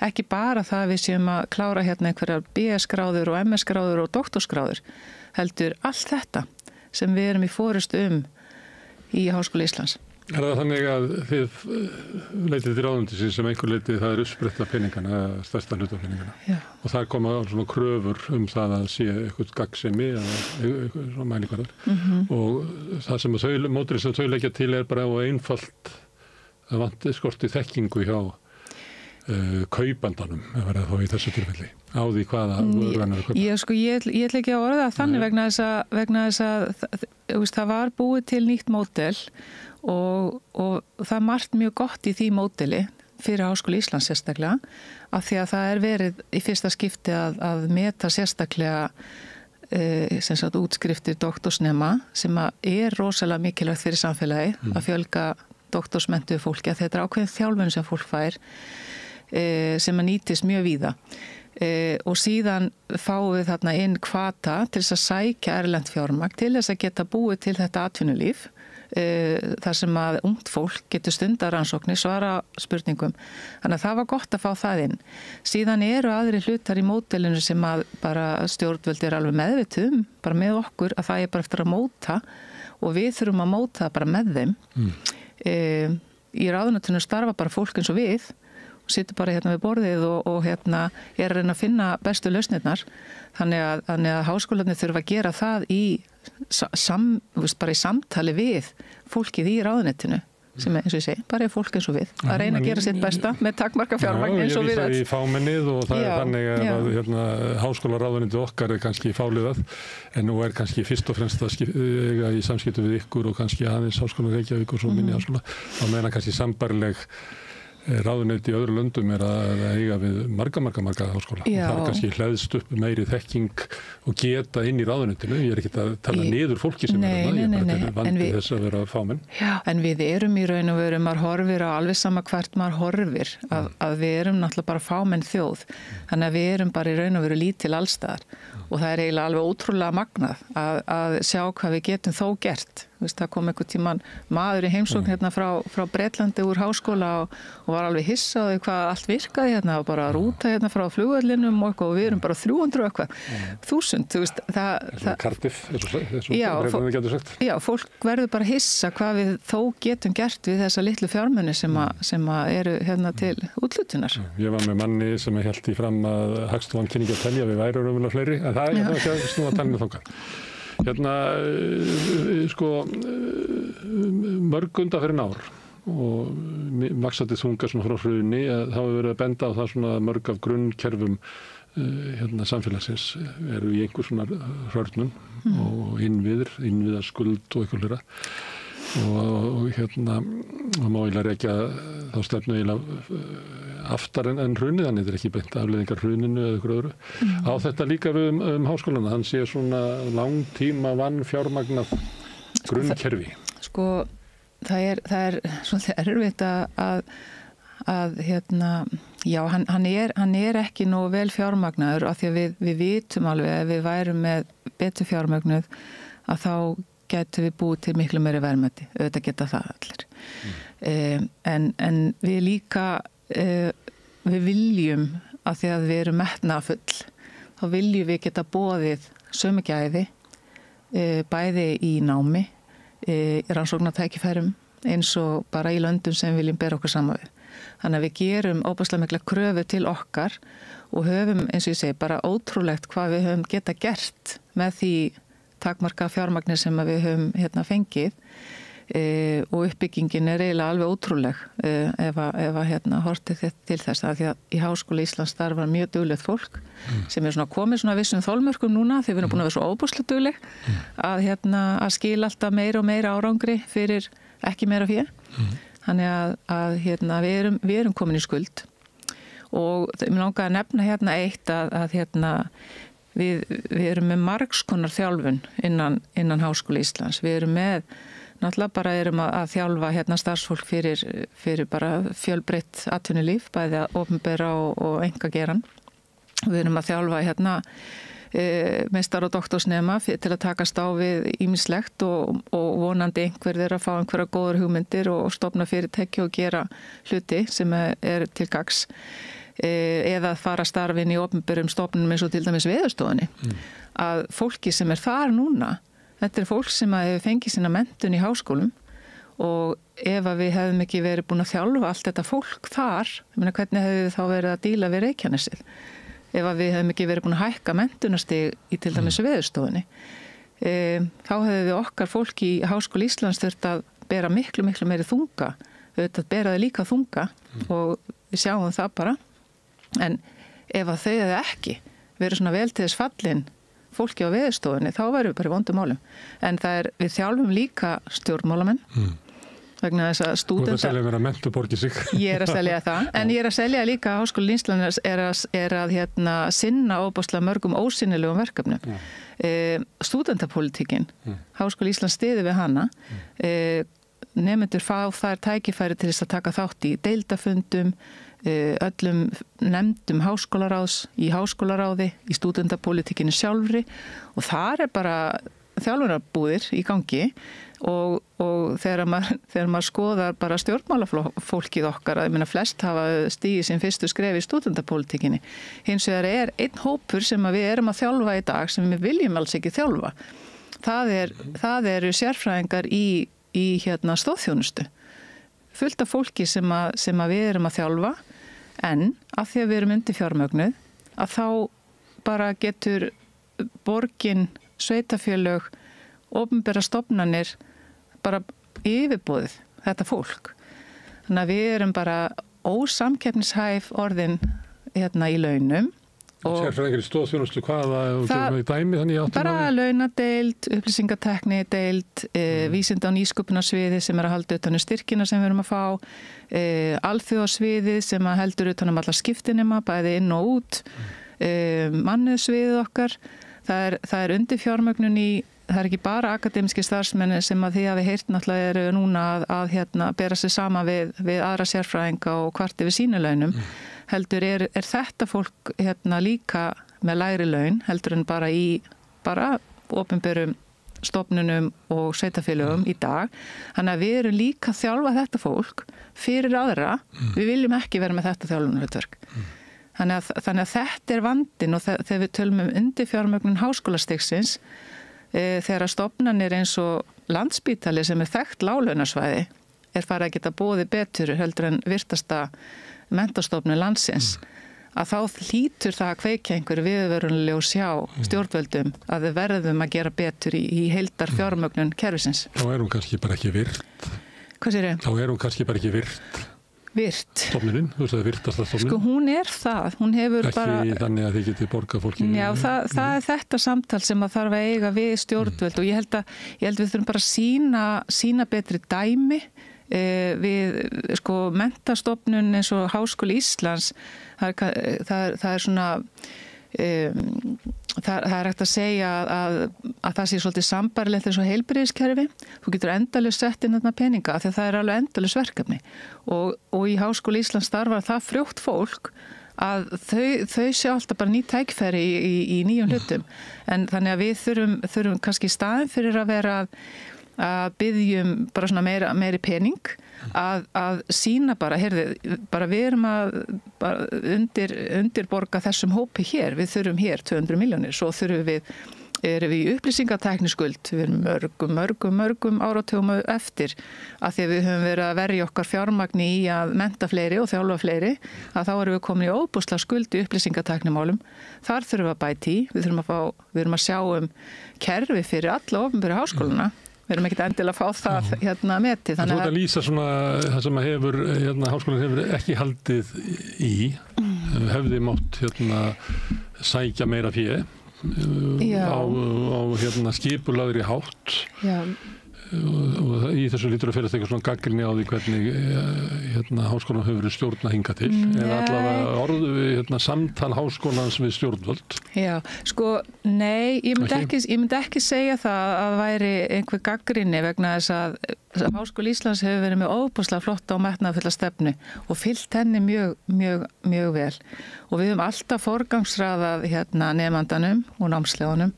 Ekki bara það að við séum að klára einhverjar BS-gráður og MS-gráður og doktorsgráður heldur allt þetta sem við erum í forystu í Háskóli Íslands. Er það þannig að þið leitið til ráðuneytisins sem einhver leitið það er uppspretta peningana, stærsta hluta peningana. Já. Og það koma svona kröfur það að sé eitthvað gagnsemi eða eitthvað svona mælikvarðar. Og það sem módel sem þau leggja til er bara einfalt að vanti skorti þekkingu hjá kaupandanum að verða þá í þessu tilfelli á því hvaða vöruverðin er að kaupa. Ég ætla ekki að orða það þannig vegna þess að það var búið til nýtt módel og það er margt mjög gott í því módeli fyrir Háskóla Íslands sérstaklega af því að það er verið í fyrsta skipti að meta sérstaklega útskriftir doktorsnema sem er rosalega mikilvægt fyrir samfélagi að fjölga doktorsmentuðu fólki að þetta er ákveðin þjálfun sem fólk fær sem að nýtist mjög víða. og síðan fáum við þarna inn hvata til þess að sækja erlent fjármagn til þess að geta búið til þetta atvinnulíf þar sem að ungt fólk getur stundar rannsóknir, svara spurningum. Þannig að það var gott að fá það inn. Síðan eru aðri hlutar í módelinu sem að bara stjórnvöld alveg meðvituð bara með okkur að það bara eftir að móta og við þurfum að móta það bara með þeim. Í ráðuneytinu starfa bara fólk eins og við og situr bara hérna við borðið og hérna að reyna að finna bestu lausnirnar. Þannig að háskólarnir þurfa að gera það bara í samtali við fólkið í ráðuneytinu sem eins og ég segi, bara er fólk eins og við að reyna að gera sitt besta með takmarka fjármagn eins og við. Já, ég vísa í fámennið og það er þannig að háskólaráðuneytið okkar er kannski fáliðað en nú er kannski fyrst og fremst að eiga í samskiptum við ykkur og kannski aðeins Háskóla Reykjavík og svo minni háskóla. Þá meina kannski sambærileg ráðuneyti í öðru löndum er að eiga við marga háskóla. Já. Það er kannski hleðst upp meiri þekking og geta inn í ráðuneytinu. Ég er ekki að tala niður fólki sem er það. Ég er bara vandi þess að vera fámenn. Já, en við erum í raun og veru, maður horfir á alveg sama hvert maður horfir, að við erum náttúrulega bara fámenn þjóð. Þannig að við erum bara í raun og veru lítil allstaðar. Og það er eiginlega alveg ótrúlega magnað að sjá hvað við getum þó gert. Það kom einhvern tíman maður í heimsókn hérna frá Bretlandi úr háskóla og var alveg hissaði hvað allt virkaði hérna og bara rúta hérna frá flugvellinum og við erum bara 300 og eitthvað, 1000, þú veist. Cardiff, já, fólk verður bara hissa hvað við þó getum gert við þessa litlu fjármuni sem eru hérna til útlutunar. Ég var með manni sem held í fram að Hagstofan kynningi að telja við væri raunverulega fleiri, en það er ekki að snúa talinu þangað. Hérna, mörg undanfarin ár og vaxandi þunga svona frá hruni að hafa verið að benda á það svona mörg af grunnkerfum samfélagsins eru í einhver svona hrörnum og innviðarskuld og eitthvað hlera og það má eiginlega rekja þá stefnu eiginlega aftar en hrunið, þannig þetta er ekki beint afleiðingar hruninu eða ykkur öðru. Á þetta líka við háskólana, hann sé svona langtíma fjármagnað grunnkerfi. Það er svolítið erfitt að já, hann er ekki nógu vel fjármagnaður af því að við vitum alveg að við værum með betur fjármagnuð að þá getum við búið til miklu meiri verðmæti, auðvitað geta það allir. En við líka, við viljum að því að við erum metnaðarfull, þá viljum við geta boðið sömu gæði, bæði í námi, rannsóknartækifærum, eins og bara í löndum sem við viljum bera okkur saman við. Þannig að við gerum óbúslega mikla kröfu til okkar og höfum, eins og ég segi, bara ótrúlegt hvað við höfum geta gert með því takmarka fjármagnir sem við höfum fengið og uppbyggingin er eiginlega alveg ótrúleg ef hortið til þess að því að í Háskóla Íslands starfar mjög duglegt fólk sem er komið svona vissum þolmörkum núna því við erum búin að vera svo óbúslega dugleg að skila alltaf meira og meira árangri fyrir ekki meira fjö. Þannig að við erum komin í skuld og ég langar að nefna eitt að við erum með margs konar þjálfun innan Háskóla Íslands. Við erum með, náttúrulega bara að þjálfa starfsfólk fyrir bara fjölbreytt atvinnulíf, bæði að opinbera og einkageran. Við erum að þjálfa meistar- og doktorsnema til að takast á við ýmislegt og vonandi einhverjir að fá einhverja góðar hugmyndir og stofna fyrirtæki og gera hluti sem er til gagns. Eða fara starfin í opinberum stofnunum eins og til dæmis Veðurstofunni. Að fólki sem er þar núna, þetta er fólk sem hefur fengið sína menntun í háskólum og ef við hefðum ekki verið búin að þjálfa allt þetta fólk þar, hvernig hefðu við þá verið að díla við Reykjanesið? Ef við hefðum ekki verið búin að hækka menntunarstig í til dæmis Veðurstofunni, þá hefðu við okkar fólk í Háskóla Íslands þurft að bera miklu meiri þunga, auðvitað beraði líka þunga og við sjáum það bara. En ef að þau hefðu ekki verið svona vel til þess fallin fólki á Veðurstofunni, þá værum við bara í vondum málum. En við þjálfum líka stjórnmálamenn vegna þess að stúdenta... Þú ert að selja mér að mentu borgi sig. Ég er að selja það, en ég er að selja líka að Háskóli Íslands er að sinna óbúslega mörgum ósýnilegum verkefnum. Stúdentapolítikin, Háskóli Íslands styður við hana, nemendur fá þær tækifæri til þess að taka þátt í deildafundum, öllum nefndum háskólaráðs, í háskólaráði, í stúdentapólitíkinni sjálfri og þar bara þjálfunarbúðir í gangi og þegar maður skoðar bara stjórnmálafólkið okkar, að ég meina flest hafa stigið sín fyrstu skref í stúdentapólitíkinni. Hins vegar einn hópur sem við erum að þjálfa í dag sem við viljum alls ekki þjálfa. Það eru sérfræðingar í stoðþjónustu. Fullt af fólki sem við erum að þjálfa, en að því að við erum undir fjármögnuð, að þá bara getur borgin, sveitarfélög, opinbera stofnanir bara yfirboðið þetta fólk. Þannig að við erum bara ósamkeppnishæf orðin í launum. Sérfræðingar í stoðþjónustu, hvaða dæmi þannig áttum bara launadeild, upplýsingateknideild, vísinda- og nýsköpunarsviði sem að halda utan styrkina sem við erum að fá, alþjóðasviði sem að heldur utan alla skiptinema, bæði inn og út, mannauðsviðið okkar. Það er undir fjármögnun það er ekki bara akademiski starfsmenn sem að því að við heyrt náttúrulega eru núna að bera sig sama við aðra sérfræðinga og kvarti við sínu launum. Heldur er þetta fólk líka með lægri laun, heldur en bara í opinberum stofnunum og sveitafélögum í dag. Þannig að við erum líka að þjálfa þetta fólk fyrir aðra. Við viljum ekki vera með þetta þjálfunarhlutverk. Þannig að þetta er vandinn og þegar við tölum undirfjármögnun háskólastigsins, þegar að stofnanir eins og Landspítali sem þekkt láglaunarsvæði farið að geta boðið betur heldur en virtasta menntastofnun landsins, að þá hlýtur það að kveikja einhverju viðvörunlegu sjá stjórnvöldum að við verðum að gera betur í heildar fjármögnun kerfisins. Þá hún kannski bara ekki virt. Hvað segirðu? Þá hún kannski bara ekki virt. Virt. Stofnunin, þú veist að virtasta stofnunin. Sko hún það, hún hefur ekki bara... Ekki þannig að þið getið borgað fólki. Já, það er þetta samtal sem að þarf að eiga við stjórnvöld og ég held við þurfum bara að sína betri dæmi við menntastofnun eins og Háskóli Íslands, það er svona... Það er hægt að segja að það sé svolítið sambarlegt eins og heilbrigðiskerfi. Þú getur endalaust sett inn þarna peninga því að það er alveg endalaust verkefni og í Háskóla Íslands starfar það frjótt fólk að þau sé alltaf bara ný tækifæri í nýjum hlutum. En þannig að við þurfum kannski í staðinn fyrir að vera að byggjum bara svona meiri pening að sína bara við erum að undirborga þessum hópi hér, við þurfum hér 200 milljónir, svo erum við í upplýsingatækniskuld, við erum mörgum áratugum eftir að því að við höfum verið að verja okkar fjármagni í að mennta fleiri og þjálfa fleiri, að þá erum við komin í óbúslega skuld í upplýsingatæknimálum. Þar þurfum við að bæta í, við erum að sjá kerfi fyrir alla opinberu háskólana. Við erum ekkert endilega að fá það metið. Þú ert að lýsa svona það sem háskólan hefur ekki haldið í, hefði mátt sækja meira fé á skipulagðri hátt. Já. Og í þessu lítur að ferast eitthvað svona gagnrýni á því hvernig háskólan hefur verið stjórnað hingað til eða allavega samtal háskólans við stjórnvöld. Já, nei, ég myndi ekki segja það að væri einhver gagnrýni vegna þess að Háskóli Íslands hefur verið með óbúslega flotta og metnaðarfulla stefnu og fylgt henni mjög vel og við höfum alltaf forgangsraðað nemandanum og námsleganum.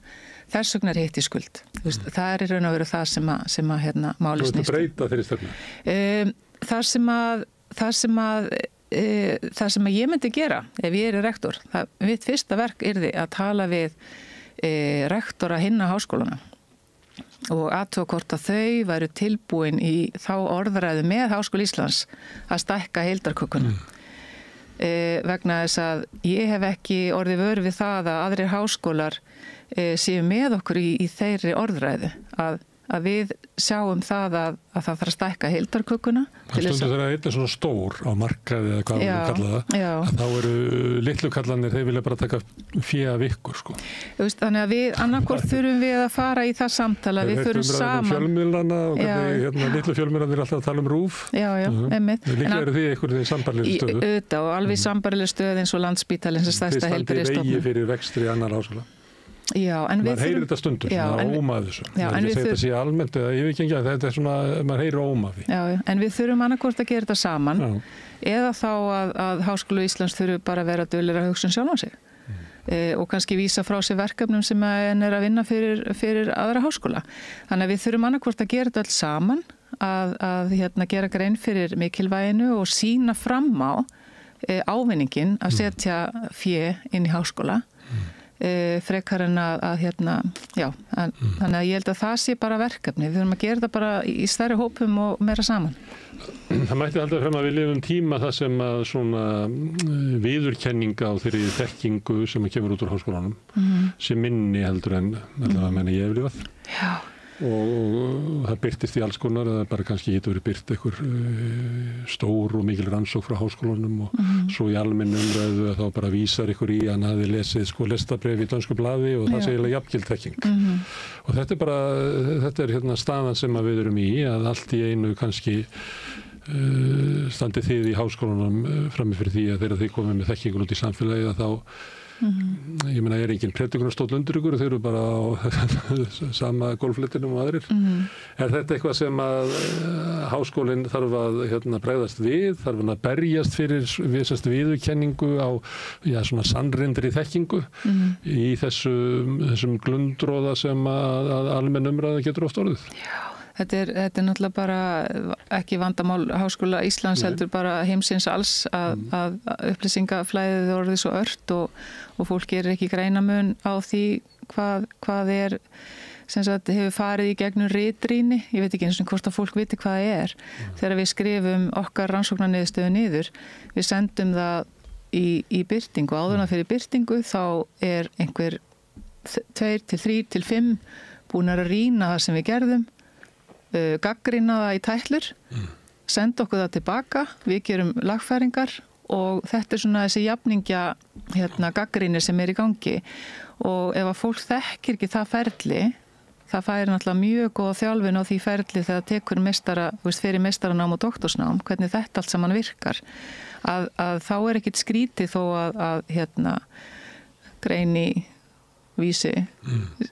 Þess vegna hitt í skuld. Það er í raun og veru það sem máli snýst. Þú ert að breyta þeirri stefnu? Það sem ég myndi gera ef ég rektor, mitt fyrsta verk yrði að tala við rektora hinna háskólana og athuga hvort að þau væru tilbúin í þá orðræðu með Háskóli Íslands að stækka heildarkökuna. Vegna þess að ég hef ekki orðið vör við það að aðrir háskólar séu með okkur í þeirri orðræðu að við sjáum það að það þarf að stækka heildarkökuna. Stundu þegar einn er svona stór á markaði eða hvað við kalla það, að þá eru litlu kallanir, þeir vilja bara taka fé af ykkur. Þannig að við annarkvort þurfum við að fara í það samtala, við þurfum saman. Fjölmiðlana og hvernig litlu fjölmiðlarnir er alltaf að tala rúf. Einmitt. Líklega eru þið ykkur í sambarileg stöðu. Auðvitað og alveg sambarileg stöð eins og Landspítalinn sem stærsta heilbrigðisstofnun. Standið vegi fyrir vextri annar háskóla. Já, en við maður heyrir þetta stundum, svona óma þessu. Já, en við þetta sé almennt eða yfirgengja, þetta svona, maður heyrir óma því. Já, en við þurfum annarkvort að gera þetta saman eða þá að Háskóli Íslands þurfi bara að vera duglegir að hugsa sjálfan sig og kannski vísa frá sér verkefnum sem en að vinna fyrir aðra háskóla. Þannig að við þurfum annarkvort að gera þetta alls saman, að gera grein fyrir mikilvæginu og sýna fram á ávinningin að setja fé inn í háskóla. Frekar en þannig að ég held að það sé bara verkefni, við þurfum að gera það bara í stærri hópum og meira saman. Það mætti halda fram að við lifum tíma það sem að svona viðurkenninga á þeirri þekkingu sem kemur út úr háskólanum sem minni heldur en allavega menna ég hef lifað. Já. Og það byrtist í alls konar, eða bara kannski getur verið byrt einhver stór og mikil rannsók frá háskólanum og svo í almennu umræðu að þá bara vísar ykkur í að hann hafi lesið lestabréf í dönsku blaði og það sé eiginlega jafngild þekking. Og þetta er staðan sem við erum í, að allt í einu kannski standið þið í háskólanum frammi fyrir því að þegar þið komið með þekkingur út í samfélagið að þá ég meina, engin predikunarstóll undir ykkur, þeir eru bara á sama golflettinum og aðrir. Er þetta eitthvað sem að háskólinn þarf að bregðast við, þarf hann að berjast fyrir viðurkenningu á svona sannreyndri þekkingu í þessum glundroða sem að almenn umræða getur oft orðið? Já. Þetta er náttúrulega bara ekki vandamál Háskóla Íslands heldur bara heimsins alls að upplýsingaflæðið orðið svo ört og fólk gerir ekki greinamun á því hvað er sem sagt hefur farið í gegnum ritrýni. Ég veit ekki eins og hvort að fólk viti hvað það er. Þegar við skrifum okkar rannsóknarniðurstöðu niður, við sendum það í birtingu. Áðurna fyrir birtingu þá er einhver 2 til 3 til 5 búin að rýna það sem við gerðum, gagnrýna það í tætlur, senda okkur það tilbaka, við gerum lagfæringar og þetta er svona þessi jafningja gagnrýni sem er í gangi og ef að fólk þekkir ekki það ferli, það færi náttúrulega mjög góða þjálfin á því ferli þegar tekur fyrir meistaranám og doktorsnám, hvernig þetta allt saman virkar, að þá er ekkit skrítið þó að greini vísi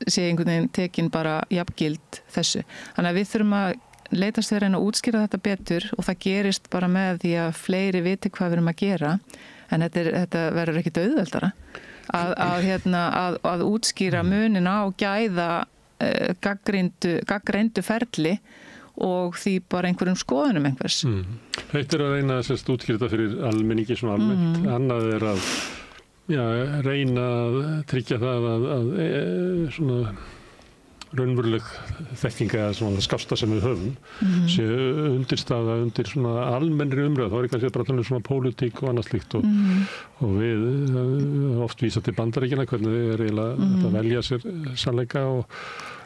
sé einhvern veginn tekin bara jafngild þessu. Þannig að við þurfum að leitast við að reyna að útskýra þetta betur og það gerist bara með því að fleiri viti hvað við erum að gera en þetta verður ekkit auðveldara að útskýra munin á gæða gaggreindu ferli og því bara einhverjum skoðunum einhvers. Þetta er að reyna að útskýra þetta fyrir almenningi svona almennt, annað er að reyna að tryggja það að svona raunveruleg þekking eða svona skafsta sem við höfum sé undirstaða undir svona almennri umræðu. Þá er kannski bara þannig svona pólitík og annað slíkt og við oft vísa til Bandaríkjanna hvernig þið er eiginlega að velja sér sannleika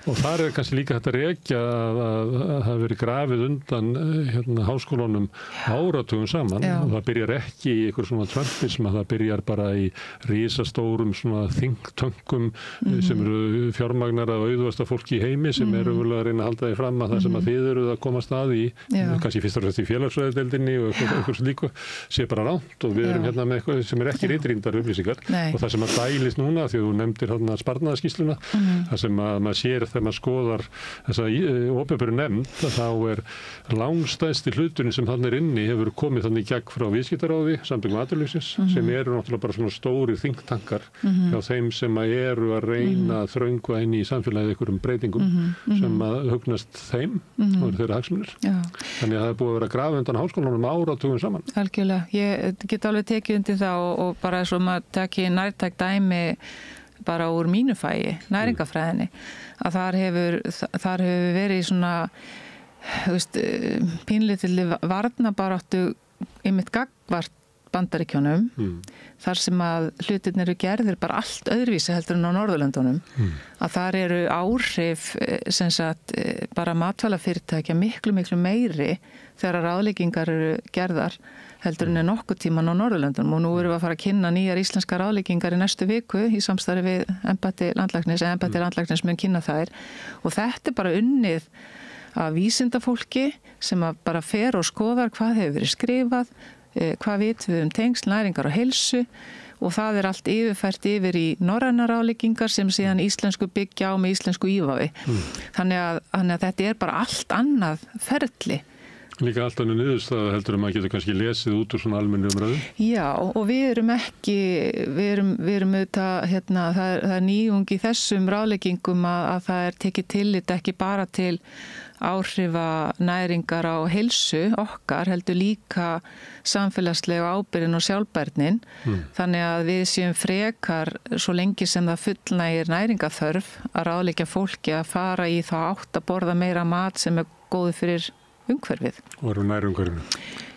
og þar er kannski líka þetta rekja að það verið grafið undan háskólunum áratugum saman og það byrjar ekki í einhver svona trumpism að það byrjar bara í risastórum svona think-tankum sem eru fjármagnar af auðvasta fólki í heimi sem eru að reyna að halda því fram að það sem að þið eruð að komast að í kannski fyrst og fremst í félagsfræðideildinni og eitthvað slíku sé bara rangt og við erum með eitthvað sem er ekki ritrýndar upplýsingar og það sem að dælist núna því að þú nefndir sparnaðarskýrsluna það sem að maður sér þegar maður skoðar þessa opinberu nefnd þá er langstæðsti hluturinn sem þannig er inni hefur komið þannig í gegn frá viðskiptaráði, samtökum atvinnulífsins sem eru náttúrulega bara svona stóri think-tankar hjá þeim sem eru að reyna að þröngva inn í samfélagið einhverjum breytingum sem að hugnast þeim og þeirra hagsmunir. Þannig að það er búið að vera grafið undan háskólanum áratugum saman. Algjörlega. Ég get alveg tekið undir það og bara svo maður tekið nærtækt dæmi bara úr mínu fæi, næringafræðinni, að þar hefur verið svona, pínlítilli varnabaráttu einmitt gagnvart Bandaríkjunum, þar sem að hlutirnir eru gerðir bara allt öðruvísi heldur en á Norðurlöndunum, að þar eru áhrif sem sagt bara matvælafyrirtækja miklu meiri þegar ráðleggingar eru gerðar heldur en nokkuð tíman á Norðurlöndunum og nú erum við að fara að kynna nýjar íslenskar ráðleggingar í næstu viku í samstarfi við embætti landlæknis mun kynna þær og þetta er bara unnið af vísindafólki sem að bara fer og skoðar hvað hefur verið skrifað, hvað vitum við tengsl, næringar og heilsu og það allt yfirfært yfir í norrænar ráðleggingar sem síðan íslensku byggja á með íslensku ívafi. Þannig að þetta bara allt annað ferli. Líka allt annað niðurstaða heldur maður getur kannski lesið út úr svona almennu umræðu? Já, og við erum auðvitað, það nýjung í þessum ráðleggingum að það tekið tillit ekki bara til áhrifa næringar á heilsu okkar, heldur líka samfélagslega ábyrgðin og sjálfbærnin. Þannig að við séum frekar svo lengi sem það fullnægir næringaþörf að ráðleggja fólki að fara í þá átt að borða meira mat sem góður fyrir umhverfið. Og eru nær umhverfinu?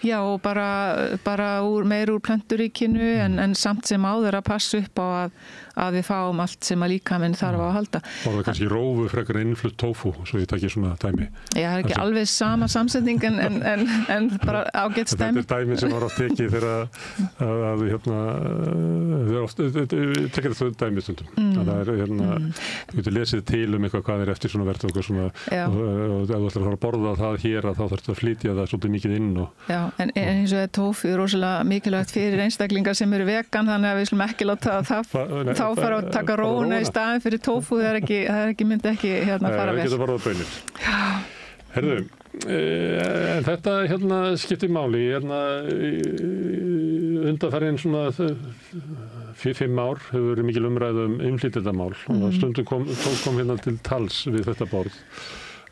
Já, og bara meir úr plönturíkinu en samt sem áður að passa upp á að við fáum allt sem að líkaminn þarf að halda. Borða kannski rófu frekar innflutt tofu, svo ég takki svona dæmi. Já, það ekki alveg sama samsetning en bara ágætt stemm. Þetta dæmi sem var oft tekið þegar tekið þetta dæmi stundum. Það þú getur lesið til eitthvað hvað eftir svona verð og svona, og ef þú ætlar að fara að borða það hér þá þarfst að flytja það svolítið mikið inn. Já, en eins og tofu rosalega mikilvægt fyrir einstaklingar sem eru vegan, þannig að við slum ekki láta þá fara að taka róna í staðin fyrir tofu, það myndi ekki fara vel. Það getur bara bönir. Herðu, en þetta skiptir máli. Undanfarin svona 5 ár hefur verið mikil umræða innflytjendamál og stundum kom til tals við þetta borð.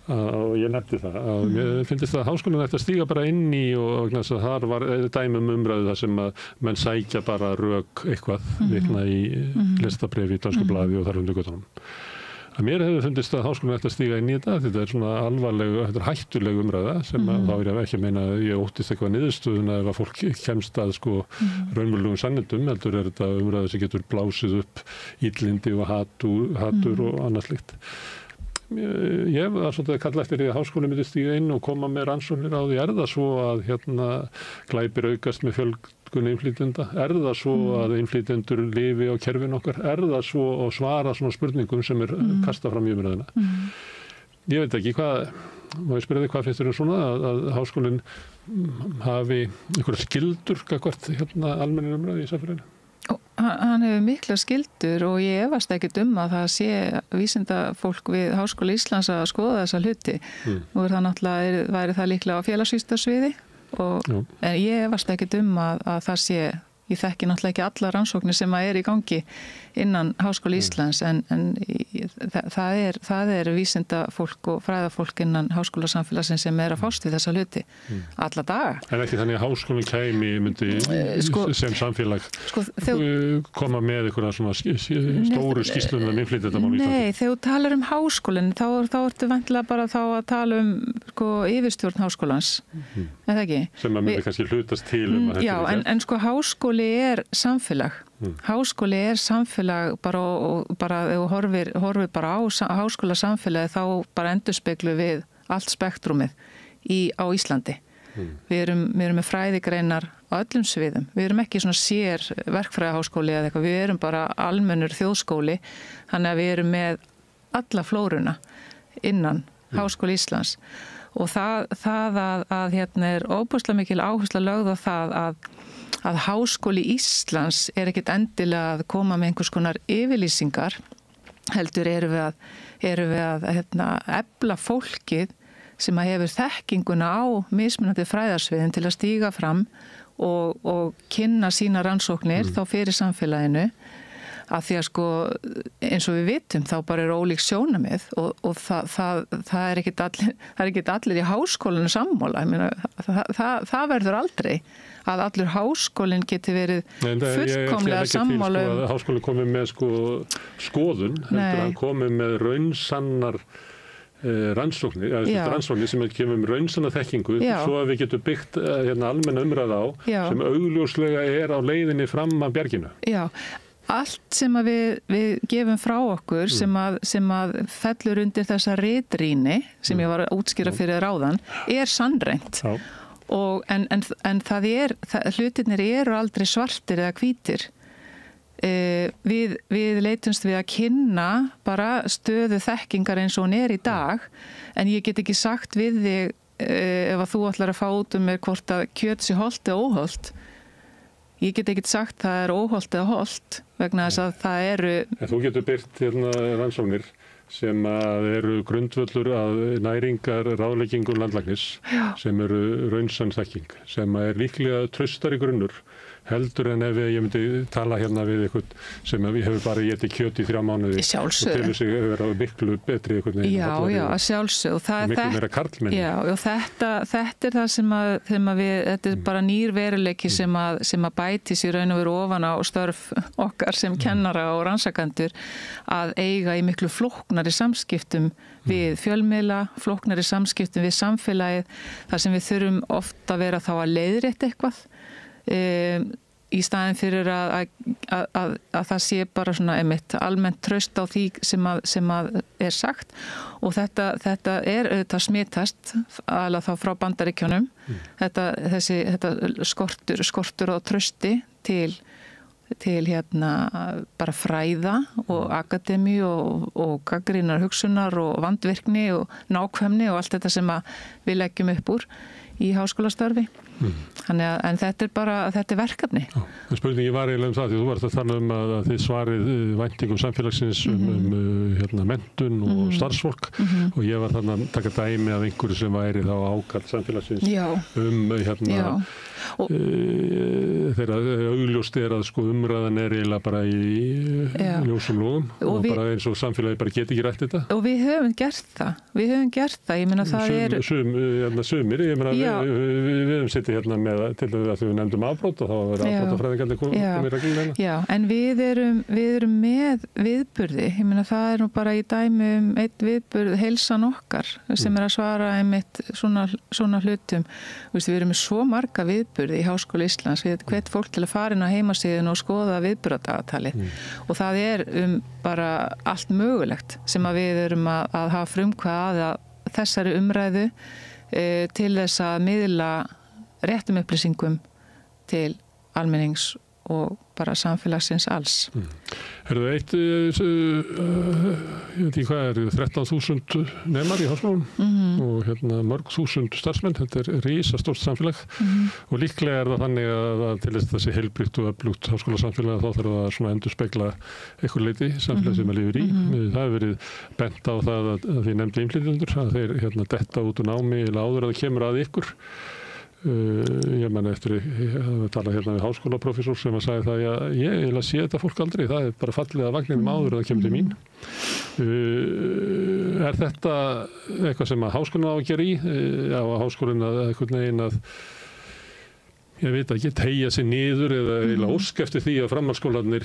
Og ég nefndi það að mér finnst að háskólinn ætti að stíga bara inn í og þar var dæmi umræðu þar sem að menn sækja bara rök eitthvað vitna í listabréfi í Dansku blaði og þar undir göttunum. Að mér hefur fundist að háskólinn ætti að stíga inn í þetta svona alvarleg, þetta hættuleg umræða sem þá ég ekki að meina að ég óttist eitthvað niðurstöðun ef að fólk kemst að raunverulegum sannindum, heldur þetta umræða sem getur blásið upp illindi og hatur og annað slíkt. Ég var svolítið að kalla eftir því að háskólinn myndi stíga inn og koma með rannsóknir á því. Það svo að glæpir aukast með fjölgun innflytjenda? Það svo að innflytjendur lifi á kerfinu okkar? Það svo að svara svona spurningum sem kastað fram í umræðuna? Ég veit ekki má ég spyrja þig hvað finnst þér svona að háskólinn hafi einhverja skyldur gagnvart almennri umræðu í samfélaginu? Hann hefur mikla skyldur og ég efast ekkert að það sé vísindafólk við Háskóla Íslands að skoða þessa hluti. Nú væri það líklega á félagsvísindasviði en ég efast ekkert að það sé, ég þekki náttúrulega ekki alla rannsóknir sem í gangi innan Háskóla Íslands en það er vísindafólk og fræðafólk innan háskólasamfélagsins sem að fást við þessa hluti alla daga. En ekki þannig að háskólinn myndi sem samfélag koma með einhverja svona stóru skýrslur um innflytjendamál í Íslandi? Nei, þegar þú talar háskólinn þá ertu vendilega bara þá að tala yfirstjórn háskólans, eða ekki? Sem að myndi kannski hlutast til að þetta er. Já, en háskóli er samfélag. Háskóli er samfélag bara ef þú horfir bara á háskólasamfélagi þá bara endurspeglu við allt spektrumið á Íslandi. Við erum með fræðigreinar á öllum sviðum. Við erum ekki svona sér verkfræðaháskóli eða eitthvað. Við erum bara almennur þjóðskóli, þannig að við erum með alla flóruna innan Háskóla Íslands. Og það að er óbúslega mikil áhersla lögð á það að Háskóli Íslands ekkert endilega að koma með einhvers konar yfirlýsingar, heldur erum við að efla fólkið sem hefur þekkinguna á mismunandi fræðarsviðin til að stíga fram og kynna sína rannsóknir þá fyrir samfélaginu. Að því að eins og við vitum þá bara ólík sjónarmið og það ekkert allir í háskólinu sammála. Það verður aldrei að allur háskólinn geti verið fullkomlega sammála. Ég ætla ekki til að háskólinn komi með skoðun, heldur hann komi með raunsannar rannsóknir sem kemur með raunsanna þekkingu svo að við getum byggt almenna umræða á sem augljóslega á leiðinni fram að bjarginu. Já. Allt sem að við gefum frá okkur sem að fellur undir þessa ritrýni sem ég var að útskýra fyrir ráðan sannreynt. En hlutirnir eru aldrei svartir eða hvítir. Við leitumst við að kynna bara stöðu þekkingar eins og hún í dag, en ég get ekki sagt við þig ef að þú ætlar að fá út mér hvort að kjöt sé hollt eða óhollt. ég get ekkert sagt það óhollt eða hollt vegna þess að það eru... En þú getur birt rannsóknir sem eru grundvöllur að næringar ráðleggingum landlæknis sem eru raunsann þekking sem líklega traustari grunnur heldur en ef ég myndi tala hérna við eitthvað sem hefur bara getið kjöt í 3 mánuði og telur sig vera miklu betri eitthvað. Já, að sjálfsögðu. Miklu meira karlmenni. Já, og þetta það sem þetta bara nýr veruleiki sem að bætis í raun og veru ofan á störf okkar sem kennara og rannsakendur að eiga í miklu flóknari samskiptum við fjölmiðla, flóknari samskiptum við samfélagið, þar sem við þurfum ofta að vera þá að leiðrétta eitthvað í staðin fyrir að það sé bara svona almennt traust á því sem að er sagt og þetta smitast alveg þá frá Bandaríkjunum þetta skortur á trausti til bara fræða og akademi og gagnrýnar hugsunar og vandvirkni og nákvæmni og allt þetta sem við leggjum upp úr í háskólastarfi. En þetta er verkefni. En spurningi var eiginlega það, því þú varst að tala að þið svarið væntingum samfélagsins menntun og starfsfólk og ég var þannig að taka dæmi af einhverju sem væri þá ákall samfélagsins þegar augljóst að umræðan eiginlega bara í ljósum logum og bara eins og samfélagi bara geti ekki rætt þetta. Og við höfum gert það. Ég meina það sumir, ég meina við höfum sittið hérna með til þess að við nefndum afbrót og þá var afbrótafræðingarnir komið reglulega. Já, en við erum með viðburði. Ég meina það nú bara í dæmi eitt viðburð heilsan okkar sem að svara einmitt svona hlutum. Við erum með svo marga viðburði í Háskóla Íslands. Við hvet fólk til að fara inn á heimasíðuna og skoða viðburðardagatalið og það bara allt mögulegt sem að við erum að hafa frumkvæði að þessari umræðu til þess að miðla réttum upplýsingum til almennings og bara samfélagsins alls. Herðu ég veit ekki hvað 13.000 nemar í háskólanum og mörg þúsund starfsmenn, þetta risastórt samfélag og líklega það þannig að til þess að þessi heilbrigt og öflugt háskólasamfélag þá þarf það svona endurspegla eitthvað leyti samfélag sem að lifir í. Það hefur verið bent á það að því nefndi innflytjendur að þeir detta út úr námi eða áður að það kemur að ykkur. Ég menn eftir að tala hérna við háskólaprofessor sem að sagði það að ég eiginlega sé þetta fólk aldrei, það bara fallið að vagninum áður að það kemur til mín. Er þetta eitthvað sem að háskólinn á að gera í? Já, að háskólinn að einhvern veginn að ég veit ekki, teygja sig niður eða eiginlega ósk eftir því að framhaldsskólarnir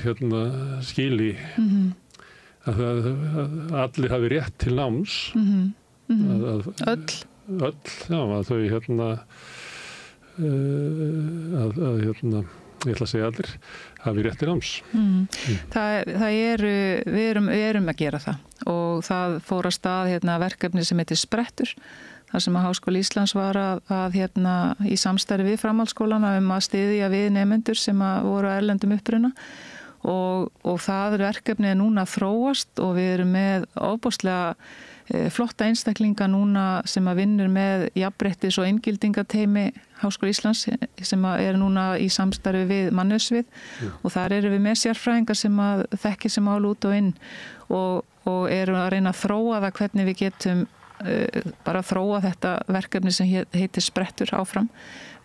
skili að allir hafi rétt til náms. Öll, já, að þau ég ætla að segja allir hafi rétt til náms. Við erum að gera það og það fór að stað verkefni sem heitir Sprettur, þar sem að Háskóli Íslands var að í samstarfi við framhaldsskólana að styðja við nemendur sem voru að erlendum uppruna og það verkefni núna að þróast og við erum með ofboðslega flotta einstaklinga núna sem að vinnur með jafnréttis og inngildingateymi Háskóla Íslands sem að núna í samstarfi við mannauðssvið og þar erum við með sérfræðingar sem að þekkja sem mál út og inn og erum að reyna að þróa það hvernig við getum bara að þróa þetta verkefni sem heitir Sprettur áfram.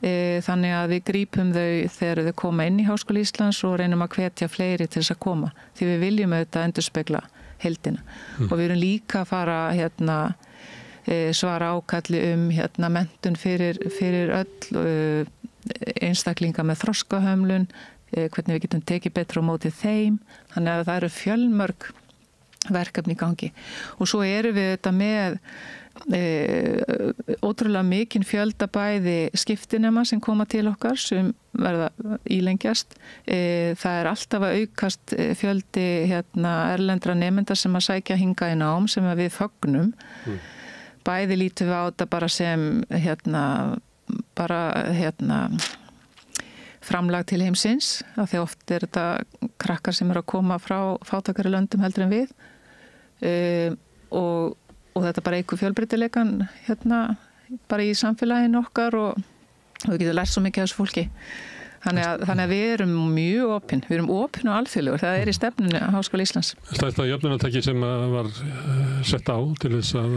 Þannig að við grípum þau þegar þau koma inn í Háskóla Íslands og reynum að hvetja fleiri til þess að koma því við viljum auðvitað endurspegla heildina og við erum líka að fara svara ákalli menntun fyrir öll einstaklinga með þroskahömlun, hvernig við getum tekið betra á móti þeim, þannig að það eru fjölmörg verkefni í gangi og svo erum við þetta með ótrúlega mikinn fjölda bæði skiptinema sem koma til okkar sem verða ílengjast. Það er alltaf að aukast fjöldi erlendra nemenda sem að sækja hingað í nám sem við fögnum. Bæði lítum við á þetta bara sem framlag til heimsins, af því oft þetta krakkar sem að koma frá fátækari löndum heldur en við og þetta bara eykur fjölbreytileikan bara í samfélaginu okkar og við getum lært svo mikið af þessu fólki. Þannig að við erum mjög opin. Við erum opin og alþjóðlegur. Það í stefnunni Háskóla Íslands. Þetta jöfnunartæki sem var sett á til þess að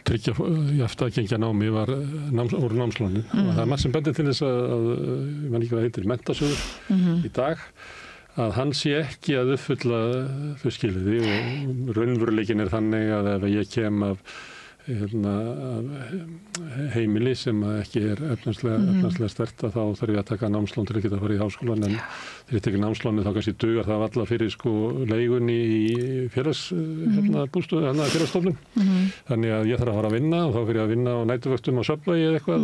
tryggja jafnt aðgengja námi var úr námsláni. Og það margt sem bendir til þess að ég man ekki hvað heitir, Menntasjóður í dag, að hann sé ekki að uppfylla þau skilyrði og raunveruleikin þannig að ef ég kem af heimili sem ekki efnanslega sterkt þá þarf ég að taka námslán til að geta að fara í háskólan en þegar ég tekið námslánu þá kannski dugar það alla fyrir leigunni í félagsstofnun þannig að ég þarf að fara að vinna og þá fyrir ég að vinna á næturvöktum á Subway eða eitthvað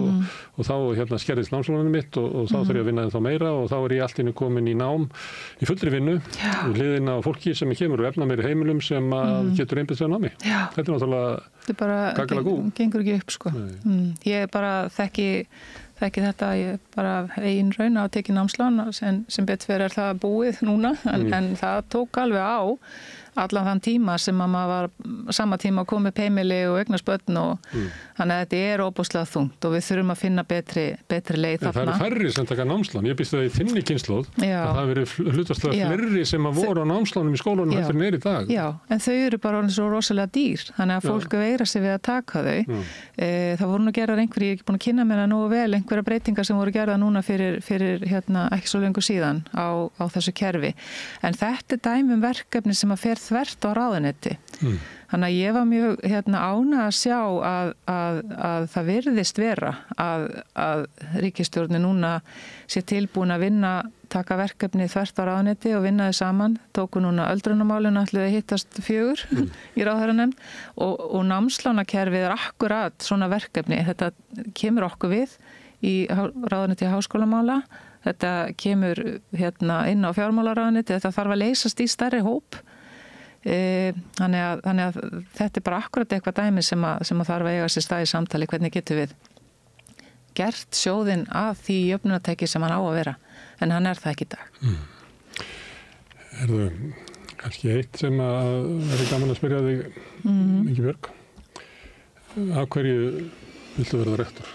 og þá skerðist námslánunum mitt og þá þarf ég að vinna ennþá meira og þá ég allt í einu komin í nám í fullri vinnu og hliðina á fólki sem kemur og efna meiri heimilum sem getur einbeitt sér námi. Þetta náttúrulega gengur ekki upp sko. Ég bara þekki þetta, ég bara eigin raun á að tekið námslán sem betur fyrir það búið núna en það tók alveg á allan þann tíma sem að maður var sama tíma að koma upp heimili og eignast börn og þannig að þetta óbúslega þungt og við þurfum að finna betri leið þarna. Það færri sem taka námslán, ég býst það í þinni kynslóð að það verið hlutastlega fleiri sem að voru á námslánum í skólunum heldur en í dag. Já, en þau eru bara svo rosalega dýr, þannig að fólk veigra sig við að taka þau. Það voru nú gerðar ég er ekki búin að kynna mér það nógu vel, einhverja breytingar sem voru gerðar núna fyrir ekki svo lengur síðan á þessu kerfi. En þetta dæmi verkefni sem að fer þvert á ráðuneyti. Þannig að ég var mjög ánægð að sjá að það virðist vera að ríkisstjórnin núna sé tilbúin að taka verkefni þvert á ráðuneyti og vinna þau saman. Tóku núna öldrunarmálinu ætluðu að hittast 4 í ráðherranefnd og námslánakerfið akkurat svona verkefni. Þetta kemur okkur við í ráðuneyti háskólamála. Þetta kemur inn á fjármálaráðuneyti. Þetta þarf að leysast í stærri hóp. Þannig að þetta bara akkurat eitthvað dæmi sem að þarf að eiga sér stað í samtali, hvernig getum við gert sjóðinn að því jöfnunartæki sem hann á að vera en hann það ekki í dag. Kannski eitt sem að verði gaman að spyrja þig Ingibjörg, af hverju viltu verða rektor?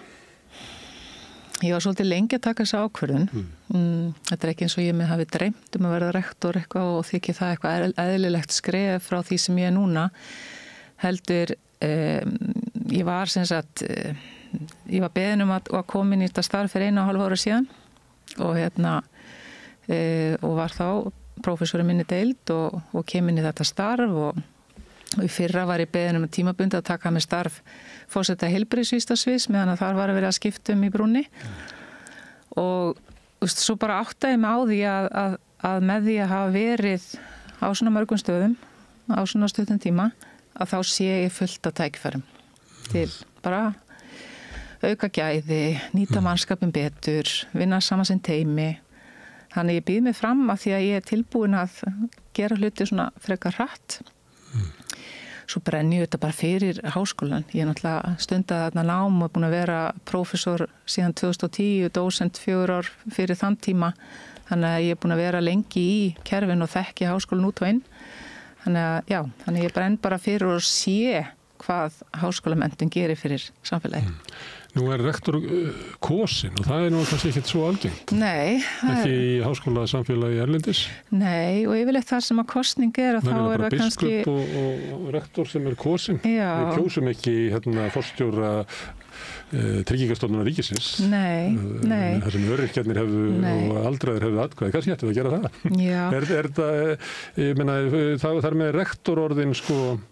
Ég var svolítið lengi að taka þessu ákvörðun. Þetta ekki eins og ég mig hafi dreymt að verða rektor eitthvað og þykir það eitthvað eðlilegt skref frá því sem ég núna. Heldur, ég var ég var beðin að koma inn í þetta starf fyrir 1,5 ára síðan og og var þá prófessor í minni deild og kem inn í þetta starf og í fyrra var ég beðin að tímabundi að taka með starf forseta heilbrigðisvísindasviðs meðan að þar var að vera að skipta í brúnni og svo bara áttaði mig á því að með því að hafa verið á svona mörgum stöðum á svona stuttum tíma að þá sé ég fullt af tækifærum til bara auka gæði, nýta mannskapin betur, vinna saman sem teymi. Þannig ég býð mig fram að því að ég tilbúin að gera hluti svona frekar hratt. Svo brenni ég þetta bara fyrir háskólan. Ég náttúrulega stundaði þarna nám og búin að vera prófessor síðan 2010, dósent 4 ár fyrir þann tíma. Þannig að ég er búin að vera lengi í kerfin og þekki háskólan út og inn. Þannig ég brenn bara fyrir og sé hvað háskólamenntun gerir fyrir samfélagi. Nú rektor kosin og það nú kannski ekkert svo algengt. Nei. Ekki í háskóla samfélagi erlendis? Nei, og yfirleitt það sem að kosning að þá það kannski... biskup og rektor sem kosin. Já. Við kjósum ekki forstjóra Tryggingastofnunar ríkisins. Nei. Það sem öryrkjarnir hefðu og aldraðir hefðu atkvæði. Kannski ættu að gera það. Já. Ég meina, það með rektororðin svona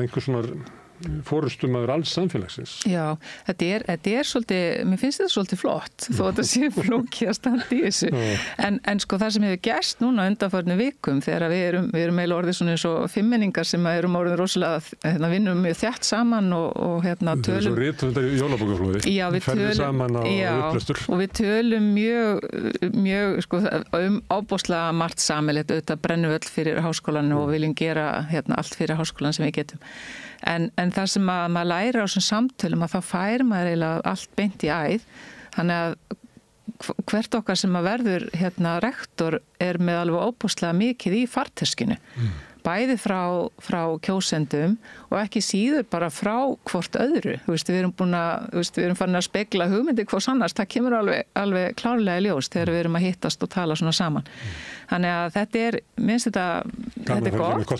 einhvers svona fórustummaður alls samfélagsins. Já, þetta svolítið, mér finnst þetta svolítið flott þó að þetta sé flókið að standa í þessu. En það sem hefur gerst núna undanfarnu vikum þegar við erum eiginlega orðið svona eins og fimmmenningar sem erum orðið rosalega vinnum mjög þétt saman og tölum. Það svo rithöfundar í jólabókaflóði. Já, við tölum og við tölum mjög ábúslega margt sameiginlegt, auðvitað brennum við öll fyrir háskólan og viljum gera allt fyrir háskólan sem við getum. En það sem að maður læra á þessum samtölum að þá fær maður eiginlega allt beint í æð. Þannig að hvert okkar sem að verður rektor með alveg óbúslega mikið í farteskinu. bæði frá kjósendum og ekki síður bara frá hvort öðru. Við erum farin að spegla hugmyndi hvors annars, það kemur alveg klárlega í ljós þegar við erum að hittast og tala svona saman. Þannig að þetta er, minnst þetta er gott.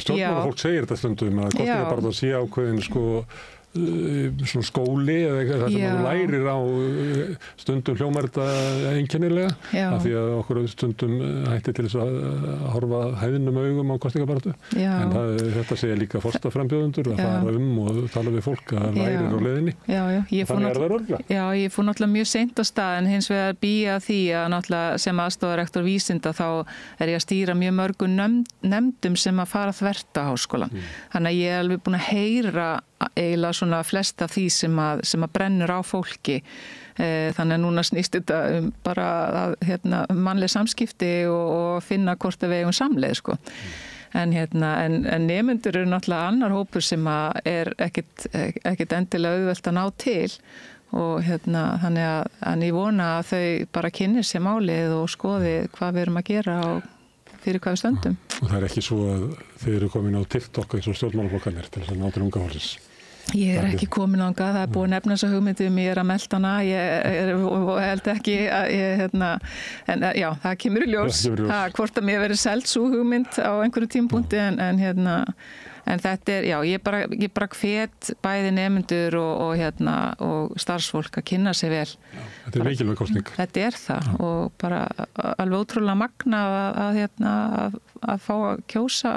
Stjórnmálafólk segir þetta stundum að kosningabaráttan sé ákveðin svona skóli eða það sem maður lærir á stundum hljómar þetta einkennilega af því að okkur stundum hætti til þess að horfa hæðinum augum á kosningabaráttu en þetta segja líka forstaframbjóðendur að fara og tala við fólk að lærir á leiðinni þannig það örgulega. Já, ég fór náttúrulega mjög seint á stað en hins vegar býja því að náttúrulega sem aðstoðarrektor vísinda þá er ég að stýra mjög mörgum nefndum sem að fara þvert á háskólan. Þannig að ég er alveg búin að heyra eiginlega svona flest af því sem að brennur á fólki. Þannig að núna snýst þetta bara að mannleg samskipti og finna hvort að við eigum samleið sko. En nemendur eru náttúrulega annar hópur sem að er ekkit endilega auðvelt að ná til og þannig að ég vona að þau bara kynni sér málið og skoði hvað við erum að gera og fyrir hvað við stöndum. Og það er ekki svo að þið eru komin á TikTok eins og stjórnmálaflokkarnir til þess að ná til unga fólksins? Ég er ekki komin ánga, það er búið að nefna þessa hugmyndum, ég er að melda hana, ég held ekki að, en já, það kemur í ljós, hvort að mér verið selt sú hugmynd á einhverju tímpúnti, en þetta er, já, ég bara hvet bæði nemendur og starfsfólk að kynna sig vel. Já, þetta er mikilvæg kosning. Þetta er það og bara alveg ótrúlega magna að fá að kjósa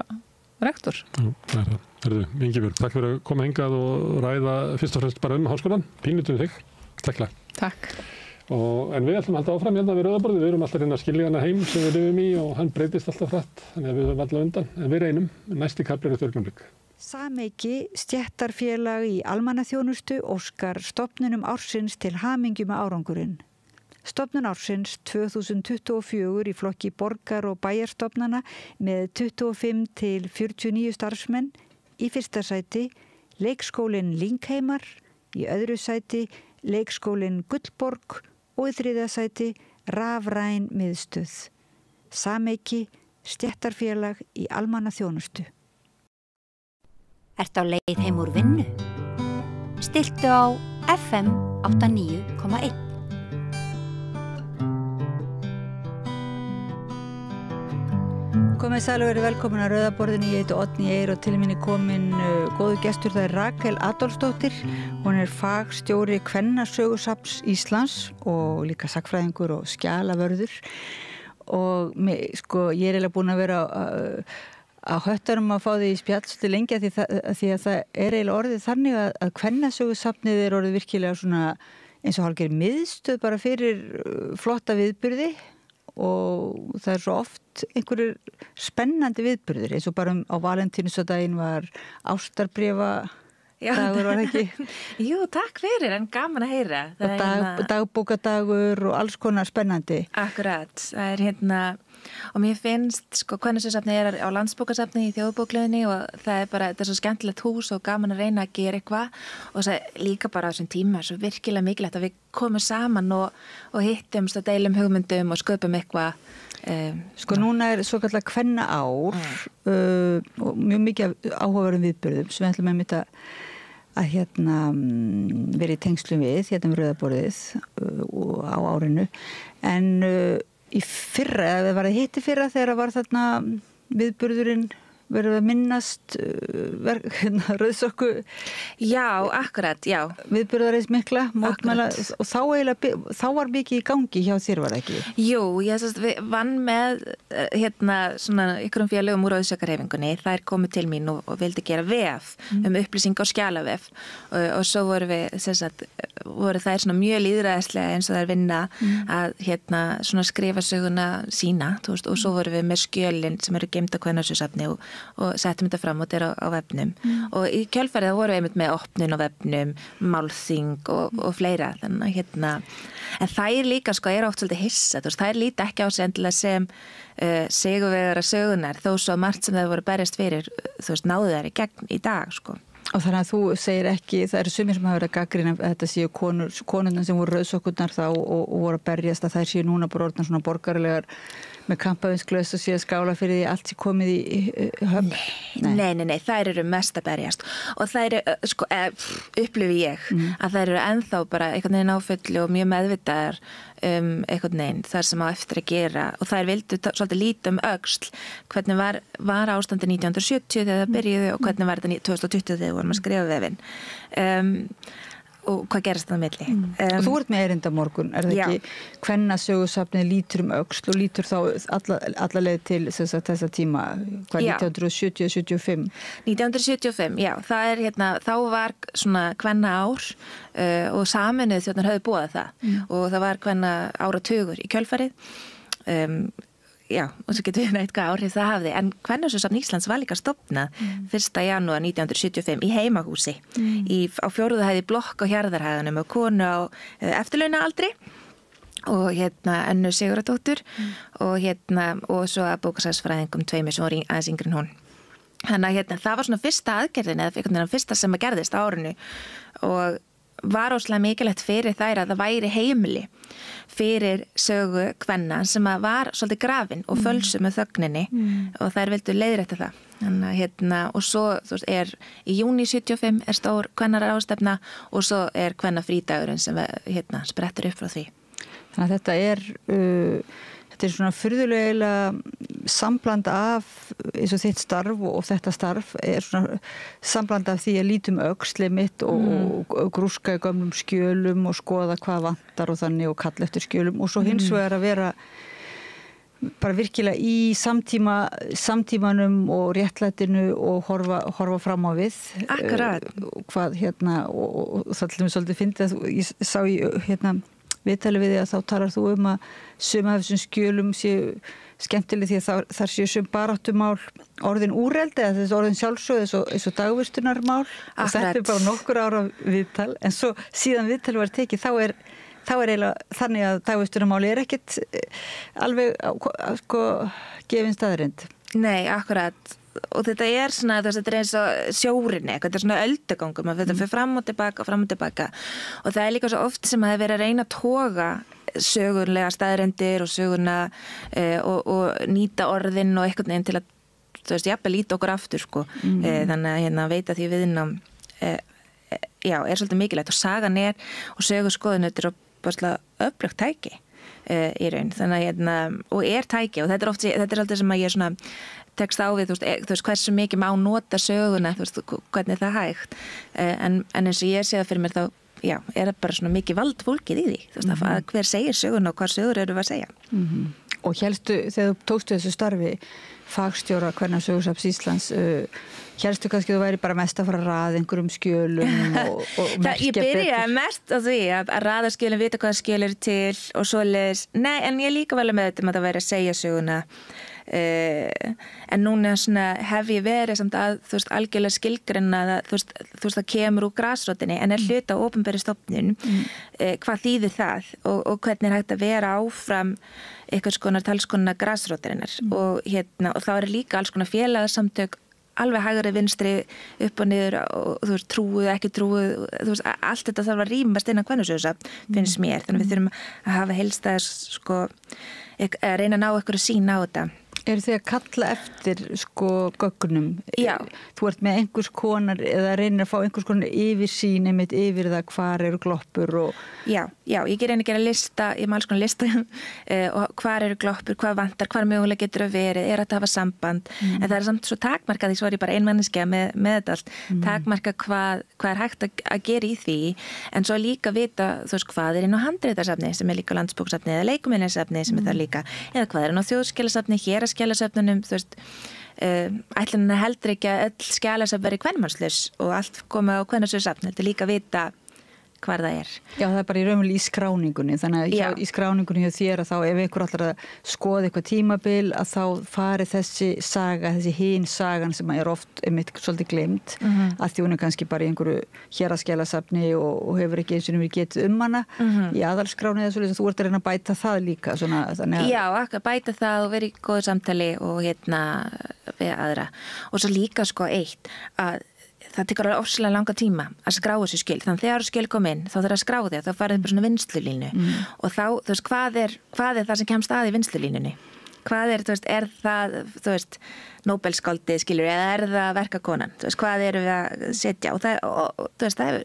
rektor. Já, það er það. Ingibjörg, takk fyrir að koma hingað og ræða fyrst og fremst bara háskólann. Pínutum þig. Takk. En við ætlum að halda áfram hérna við Rauðaborðið. Við erum alltaf reyna að skilja hana heim sem við lifum í og hann breytist alltaf hratt. Þannig að við höfum alltaf undan. En við reynum. Næsti kafli er eftir augnablik. Sameiki stéttarfélag í almannaþjónustu óskar stofnunum ársins til hamingju með árangurinn. Stofnun ársins 2024 í flokki borgar- og bæjarstofnana með 25 til 49 starfsmenn. Í fyrsta sæti leikskólinn Lyngheimar, í öðru sæti leikskólinn Gullborg og í þriðja sæti rafræn miðstöð. Sameiki stéttarfélag í almannaþjónustu. Ertu á leið heim úr vinnu? Stilltu á FM 89,1. Komið sæl og verið velkomin að Rauðaborðinu, ég heiti Oddný Eir og til minni komin góður gestur, það er Rakel Adolfsdóttir. Hún er fagstjóri Kvennasögusafns Íslands og líka sagnfræðingur og skjalavörður. Og ég er eiginlega búin að vera á höttunum að fá því í spjall svolítið lengi því að það er eiginlega orðið þannig að Kvennasögusafnið er orðið virkilega svona eins og hálfgerð miðstöð bara fyrir flotta viðburði. Og það er svo oft einhverjir spennandi viðburðir eins og bara á Valentínusardaginn var ástarbréfa dagur, var það ekki? Jú, takk fyrir, en gaman að heyra. Og dagbókadagur og alls konar spennandi. Akkurat, það er og mér finnst, Kvennasögusafnið er á Landsbókasafni í Þjóðbókleðinni og þetta er svo skemmtilegt hús og gaman að reyna að gera eitthvað og líka bara á þessum tíma er svo virkilega mikilvægt að við komum saman og hittumst og deilum hugmyndum og sköpum eitthvað. Núna er svo kallar kvenna ár og mjög mikið áhugaverðum viðburðum sem við ætlum einmitt að vera í tengslum við Rauðaborðið á árinu en í fyrra, eða var það hitti fyrra þegar var þarna viðburðurinn verið að minnast rauðsokku akkurat, viðburðarins mikla mótmæla og þá var mikið í gangi hjá þér, var það ekki? Jú, ég vann með svona ykkurum félögum úr rauðsokkarhefingunni, þær komu til mín og vildi gera vef upplýsing á skjalavef og svo voru þær svona mjög lýðræðislega eins og þær vinna að svona skrifa söguna sína og svo voru við með skjölin sem eru geymd á Kvennasögusafni og settum þetta fram og þetta er á vefnum og í kjölfarið voru við einmitt með opnun á vefnum, málþing og fleira þannig en þær líka er oft svolítið hissa, þær líta ekki á sig endilega sem sigurvegara sögunar þó svo margt sem þær voru berjast fyrir náðu þær í gegn í dag Og þannig að þú segir ekki, það eru sumir sem hafa verið að gagnrýna að þetta séu konurnar sem voru rauðsokkurnar þá og voru að berjast að þær séu núna bara orðnar svona borgaralegar með kampavinsglöss og sé að skála fyrir því allt sem komið í höfn? Nei, þær eru mest að berjast og þær eru, sko, upplifi ég að þær eru ennþá bara einhvern veginn áfullu og mjög meðvitaðar einhvern veginn þar sem á eftir að gera og þær vildu svolítið lítið öxl hvernig var ástandi 1970 þegar það byrjuði og hvernig var þetta 2020 þegar við vorum að skrifa vefinn og hvað gerast það á milli. Og þú ert með erinda morgun, það ekki kvennasögusafnið lítur öxl og lítur þá alla leið til þessa tíma, hvað 1970-75? 1975, já, það þá var svona kvenna ár og Sameinuðu þjóðirnar höfðu boðað það og það var kvenna áratugur í kjölfarið. Já, og svo getur við neitt hvað áhrif það hafði en Kvennasögusafn Íslands var líka stofnað 1. janúar 1975 í heimahúsi á 4. hæð í blokk á Hjarðarhæðunum og konu á eftirlaunaaldri og Önnu Sigurðardóttur og svo að bókasafnsfræðingum 2 sem voru aðeins yngri en hún. Þannig að það var svona fyrsta aðgerðin eða fyrsta sem að gerðist á árinu og var óslega mikilvægt fyrir þær að það væri heimili fyrir sögu kvenna sem að var svolítið grafin og fölsu með þögninni og þær vildu leiðrétta það. Þannig og svo í júní 75 stór kvennaráðstefna og svo kvennafrídagurinn sem sprettur upp frá því. Þannig að þetta er svona furðulega sambland af eins og þitt starf og þetta starf svona sambland af því að lítum öxli mitt og grúska í gömlum skjölum og skoða hvað vantar og þannig og kalla eftir skjölum og svo hins vegar að vera bara virkilega í samtímanum og réttlætinu og horfa fram á við. Akkurat. Hvað og það til dæmis svolítið fyndið að ég sá í viðtali við því að þá talar þú að sum af þessum skjölum séu skemmtileg því að þar séu sum baráttumál orðin úreld eða þessi orðin sjálfsögð eins og dagvistunarmál og þetta bara nokkur ára viðtal en svo síðan viðtali var tekið þá er eiginlega þannig að dagvistunarmáli ekkert alveg gefin staðarind. Nei, akkurat. Og þetta svona, þetta eins og sjórin þetta svona öldugangur, maður þetta fyrir fram og tilbaka og það líka svo oft sem að það verið að reyna að toga sögurlega staðrendir og sögurna og nýta orðin og einhvern veginn til að jafnvel líta okkur aftur þannig að veita því viðnám svolítið mikilvægt og sagan og sögurskoðun þetta bara öflugt tæki í raun þannig og tæki og þetta er alltaf sem að ég svona tekst á við, þú veist, hversu mikið má nota söguna, þú veist, hvernig það hægt en eins og ég sé það fyrir mér þá, það bara svona mikið vald fólkið í því, þú veist, að hver segir söguna og hvað sögur eru að segja. Og hélstu, þegar þú tókstu þessu starfi fagstjóra Kvennasögusafns Íslands hélstu kannski þú væri bara mest að fara að raða einhverjum skjölum og merkja Ég byrjaði mest á því að raða skjölum, vita hvað skjöl eru til og svoleiðis, en ég líka vel með þetta að það væri að segja söguna en núna hef ég verið samt að þú veist algjörlega skilgreina þú veist það kemur úr grasrótinni en hluta á opinberri stofnun hvað þýðir það og hvernig hægt að vera áfram einhvers konar talskona grasrótirinnar og þá líka alls konar félagasamtök alveg hægri vinstri upp og niður og þú veist trúið, ekki trúið þú veist allt þetta þarf að rýmast innan Kvennasögusafn finnst mér, þannig við þurfum að hafa heilstæðis að reyna að ná ykkur að sína á þetta. Eru þið að kalla eftir gögnum? Já. Þú ert með einhvers konar eða reynir að fá einhvers konar yfirsýn einmitt yfir það hvar eru gloppur og... Já, ég reyni að gera lista, ég maður alls konar lista og hvar eru gloppur, hvað vantar, hvar mögulega getur að verið, þetta hafa samband en það er samt svo takmarkað því svo er ég bara ein manneskja með þetta allt, takmarka hvað er hægt að gera í því en svo líka vita, þú veist, hvað er inn á handritasafni sem er líka Landsbókasafni eða leikmuminjasafni sem er það líka, eða hvað er inn á Þjóðskjalasafni, Héraðsskjalasöfnunum, þú veist, ætlunin heldur ekki að öll skjalasöfn veri kvenmannslaus og allt komið á Kvennasögusafn, þetta er líka að vita hvar það er. Já, það er bara í raunverulega í skráningunni, þannig að í skráningunni hjá þér að þá ef einhver allar að skoða eitthvað tímabil að þá fari þessi saga, þessi hin sagan sem er oft einmitt svolítið gleymd að því hún er kannski bara í einhverju héraðsskjalasafni og hefur ekki eins og verið getið hana í aðalskráni eða svolítið, þú ert að reyna að bæta það líka svona, þannig að... Já, bæta það og vera í góðu samtali og við aðra og svo líka eitt að það tekur alveg ofsalega langa tíma að skrá þessu skjöl, þannig að þegar skjöl kom inn þá þarf að skrá því að það farið bara svona vinnslulínu og þá, þú veist, hvað er það sem kemst að í vinnslulínunni? hvað er það, Nóbelskáldið, skilur, eða það verkakonan, hvað erum við að setja, og það hefur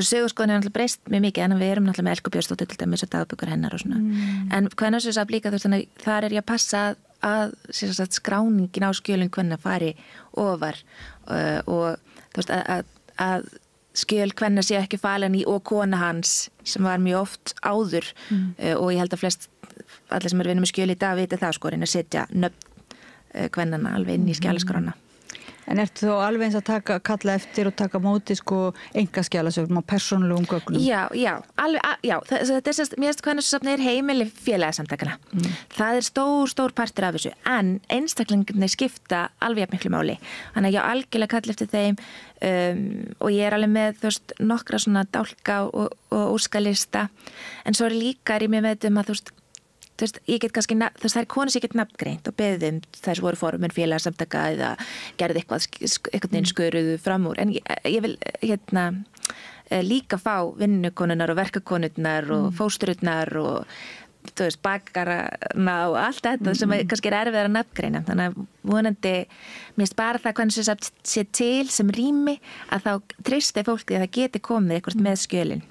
sögurskoðun alltaf breyst mjög mikið, en við erum alltaf með Elku Björnsdóttur til dæmis og dagbækur hennar og svona, en kvennasögusafn líka, þannig þar ég að passa að skráningin á skjölum kvenna fari ofar og að skjöl kvenna sé ekki falin í og kona hans sem var mjög oft áður og ég held að allir sem vinna með skjöl í dag viti það reyna að setja nöfn kvennana alveg inn í skjálaskrána. En ertu þá alveg eins að kalla eftir og taka móti engaskjálasöfnum á persónulegum gögnum? Já, þetta mér finnst kvennasöfn heimili félagasamtakana. Það stór partur af þessu, en einstaklingarnir skipta alveg miklu máli. Þannig að ég algjörlega kalla eftir þeim og ég alveg með nokkra svona dálka og úrskalista, en svo líka ég með að ég get kannski, það konur sem ég get nafngreint og beðið þess voru formin félagsamtaka eða gerði eitthvað sköruðu fram úr, en ég vil líka fá vinnukonunnar og verkakonurnar og fóstrurnar og bakarana og allt þetta sem kannski erfiðar að nafngreina, þannig að vonandi mér bara það hvernig sem sé til sem rými að þá treysti fólki að það geti komið eitthvað með skjölin.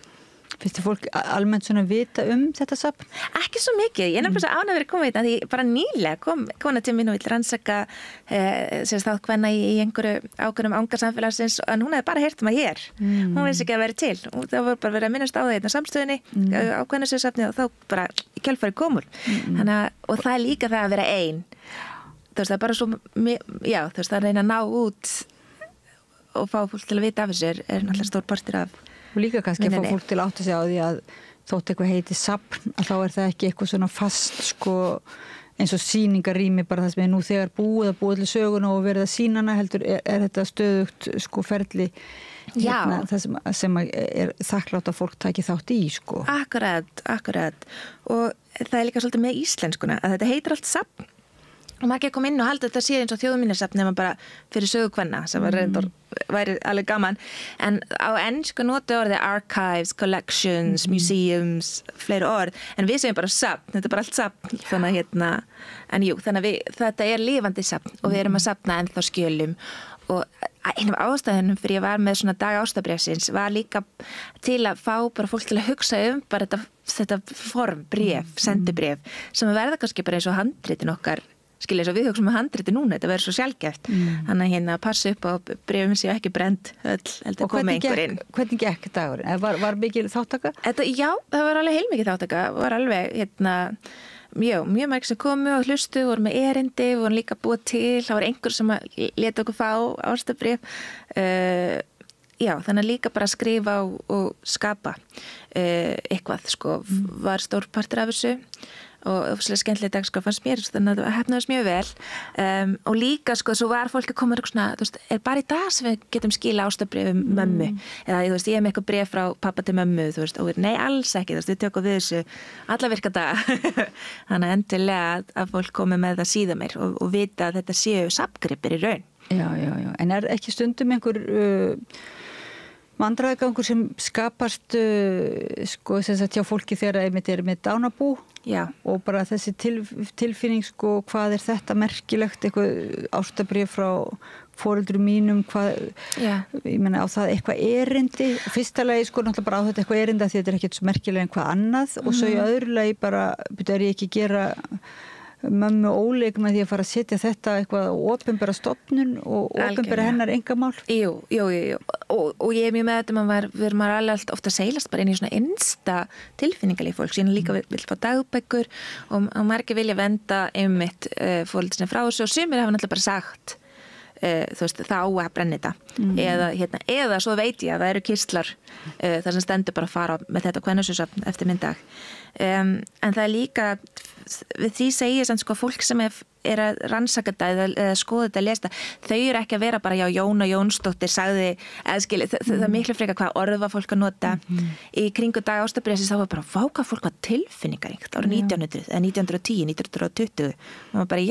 Finnst þið fólk almennt svona vita þetta safn? Ekki svo mikið, ég nefnilega ánægður að vera komið þetta, því bara nýlega kom kona til mín og vill rannsaka þá kvenna í einhverju ákveðnum anga samfélagsins, en hún hefði bara heyrt hér. Hún vissi ekki að vera til og það voru bara verið að minnast á það samstöðinni á kvennasögusafni og þá bara í kjölfari komur. Og það líka það að vera ein. Það er bara svo, það reyna að ná út og fá fólk til að vita af þessu náttúrulega stór partur af og líka kannski að fá fólk til að átta sig á því að þótt eitthvað heiti safn að þá það ekki eitthvað svona fast eins og sýningarrými bara það sem nú þegar búið til söguna og verið að sýna hana heldur þetta stöðugt ferli það sem þakklátt að fólk taki þátt í Akkurat og það er líka svolítið með íslenskuna að þetta heitir allt safn og maður ekki að koma inn og halda þetta sé eins og þjóðminjasafn nema bara fyrir sögukvenna sem væri alveg gaman, en á ensku notu orðið archives, collections, museums, fleiri orð, en við segjum bara safn, þetta bara allt safn, þannig að þetta lifandi safn og við erum að safna ennþá skjölum og einu af ástæðunum fyrir ég var með svona dag ástabréfsins var líka til að fá bara fólk til að hugsa bara þetta form, sendibréf sem verða kannski bara eins og handritin okkar skilja eins og við hugsaum handriti núna, þetta verður svo sjálfgeft þannig að passa upp á bréfum séu ekki brend og hvernig gekk dagur? Var mikil þáttaka? Já, það var alveg heilmikið þáttaka var alveg mjög mörg sem komu og hlustu voru með erindi, voru líka búið til það var einhver sem leta okkur fá ástabréf þannig að líka bara skrifa og skapa eitthvað var stór partur af þessu og skemmtileg dagskrá fannst mér þannig að það hefnaðist mjög vel og líka svo var fólk að koma svona, bara í dag sem við getum skila ástabréfum mömmu eða ég hef með eitthvað bréf frá pappa til mömmu og nei alls ekki, við tökum við þessu alla virka dag þannig endilega að fólk komi með það síðan mér og vita að þetta séu safngripir í raun. Já, en ekki stundum einhver vandræðagangur sem skapast hjá fólki þegar einmitt með dánabú og bara þessi tilfinning hvað þetta merkilegt eitthvað ástabréf frá foreldrum mínum ég meina á það eitthvað erindi fyrsta lagi náttúrulega bara á þetta eitthvað erindi því þetta ekkert svo merkilega en hvað annað og svo í öðru lagi bara er ég ekki gera mömmu óleik með því að fara að setja þetta eitthvað opinbera stofnun og opinbera hennar engamál. Jú. Og ég mjög með þetta við erum alveg ofta að seilast bara inn í svona innsta tilfinningalíf fólk síðan líka vil fá dagbækur og margir vilja venda einmitt fólk frá þessu og sumir hafa náttúrulega bara sagt það á að brenna þetta eða svo veit ég að það eru kistlar þar sem stendur bara að fara með þetta kvennasögusafn eftir minn dag en það er líka við því segja sem fólk sem er að rannsaka þetta eða skoða þetta lesta, þau eru ekki að vera bara Jóna Jónsdóttir sagði það er miklu frekar hvað orð var fólk að nota í kringu dag ástabréfsins þá var bara váka fólk var tilfinningaríkt árið 1900 eða 1910, 1920 og maður bara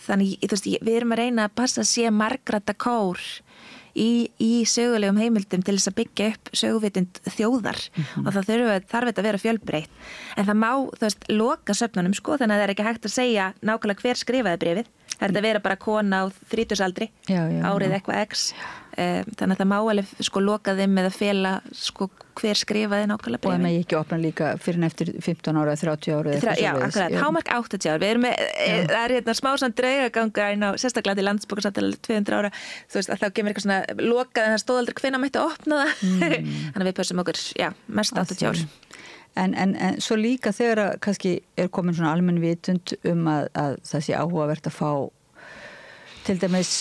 þannig við erum að reyna að passa að sé margrata kór í sögulegum heimildum til þess að byggja upp söguvitund þjóðar og það þarf þetta að vera fjölbreytt. En það má, þú veist, loka söfnunum sko, þannig að það er ekki hægt að segja nákvæmlega hver skrifaði bréfið. Það er að vera bara kona á 30-aldri, árið eitthvað X. Þannig að það má alveg sko loka þeim með að fela sko hver skrifaði nákvæmlega bréfið. Og það megi ekki opna líka fyrir eftir 15 ára, 30 ára eða Já, akkurat, hámark 80 ára. Við erum með, það er hérna smá svona draugaganga inn á sérstaklega til Landsbókasafnið 200 ára, þú veist að þá kemur eitthvað svona lokað en það stóð aldrei hvenær mætti að opna það. Þannig að við pössum okkur, mest 80 ár. En svo líka þegar kannski komin svona almenn vitund að það sé áhugavert að fá til dæmis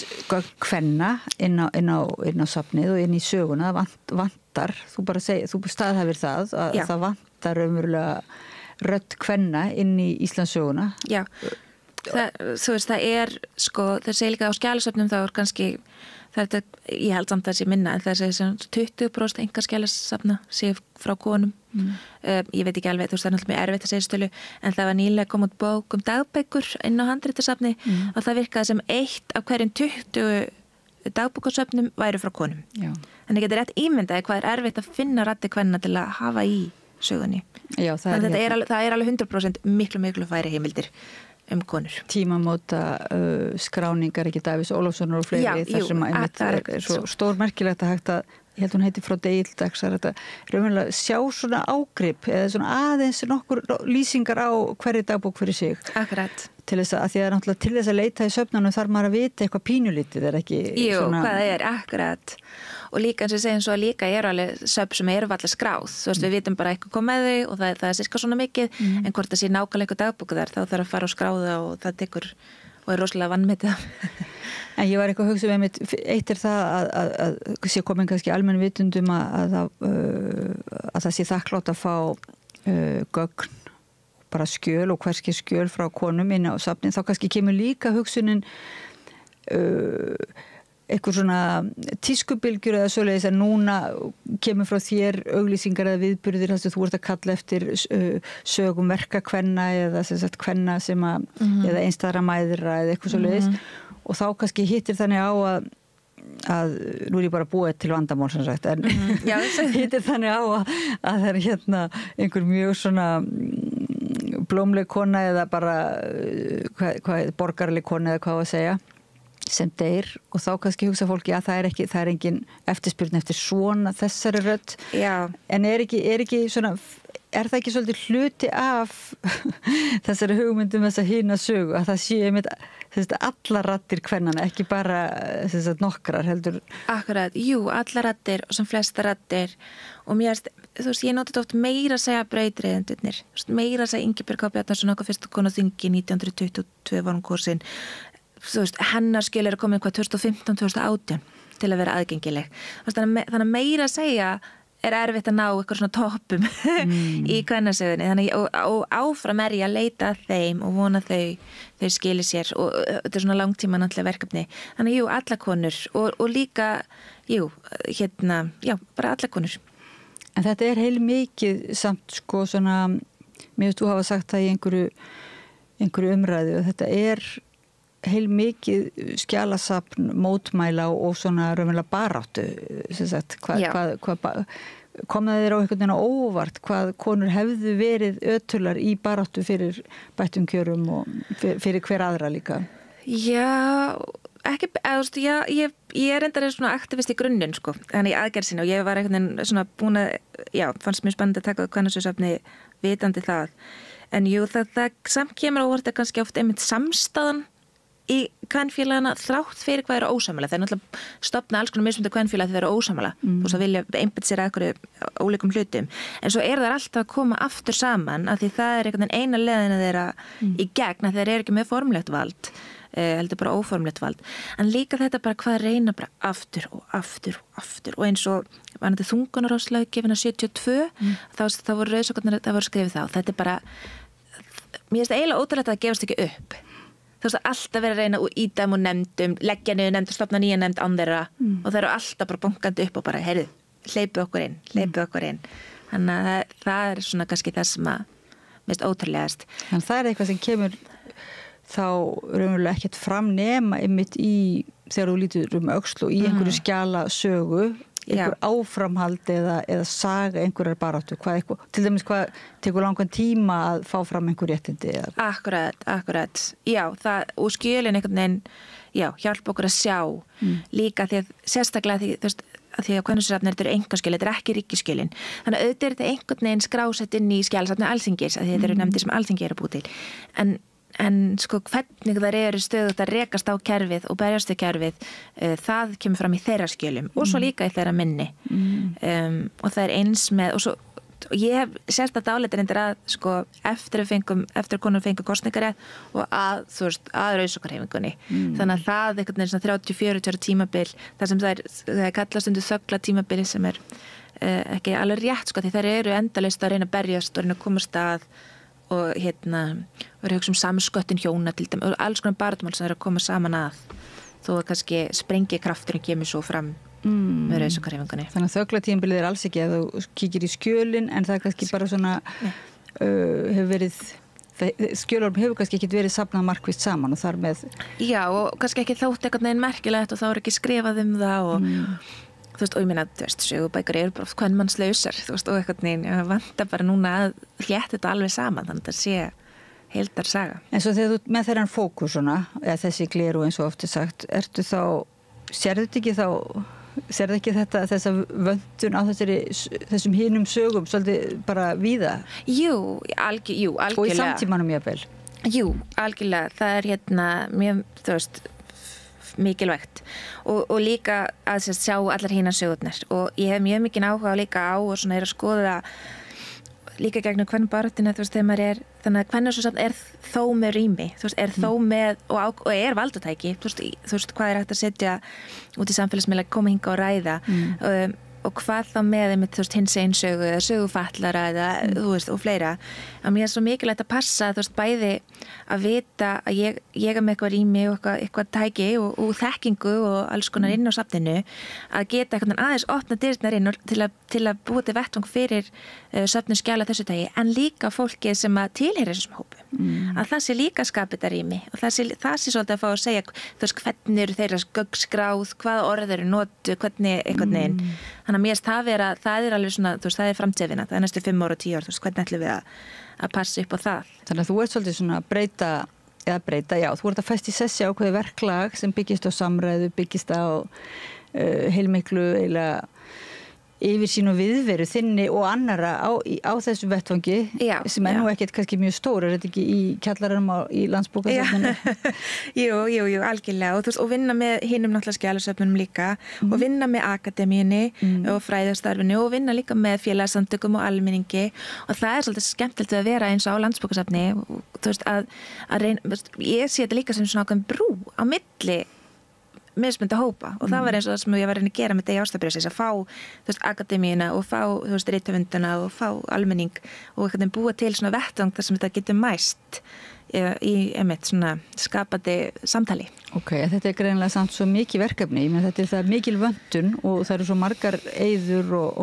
kvenna inn á safnið og inn í söguna, vantar, þú staðhæfir það að það vantar umverulega rödd kvenna inn í Íslandssöguna. Já, þú veist það er sko, það segir líka á skjalasöfnum þá er kannski þetta, ég held samt að það sé minna en það sé 20% enga skjalasafna sé frá konum. Ég veit ekki alveg, þú veist það er náttúrulega mjög erfitt að segja stölu en það var nýlega komið bók dagbækur inn á handritasafni og það virkaði sem 1 af hverjum 20 dagbókasöfnum væru frá konum. En ég geti rétt ímyndaði hvað er erfitt að finna raddi kvenna til að hafa í sögunni. Já, það er alveg 100% miklu færi heimildir konur. Tímamóta skráningar ekki Davís Ólafssonar og fleiri þar sem er svo stórmerkilegt að hægt að ég held hún heiti frá Deildags að þetta raunverulega sjá svona ágrip eða svona aðeins nokkur lýsingar á hverju dagbók fyrir sig. Akkurat. Til þess að því að náttúrulega til þess að leita í söfnunum þarf maður að vita eitthvað pínulítið er ekki svona... Jú, hvað það er, akkurat. Og líka eins og ég segi eins og að líka eru alveg söfn sem eru allir skráð. Þú veist, við vitum bara eitthvað kom með þau og það er sirka svona mikið en hvort það sé nákvæmlega eitthvað dagbók þar þá þarf að fara og skráða og það tekur og er rosalega vannmetið. En ég var eitthvað að hugsa með mitt, eitt er það að sé komin kannski almenn vitundum að það sé þakklátt að fá gögn, bara skjöl og hverski skjöl frá konum inn á safnin, þá kannski kemur líka hugsunin eitthvað svona tískubylgjur eða svoleiðis að núna kemur frá þér auglýsingar eða viðburðir þess að þú ert að kalla eftir sögum verkakvenna eða sem sagt kvenna sem að eða einstæðra mæðra eða eitthvað svoleiðis og þá kannski hittir þannig á að nú er ég bara búið til vandamál sem sagt en hittir þannig á að það er hérna einhver mjög svona blómleg kona eða bara borgarleg kona eða hvað að segja sem deyr og þá kannski hugsa fólki að það er engin eftirspurn eftir svona þessari rödd en er það ekki svolítið hluti af þessari hugmyndum þess að hina sögu að það sé með allar raddir kvennana, ekki bara nokkrar heldur. Akkurat, jú, allar raddir og sem flesta raddir og mér, þú veist, ég notið oft meira að segja brautryðendurnir, meira að segja Ingibjörg K. Bjarnason okkar fyrstu konu á þingi 1922 var hún kosin, þú veist, hennar skil er að koma 2015-2018 til að vera aðgengileg. Þannig að meira að segja er erfitt að ná eitthvað svona toppum í kvennasögunni þannig og áfram er ég að leita að þeim og vona þau skili sér og þetta er svona langtíma náttúrulega verkefni þannig jú, alla konur og líka bara alla konur. En þetta er heil mikið samt sko svona mér veist þú hafa sagt það í einhverju umræðu og þetta er heil mikið skjalasafn mótmæla og svona raunverulega baráttu sem sagt, kom það þér á einhvern veginn á óvart hvað konur hefðu verið ötular í baráttu fyrir bættum kjörum og fyrir hver aðra líka? Já, ekki, ég er reyndar svona aktivist í grunninn sko, þannig í aðgerðsinu og ég var einhvern veginn svona búin að fannst mjög spennandi að taka kvennasöfni vitandi það, en jú, það samt kemur á óvart að kannski oft einmitt samstaðan í kvenfélagana þrátt fyrir hvað eru ósamala. Það er náttúrulega stofna alls konar mismunandi kvenfélag þegar eru ósamala. Þú veist að vilja einbætt sér að einhverju ólíkum hlutum. En svo er það alltaf að koma aftur saman af því það er einhvern veginn eina leiðina þeirra í gegn að þeir eru ekki með formlegt vald, heldur bara óformlegt vald. En líka þetta bara hvað reyna bara aftur og eins og var þetta þungunarofslöggjöfina 72 þá voru rauðsokkarnir, það voru skrifið þá. Þetta er bara, mér finnst eiginlega ótrúlegt að það gefast ekki upp. Þú veist að alltaf vera að reyna í þeim og nefndum, leggja niður nefnd og stofna nýja nefnd án þeirra og það eru alltaf bara bankandi upp og bara, heyrðu, hleypu okkur inn. Þannig að það er svona kannski það sem að mest ótrúlegast. En það er eitthvað sem kemur þá raunverulega ekkert framnema einmitt í, þegar þú lítur öxl og í einhverju skjala sögu, einhver áframhald eða saga einhverjar baráttu, til dæmis hvað tekur langan tíma að fá fram einhver réttindi? Akkurat. Já, og skjölin einhvern veginn, hjálpa okkur að sjá líka því að sérstaklega því að kvennaskjölsafnir þetta eru einkaskjöl, þetta er ekki ríkisskjölin. Þannig að auðvitað er þetta einhvern veginn skrásett inn í skjalasafni Alþingis, að þetta eru nefndir sem Alþingi er að búa til. En sko hvernig þær eru stöðugt að rekast á kerfið og berjast við kerfið, það kemur fram í þeirra skjölum og svo líka í þeirra minni. Og það er eins með, og ég hef sérstætt áleitin að sko eftir að konur fengu kosningarétt og að rauðsokkarhefingunni. Þannig að það einhvern veginn 30-40 tímabil, þar sem það er kallað stundu þögla tímabili sem er ekki alveg rétt sko, því þær eru endalaust að reyna að berjast og reyna að komast að og verður hugsa samsköttin hjóna til dæmis og alls konar baráttumál sem eru að koma saman að þó að kannski sprengikrafturinn kemur svo fram með rauðsokkarhefingunni. Þannig að þöglatímabilið er alls ekki að þú kíkir í skjölin en það er kannski bara svona hefur verið skjölorm hefur kannski ekki verið safnað markvisst saman og þar með Já, og kannski ekki þótt eitthvað neginn merkilegt og þá er ekki skrifað það og þú veist, og ég meina, sögubækur eru bara kvenmannslausar, þú veist, og eitthvað neginn vantar bara núna að hlétta þetta alveg saman þannig að það sé heildar saga. En svo þegar þú með þeirran fókus svona, eða þessi gleru eins og oft er sagt, ertu þá sérðu ekki þessa vöntun á þessum hinum sögum svolítið bara víða? Jú, algjörlega. Og í samtímanum jafnvel? Jú, algjörlega. Það er mjög, þú veist, mikilvægt og líka að sjá allar hinar sögurnar og ég hef mjög mikinn áhuga líka á og svona að skoða líka gegnum kvennabaráttunni, þú veist, þegar maður er þannig að kvennaskjölsafn er þó með rými, þú veist, er þó með og er valdatæki, þú veist, hvað er hægt að setja út í samfélagsmiðla, koma hinga og ræða og hvað þá með þú veist, hinsegin sögu eða sögufallara eða þú veist, og fleira að mér er svo mikilvægt að passa, þú veist, bæði að vita að ég er með eitthvað rými og eitthvað tæki og þekkingu og alls konar inn á safninu að geta eitthvað aðeins opna dyrnar inn til að búa til vettvang fyrir safnum skjala þessu tægi en líka fólki sem að tilheyra þessum hópum að það sé líka skapið þetta rými og það sé svolítið að fá að segja þú veist, hvernig eru þeirra göggskráð hvaða orð eru notu, hvernig eitthvað neginn þannig að mér það er alveg svona, þú veist, það er framtíðina, það er næstu 5 ára og 10 ár, þú veist, hvernig ætlum við að passa upp á það. Þannig að þú ert svolítið svona breyta, já, þú ert að fæst í sessi ákveði verklag sem byggist á samræðu, byggist á heilmiklu eiginlega yfirsýn og viðveru þinni og annara á þessu vettvangi sem er nú ekkert kannski mjög stór, er þetta ekki í kjallaranum í Landsbókasafninu? Jú, algjörlega og vinna með hinum náttúrulega skjalasöfnunum líka og vinna með akademíunni og fræðastarfinu og vinna líka með félagsamtökum og almenningi og það er svolítið skemmtilegt að vera eins og á Landsbókasafni þú veist að reyna, ég sé þetta líka sem svona ákveðin brú á milli mismunandi hópa og það var eins og það sem ég var að reyna að gera með degi ástarbyrjusins að fá þú veist, akademíuna og fá þú veist, rithöfundana og fá almenning og eitthvað búa til svona vettvang þar sem þetta getur mæst í einmitt svona skapandi samtali. Ok, þetta er greinilega samt svo mikið verkefni, ég meina þetta er það mikil vöntun og það eru svo margar eyður og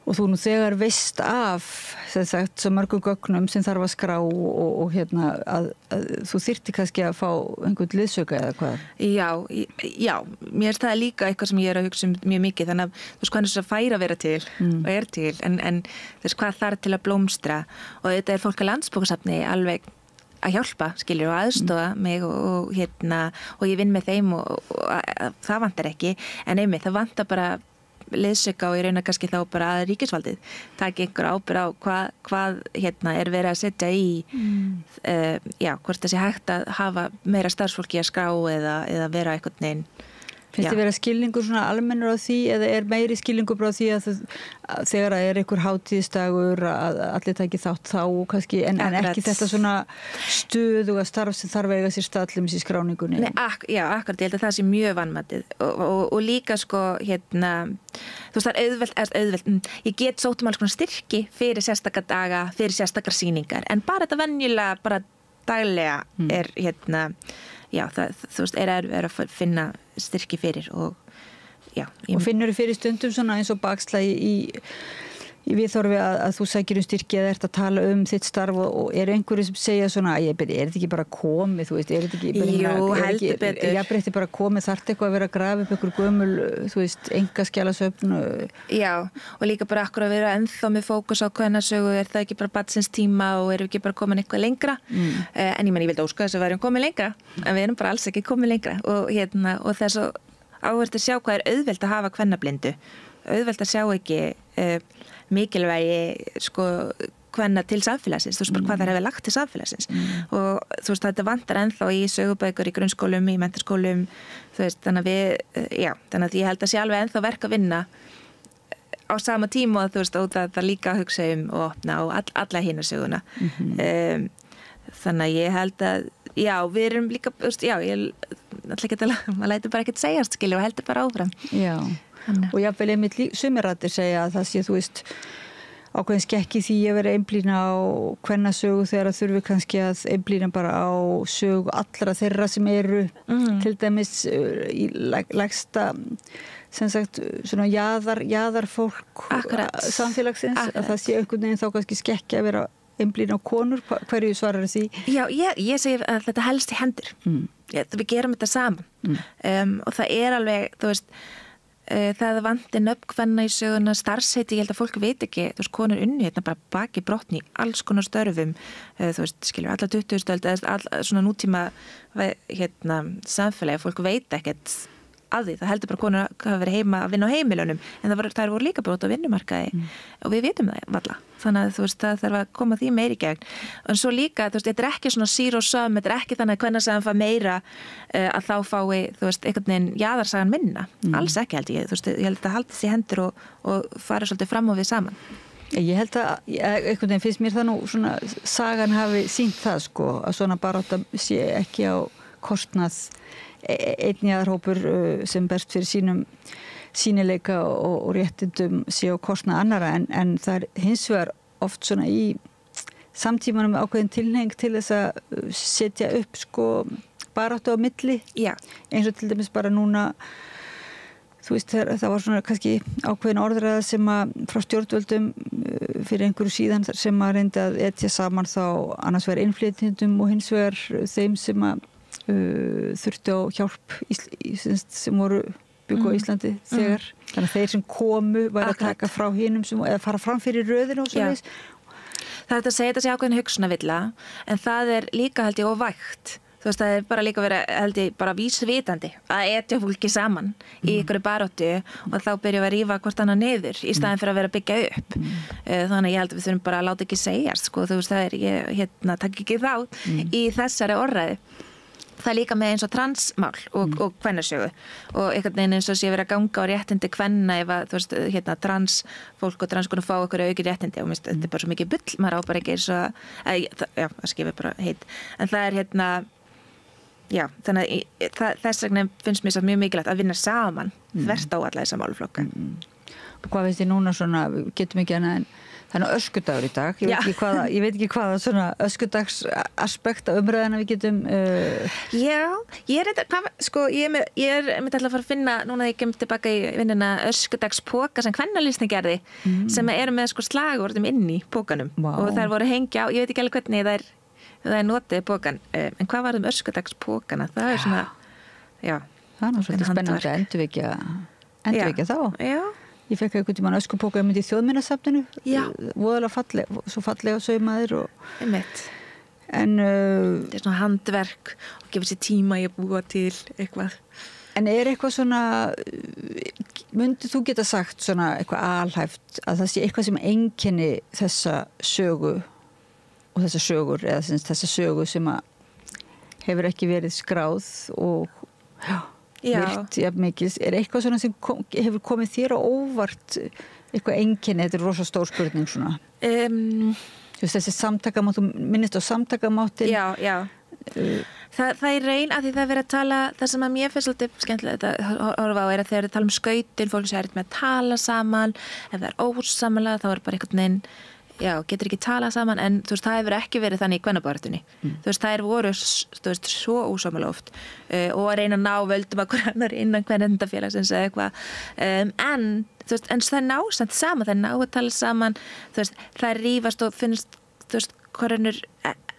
og þú nú þegar veist af sagt, svo mörgum gögnum sem þarf að skrá og að þú þyrfti kannski að fá einhvern liðsauka eða hvað? Já, mér er það líka eitthvað sem ég er að hugsa mjög mikið þannig að þú veist hvað þess að færa vera til og er til en þess hvað þarf til að blómstra og þetta er fólk að Landsbókasafni alveg að hjálpa, skiljur, og aðstofa mig og ég vinn með þeim og það vantar ekki en einmitt, það vantar bara liðsauka og ég reyna kannski þá bara að ríkisvaldið taki einhver ábyrgð á hvað er verið að setja í hvort það sé hægt að hafa meira starfsfólki að skrá eða vera einhvern veginn Finnst þið vera skilningur svona almennur á því eða er meiri skilningur bara á því að þegar það er einhver hátíðisdagur að allir taki þátt þá kannski en ekki þetta svona stöðuga starf sem þarf að eiga sér stað allir í skráningunni? Nei, akkurat, ég held að það sé mjög vanmatið og líka sko þú veist það er auðvelt ég get sótt alls konar styrki fyrir sérstakar daga, fyrir sérstakar sýningar en bara þetta venjulega, bara daglega er þú veist, er að finna styrki fyrir og finnur þið fyrir stundum svona eins og bakslagi viðhorfi að þú sækir styrki eða ert að tala þitt starf og einhverju sem segja svona, er þetta ekki bara komið, þú veist, er þetta ekki heldur betur. Jafnrétti bara komið, þarf eitthvað að vera að grafa upp einhver gömul, þú veist, engaskjalasöfn. Já, og líka bara akkur að vera ennþá með fókus á kvennasögu, það ekki bara barnsins tíma og erum ekki bara komin eitthvað lengra. En ég vildi óska þess að við erum komin lengra, en við erum bara alls ekki komin lengra og þess að áherslu að sjá hvað auðvelt að hafa kvennablindu, auðvelt að sjá ekki mikilvægi kvenna til samfélagsins, þú veist bara hvað þær hefur lagt til samfélagsins og þú veist þetta vantar ennþá í sögubækur í grunnskólum, í menntaskólum, þú veist þannig að ég held að sé alveg ennþá verk að vinna á sama tíma og þú veist og það líka að hugsa og opna og alla hina söguna þannig að ég held að við erum líka, þú veist, ég ætla ekki að maður lætur bara ekkert segjast skilja og heldur bara áfram. Já. Og jáfnvel einmitt sumirrættir segja að það sé, þú veist, ákveðin skekki því að vera einblína á kvennasögu þegar að þurfi kannski að einblína bara á sögu allra þeirra sem eru til dæmis í lægsta, sem sagt, svona jaðarfólk samfélagsins, að það sé einhvern veginn þá kannski skekki að vera einblína á konur, hverju svarar því? Já, ég segi að þetta helst í hendur. Við gerum þetta saman og það alveg, þú veist, það vanti nöfn kvenna í söguna starfsheiti, ég held að fólk veit ekki þú veist, konur unni hérna bara baki brotni í alls konar störfum, þú veist, skiljum alla 20. öld, svona nútíma hérna samfélagi, fólk veit ekkert að því, það heldur bara konur hafa verið heima að vinna á heimilunum, en það voru líka brot á vinnumarkaði og við vitum það valla, þannig að þú veist, það þarf að koma því meiri gegn, en svo líka þú veist, þetta ekki svona zero sum, þetta ekki þannig að kvennasagan fá meira að þá fái, þú veist, einhvern veginn jaðarsagan minna, alls ekki held ég, þú veist, ég held að það haldist í hendur og fara svolítið fram og við saman. Ég held að, einhvern veginn finnst mér það nú svona, sagan hafi sýnt það að svona barátta sé ekki á kostnað einn jaðarhópur sem berst fyrir sínum sýnileika og réttindum sé á kostnað annara en það hins vegar oft svona í samtímanum ákveðin tilheng til þess að setja upp baráttu á milli eins og til dæmis bara núna þú veist það var svona kannski ákveðin orðræða sem að frá stjórnvöldum fyrir einhverju síðan sem að reyndi að etja saman þá annars vegar innflytjendum og hins vegar þeim sem að þurfti á hjálp sem voru byggu á Íslandi þegar þannig að þeir sem komu var að taka frá hinum eða fara fram fyrir röðinu og svoleiðis. Það að segja þetta sé ákveðin hugsunavilla en það líka held ég óvægt þú veist það bara líka verið held ég bara vísvitandi að etja fólki saman í ykkur baráttu og þá byrja að rífa hvort annað niður í staðin fyrir að vera að byggja upp þannig að ég held að við þurfum bara að láta ekki segjast þú veist það ég takk ekki þá í þessari orðræði. Það líka með eins og transmál og kvennasögu og einhvern veginn eins og sé verið að ganga á réttindi kvenna ef að þú veist hérna transfólk og transkonur fá okkur auki réttindi og minnst þetta bara svo mikið bull, maður á bara ekki eins og það skifir bara heit en það hérna þannig að þess vegna finnst mér svo mjög mikilvægt að vinna saman þvert á alla þessa málflokka. Hvað veist þið núna svona, getum ekki annað en þannig öskudagur í dag, ég veit ekki hvaða svona öskudags aspekt af umræðina við getum ég myndi alltaf að fara að finna núna þegar ég kem tilbaka í vinnuna öskudagspoka sem kvennalýsning gerði sem eru með slagorðum inn í pokanum og þær voru hengja á, ég veit ekki alveg hvernig það notið pokan en hvað var öskudagspokana, það svona það nú svolítið spennandi að endurvekja þá. Ég fekk einhvern tímann öskupóka í þjóðminnasafninu voðalega svo fallega saumaðir en þetta svona handverk og gefa sér tíma í að búa til eitthvað. En eitthvað svona myndið þú geta sagt svona eitthvað alhæft að það sé eitthvað sem einkenni þessa sögu og þessa sögur eða þessa sögu sem að hefur ekki verið skráð og virt mikið, eitthvað svona sem hefur komið þér á óvart eitthvað einkenni, þetta rosa stór spurning svona þessi samtakamátt, þú minnist á samtakamáttin það raun að því það verið að tala það sem að mér finnst svolítið skemmtilegt að horfa á að þegar þið tala skautin, fólk sem með að tala saman ef það ósamlega þá bara einhvern veginn getur ekki talað saman en þú veist, það hefur ekki verið þannig í kvennabaráttunni. Þú veist, þær voru þú veist, svo ósammála oft og að reyna að ná völdum að hver annar innan kvenréttindafélagsins eða eitthvað en þú veist, en það ná samt saman, það ná að tala saman, þú veist, það rífast og finnst, þú veist, hverjannur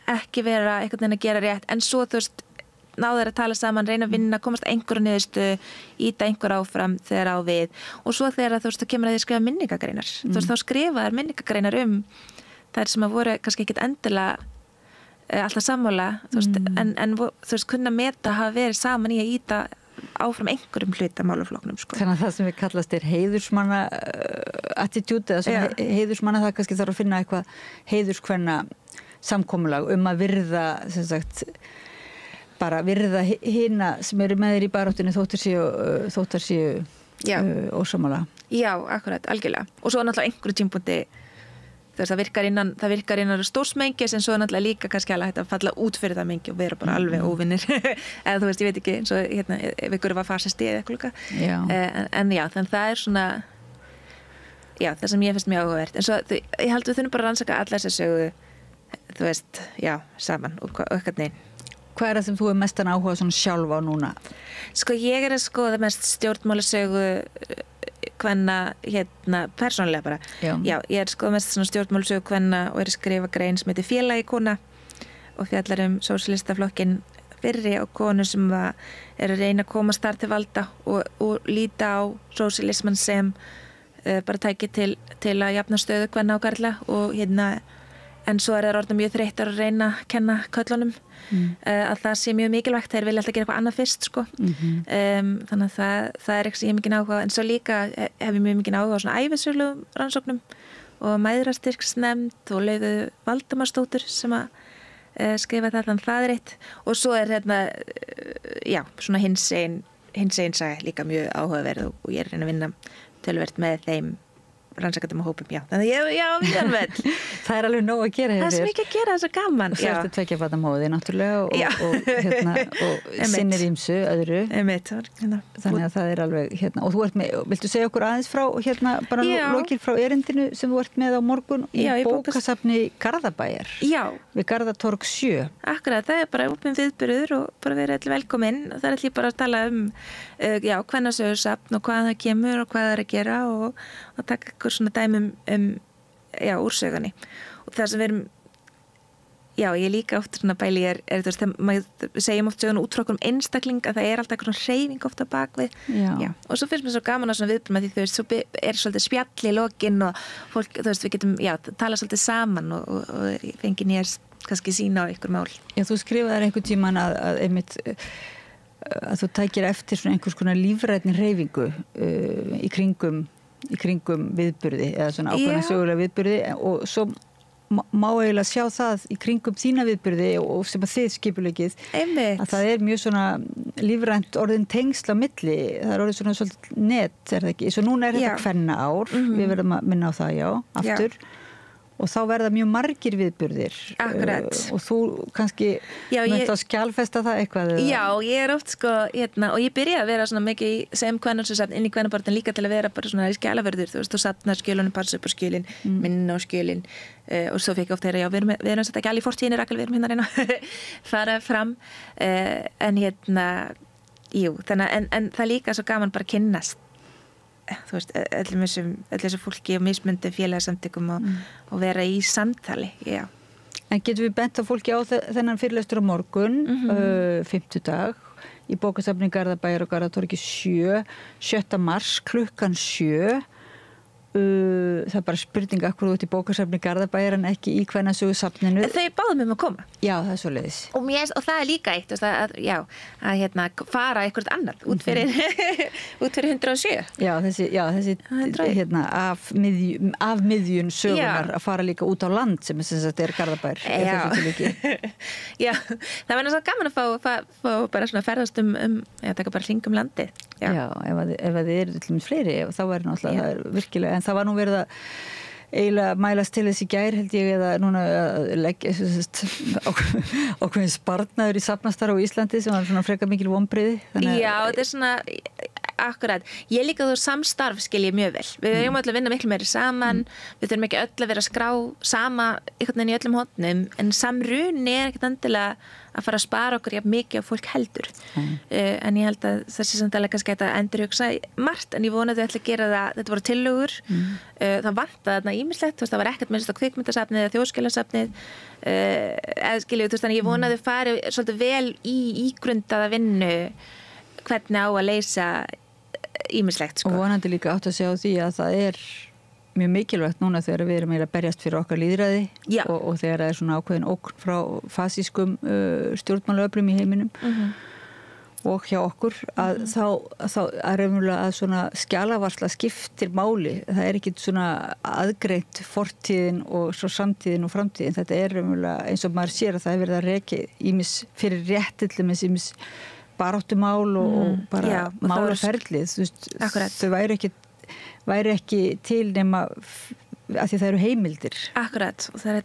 ekki vera einhvern veginn að gera rétt en svo, þú veist, náður að tala saman, reyna að vinna, komast einhverju niðurstu, íta einhver áfram þegar á við og svo þegar þú veist, þú kemur að því skrifa minningagreinar þú veist, þá skrifa þær minningagreinar þær sem að voru kannski ekkit endilega alltaf sammála þú veist, en þú veist, kunna meta hafa verið saman í að íta áfram einhverjum hluta málaflokknum sko. Þannig að það sem við kallast heiðursmanna attitude eða heiðursmanna það kannski þarf að finna eitthvað heiðurskvenna samkomulag að virða sem sagt bara virða hina sem eru með þér í baráttunni þóttar séu ósammála. Já, akkurat, algjörlega. Og svo náttúrulega einhverju tímpúndi það virkar innan stórsmengis en svo náttúrulega líka kannski alveg hægt að falla út fyrir það mengi og vera bara alveg óvinnir. Eða þú veist, ég veit ekki, eins og hérna, ef ykkur var fasisti eða eitthvað líka. En já, þannig það er svona það sem ég finnst mjög áhugavert. En svo, ég held við þurfum bara að rannsaka alla þessa sögu, þú veist, saman og eitthvað neginn. Hvað það sem þú mestan áhuga svona sjálf á núna? Sko ég að skoða mest stjórnmálasögu kvenna persónulega bara. Já, ég að skoða mest svona stjórnmálasögu kvenna og að skrifa grein sem heitir Félagi kona og fjallar sósíalistaflokkinn fyrri og konur sem að reyna að komast þar til valda og líta á sósíalismann sem bara tæki til að jafna stöðu kvenna og karla og en svo þær orðið mjög þreyttar að reyna að kenna köllunum að það sé mjög mikilvægt, þær vilja alltaf gera eitthvað annað fyrst sko. Þannig að það er eitthvað sem ég hef mikið áhuga en svo líka hef ég mjög mikið áhuga á svona ævisögulegum rannsóknum og mæðrastyrksnefnd og Laufey Valdemarsdóttur sem að skrifa það, þannig það er eitt og svo svona hinsegin saga líka mjög áhugaverð og ég reyna að vinna töluvert með þeim rannsakandum og hópum, þannig mjög það er alveg nóg að gera það er svo mikið að gera, það er svo gaman og svo ertu tvekja fata móði náttúrulega og sinnir ímsu öðru þannig að það er alveg og þú ert með, viltu segja okkur aðeins frá bara lokir frá erindinu sem þú ert með á morgun í bókasafni Garðabæjar við Garðatorg 7 Akkurat, það er bara opin viðburður og bara verið allir velkomin það er allir bara að tala kvennasögursafn og hvað það kemur og hvað það er að gera og taka eitthvað svona dæmum úrsögunni og það sem við erum ég líka oft svona bæli er þú veist, maður segjum oft söguna út frá okkur einstakling að það er alltaf eitthvað hreyfing ofta bakvið og svo finnst mér svo gaman á svona viðbröðum að því þú veist, svo er svolítið spjall í lokin og fólk, þú veist, við getum tala svolítið saman og fengi nýjar kannski sína á ykkur mál. Þú skrifaðir einhvern tíman að einmitt að þú tækir eftir svona einhvers konar lífrænni hreyfingu í kringum viðburði eða svona ákveðna sögulega viðburði og svo má eiginlega sjá það í kringum þína viðburði og sem að þið skipulegið að það er mjög svona lífrænt orðin tengsl á milli, það er orðin svona svolítið net, er það ekki? Svo núna er þetta kvennaár, við verðum að minna á það aftur og þá verða mjög margir viðburðir og þú kannski mötta að skjálfesta það eitthvað Já, ég er oft og ég byrjaði að vera svona mikið sem kvennarsöfn inn í kvennabaráttunni líka til að vera bara svona skjálaförður, þú veist, þú safnar skjölunum, passa upp á skjölin, minna á skjölin og svo fikk ég oft að heyra, við erum að setja ekki allir í fortíðinni, Rakel, við erum hérna reyna fara fram en þannig en það er líka svo gaman bara kynnast þú veist, öllum þessu fólki og mismundu félagsamtökum og vera í samtali, En getum við bent á fólki á þennan fyrirlestur á morgun, 50dag, í bókasafni Garðabæjar og Garðatorgi 7 mars, klukkan 7. Það er bara spurning akkur út í bókasafni Garðabæjar en ekki í kvennasögusafninu. Þau báðum að koma. Já, það er svoleiðis. Og það er líka eitt að fara eitthvað annað út fyrir 107. Já, þessi af miðjun sögunar að fara líka út á land sem er Garðabæjar. Já, það var náttúrulega gaman að fá bara svona ferðast taka bara hring landið. Já, ef það er fleiri þá er náttúrulega það er virkilega en það var nú verið að eiginlega mælast til þess í gær held ég eða núna að leggja ákveðin sparnaður í safnastarf á Íslandi sem var svona frekar mikil vonbrigði. Já, þetta er svona Akkurat, ég líka þú samstarf skil ég mjög vel, við erum öll að vinna miklu meiri saman, við þurfum ekki öll að vera að skrá sama einhvern veginn í öllum hótnum en samruni ekkert endilega að fara að spara okkur jafn mikið og fólk heldur en ég held að það sé samt alveg kannski að endurhugsa margt en ég vona að þau ætla að gera það, þetta voru tillögur það vantaði þarna ýmislegt, það var ekkert minnst á kvikmyndasafnið eða þjóðskjalasafnið eða skilju, þannig ég vona að þau fari svolítið vel í ígrundaða vinnu hvernig á að leysa ýmislegt sko. Og vonandi líka átt að segja á því að það mjög mikilvægt núna þegar við erum að berjast fyrir okkar lýðræði og þegar það svona ákveðin ógn frá fasískum stjórnmálaöflum í heiminum og hjá okkur að þá að raunverulega að svona skjalavarsla skiptir máli, það ekki svona aðgreint fortíðin og svo samtíðin og framtíðin, þetta raunverulega eins og maður sér að það verið að reki ýmis fyrir réttillum ýmis baráttumál og bara málaferlið, þau væri ekki til nema að því það eru heimildir. Akkurat, og það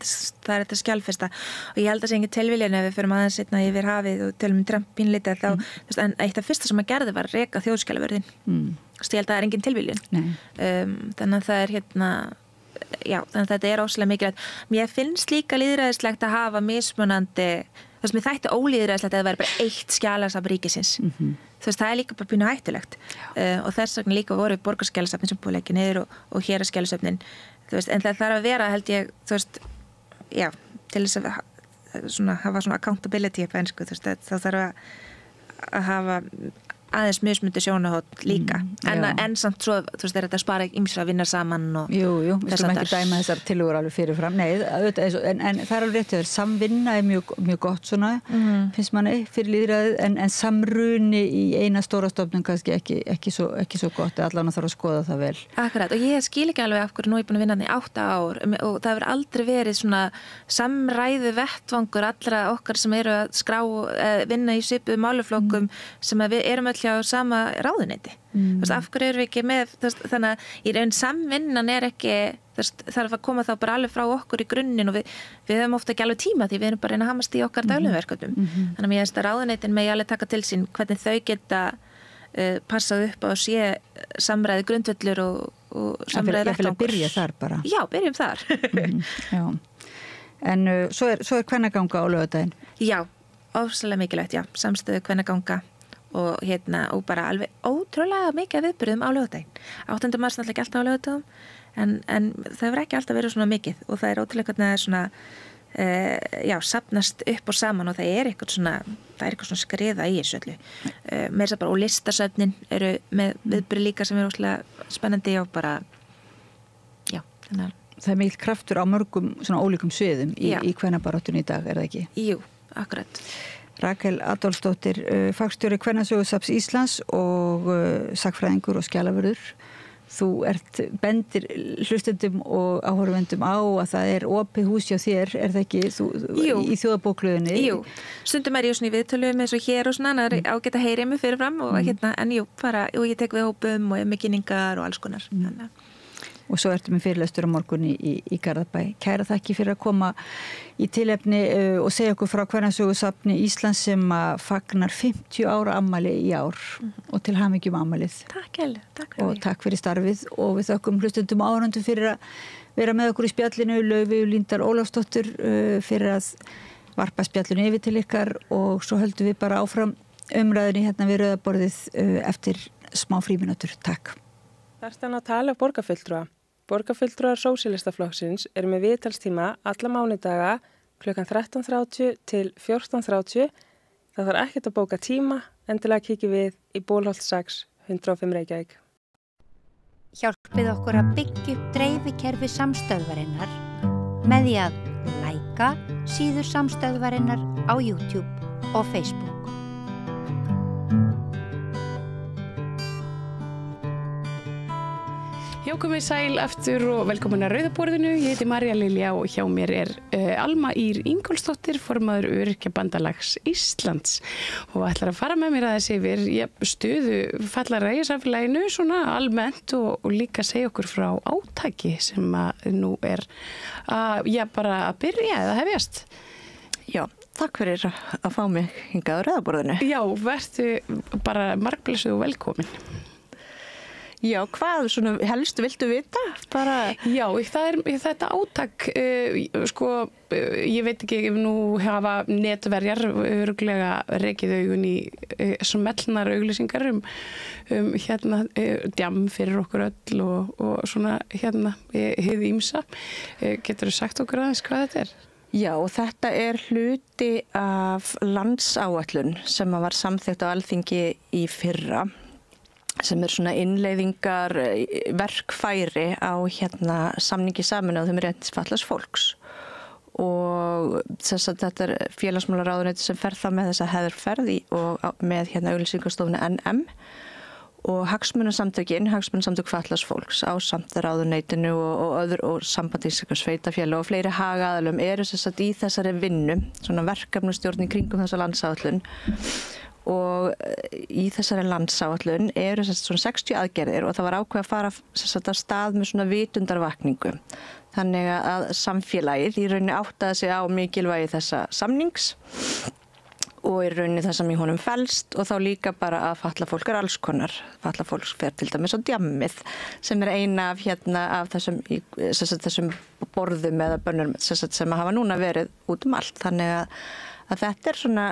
þetta skjalfesta og ég held að sé engin tilviljan ef við förum aðeins seinna yfir hafið og tölum Trump pínlítið þá, en eitt af fyrsta sem að gerði var að reka þjóðskjalavörðin. Ég held að það engin tilviljan. Þannig að það þannig að þetta óslega mikilvægt. Mér finnst líka lýðræðislegt að hafa mismunandi þess að mér þætti ólýðræðislegt að það væri bara eitt skjalasafn ríkisins. Það líka bara pínu hættulegt og þess vegna líka voru borgarskjalasafnin sem búið leggja niður og héraðsskjalasöfnin en það þarf að vera held ég til þess að hafa svona accountability på ensku það þarf að hafa aðeins mismundi sjónahótt líka en samt svo þetta spara ýmsir að vinna saman og Jú, við skulum ekki dæma þessar tillögur alveg fyrirfram en það alveg rétt samvinna mjög gott svona finnst manni fyrir lýðræðið en samruni í eina stóra stofnun kannski ekki svo gott allan að þarf að skoða það vel. Akkurat og ég skil ekki alveg af hverju nú ég búin að vinna í 8 ár og það hefur aldrei verið svona samræðu vettvangur allra okkar sem eru að skrá vinna í svipuðu málaflokkum sem að við erum hjá sama ráðuneyti. Af hverju erum við ekki með þannig að í raun samvinnan ekki þarf að koma þá bara alveg frá okkur í grunninn og við höfum ofta ekki alveg tíma því við erum bara að hamast í okkar daglegum verkefnum. Þannig að mér finnst að ráðuneytin megi alveg taka til sín hvernig þau geta passað upp á að sé samræði grundvöllur og samræði vettvangur. Að byrja þar bara. Já, byrjum þar. Já. En svo er kvennaganga á laugardaginn. Já, ofsalega mikilvægt, samstöðu kvennaganga og og bara alveg ótrúlega mikið viðburðum á laugardaginn. 8. mars náttúrulega ekki alltaf á laugardagum en það hefur ekki alltaf verið svona mikið og það ótrúlega hvernig það svona safnast upp og saman og það eitthvað svona skriða í þessu öllu. Meira svo bara og listasöfnin eru með viðburði líka sem ótrúlega spennandi og bara þannig að það mikill kraftur á mörgum svona ólíkum sviðum í kvennabaráttunni í dag, það ekki? Jú, akkurat. Rakel Adolfsdóttir, fagstjóri Kvennasögusafns Íslands og sagnfræðingur og skjalavörður. Þú bendir hlustendum og áhorfendum á að það opið hús hjá þér, það ekki í þjóðabókluðinni? Jú, stundum ég svona í viðtölum eins og hér og svona, ágætt að heyra mig fyrirfram og en ég tek við hópum og með kynningar og alls konar. Og svo ertu með fyrirlestur á morgun í Garðabæ. Kæra þakki fyrir að koma í tilefni og segja okkur frá Kvennasögusafni Íslands sem fagnar 50 ára afmæli í ár og til hamingju afmælið. Takk Helle, takk fyrir. Og takk fyrir starfið og við þökkum hlustendum og áhorfendum fyrir að vera með okkur í spjallinu, Laufey Líndal Ólafsdóttir fyrir að varpa spjallinu yfir til ykkar og svo höldum við bara áfram umræðinni við rauðaborðið eftir smá frímínútur. Takk. Þarftan að tala borgarfulltrúa. Borgarfulltrúar Sósíalistaflokksins eru með viðtalstíma alla mánudaga klukkan 13:30 til 14:30. Það þarf ekkert að bóka tíma, endilega kíkjum við í Bólholt 6, 105 Reykjavík. Hjálpið okkur að byggja upp dreifikerfi samstöðvarinnar með því að læka síður samstöðvarinnar á YouTube og Facebook. Já, komið sæl aftur og velkomin að Rauðaborðinu. Ég heiti María Lilja og hjá mér Alma Ýr Ingólfsdóttir, formaður Öryrkjabandalags Íslands og ætlar að fara með mér aðeins yfir stöðu fallara í samfélaginu svona almennt og líka segja okkur frá átaki sem nú bara að byrja eða hefjast. Já, takk fyrir að fá mig hingað á Rauðaborðinu. Já, verðu bara margblessuð og velkomin. Já, hvað svona helst viltu vita? Já, þetta átak, ég veit ekki ef nú hafa netverjar örugglega rekið augun í smellnar auglýsingar djam fyrir okkur öll og svona hið ýmsa. Geturðu sagt okkur aðeins hvað þetta er? Já, þetta er hluti af landsáætlun sem var samþykkt á Alþingi í fyrra, sem svona innleiðingar verkfæri á samningi Sameinuðu þjóðanna um réttindi fatlaðs fólks. Og þetta er félagsmálaráðuneyti sem fer það með þessa hefðarferð og með auglýsingastofunni NM og hagsmunasamtök fatlaðs fólks ásamt ráðuneytinu og samband íslenskra sveitarfélaga og fleiri hagaðilum eru í þessari vinnu, svona verkefnastjórn í kringum þessa landsáætlun. Og í þessari landsáætlun eru svona 60 aðgerðir og það var ákveðið að fara af stað með svona vitundarvakningu. Þannig að samfélagið í rauninni áttaði sig á mikilvægi þessa samnings og í rauninni það sem í honum felst og þá líka bara að fatlað fólk alls konar. Fatlað fólk fer til dæmis á djammið sem er eina af þessum borðum eða bönnum sem hafa núna verið út allt. Þannig að þetta er svona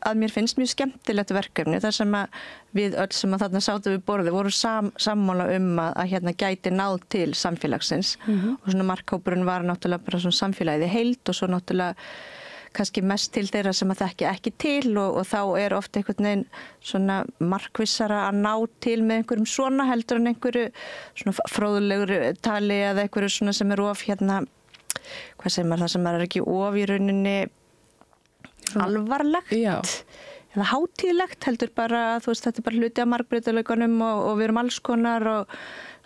að mér finnst mjög skemmtilegt verkefni þar sem að við öll sem að þarna sátum við borðið voru sammála að gæti náð til samfélagsins og svona markhópurinn var náttúrulega bara svona samfélagið í heild og svo náttúrulega kannski mest til þeirra sem að þekki ekki til og þá er ofta einhvern veginn svona markvissara að ná til með einhverjum svona heldur en einhverju svona fróðulegur tali eða einhverju svona sem er of hvað segir maður, það sem er ekki of í rauninni alvarlegt eða hátíðlegt heldur bara þetta er bara hluti af margbreytileikanum og við erum alls konar og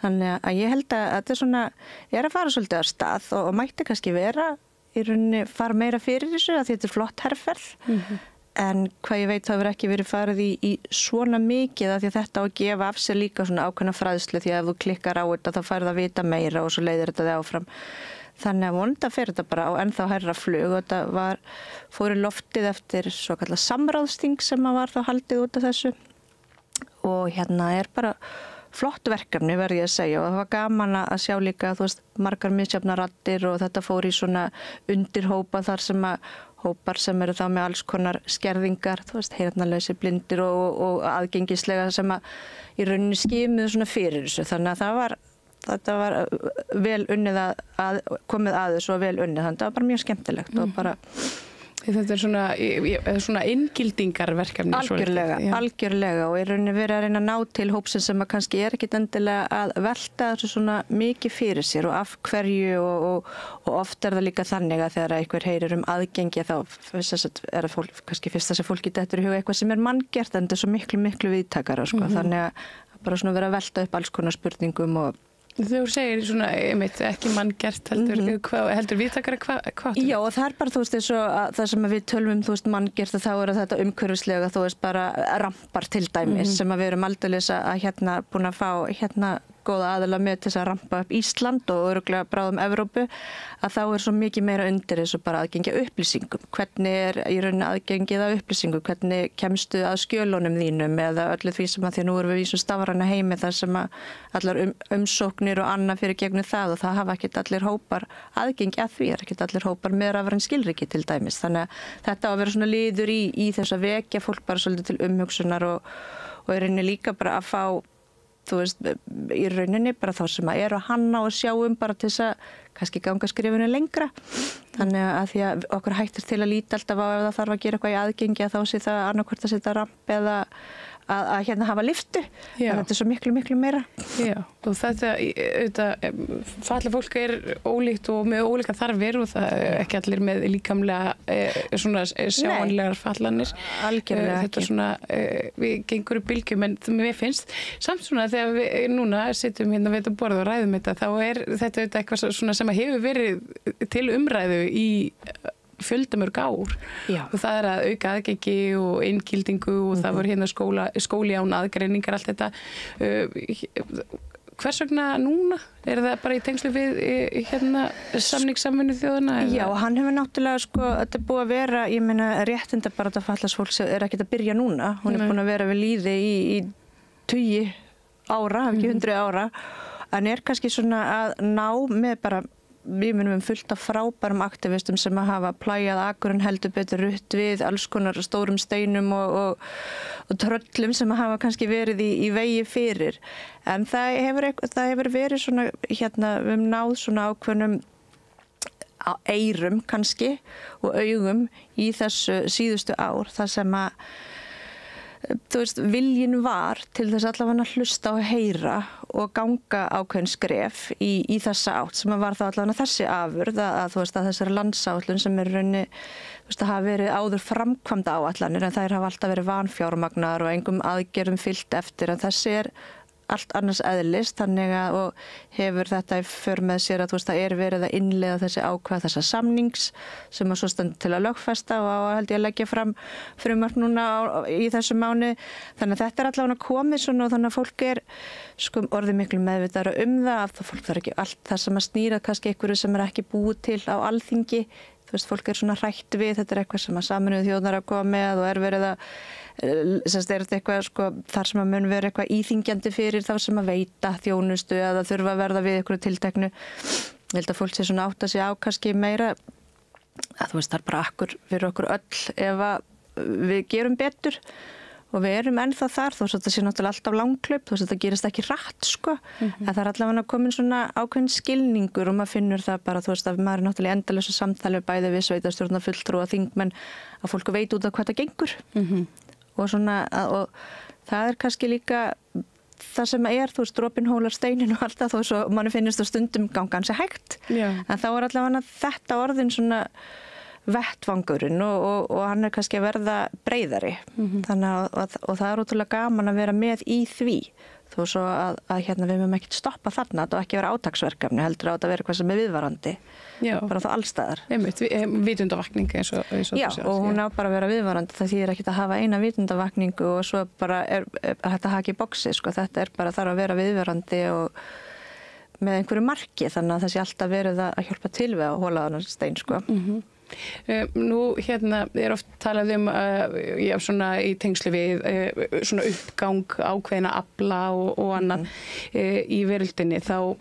þannig að ég held að þetta er að fara svolítið af stað og mætti kannski vera í rauninni fara meira fyrir þessu að þetta er flott herferð en hvað ég veit það hefur ekki verið farið í svona mikið af því að þetta á að gefa af sér líka svona ákveðna fræðslu því að ef þú klikkar á þetta þá færðu að vita meira og svo leiðir þetta þig áfram. Þannig að vonandi fer þetta bara á ennþá hærra flug og þetta fór í loftið eftir svo kallað samráðsting sem var þá haldið út af þessu og er bara flott verkefni verði ég að segja og það var gaman að sjá líka margar misjafnar raddir og þetta fór í svona undirhópa þar sem að hópar sem eru þá með alls konar skerðingar, heyrnarlausir, blindir og aðgengislega sem að í rauninni skimuðu svona fyrir þessu þannig að þetta var vel unnið komið að þessu og vel unnið þannig að það var bara mjög skemmtilegt og bara Þetta er svona inngildingarverkefni. Algjörlega og er rauninni verið að reyna að ná til hópsins sem að kannski er ekkit endilega að velta þessu svona mikið fyrir sér og af hverju og oft er það líka þannig að þegar einhver heyrir aðgengi þá er það kannski fyrst að fólki dettur í huga eitthvað sem er manngert en þetta er svo miklu viðtakara þannig að bara svona vera að velta upp alls konar spurningum og Þú segir svona, ekki manngert heldur viðtakara hvað? Já, og það er bara, eins og það sem við tölum manngert þá er þetta umhverfislega, bara rampar til dæmis sem að við erum aldeilis að búin að fá góða aðila með til þess að rampa upp Ísland og örugglega bráðum Evrópu að þá er svo mikið meira undir eins og bara aðgengi að upplýsingum. Hvernig er í rauninni aðgengið að upplýsingum? Hvernig kemstu að skjölunum þínum eða öllu því sem að því nú erum við í svo stafræna heimi þar sem að allar umsóknir og annað fyrir gegnum það og það hafa ekkert allir hópar aðgengi að því, ekkert allir hópar með rafræn skilríki til dæmis. Þannig að þetta á að vera svona liður í þess að vekja fólk bara svolítið til umhugsunar og í rauninni líka bara að fá í rauninni bara þá sem að eru að hanna og sjáum bara til þess að kannski ganga skrifinu lengra. Þannig að því að okkur hættir til að líta alltaf á ef það þarf að gera eitthvað í aðgengi að þá sé það annarkvort að setja ramp eða að hafa lyftu. Þetta er svo miklu meira. Já, og þetta fatlað fólk er ólíkt og með ólíka þarfir og það er ekki allir með líkamlega svona sjáanlegar fatlanir. Algjörlega ekki. Þetta svona, við gengur upp bylgjum en mér finnst samt svona þegar við núna sitjum hérna við að borða og ræðum þetta þá er þetta eitthvað svona sem að hefur verið til umræðu í fjöldamörg ár. Já. Og það er að auka aðgengi og inngildingu og það voru hérna skóli án aðgreiningar allt þetta. Hvers vegna núna? Er það bara í tengslu við samning Sameinuðu þjóðanna? Já, hann hefur náttúrulega þetta er búið að vera, ég meina réttindabarátta fatlaðs fólks er ekkert að byrja núna. Hún er búin að vera við lýði í tugi ára, hafi ekki 100 ára, en kannski svona að ná með bara, við munum fullt af frábærum aktivistum sem að hafa plæjað Akurinn heldur betur rutt við alls konar stórum steinum og tröllum sem að hafa kannski verið í vegi fyrir. En það hefur verið svona, við höfum náð svona ákveðnum eyrum kannski og augum í þessu síðustu ár, þar sem að viljin var til þess allavega að hlusta og heyra og ganga ákveðin skref í þessa átt sem var þá allavega þessi afurð að þessari landsáætlun sem raunni hafa verið áður framkvæmda áætlanir en þær hafa alltaf verið vanfjármagnar og engum aðgerðum fylgt eftir en þessi allt annars eðlist þannig að og hefur þetta í för með sér að það verið að innleiða þessi ákvæð þessa samnings sem að svo stendur til að lögfesta og held ég að leggja fram frumvarp núna í þessu mánuði. Þannig að þetta allavega komið svona og þannig að fólk orðið miklu meðvitaðra það að fólk þarf ekki allt það sem að snýra kannski einhverju sem ekki búið til á Alþingi. Fólk svona hrætt við, þetta eitthvað sem að Sameinuðu þjóðirnar að koma með og verið að þetta eitthvað þar sem að mun vera eitthvað íþyngjandi fyrir þá sem að veita þjónustu eða þurfa að verða við einhverju tilteknu. Ég held að fólk sé svona átta sig á kannski meira að það er bara fyrir okkur öll ef að við gerum betur og við erum ennþá þar þó að þetta sé náttúrulega alltaf langklaup, þó að þetta gerist ekki rætt en það allavega komin svona ákveðin skilningur og maður finnur það bara að maður náttúrulega endalausu samtali bæði við sveitarstjórnarfulltrúa og þingmenn að fólk veit út af hvað það gengur og svona og það kannski líka það sem dropinn hólar steinin og allt það þó svo manni finnist það stundum ganga ansi hægt en þá allavega þetta orðin svona vettvangurinn og hann kannski að verða breiðari þannig að og það ótrúlega gaman að vera með í því þó svo að við mögum ekkert stoppa þarna þetta og ekki vera átaksverkefni heldur að þetta vera eitthvað sem viðvarandi bara þá allstaðar vitundavakning eins og já og hún á bara að vera viðvarandi það þýðir ekkert að hafa eina vitundavakningu og svo bara þetta haki í boxi þetta bara þarf að vera viðvarandi og með einhverju marki þannig að það sé alltaf verið að hjálpa til við að hóla þennan stein Nú oft talað svona í tengslu við svona uppgang ákveðina afla og annað í veröldinni þá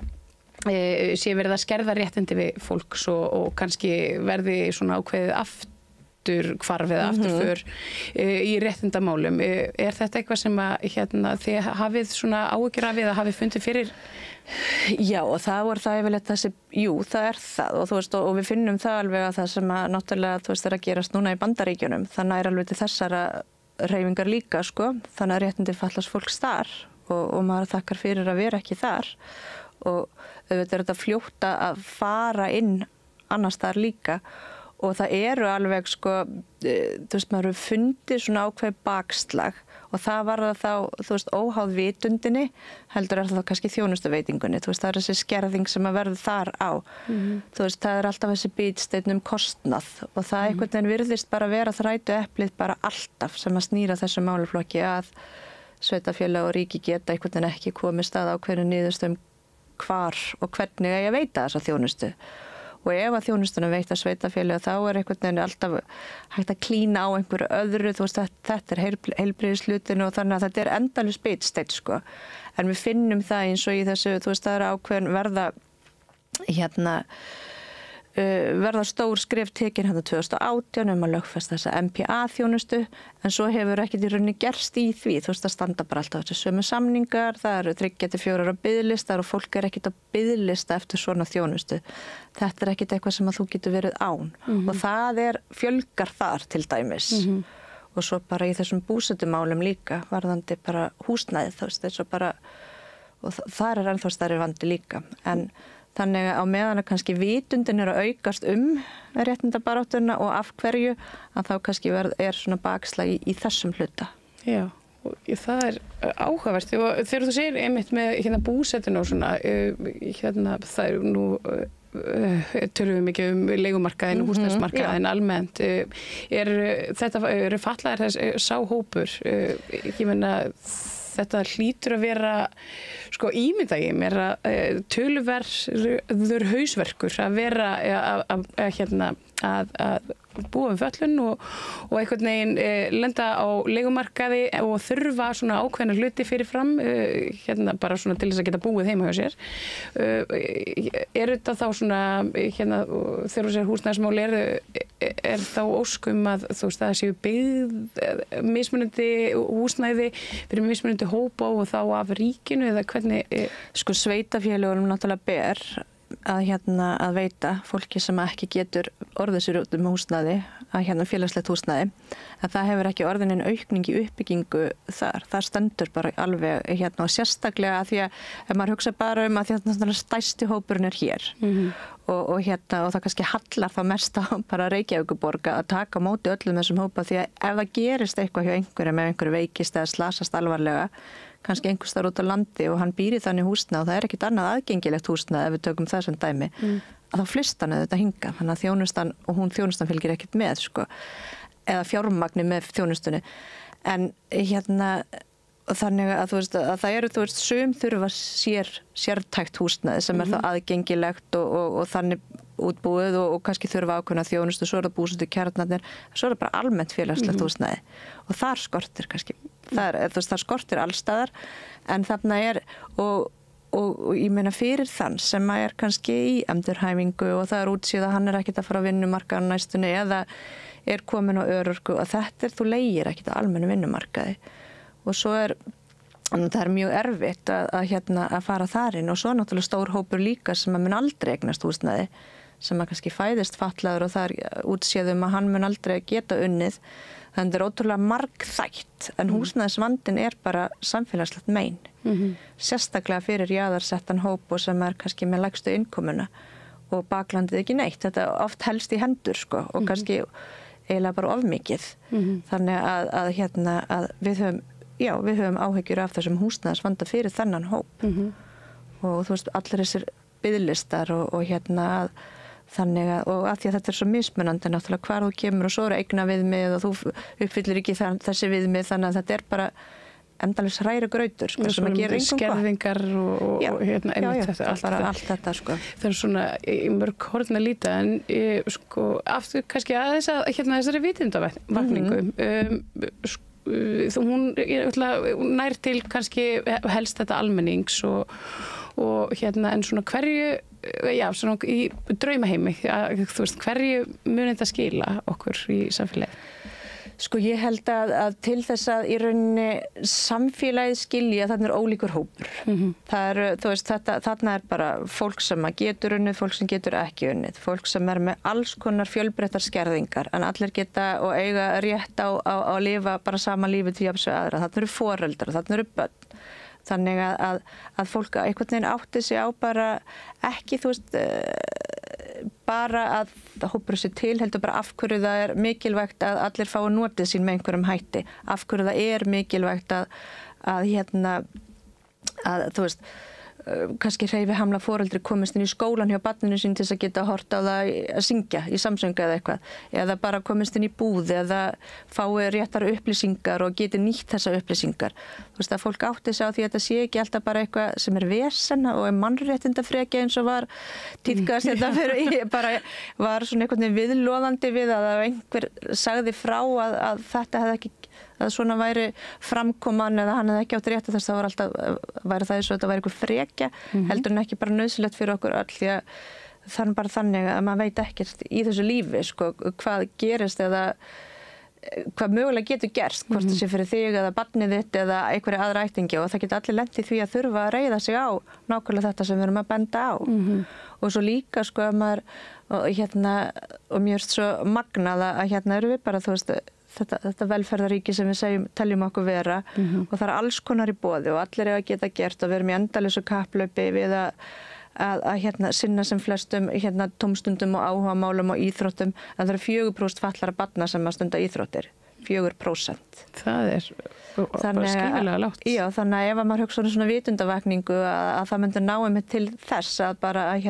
sé verið að skerða réttindi við fólks og kannski verði svona ákveðið afturhvarf eða afturför í réttindamálum. Þetta eitthvað sem að þið hafið svona áhyggjur af eða hafið fundið fyrir? Já og það yfirleitt þessi, það það og við finnum það alveg að það sem að náttúrulega er að gerast núna í Bandaríkjunum það alveg til þessara hreyfingar líka þannig að réttindi fatlaðs fólks þar og maður þakkar fyrir að vera ekki þar og auðvitað þetta fljótt að fara inn annars þar líka og það eru alveg maður hefur fundið svona ákveð bakslag og það var þá, óháð vitundinni heldur það kannski þjónustuveitingunni, það þessi skerðing sem að verður þar á. Það alltaf þessi bitsteinn kostnað og það einhvern veginn virðist bara vera þrætu eplið bara alltaf sem að snýra þessu málaflokki að sveitarfélag og ríki geta einhvern veginn ekki komið stað ákveðinu niðurstöðum hvar og hvernig eigi að veita þessa þjónustu. Og ef að þjónustuna veita sveitarfélög þá einhvern veginn alltaf hægt að klína á einhverju öðru, þetta heilbrigðishlutinu og þannig að þetta endalaus bitsteinn En við finnum það eins og í þessu, það ákveðin verða stór skref tekin 2018 að lögfesta þessa MPA-þjónustu en svo hefur ekkert í rauninni gerst í því, það standa bara alltaf þessu sömu samningar, það eru 3-4 biðlistar og fólk ekkert á biðlista eftir svona þjónustu. Þetta ekkert eitthvað sem að þú getur verið án og það fjölgar þar til dæmis og svo bara í þessum búsetumálum líka varðandi bara húsnæðið og þar ennþá stærri vandi líka en þannig að á meðan að kannski vitundin að aukast réttindabaráttuna og af hverju að þá kannski svona bakslag í þessum hluta. Já, og það áhugavert og þegar þú segir einmitt með búsetuna og svona, það nú tölum við mikið leigumarkaðin og húsnæðismarkaðin almennt. Þetta eru fatlaðir sá hópur, ég meina þetta hlýtur að vera ímynda ég mér að töluverður hausverkur að vera að búa við föllun og einhvern veginn lenda á leigumarkaði og þurfa svona ákveðna hluti fyrirfram bara svona til þess að geta búið heima hjá sér. Þetta þá svona þegar þú segir húsnæðismál er þá óskum að þú veist það séu byggð mismunandi húsnæði fyrir mismunandi hópa og þá af ríkinu eða hvernig? Sko sveitafélögunum náttúrulega ber að veita fólki sem ekki getur orðið sér út húsnæði, félagslegt húsnæði, að það hefur ekki orðin aukning í uppbyggingu þar. Það stendur bara alveg og sérstaklega að því að ef maður hugsa bara að því að stærsti hópurinn hér og það kannski hallar það mest á bara Reykjavíkurborg að taka á móti öllum þessum hópa því að ef það gerist eitthvað hjá einhverjum ef einhverju veikist eða slasast alvarlega kannski einhvers þar út á landi og hann býr í þannig húsnæði og það ekkert annað aðgengilegt húsnæði ef við tökum það sem dæmi að þá flyst hann auðvitað hingað þannig að þjónustan og þjónustan fylgir ekkert með eða fjármagni með þjónustunni en þannig að þú veist að það eru sum þurfa sértækt húsnæði sem þá aðgengilegt og þannig útbúið og kannski þurfa ákveðna þjónustu, svo það búsetu kjarnarnir, svo það bara almennt félagslegt húsnæði og þar skortir kannski, það skortir allstaðar en þarna og ég meina fyrir þann sem kannski í endurhæfingu og það útsýð að hann ekkert að fara á vinnumarkaðan næstunni eða komin á örorku og þetta þú leigir ekkert á almennu vinnumarkaði og svo það mjög erfitt að fara þar inn og svo náttúrulega stór hópur líka sem mun aldrei eignast húsnæði sem kannski fæðist fatlaður og það útséðum að hann mun aldrei geta unnið þannig það ótrúlega margþætt en húsnæðisvandinn bara samfélagslegt mein sérstaklega fyrir jaðarsettan hóp og sem kannski með lægstu innkomuna og baklandið ekki neitt þetta oft helst í hendur og kannski eiginlega bara of mikið þannig að við höfum áhyggjur af þessum húsnæðisvanda fyrir þennan hóp og þú veist allir þessir biðlistar og þannig að því að þetta svo mismunandi náttúrulega hvar þú kemur og svo eigna viðmið og þú uppfyllir ekki þessi viðmið þannig að þetta bara endalaus hræri grautur sem að gera engum skerðingar og allt þetta Það er svona í mörg horn að líta en aftur kannski aðeins að þessari vitundavakningu hún nær til kannski helst þetta almennings og en svona hverju svona í draumaheimi þú veist hverju mun þetta skila okkur í samfélagi? Sko ég held að til þess að í rauninni samfélagið skilja þarna ólíkur hópur. Það þú veist þarna bara fólk sem getur unnið, fólk sem getur ekki unnið, fólk sem með alls konar fjölbreyttar skerðingar en allir geta og eiga rétt á að lifa bara sama lífi til jafns við aðra. Þarna eru foreldrar, þarna eru börn. Þannig að fólk einhvern veginn átti sig á bara ekki þú veist bara að hópur sér til heldur bara af hverju það mikilvægt að allir fái notið sín með einhverjum hætti af hverju það mikilvægt að þú veist kannski hreyfihamla foreldri komist inn í skólan hjá barninu sín til þess að geta hort á það að syngja í samsöngu eða eitthvað eða bara komist inn í búð eða fái réttar upplýsingar og geti nýtt þessa upplýsingar. Þú veist að fólk átti sig á því að þetta sé ekki alltaf bara eitthvað sem vesen og mannréttindafreki eins og var tíðkast þetta fyrir bara var svona einhvern veginn viðloðandi við að einhver sagði frá að þetta hefði ekki að svona væri framkoman eða hann hefði ekki átt rétt þess að það var alltaf væri það eins og þetta væri eitthvað frekja heldur en ekki bara nauðsynlegt fyrir okkur öll því að það bara þannig að maður veit ekkert í þessu lífi hvað gerist eða hvað mögulega getur gerst hvort það sé fyrir þig eða barnið þitt eða einhverja aðra ættingi og það getur allir lent í því að þurfa að reiða sig á nákvæmlega þetta sem við erum að benda á og svo líka að maður og mér erst svo magnað að eru við bara þú veist þetta velferðaríki sem við teljum okkur vera og það alls konar í boði og allir að geta gert og við erum í endalausu kapplaupi við að sinna sem flestum tómstundum og áhugamálum og íþróttum en það eru 4% fallara barna sem að stunda íþróttir 4%. Það bara skiljulega lágt. Já, þannig að ef maður hugsa svona vitundavakningu að það myndi ná einmitt til þess að bara að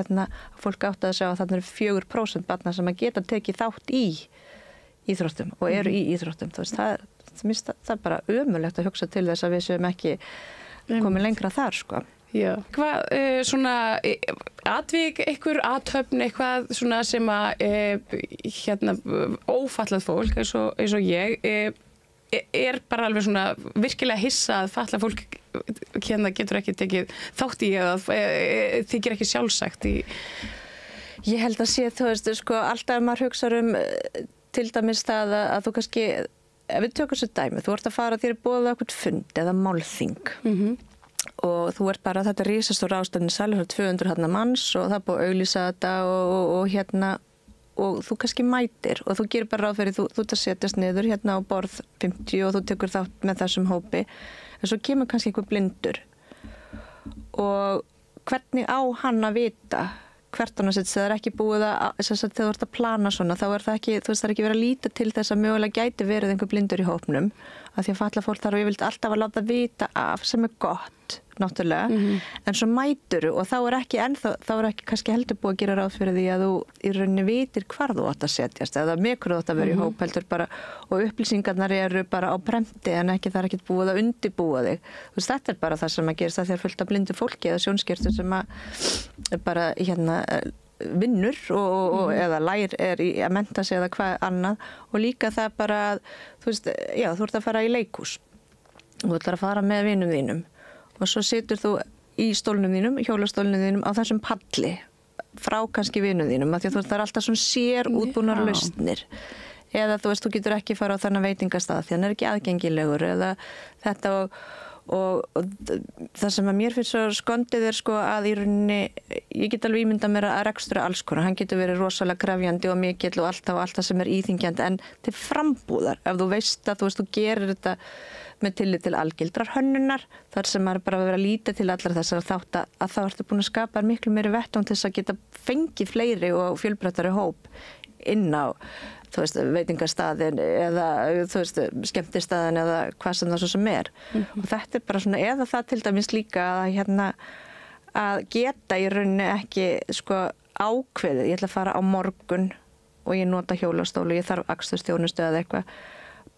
fólk átti að sjá að það eru 4% barna sem að geta tekið þátt í íþróttum og eru í íþróttum. Þú veist, það er bara ömurlegt að hugsa til þess að við séum ekki komin lengra þar Já. Hvað svona atvik, einhver athöfn, eitthvað svona sem að ófallað fólk eins og ég bara alveg svona virkilega hissa að fallað fólk getur ekki tekið þátt í eða þykir ekki sjálfsagt í. Ég held að sé, þú veist, sko, alltaf maður hugsar til dæmis það að þú kannski, ef við tökum svo dæmi, þú ert að fara þér boðað okkur fund eða málþing og þú ert bara, þetta risastór ástæðin salur, 200 manns og það búið að auglýsa þetta og þú kannski mætir og þú gerir bara ráð fyrir, þú ert að setjast niður á borð 50 og þú tekur þátt með þessum hópi, en svo kemur kannski einhver blindur og hvernig á hann að vita hvert hann að setja, það er ekki búið þegar þú ert að plana svona, þá er það ekki, þú veist, það er ekki verið að líta til þess að mögulega gæti verið einhver blindur í hópnum, af því að fallað fólk þarf yfirleitt alltaf að láta vita af sem er gott, náttúrulega, en svo mæturu og þá er ekki kannski heldur búið að gera ráð fyrir því að þú í rauninni vitir hvar þú átt að setjast eða með hverju þú átt að vera í hóp heldur bara og upplýsingarnar eru bara á prenti en það er ekki búið að undirbúa þig. Þú veist, þetta er bara það sem að gerist að þér fullt af blindu fólki eða sjónskertu sem að bara vinnur eða er í að mennta sig eða hvað annað og líka það bara þú veist, já, þú ert að fara í leikhús og þú ætlar að fara með vinum þínum og svo situr þú í stólnum þínum, hjólastólnum þínum á þessum palli frá kannski vinum þínum af því að þú veist, það er alltaf svona sér útbúnar lausnir eða þú veist, þú getur ekki fara á þennan veitingastað því hann er ekki aðgengilegur eða þetta og það sem að mér finnst svo skondið er sko að í rauninni, ég get alveg ímyndað mér að rekstur alls konar, hann getur verið rosalega krefjandi og mikill og allt það sem er íþyngjandi en til frambúðar, ef þú veist að þú gerir þetta með tillit til algildrar hönnunar, þar sem maður bara verið að líta til allar þessar þátt að þá ertu búin að skapa miklu meiri vettvang til þess að geta fengið fleiri og fjölbreyttari hóp inn á þú veist, veitingastaðin eða þú veist, skemmtistaðin eða hvað sem það svo sem er og þetta er bara svona, eða það til dæmis líka að geta í rauninni ekki sko ákveðið, ég ætla að fara á morgun og ég nota hjólastólu, ég þarf akstursþjónustu eða eitthvað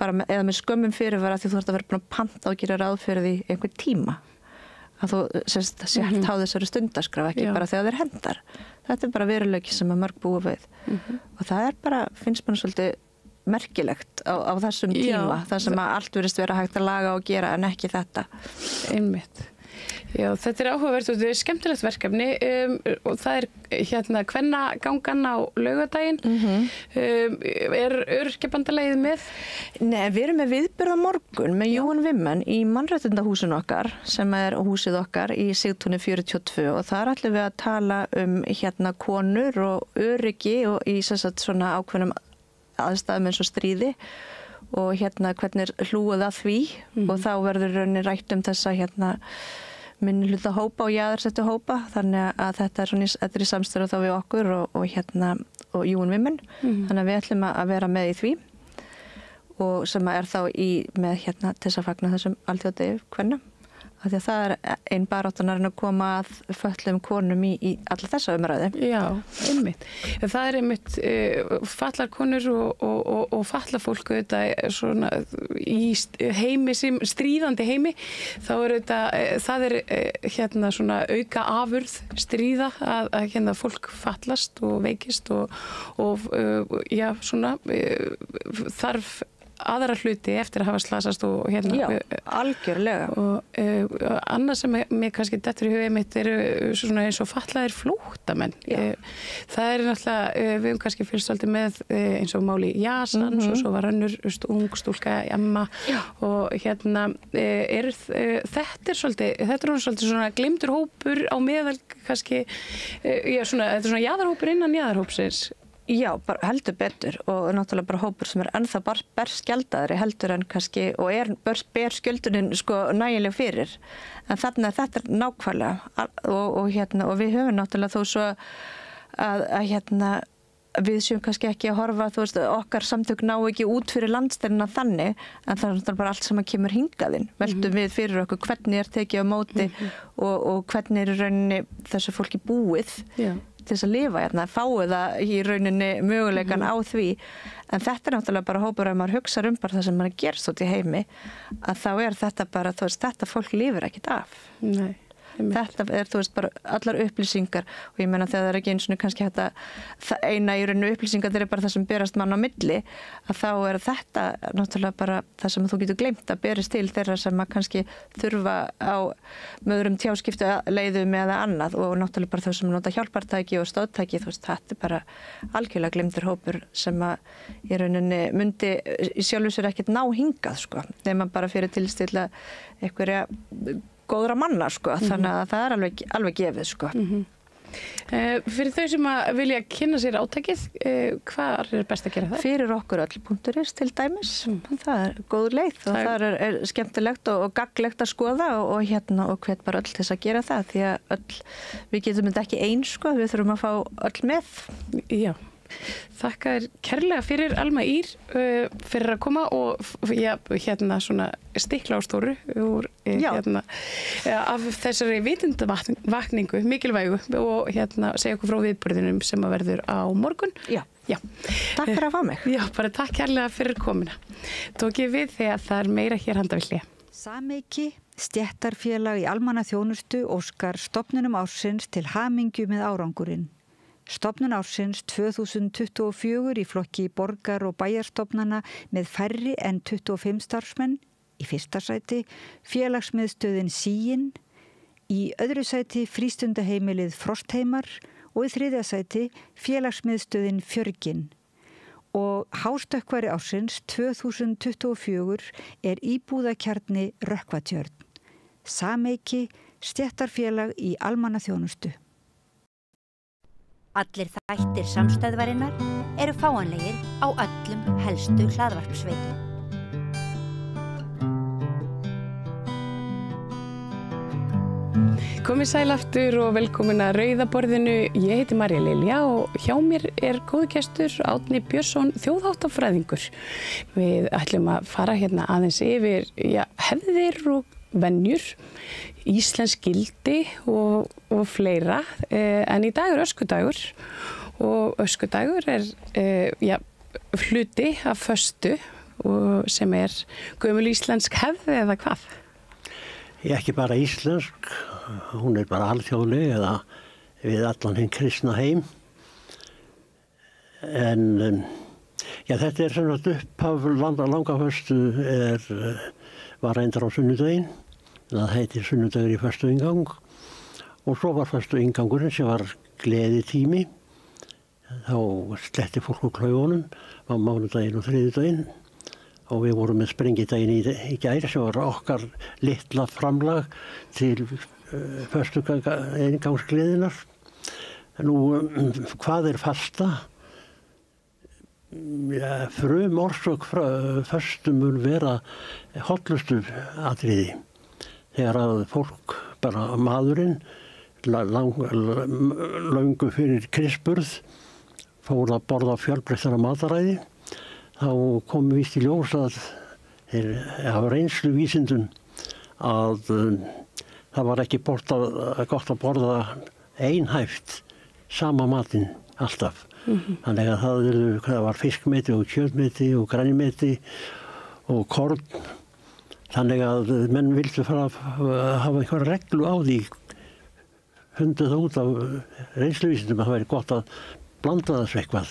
eða með skömmum fyrirvara því þú ert að vera búin að panta og gera ráð fyrir því einhvern tíma að þú sért á þessari stundaskrá ekki bara þegar þeir hendar. Þetta er bara veruleiki sem að mörg búa við og það er bara, finnst mann svolítið merkilegt á þessum tíma þar sem að allt verðist vera hægt að laga og gera en ekki þetta. Einmitt. Já, þetta er áhugavert og þetta er skemmtilegt verkefni og það er kvennagangan á laugardaginn. Er Öryrkjabandalagið með? Nei, við erum með viðburð á morgun með UN Women í mannréttindahúsinu okkar sem er húsið okkar í Sigtúni 42 og þar ætlum við að tala konur og öryggi og í svona ákveðnum aðstæðum eins og stríði og hvernig er hlúið að því og þá verður rauninni rætt þessa minnihluta hópa og jaðarsettu hópa þannig að þetta er í samstarfi þá við okkur og UN Women þannig að við ætlum að vera með í því og sem er þá með til þess að fagna þessum alþjóðadegi kvenna af því að það er einn baráttan að koma að fötluðum konum í alla þessa umræðu. Já, einmitt. Það er einmitt fallar konur og fallar fólk auðvitað svona í heimi, stríðandi heimi, þá er auðvitað, það er svona auka afurð stríða að fólk fallast og veikist og já, svona þarf aðra hluti eftir að hafa slasast og Já, algjörlega. Og annað sem mér kannski dettur í hugið mitt eru svona eins og fatlaðir flóttamenn. Það er náttúrulega, við höfum kannski fylgst svolítið með eins og máli Jasans og svo var önnur ung stúlka Emma og þetta er svolítið svona gleymdur hópur á meðal kannski, þetta er svona jaðarhópur innan jaðarhópsins. Já, bara heldur betur og náttúrulega bara hópur sem er ennþá bara berskjaldaðri heldur en kannski og ber skjöldunin nægilega fyrir en þannig að þetta er nákvæmlega og við höfum náttúrulega þó svo að við séum kannski ekki að horfa, þú veist, okkar samtök ná ekki út fyrir landsteinina þannig en það er náttúrulega bara allt sem að kemur hingaðinn veltum við fyrir okkur hvernig er tekið á móti og hvernig er í rauninni þessu fólki búið til þess að lifa fáið það í rauninni möguleikan á því en þetta er náttúrulega bara hópur að maður hugsa bara það sem maður gerst út í heimi að þá er þetta bara, þú veist, þetta fólk lifir ekkit af. Nei. Þetta þú veist, bara allar upplýsingar og ég meina þegar það ekki eins og kannski þetta eina í rauninu upplýsingar þeir bara það sem berast mann á milli að þá þetta náttúrulega bara það sem þú getur gleymt að berist til þeirra sem að kannski þurfa á möðurum tjáskiptu leiðum eða annað og náttúrulega bara þau sem nota hjálpartæki og stóðtæki, þú veist, þetta bara algjörlega gleymdur hópur sem að í rauninni myndi í sjálfu sér ekkert ná hingað, sko, þegar maður bara fyrir tilstilla einhverja góðra manna, sko, þannig að það alveg gefið, sko. Fyrir þau sem að vilja kynna sér átakið, hvað best að gera það? Fyrir okkur öll.is til dæmis, það góð leið og það skemmtilegt og gagnlegt að skoða og hvet bara öll til þess að gera það því að við getum þetta ekki eins, sko, við þurfum að fá öll með. Já. Þakka þér kærlega fyrir Alma Ýr fyrir að koma og svona stikla á stóru úr af þessari vitundavakningu mikilvægu og segja okkur frá viðburðinum sem að verður á morgun. Já. Takk fyrir að fá mig. Já, bara takk kærlega fyrir komuna. Tók ég við þegar það meira hér handa við hlið. Sameiki, stéttarfélag í almannaþjónustu óskar stofnunum ársins til hamingju með árangurinn. Stofnun ársins 2024 í flokki borgar- og bæjarstofnana með færri en 25 starfsmenn, í fyrsta sæti félagsmiðstöðin Síinn, í öðru sæti frístundaheimilið Frostheimar og í þriðja sæti félagsmiðstöðin Fjörgin. Og hástökkvari ársins 2024 íbúðakjarni Rökkvatjörn. Sameiki, stéttarfélag í almannaþjónustu. Allir þættir samstæðvarinnar eru fáanlegir á öllum helstu hlaðvarpsveitum. Komið sæl aftur og velkomin að Rauðaborðinu. Ég heiti María Lilja og hjá mér góður gestur Árni Björnsson, þjóðháttafræðingur. Við ætlum að fara hérna aðeins yfir hefðir og venjur, íslensk gildi og fleira, en í dag öskudagur og öskudagur hluti af föstu sem gömul íslensk hefð eða hvað? Ekki bara íslensk, hún bara alþjóðleg eða við allan hinn kristna heim en þetta sem upphaf langaföstu var reyndar á sunnudaginn, það heitir sunnudagur í föstu inngang og svo var föstu inngangurinn sem var gleðitími, þá sletti fólk úr klaufunum á mánudaginn og þriðjudaginn og við vorum með sprengidaginn í gær sem var okkar litla framlag til föstu inngangsgleðinar. Nú, hvað fasta? Frum orsök föstu mun vera hollustu atriði. Þegar að fólk, bara maðurinn, löngu fyrir Krists fór að borða fjölbreyttara mataræði, þá kom víst í ljós að þeir hafa reynslu vísindum að það var ekki gott að borða einhæft sama matinn alltaf. Þannig að það var fiskmeti og kjötmeti og grænmeti og korn. Þannig að menn vildu fara að hafa einhver reglu á því, fundu það út af reynsluvísindum að það væri gott að blanda þessu eitthvað.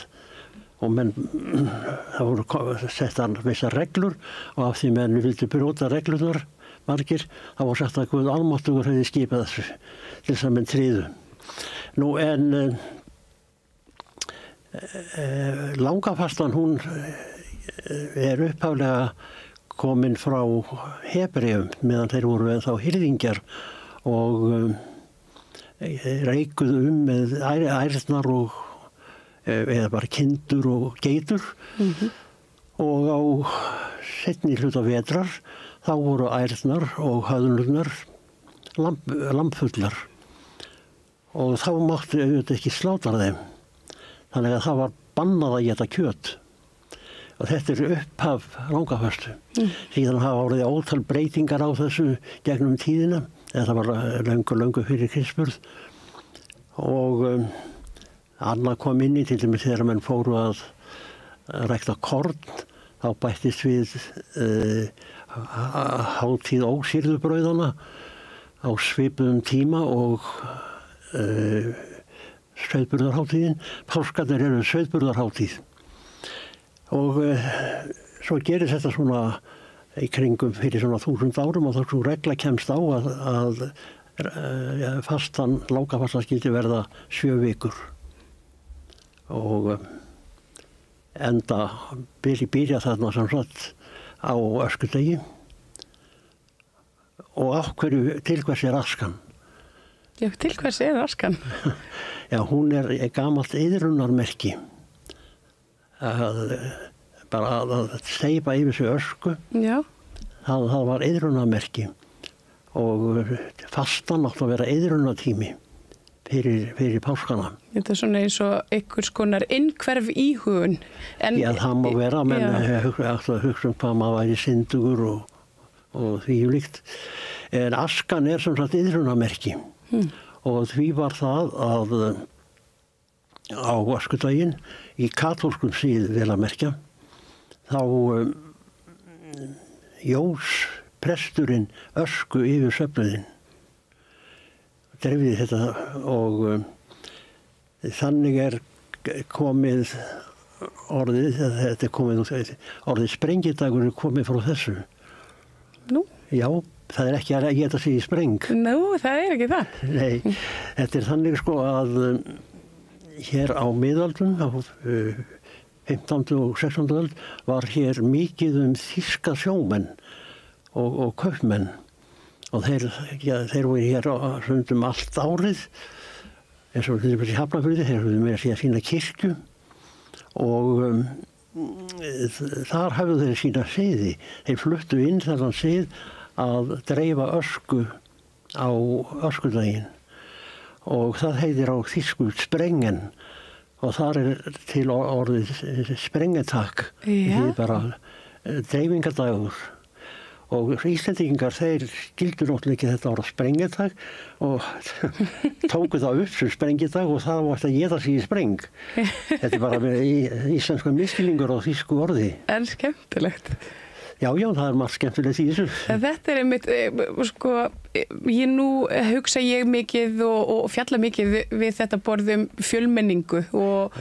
Og menn, það voru settar vissar reglur og af því menn vildu brjóta reglunar margir, það var sagt að Guð almáttugur hefði skipað þessu til þess að menn tryðu. Nú en langafastan hún upphaflega komin frá Hebreum meðan þeir voru ennþá hirðingjar og reikuðu með ærnar og eða bara kindur og geitur og á seinni hluta vetrar þá voru ærnar og höfðlurnar lambfullar og þá mátti auðvitað ekki slátra þeim. Þannig að það var bannað að éta kjöt. Og þetta upphaf langaföstu. Síðan hafa orðið ótal breytingar á þessu gegnum tíðina. Þetta var löngu fyrir Krists. Og annað kom inn í til dæmis þegar menn fóru að rækta korn. Þá bættist við hátíð ósýrðubrauðana á svipuðum tíma og sauðburðarhátíðin. Páskarnir eru sauðburðarhátíð og svo gerist þetta svona í kringum fyrir svona 1000 árum og þá svo regla kemst á að lokafastan skyldi verða 7 vikur og enda byrja þarna sem sagt á öskudegi og til hvers askan? Já, til hvers askan? Já, hún gamalt iðrunarmerki bara að steypa yfir sig ösku. Já. Það var iðrunarmerki og fastan átti að vera iðrunatími fyrir páskana. Þetta svona eins og einhvers konar innhverf íhugun. Já, það má vera, menn ætti að hugsa hvað maður væri syndugur og því líkt. En askan sem sagt iðrunarmerki og því var það að á öskudaginn í katólskum síð vel að merkja þá jós presturinn ösku yfir söfnuðinn. Dreifði þetta og þannig komið orðið sprengidagur komið frá þessu. Nú? Já, það ekki að geta sig í spreng. Nú, það ekki það. Nei, þetta þannig sko að hér á miðöldum, á 15. og 16. öld, var hér mikið þýska sjómenn og kaupmenn og þeir voru hér allt árið eins og til Hafnarfirði, þeir höfðu með að sína kirkju og þar höfðu þeir sína siði. Þeir fluttu inn þennan sið að dreifa ösku á öskudaginn og það heitir á þýsku sprengen og þar til orðið sprengetak. Það er bara dreifingardagur og Íslendingar þeir skildu náttúrulega ekki þetta orð sprengetak og tóku það upp sem sprengetak og það var að geta sig í spreng. Þetta bara íslensku misskilningur á þýsku orði. En skemmtilegt. Já, það margt skemmtilegt í þessu. Þetta einmitt, sko, hugsa ég mikið og fjalla mikið við þetta borðum fjölmenningu og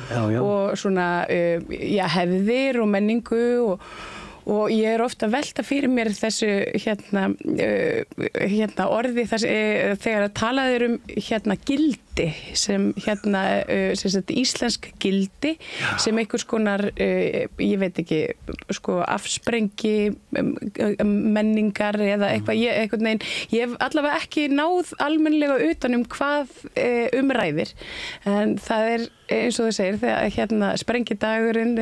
svona, hefðir og menningu og ég ofta að velta fyrir mér þessu orði þegar talaður gildi sem íslensk gildi sem einhvers konar, ég veit ekki, sko, afsprengi menningar eða einhvern veginn. Ég hef allavega ekki náð almennilega utan hvað umræðir en það eins og þú segir þegar sprengidagurinn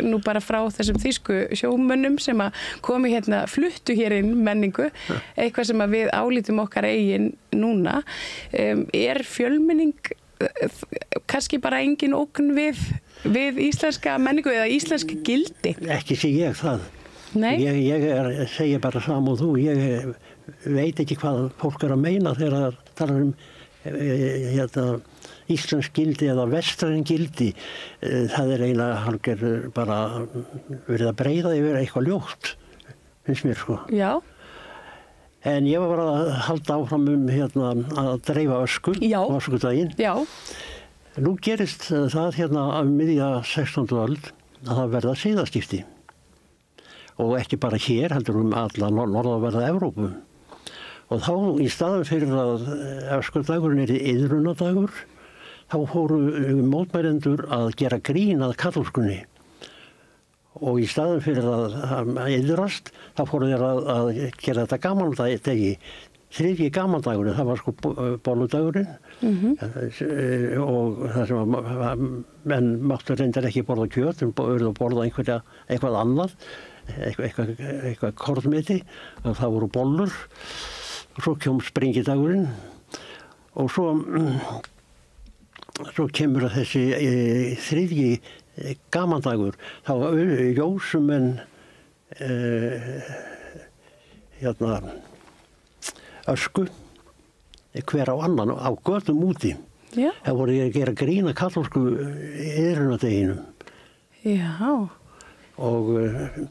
nú bara frá þessum þýsku sjómönnum sem að komi fluttu hér inn menningu, eitthvað sem að við álítum okkar eigin núna. Fjölmenning kannski bara engin ógn við íslenska menningu eða íslenska gildi? Ekki sé ég það. Nei? Ég segja bara saman og þú, ég veit ekki hvað fólk að meina þegar það talar íslensk gildi eða vestræn gildi. Það eiginlega halger bara verið að breyða yfir eitthvað ljótt, finnst mér sko. Já. En ég var bara að halda áfram að dreifa ösku á öskudaginn. Já. Nú gerist það miðja 16. öld að það verða siðaskipti. Og ekki bara hér, heldur alla norðanverða Evrópu. Og þá í staðan fyrir að öskudagurinn iðrunadagur, þá fóru mótmælendur að gera grín að katólskunni. Og í staðan fyrir að iðrast, þá fóru þeir að gera þetta gamaldagi. Þriðji gamaldagurinn, það var sko bolludagurinn og það sem menn máttu reyndar ekki borða kjöt, en urðu að borða eitthvað annað, eitthvað kornmeti, og það voru bollur. Svo kom sprengidagurinn og svo kemur þessi þriðji gamandagur. Þá jósum en ösku hver á annan á götum úti. Það voru að gera grína katólsku iðrunadeginum. Já. og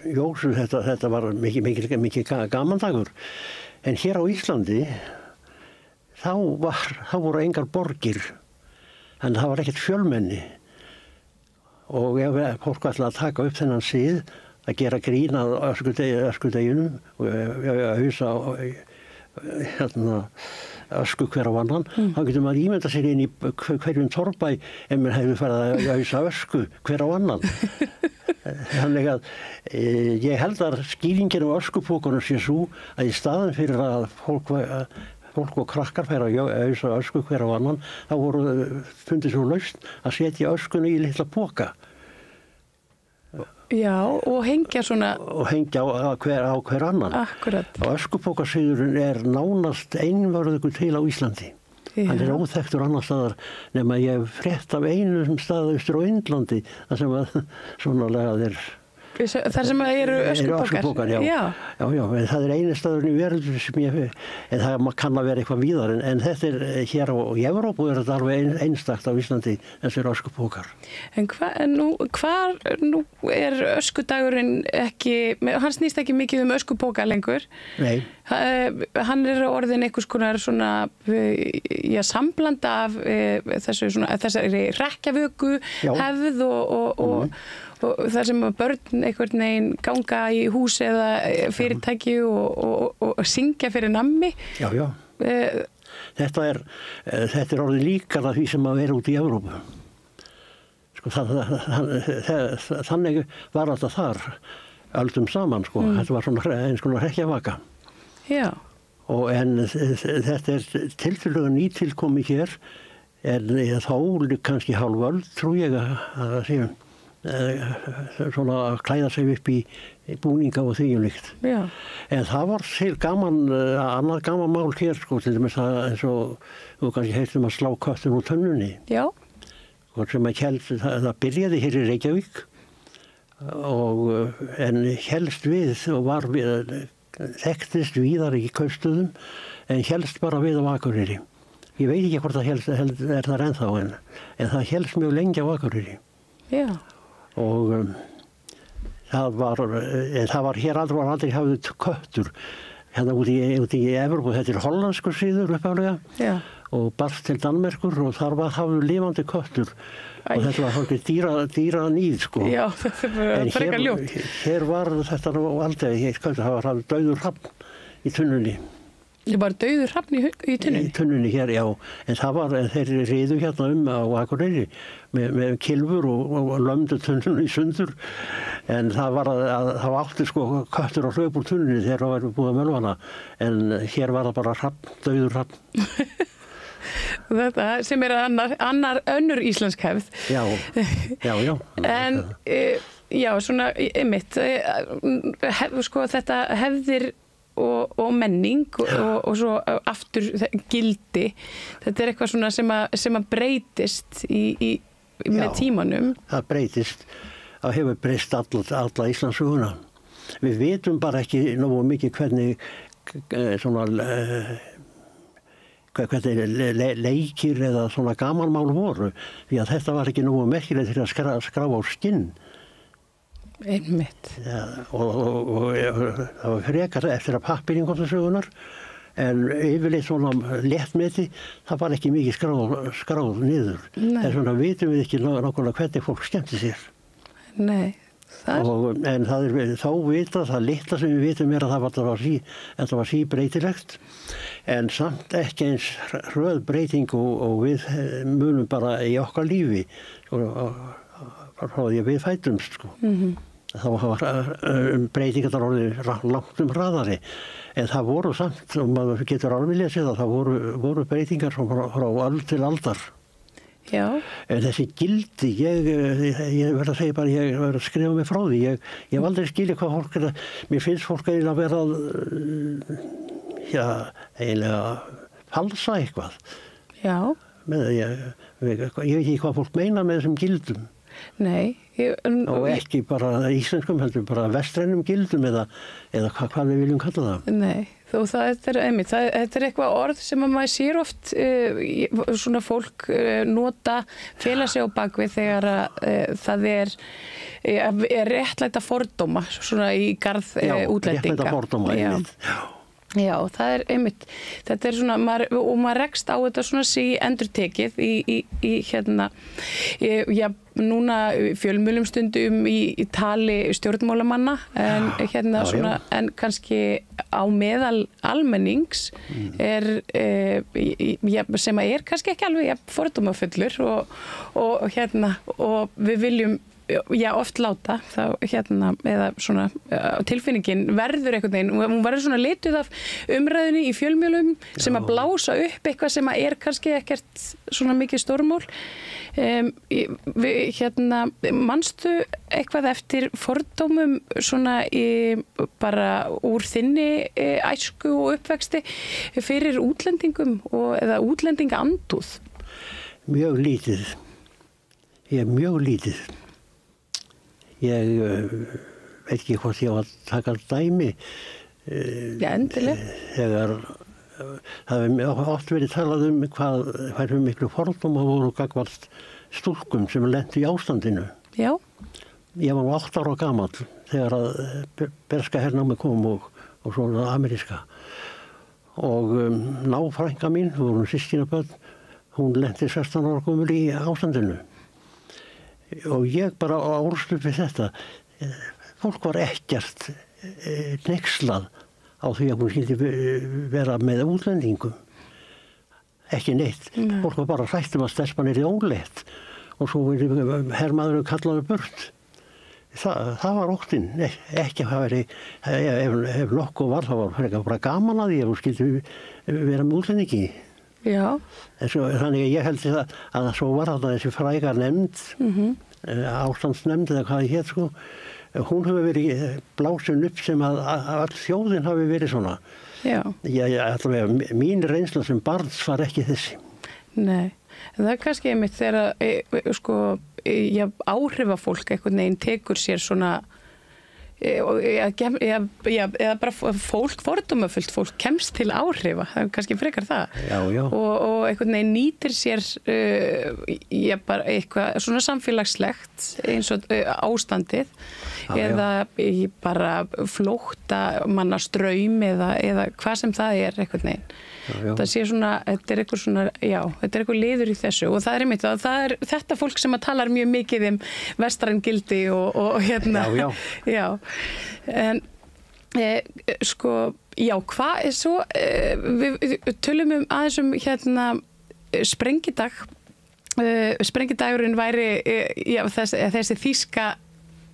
Jósef, þetta var mikið gamandagur. En hér á Íslandi, þá voru engar borgir, en það var ekkert fjölmenni. Og ef fólk ætlaði að taka upp þennan sið, að gera grín að öskudeginum og hausa ösku hver á annan, þá getur maður ímynda sér inn í hverjum torfbæ ef maður hefði farið að hausa ösku hver á annan. Þannig að ég held að skýringin á öskupókunum sé svo að í staðin fyrir að fólk og krakkar færa að hausa ösku hver á annan, þá fundið svo lausn að setja öskuna í litla póka. Já, og hengja svona... Og hengja á hver annan. Akkurat. Og öskupókasviðurinn nánast einvörðugur til á Íslandi. Já. Hann óþekktur annar staðar nema ég hef frétt af einum stað austur á Indlandi þar sem að svona lagað þar sem eru öskupókar. Já, en það einu staðurinn í verður sem en það kann að vera eitthvað víðar en þetta hér í Evrópu þetta alveg einstakt á Íslandi þessir öskupókar. En nú öskudagurinn ekki, hann snýst ekki mikið öskupóka lengur. Nei. Hann orðin einhvers konar svona sambland af þessari rekkjavöku hefð og þar sem börn einhvern veginn ganga í hús eða fyrirtæki og syngja fyrir nammi. Já. Þetta er orðið líkara því sem að vera út í Evrópu. Þannig var þetta þar öldum saman. Þetta var svona eins konar hrekkjavaka. Já. En þetta tiltölulega nýtilkomið hér en þá kannski hálf öld trú ég að það séum. Svona að klæða sig upp í búninga og því líkt. Já. En það var til annað gaman mál hér til dæmis eins og þú kannski heilt að slá köttinn úr tönnunni. Já. Og sem það byrjaði hér í Reykjavík en helst við og var þekktist víðar í kaupstöðum en helst bara við á Akureyri. Ég veit ekki hvort það þar ennþá en það helst mjög lengi á Akureyri. Já. Og það var hér aldrei hafði köttur hérna út í Evrópu, þetta hollansku síður uppálega og barst til Danmerkur og þar hafði lifandi köttur og þetta var hálfgeir dýra nýð Já, þetta var frekar ljótt. Hér var þetta nú aldrei, það var dauður hrafn í tunnunni. Það var dauður hrafn í tunnunni? Í tunnunni hér, já. En þeir riðu hérna á Akureyri með kylfur og lömdu tunnunni í sundur. En það átti köttur að hlaupa úr tunnunni þegar það var búið að mölva hana. En hér var það bara dauður hrafn. Þetta sem önnur íslensk hefð. Já. En, svona einmitt, þetta hefðir og menning og svo aftur gildi. Þetta eitthvað svona sem að breytist með tímanum. Það breytist. Það hefur breyst alla Íslandssöguna. Við vitum bara ekki nógu mikið hvernig leikir eða svona gamanmál voru. Því að þetta var ekki nógu merkilegt til að skrá á skinn. Einmitt. Og það var frekar eftir að pappírinn kom til sögunar en yfirleitt svona léttmeti það var ekki mikið skráð niður. Þess vegna vitum við ekki nákvæmlega hvernig fólk skemmti sér. Nei. En það þá vitað, það litla sem við vitum að þetta var síbreytilegt en samt ekki eins hröð breyting og við munum bara í okkar lífi frá því að við fætumst þá var breytingarnar orðið langt hraðari en það voru samt og maður getur alveg lesið að það voru breytingar frá öld til aldar. Já. En þessi gildi, ég verð að segja bara, ég verð að skrifa mig frá því. Ég hef aldrei skilið hvað fólk mér finnst fólk eiginlega að vera eiginlega falsa eitthvað. Já. Ég veit ekki hvað fólk meina með þessum gildum. Nei. Og ekki bara íslenskum, heldur bara vestrænum gildum eða hvað við viljum kalla það. Nei, þó þetta er eitthvað orð sem að maður sér oft svona fólk nota, fela sig á bakvið þegar það er réttlæta fordóma svona í garð útlendinga. Já, réttlæta fordóma, einmitt. Já, það er einmitt, þetta er svona, og maður rekst á þetta svona sí endurtekið í hérna, núna fjölmiðlum stundum í tali stjórnmálamanna, en hérna svona, en kannski á meðal almennings sem er kannski ekki alveg fordómafullur og hérna, og við viljum oft láta þá eða svona tilfinningin verður einhvern veginn, hún verður svona lituð af umræðinni í fjölmiðlum sem að blása upp eitthvað sem að er kannski ekkert svona mikið stórmál. Manstu eitthvað eftir fordómum svona bara úr þinni æsku og uppvexti fyrir útlendingum eða útlendingaandúð? Mjög lítið. Mjög lítið. Ég veit ekki hvort ég á að taka dæmi. Endilega. Þegar það hefur oft verið talað hvað miklu fordómar voru gagnvart stúlkum sem lentu í ástandinu. Já. Ég var 8 ára gamall þegar að berska hernámi kom og svona ameríska. Og náfrænka mín, voru systkinabörn, hún lenti 16 ára gömul í ástandinu. Og ég bara ólst upp við þetta. Fólk var ekkert hneykslað á því að hún skyldi vera með útlendingum. Ekki neitt. Fólk var bara hrætt að stelpan yrði ólétt og svo hermaðurinn kallaði burt. Það var óttinn. Ekki að veri, ef nokkuð var, það var bara gaman að því að hún skyldi vera með útlendingi. Já. Þannig að ég held að svo var þetta þessi fræga nefnd, ástandsnefnd eða hvað það hét sko, hún hefur verið blásin upp sem að all þjóðin hafi verið svona. Já. Allavega mín reynsla sem barns var ekki þessi. Nei, en það er kannski einmitt þegar sko, áhrifafólk einhvern veginn tekur sér svona eða bara fordómafullt fólk kemst til áhrifa, það er kannski frekar það. Já. Og einhvern veginn nýtir sér bara eitthvað svona samfélagslegt eins og ástandið eða bara flóttamannastraum eða hvað sem það er einhvern veginn. Það sé svona, þetta er eitthvað liður í þessu og það er einmitt að það er þetta fólk sem að talar mjög mikið vestræn gildi og hérna. Já. En sko, hvað er svo, við tölum aðeins hérna sprengidag. Sprengidagurinn væri þessi þýska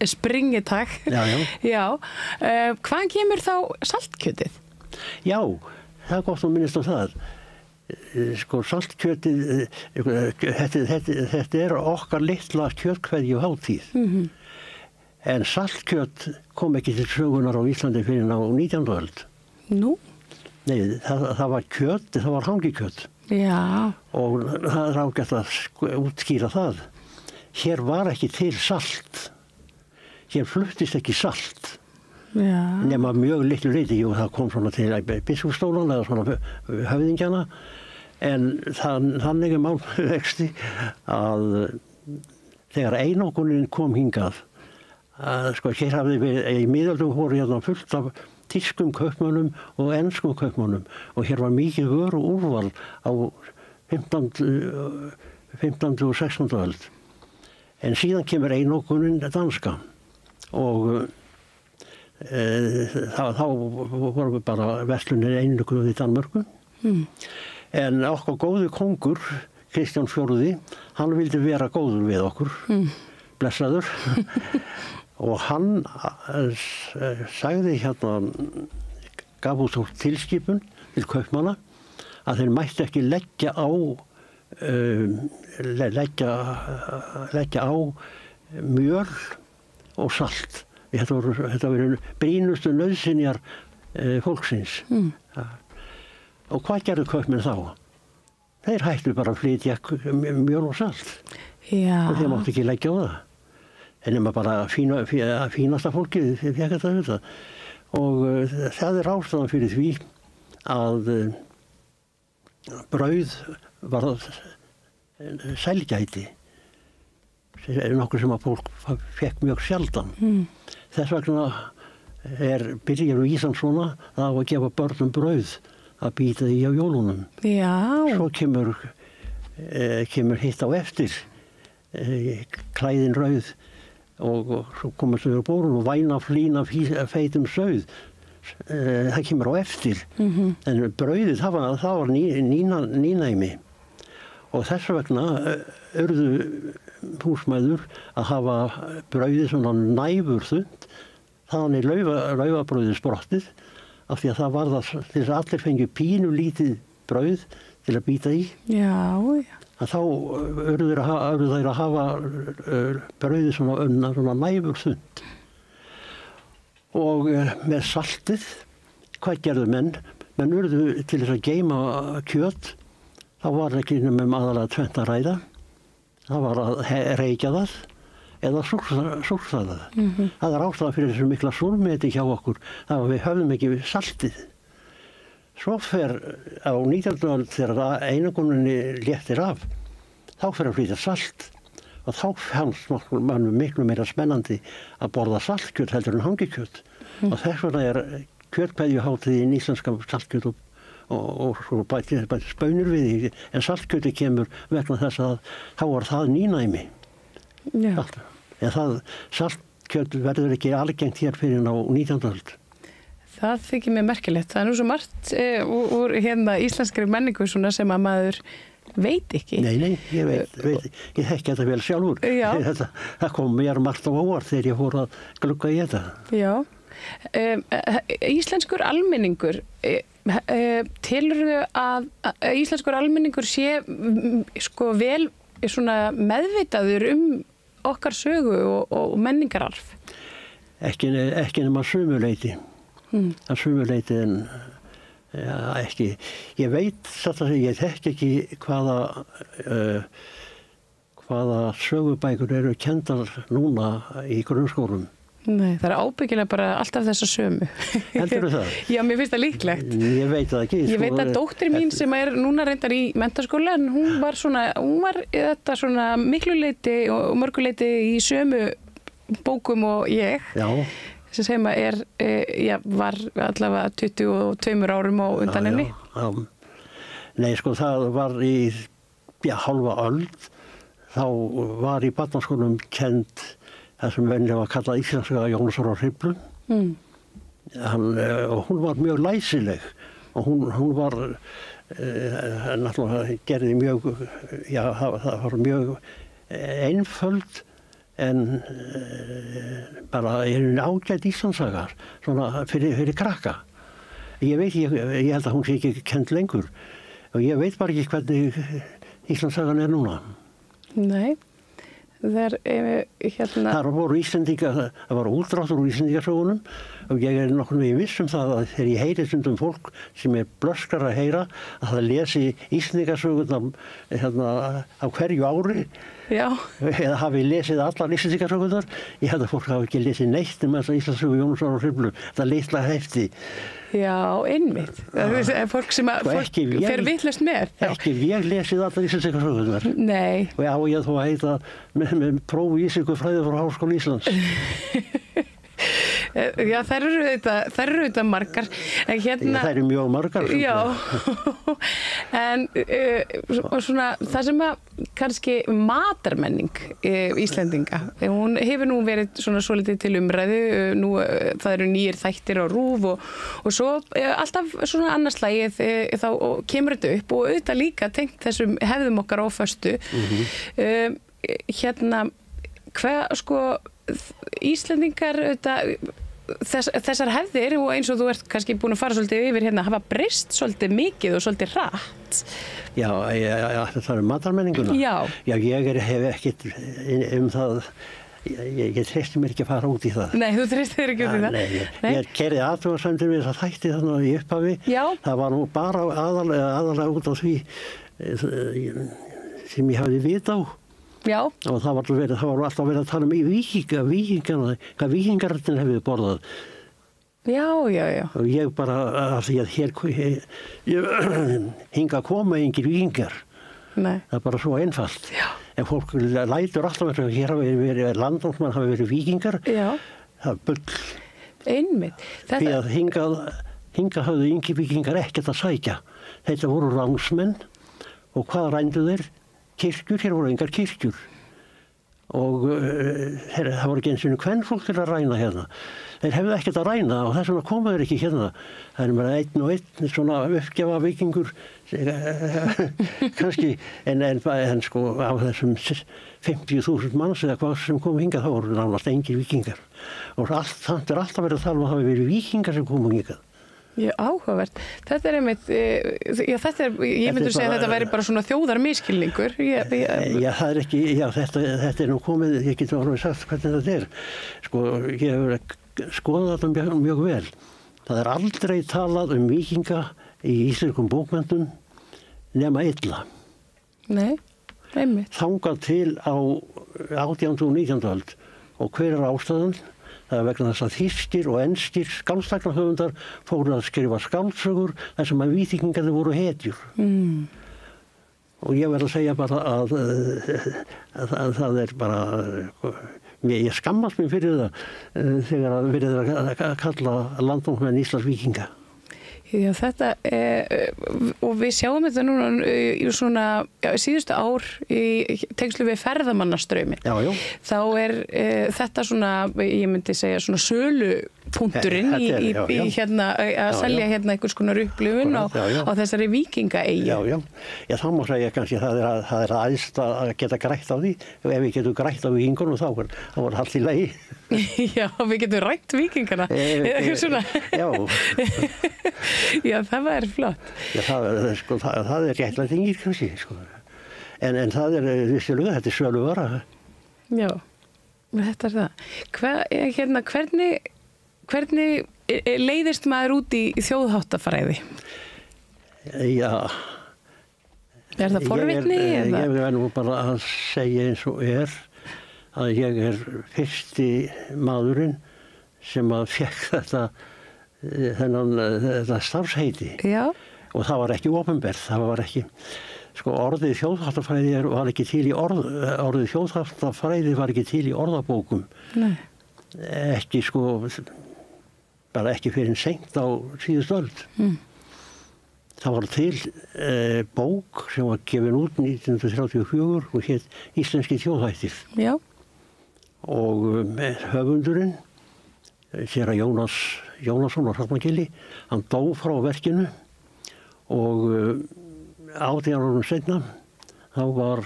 sprengidag. Já. Hvaðan kemur þá saltkjötið? Já. Það er gott að minnast á það. Sko saltkjötið, þetta er okkar litla kjötkveðju hátíð. En saltkjöt kom ekki til sögunar á Íslandi fyrir á 19. öld. Nú? Nei, það var kjöt, það var hangikjöt. Já. Og það er ágætt að útskýra það. Hér var ekki til salt. Hér fluttist ekki salt. Nema mjög litlu leyti og það kom svona til biskupsstólana eða svona höfðingjana en þannig er málvexti að þegar einokunin kom hingað sko hér hafði við í miðöldum voru hérna fullt af þýskum kaupmönnum og enskum kaupmönnum og hér var mikið vöru úrval á 15. og 16. öld en síðan kemur einokunin danska og þá vorum við bara verslunir einlökuð í Danmörku en okkar góði kongur Kristján IV, hann vildi vera góður við okkur blessaður og hann sagði hérna gaf út tilskipun til kaupmanna að þeir mætti ekki leggja á mjöl og salt. Þetta voru brínustu nauðsynjar fólksins. Og hvað gerðu kaupmenn þá? Þeir hættu bara að flytja mjöl og salt. Já. Og þeir máttu ekki leggja á það. en nema bara fínasta fólkið fekk þetta auðvitað. Og það ástæðan fyrir því að brauð var sælgæti, nokkuð sem að fólk fekk mjög sjaldan. Þess vegna byrjar vísan svona að gefa börnum brauð að býta því á jólunum. Já. Svo kemur hitt á eftir, klæðin rauð og svo komast við á bórun og væna flína feitum sauð. Það kemur á eftir. En brauðið, það var nýnæmi. Og þess vegna urðu húsmæður að hafa brauðið svona næfurþunnt. Þaðan laufabrauðið sprottið, af því að það var það til þess að allir fengi pínu lítið brauð til að býta í. Já. Að þá urðu þeir að hafa brauðið svona næfurþunnt. Og með saltið, hvað gerðu menn? Menn urðu til þess að geyma kjöt. þá var ekki aðalega tvennt að ræða. Það var að reykja það eða súrsa það. Það er ástæðan fyrir þessu mikla súrmeti hjá okkur. Það var við höfðum ekki saltið. Svo fer á 19. öld þegar einakonunni léttir af, þá fer að flytja salt. Og þá fannst mann miklu meira spennandi að borða saltkjöt heldur en hangikjöt. Og þess vegna kjötpeðjuhátíðin íslenska saltkjöt og svo bæti spaunur við því. En saltkjöti kemur vegna þess að þá var það nýnæmi. Já. En saltkjöt verður ekki algengt hér fyrir á 19. öld. Það þykir mér merkilegt. Það er nú svo margt úr íslenskri menningu svona sem að maður veit ekki. Nei, ég veit. Ég þekki þetta vel sjálfur. Það kom mér margt á óvart þegar ég fór að glugga í þetta. Já. Íslenskur almenningur, telurðu að íslenskur almenningur sé sko vel svona meðvitaður okkar sögu og menningararf? Ekki nema sumuleyti. Að sumuleyti en ekki. Ég veit þetta að ég þekki ekki hvaða sögubækur eru kendar núna í grunnskólum. Nei, það er ábyggilega bara alltaf þessa sömu. Heldurðu það? Já, mér finnst það líklegt. Ég veit það ekki. Ég veit að dóttir mín sem er núna reyndar í menntaskóla, en hún var þetta svona mikluleyti og mörguleyti í sömu bókum og ég. Já. Sem segma var allavega 22 árum á undan henni. Já. Nei, sko, það var í hálfa öld. Þá var í barnaskólum kend það sem venjulega var kallað íslenska Jónasar á Hriflu. Og hún var mjög læsileg og hún var náttúrulega gerði mjög, það var mjög einföld en bara ágætt Íslandssagar svona fyrir krakka. Ég held að hún sé ekki kend lengur og ég veit bara ekki hvernig Íslandssagan er núna. Nei. Það voru Íslendingar, það var útdráttur úr Íslendingasögunum og ég nokkurn veginn viss það að þegar ég heyri stundum fólk sem blöskrar að heyra að það lesi Íslendingasögunum á hverju ári. Já. Eða hafi lesið allar Íslendingasögunar. Ég held að fólk hafi ekki lesið neitt þess að Íslandssögu Jónasar á Hriflu. Það litla hefti. Já, einmitt. Fólk sem fer vitlaust með. Ekki ég lesið allar Íslendingasögunar. Nei. Og á ég þó að heita með prófi íslensku fræði frá Háskóla Íslands. Já, þær eru þetta margar. Þær eru mjög margar. Já, en svona það sem að kannski matarmenning Íslendinga, hún hefur nú verið svona svolítið til umræðu, nú það eru nýjir þættir á RÚV og svo alltaf svona annarslagið þá kemur þetta upp og auðvitað líka tengt þessum hefðum okkar á föstu. Hvað sko Íslendingar þessar hefðir og eins og þú ert kannski búin að fara svolítið yfir hafa breyst svolítið mikið og svolítið hratt. Já, það er matarmenninguna. Já. Já, ég hef ekkert það, ég treysti mér ekki að fara út í það. Nei, þú treystir þér ekki út í það? Nei, ég gerði athugasemdir við þessa þætti þannig í upphafi. Já. Það var nú bara aðalega út á því sem ég hafði vit á. Já. Og það var alltaf verið að tala um víkingarna, hvað víkingarnir hefði borðað. Já. Og ég bara, af því að hér hinga að koma engir víkingar. Nei. Það er bara svo einfalt. Já. En fólk lætur alltaf að hér hafi verið landnámsmenn, hafi verið víkingar. Já. Það er bull. Einmitt. Því að hinga hafðu yngi víkingar ekkert að sækja. Þetta voru ránsmenn og hvað rændu þeir? Kirkjur, hér voru engar kirkjur. Og það voru ekki eins og kvenfólk til að ræna hérna. Þeir hefðu ekkert að ræna og þess vegna koma þeir ekki hérna. Það er bara einn og einn svona uppgefa vikingur kannski, en sko á þessum 50.000 manns eða hvað sem kom hingað þá voru nánast engir vikingar. Og það er alltaf verið að tala um að það hafi verið vikingar sem komu hingað. Já, áhugavert. Þetta er einmitt, ég myndur segja að þetta væri bara svona þjóðarmiskilningur. Já, það er ekki, þetta er nú komið, ég get alveg sagt hvernig þetta er. Sko, ég hefur skoðað þetta mjög vel. Það er aldrei talað um víkinga í íslenskum bókmenntum nema illa. Nei, einmitt. Þangað til á 18. og 19. öld og hver er ástæðan? Það er vegna þess að þýskir og enskir skáldssagnahöfundar fóru að skrifa skáldsögur þar sem að víkingarnir voru hetjur. Og ég verð að segja bara að það er bara, ég skammast mér fyrir það þegar að verið að kalla landnámsmenn Íslands víkinga. Já, þetta og við sjáum þetta núna í svona síðustu ár í tengslu við ferðamannastraumin. Já. Þá þetta svona, ég myndi segja svona sölupunkturinn í hérna að selja hérna einhvers konar upplifun á þessari víkingaeyju. Já, þá má segja kannski það er aðeins að geta grætt á því. Ef við getum grætt á víkingunum þá var allt í lagi. Já, við getum rætt víkingana. Já. Já, það var flott. Já, það er réttlætingir kannski, sko. En það er vissulega, þetta er söluvara. Já, þetta er það. Hvernig leiðist maður út í þjóðháttafræði? Já. Er það forvitni? Ég verð nú bara að segja eins og að ég er fyrsti maðurinn sem að fekk þetta starfsheiti. Já. Og það var ekki opinbert, það var ekki, sko orðið þjóðháttafræði var ekki til í orðið þjóðháttafræði var ekki til í orðabókum. Nei. Ekki sko, bara ekki fyrir seint á síðustu öld. Það var til bók sem var gefin út 1934 og hét Íslenski þjóðhættir. Já. Og höfundurinn, séra Jónasson á Hrafnagili, hann dó frá verkinu og 18 árum seinna þá var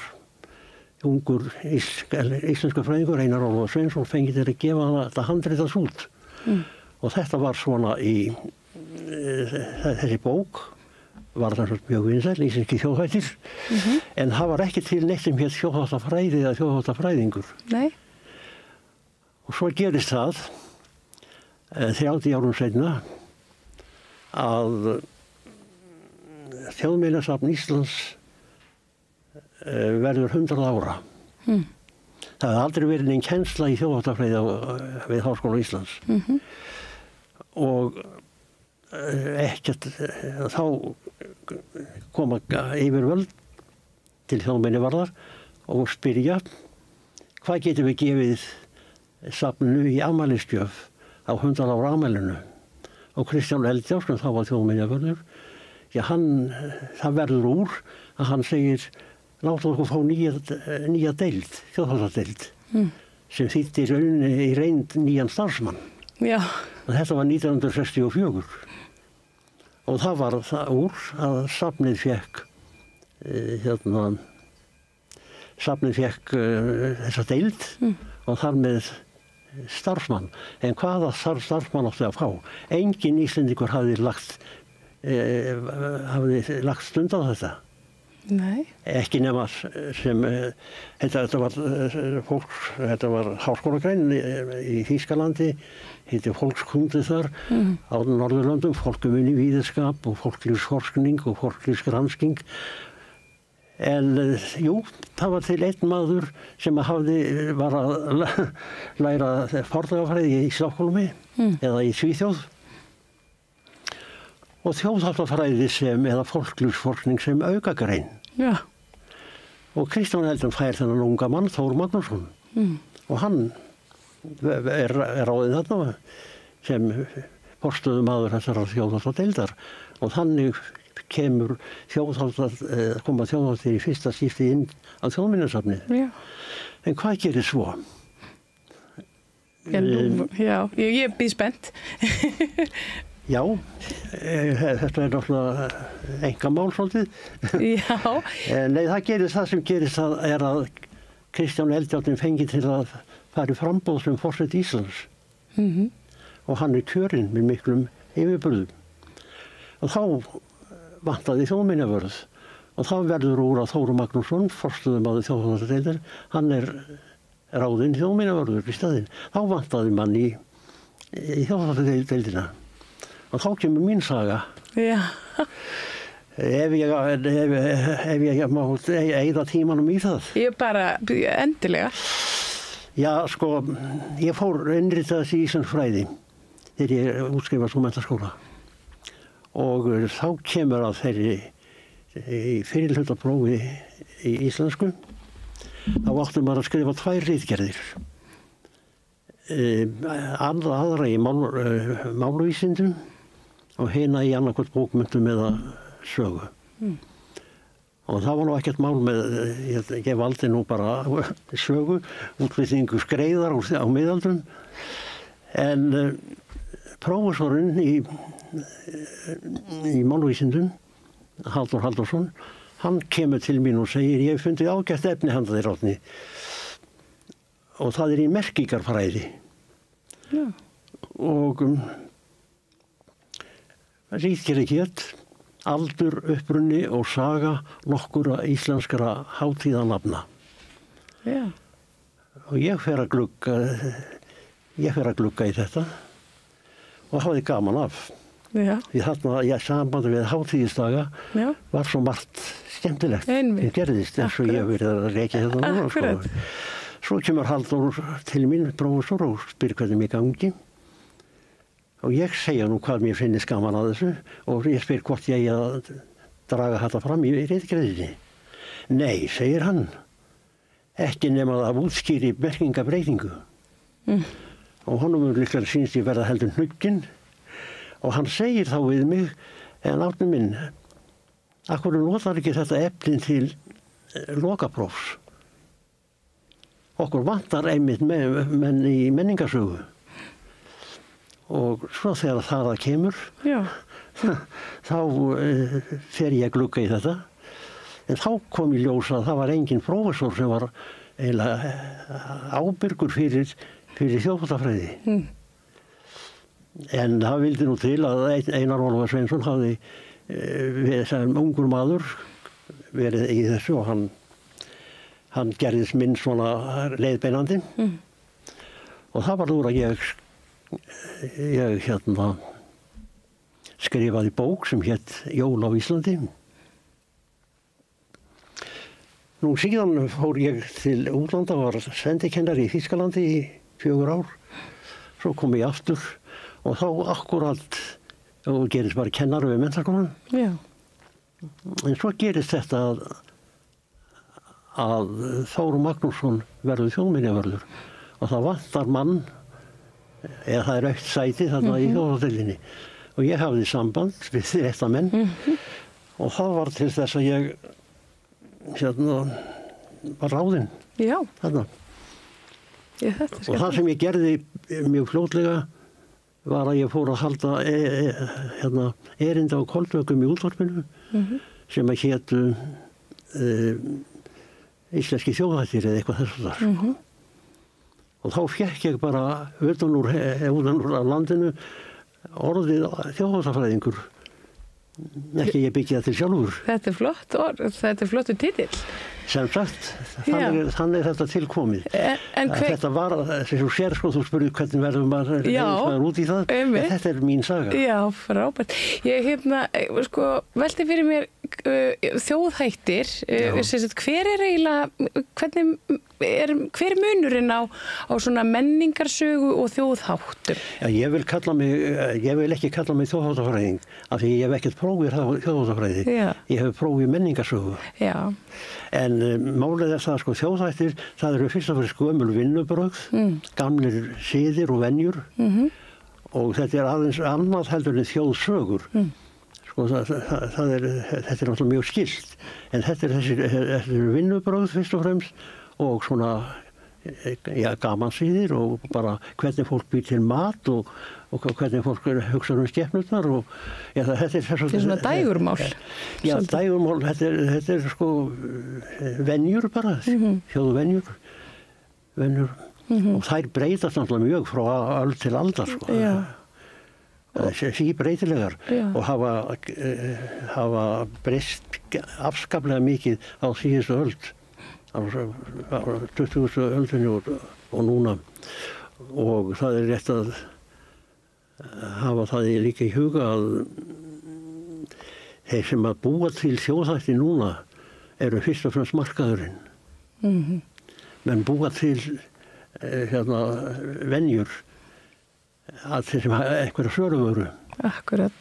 ungur íslensku fræðingur Einar Ólafur Sveinsson fengið til að gefa þetta handritað út. Og þetta var svona þessi bók var það mjög vinsæl, Íslenski þjóðhættir, en það var ekki til neitt sem hétt þjóðháttafræði eða þjóðháttafræðingur. Nei. Og svo gerist það 30 árum seinna að Þjóðminjasafn Íslands verður 100 ára. Það hefði aldrei verið neinn kennsla í þjóðháttafræði við Háskóla Íslands. Og ekkert, þá koma yfirvöld til þjóðminjavarðar og spyrja hvað getum við gefið safninu í afmælisgjöf á 100 ára afmælinu. Og Kristján Eldjárn, þá var þjóðminjavörður, það verður úr að hann segir láta okkur fá nýja deild, þjóðháttadeild, sem þýddi í reynd nýjan starfsmann. Já. Og þetta var 1964. Og það var það úr að safnið fekk þessa deild og þar með starfsmann. En hvaða starfsmann átti að fá? Engin Íslendingur hafði lagt stund á þetta. Nei. Ekki nema sem, þetta var háskólagrein í Þýskalandi, heitir fólkskundi þar, á Norðurlöndum, fólkumunni víðskap og fólklífsforskning og fólklífsgransking. En jú, það var til einn maður sem var að læra fornleifafræði í Stokkólmi eða í Svíþjóð og þjóðháttafræði eða folklífsforskning sem aukagrein. Já. Og Kristján Eldjárn fær þennan unga mann, Þór Magnússon. Og hann er ráðinn þarna sem forstöðumaður þessara þjóðháttadeildar og þannig koma þjóðháttir í fyrsta skipti inn á Þjóðminjasafnið. Já. En hvað gerir svo? Já, ég býð spennt. Já, þetta er náttúrulega einkamál svolítið. Já. Nei, það sem gerist er að Kristján Eldjárn fengi til að fara í framboð sem forseti Íslands. Og hann er kjörinn með miklum yfirburðum. Og þá vantaði þjóðminjavörð og þá verður úr að Þór Magnússon, forstöðumaður þjóðháttadeildar, hann er ráðinn þjóðminjavörður í staðinn. Þá vantaði mann í þjóðháttadeildina og þá kemur mín saga. Já. Ef ég má eyða tímanum í það. Ég bara, endilega. Já, sko, ég fór innritaðist í íslenskufræði þegar ég útskrifast úr menntaskóla. Og þá kemur að þeirri fyrirhlutaprófi í íslensku. Þá áttu maður að skrifa 2 ritgerðir. Aðra í málvísindum og hina í annarkvort bókmenntum eða sögu. Og það var nú ekkert mál með, ég valdi nú bara sögu, útflutningu skreiðar á miðaldum. En prófessorinn í málvísindum, Halldór Halldórsson, hann kemur til mín og segir, ég hef fundið ágætt efni handa þér, Árni. Og það í merkingarfræði. Já. Og ritgerðargerð, aldur, uppruni og saga nokkurra íslenskra hátíðanafna. Já. Og ég fer að glugga í þetta og hafði gaman af. Já. Því þarna sambandi við hátíðisdaga var svo margt skemmtilegt. Einmitt. Það gerðist eins og ég verið að rekja þetta núna. Akkurat. Svo kemur Halldór til mín, prófessor, og spyr hvernig mér gangi. Og ég segja nú hvað mér finnist gaman að þessu og ég spyr hvort ég að draga þetta fram í ritgerðinni. Nei, segir hann, ekki nema að útskýri merkingabreytingu. Og honum líklega sýnst ég verða heldur hnugginn og hann segir þá við mig, en Árni minn, af hverju notar ekki þetta efnin til lokaprófs? Okkur vantar einmitt menn í menningarsögu. Og svo þegar það kemur, þá fer ég að glugga í þetta. En þá kom í ljós að það var engin prófessor sem var eiginlega ábyrgur fyrir þjóðháttafræði. En það vildi nú til að Einar Ólafur Sveinsson hafði sem ungur maður verið í þessu og hann gerðist minn svona leiðbeinandi. Og það var úr að ég skrifaði bók sem hét Jól á Íslandi. Nú síðan fór ég til útlanda, var sendikennari í Þýskalandi í 4 ár. Svo kom ég aftur og þá akkurat, og gerist bara kennari við menntaskólann. Já. En svo gerist þetta að Þór Magnússon verður þjóðminjavörður og það vantar mann, eða það aukt sæti þarna í þjóðháttadeildinni. Og ég hafði samband við þetta menn og það var til þess að ég var ráðinn. Já. Þarna. Og það sem ég gerði mjög fljótlega var að ég fór að halda erinda á Kollvökum í útvarpinu sem að hétu íslenski þjóðhættir eða eitthvað þess að það. Og þá fékk ég bara utan úr landinu orðið þjóðháttafræðingur. Ekki ég byggja það til sjálfur. Þetta er flott orð, þetta er flottur titill. Sem sagt, þannig er þetta tilkomið. Þetta var, sem þú sér sko, þú spurði hvernig verður maður út í það. Þetta er mín saga. Já, frábært. Ég velti fyrir mér þjóðhættir, hver er eiginlega, hver er munurinn á svona menningarsögu og þjóðháttum? Já, ég vil ekki kalla mig þjóðháttafræðing, af því ég hef ekkert prófið þjóðháttafræði. Ég hef prófið menningarsögu. Já. En málið það, sko, þjóðhættir, það eru fyrst og fremst gömul vinnubrögð, gamlir siðir og venjur, og þetta aðeins annað heldur en þjóðsögur. Sko, þetta er náttúrulega mjög skilt, en þetta er vinnubrögð fyrst og fremst, og svona gamansýðir og bara hvernig fólk býr til mat og hvernig fólk hugsa skepnurnar og þetta er svona dægurmál. Já, dægurmál, þetta er sko venjur bara, þjóðvenjur og þær breytast náttúrulega mjög frá öld til aldar, sko. Breytilegar og hafa breyst afskaplega mikið á síðustu öld, á 20. öldinni og núna, og það er rétt að hafa það líka í huga að þeir sem að búa til þjóðhætti núna eru fyrst og fremst markaðurinn. Menn búa til venjur að þeir sem hafa einhverja söruvöru. Akkurat.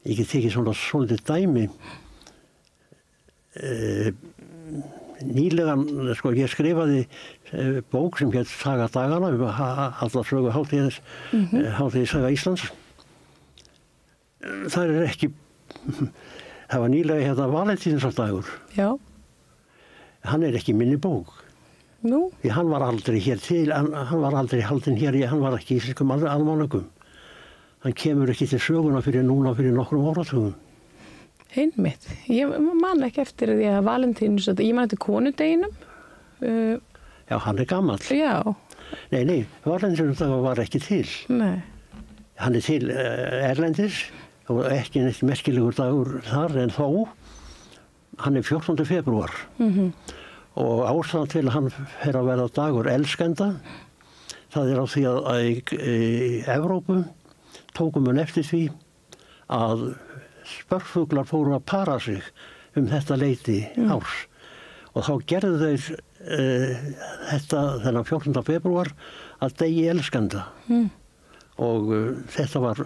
Ég get tekið svona svolítið dæmi. Nýlegan, sko, ég skrifaði bók sem hét Saga dagana, alla sögu hátíðissaga Íslands. Það er ekki, það var nýlega Valentínsdagur. Já. Hann er ekki minni bók. Nú? Því hann var aldrei hér til, hann var aldrei haldinn hér, hann var ekki í íslenskum almanökum. Hann kemur ekki til söguna fyrir núna fyrir nokkrum áratugum. Einmitt. Ég man ekki eftir því að Valentínus, ég man eftir konudeginum. Já, hann er gamall. Já. Nei, Valentínusdagur var ekki til. Nei. Hann er til erlendis og ekki neitt merkilegur dagur þar, en þó, hann er 14. febrúar. Og ástæðan til að hann fer að verða dagur elskenda, það er á því að í Evrópu tókum við eftir því að spörfuglar fóru að para sig þetta leyti árs og þá gerðu þeir þennan 14. febrúar að degi elskenda og þetta var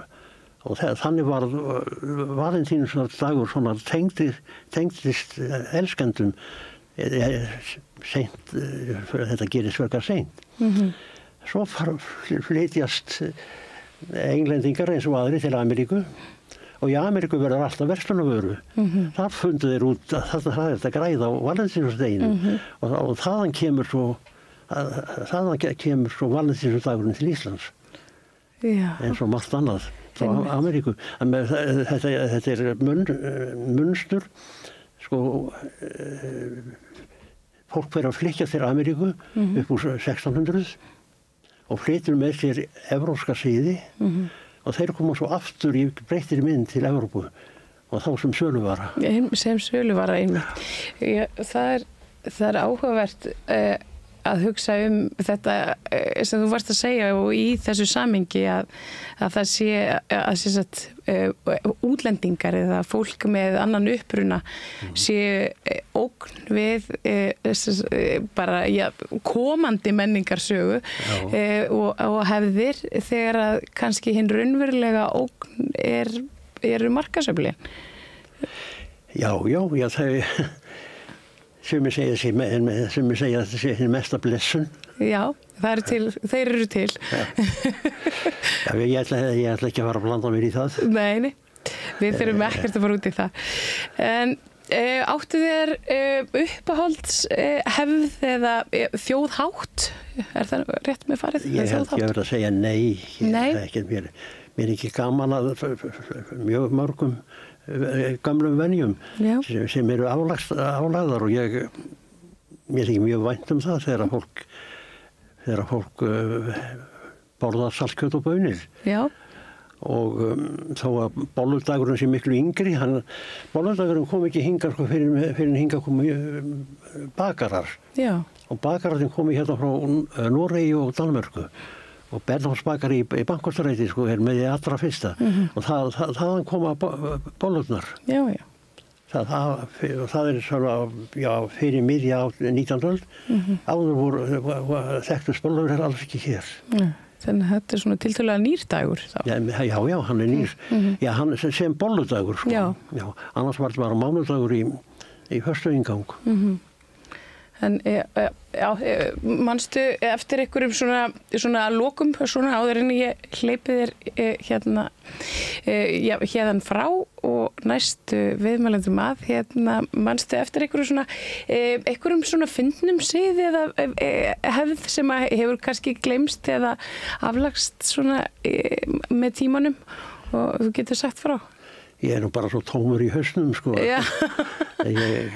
og þannig var Valentínusdagur svona tengdist elskendum seint, þetta gerist verkar seint. Svo flytjast englendingar eins og aðri til Ameríku og í Ameríku verður alltaf verslunarvöru. Þar fundu þeir út að það er þetta græða á Valentínusdeginu og þaðan kemur svo Valentínusdagurinn til Íslands. Eins og margt annað frá Ameríku. Þetta er munstur, sko, fólk fer að flytja til Ameríku upp úr 1600 og flytur með sér evrópska siði og þeir koma svo aftur í breyttri mynd til Evrópu og þá sem söluvara. Sem söluvara einmitt. Það er áhugavert að hugsa þetta sem þú varst að segja og í þessu samhengi að það sé útlendingar eða fólk með annan uppruna sé ógn við bara komandi menningarsögu og hefðir þegar að kannski hinn raunverulega ógn eru markaðsöflin. Já, það sem ég segja að þetta sé hinn mesta blessun. Já, þeir eru til. Já, ég ætla ekki að fara að blanda mér í það. Nei, við þurfum ekkert að fara út í það. En áttu þér uppáhalds hefð eða þjóðhátt? Er það rétt með farið? Ég verð að segja nei. Mér er ekki gaman að mjög mörgum gamlum venjum sem eru álagðar og mér þykir mjög vænt það þegar fólk borðar saltkjöt og baunir. Já. Og þó að bolludagurinn sé miklu yngri, bolludagurinn kom ekki hingað fyrir hingað komu bakarar. Já. Og bakararnir komu hérna frá Noregi og Danmörku. Og Bernhófs bakari í Bankastræti er með því allra fyrsta og þaðan koma bollurnar. Já. Það svona, já, fyrir miðja 19. öld. Áður þekktust bollur alls ekki hér. Þannig að þetta svona tiltölulega nýr dagur þá. Já, hann nýr. Já, hann sem bolludagur, sko. Já. Annars var þetta bara mánudagur í fyrstu inngang. En manstu eftir einhverjum svona lokum svona áður en ég hleypi þér hérðan frá og næstu viðmælendum manstu eftir einhverjum svona fyndnum sið eða hefð sem hefur kannski gleymst eða aflagst svona með tímanum og þú getur sagt frá? Ég nú bara svo tómur í hausnum, sko. Já. Ég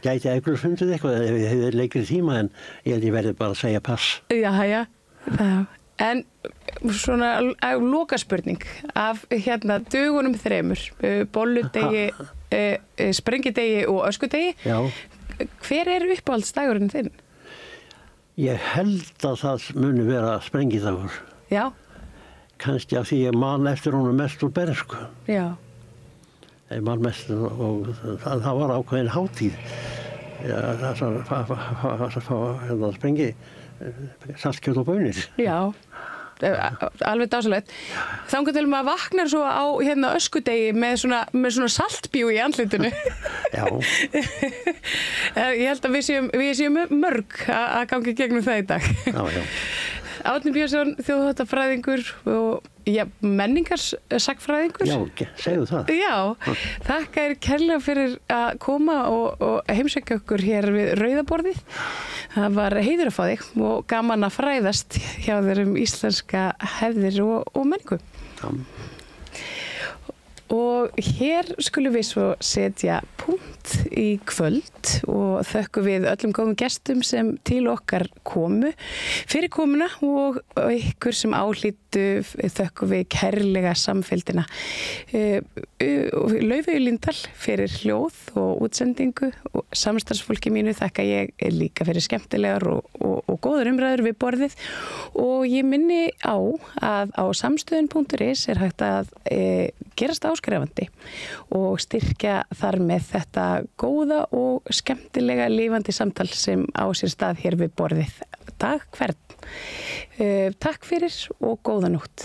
gæti eitthvað fundið eitthvað ef ég hefði leikri tíma en ég held ég verði bara að segja pass. Já. En svona lokaspurning af dögunum 3, bolludegi, sprengidegi og öskudegi. Já. Hver uppáhaldsdagurinn þinn? Ég held að það muni vera sprengidagur. Já. Kannski af því ég man eftir honum mest úr bernsku. Já. Ég man mest og það var ákveðin hátíð. Það sprengi saltkjöt og baunir. Já, alveg dásalegt. Þangað til maður vaknar svo á öskudegi með svona saltbjú í andlitinu. Já. Ég held að við séum mörg að gangi gegnum það í dag. Já. Árni Björnsson, þjóðháttafræðingur og menningarsagfræðingur. Já, segðu það. Já, þakka þér kærlega fyrir að koma og heimsækja okkur hér við rauðaborðið. Það var heiður að fá þig og gaman að fræðast hjá þér íslenska hefðir og menningu. Já. Og hér skulum við svo setja punkt í kvöld og þökkum við öllum góðum gestum sem til okkar komu fyrir komuna og ykkur sem áhlýttu þökkum við kærlega samfélgina. Laufey Líndal fyrir hljóð og útsendingu og samstarfsfólki mínu þakka ég líka fyrir skemmtilegar og góður umræður við borðið og ég minni á að á samstöðun.is hægt að gerast áskrifandi og styrkja þar með þetta góða og skemmtilega lifandi samtal sem á sér stað hér við borðið dag hvern. Takk fyrir og góða nótt.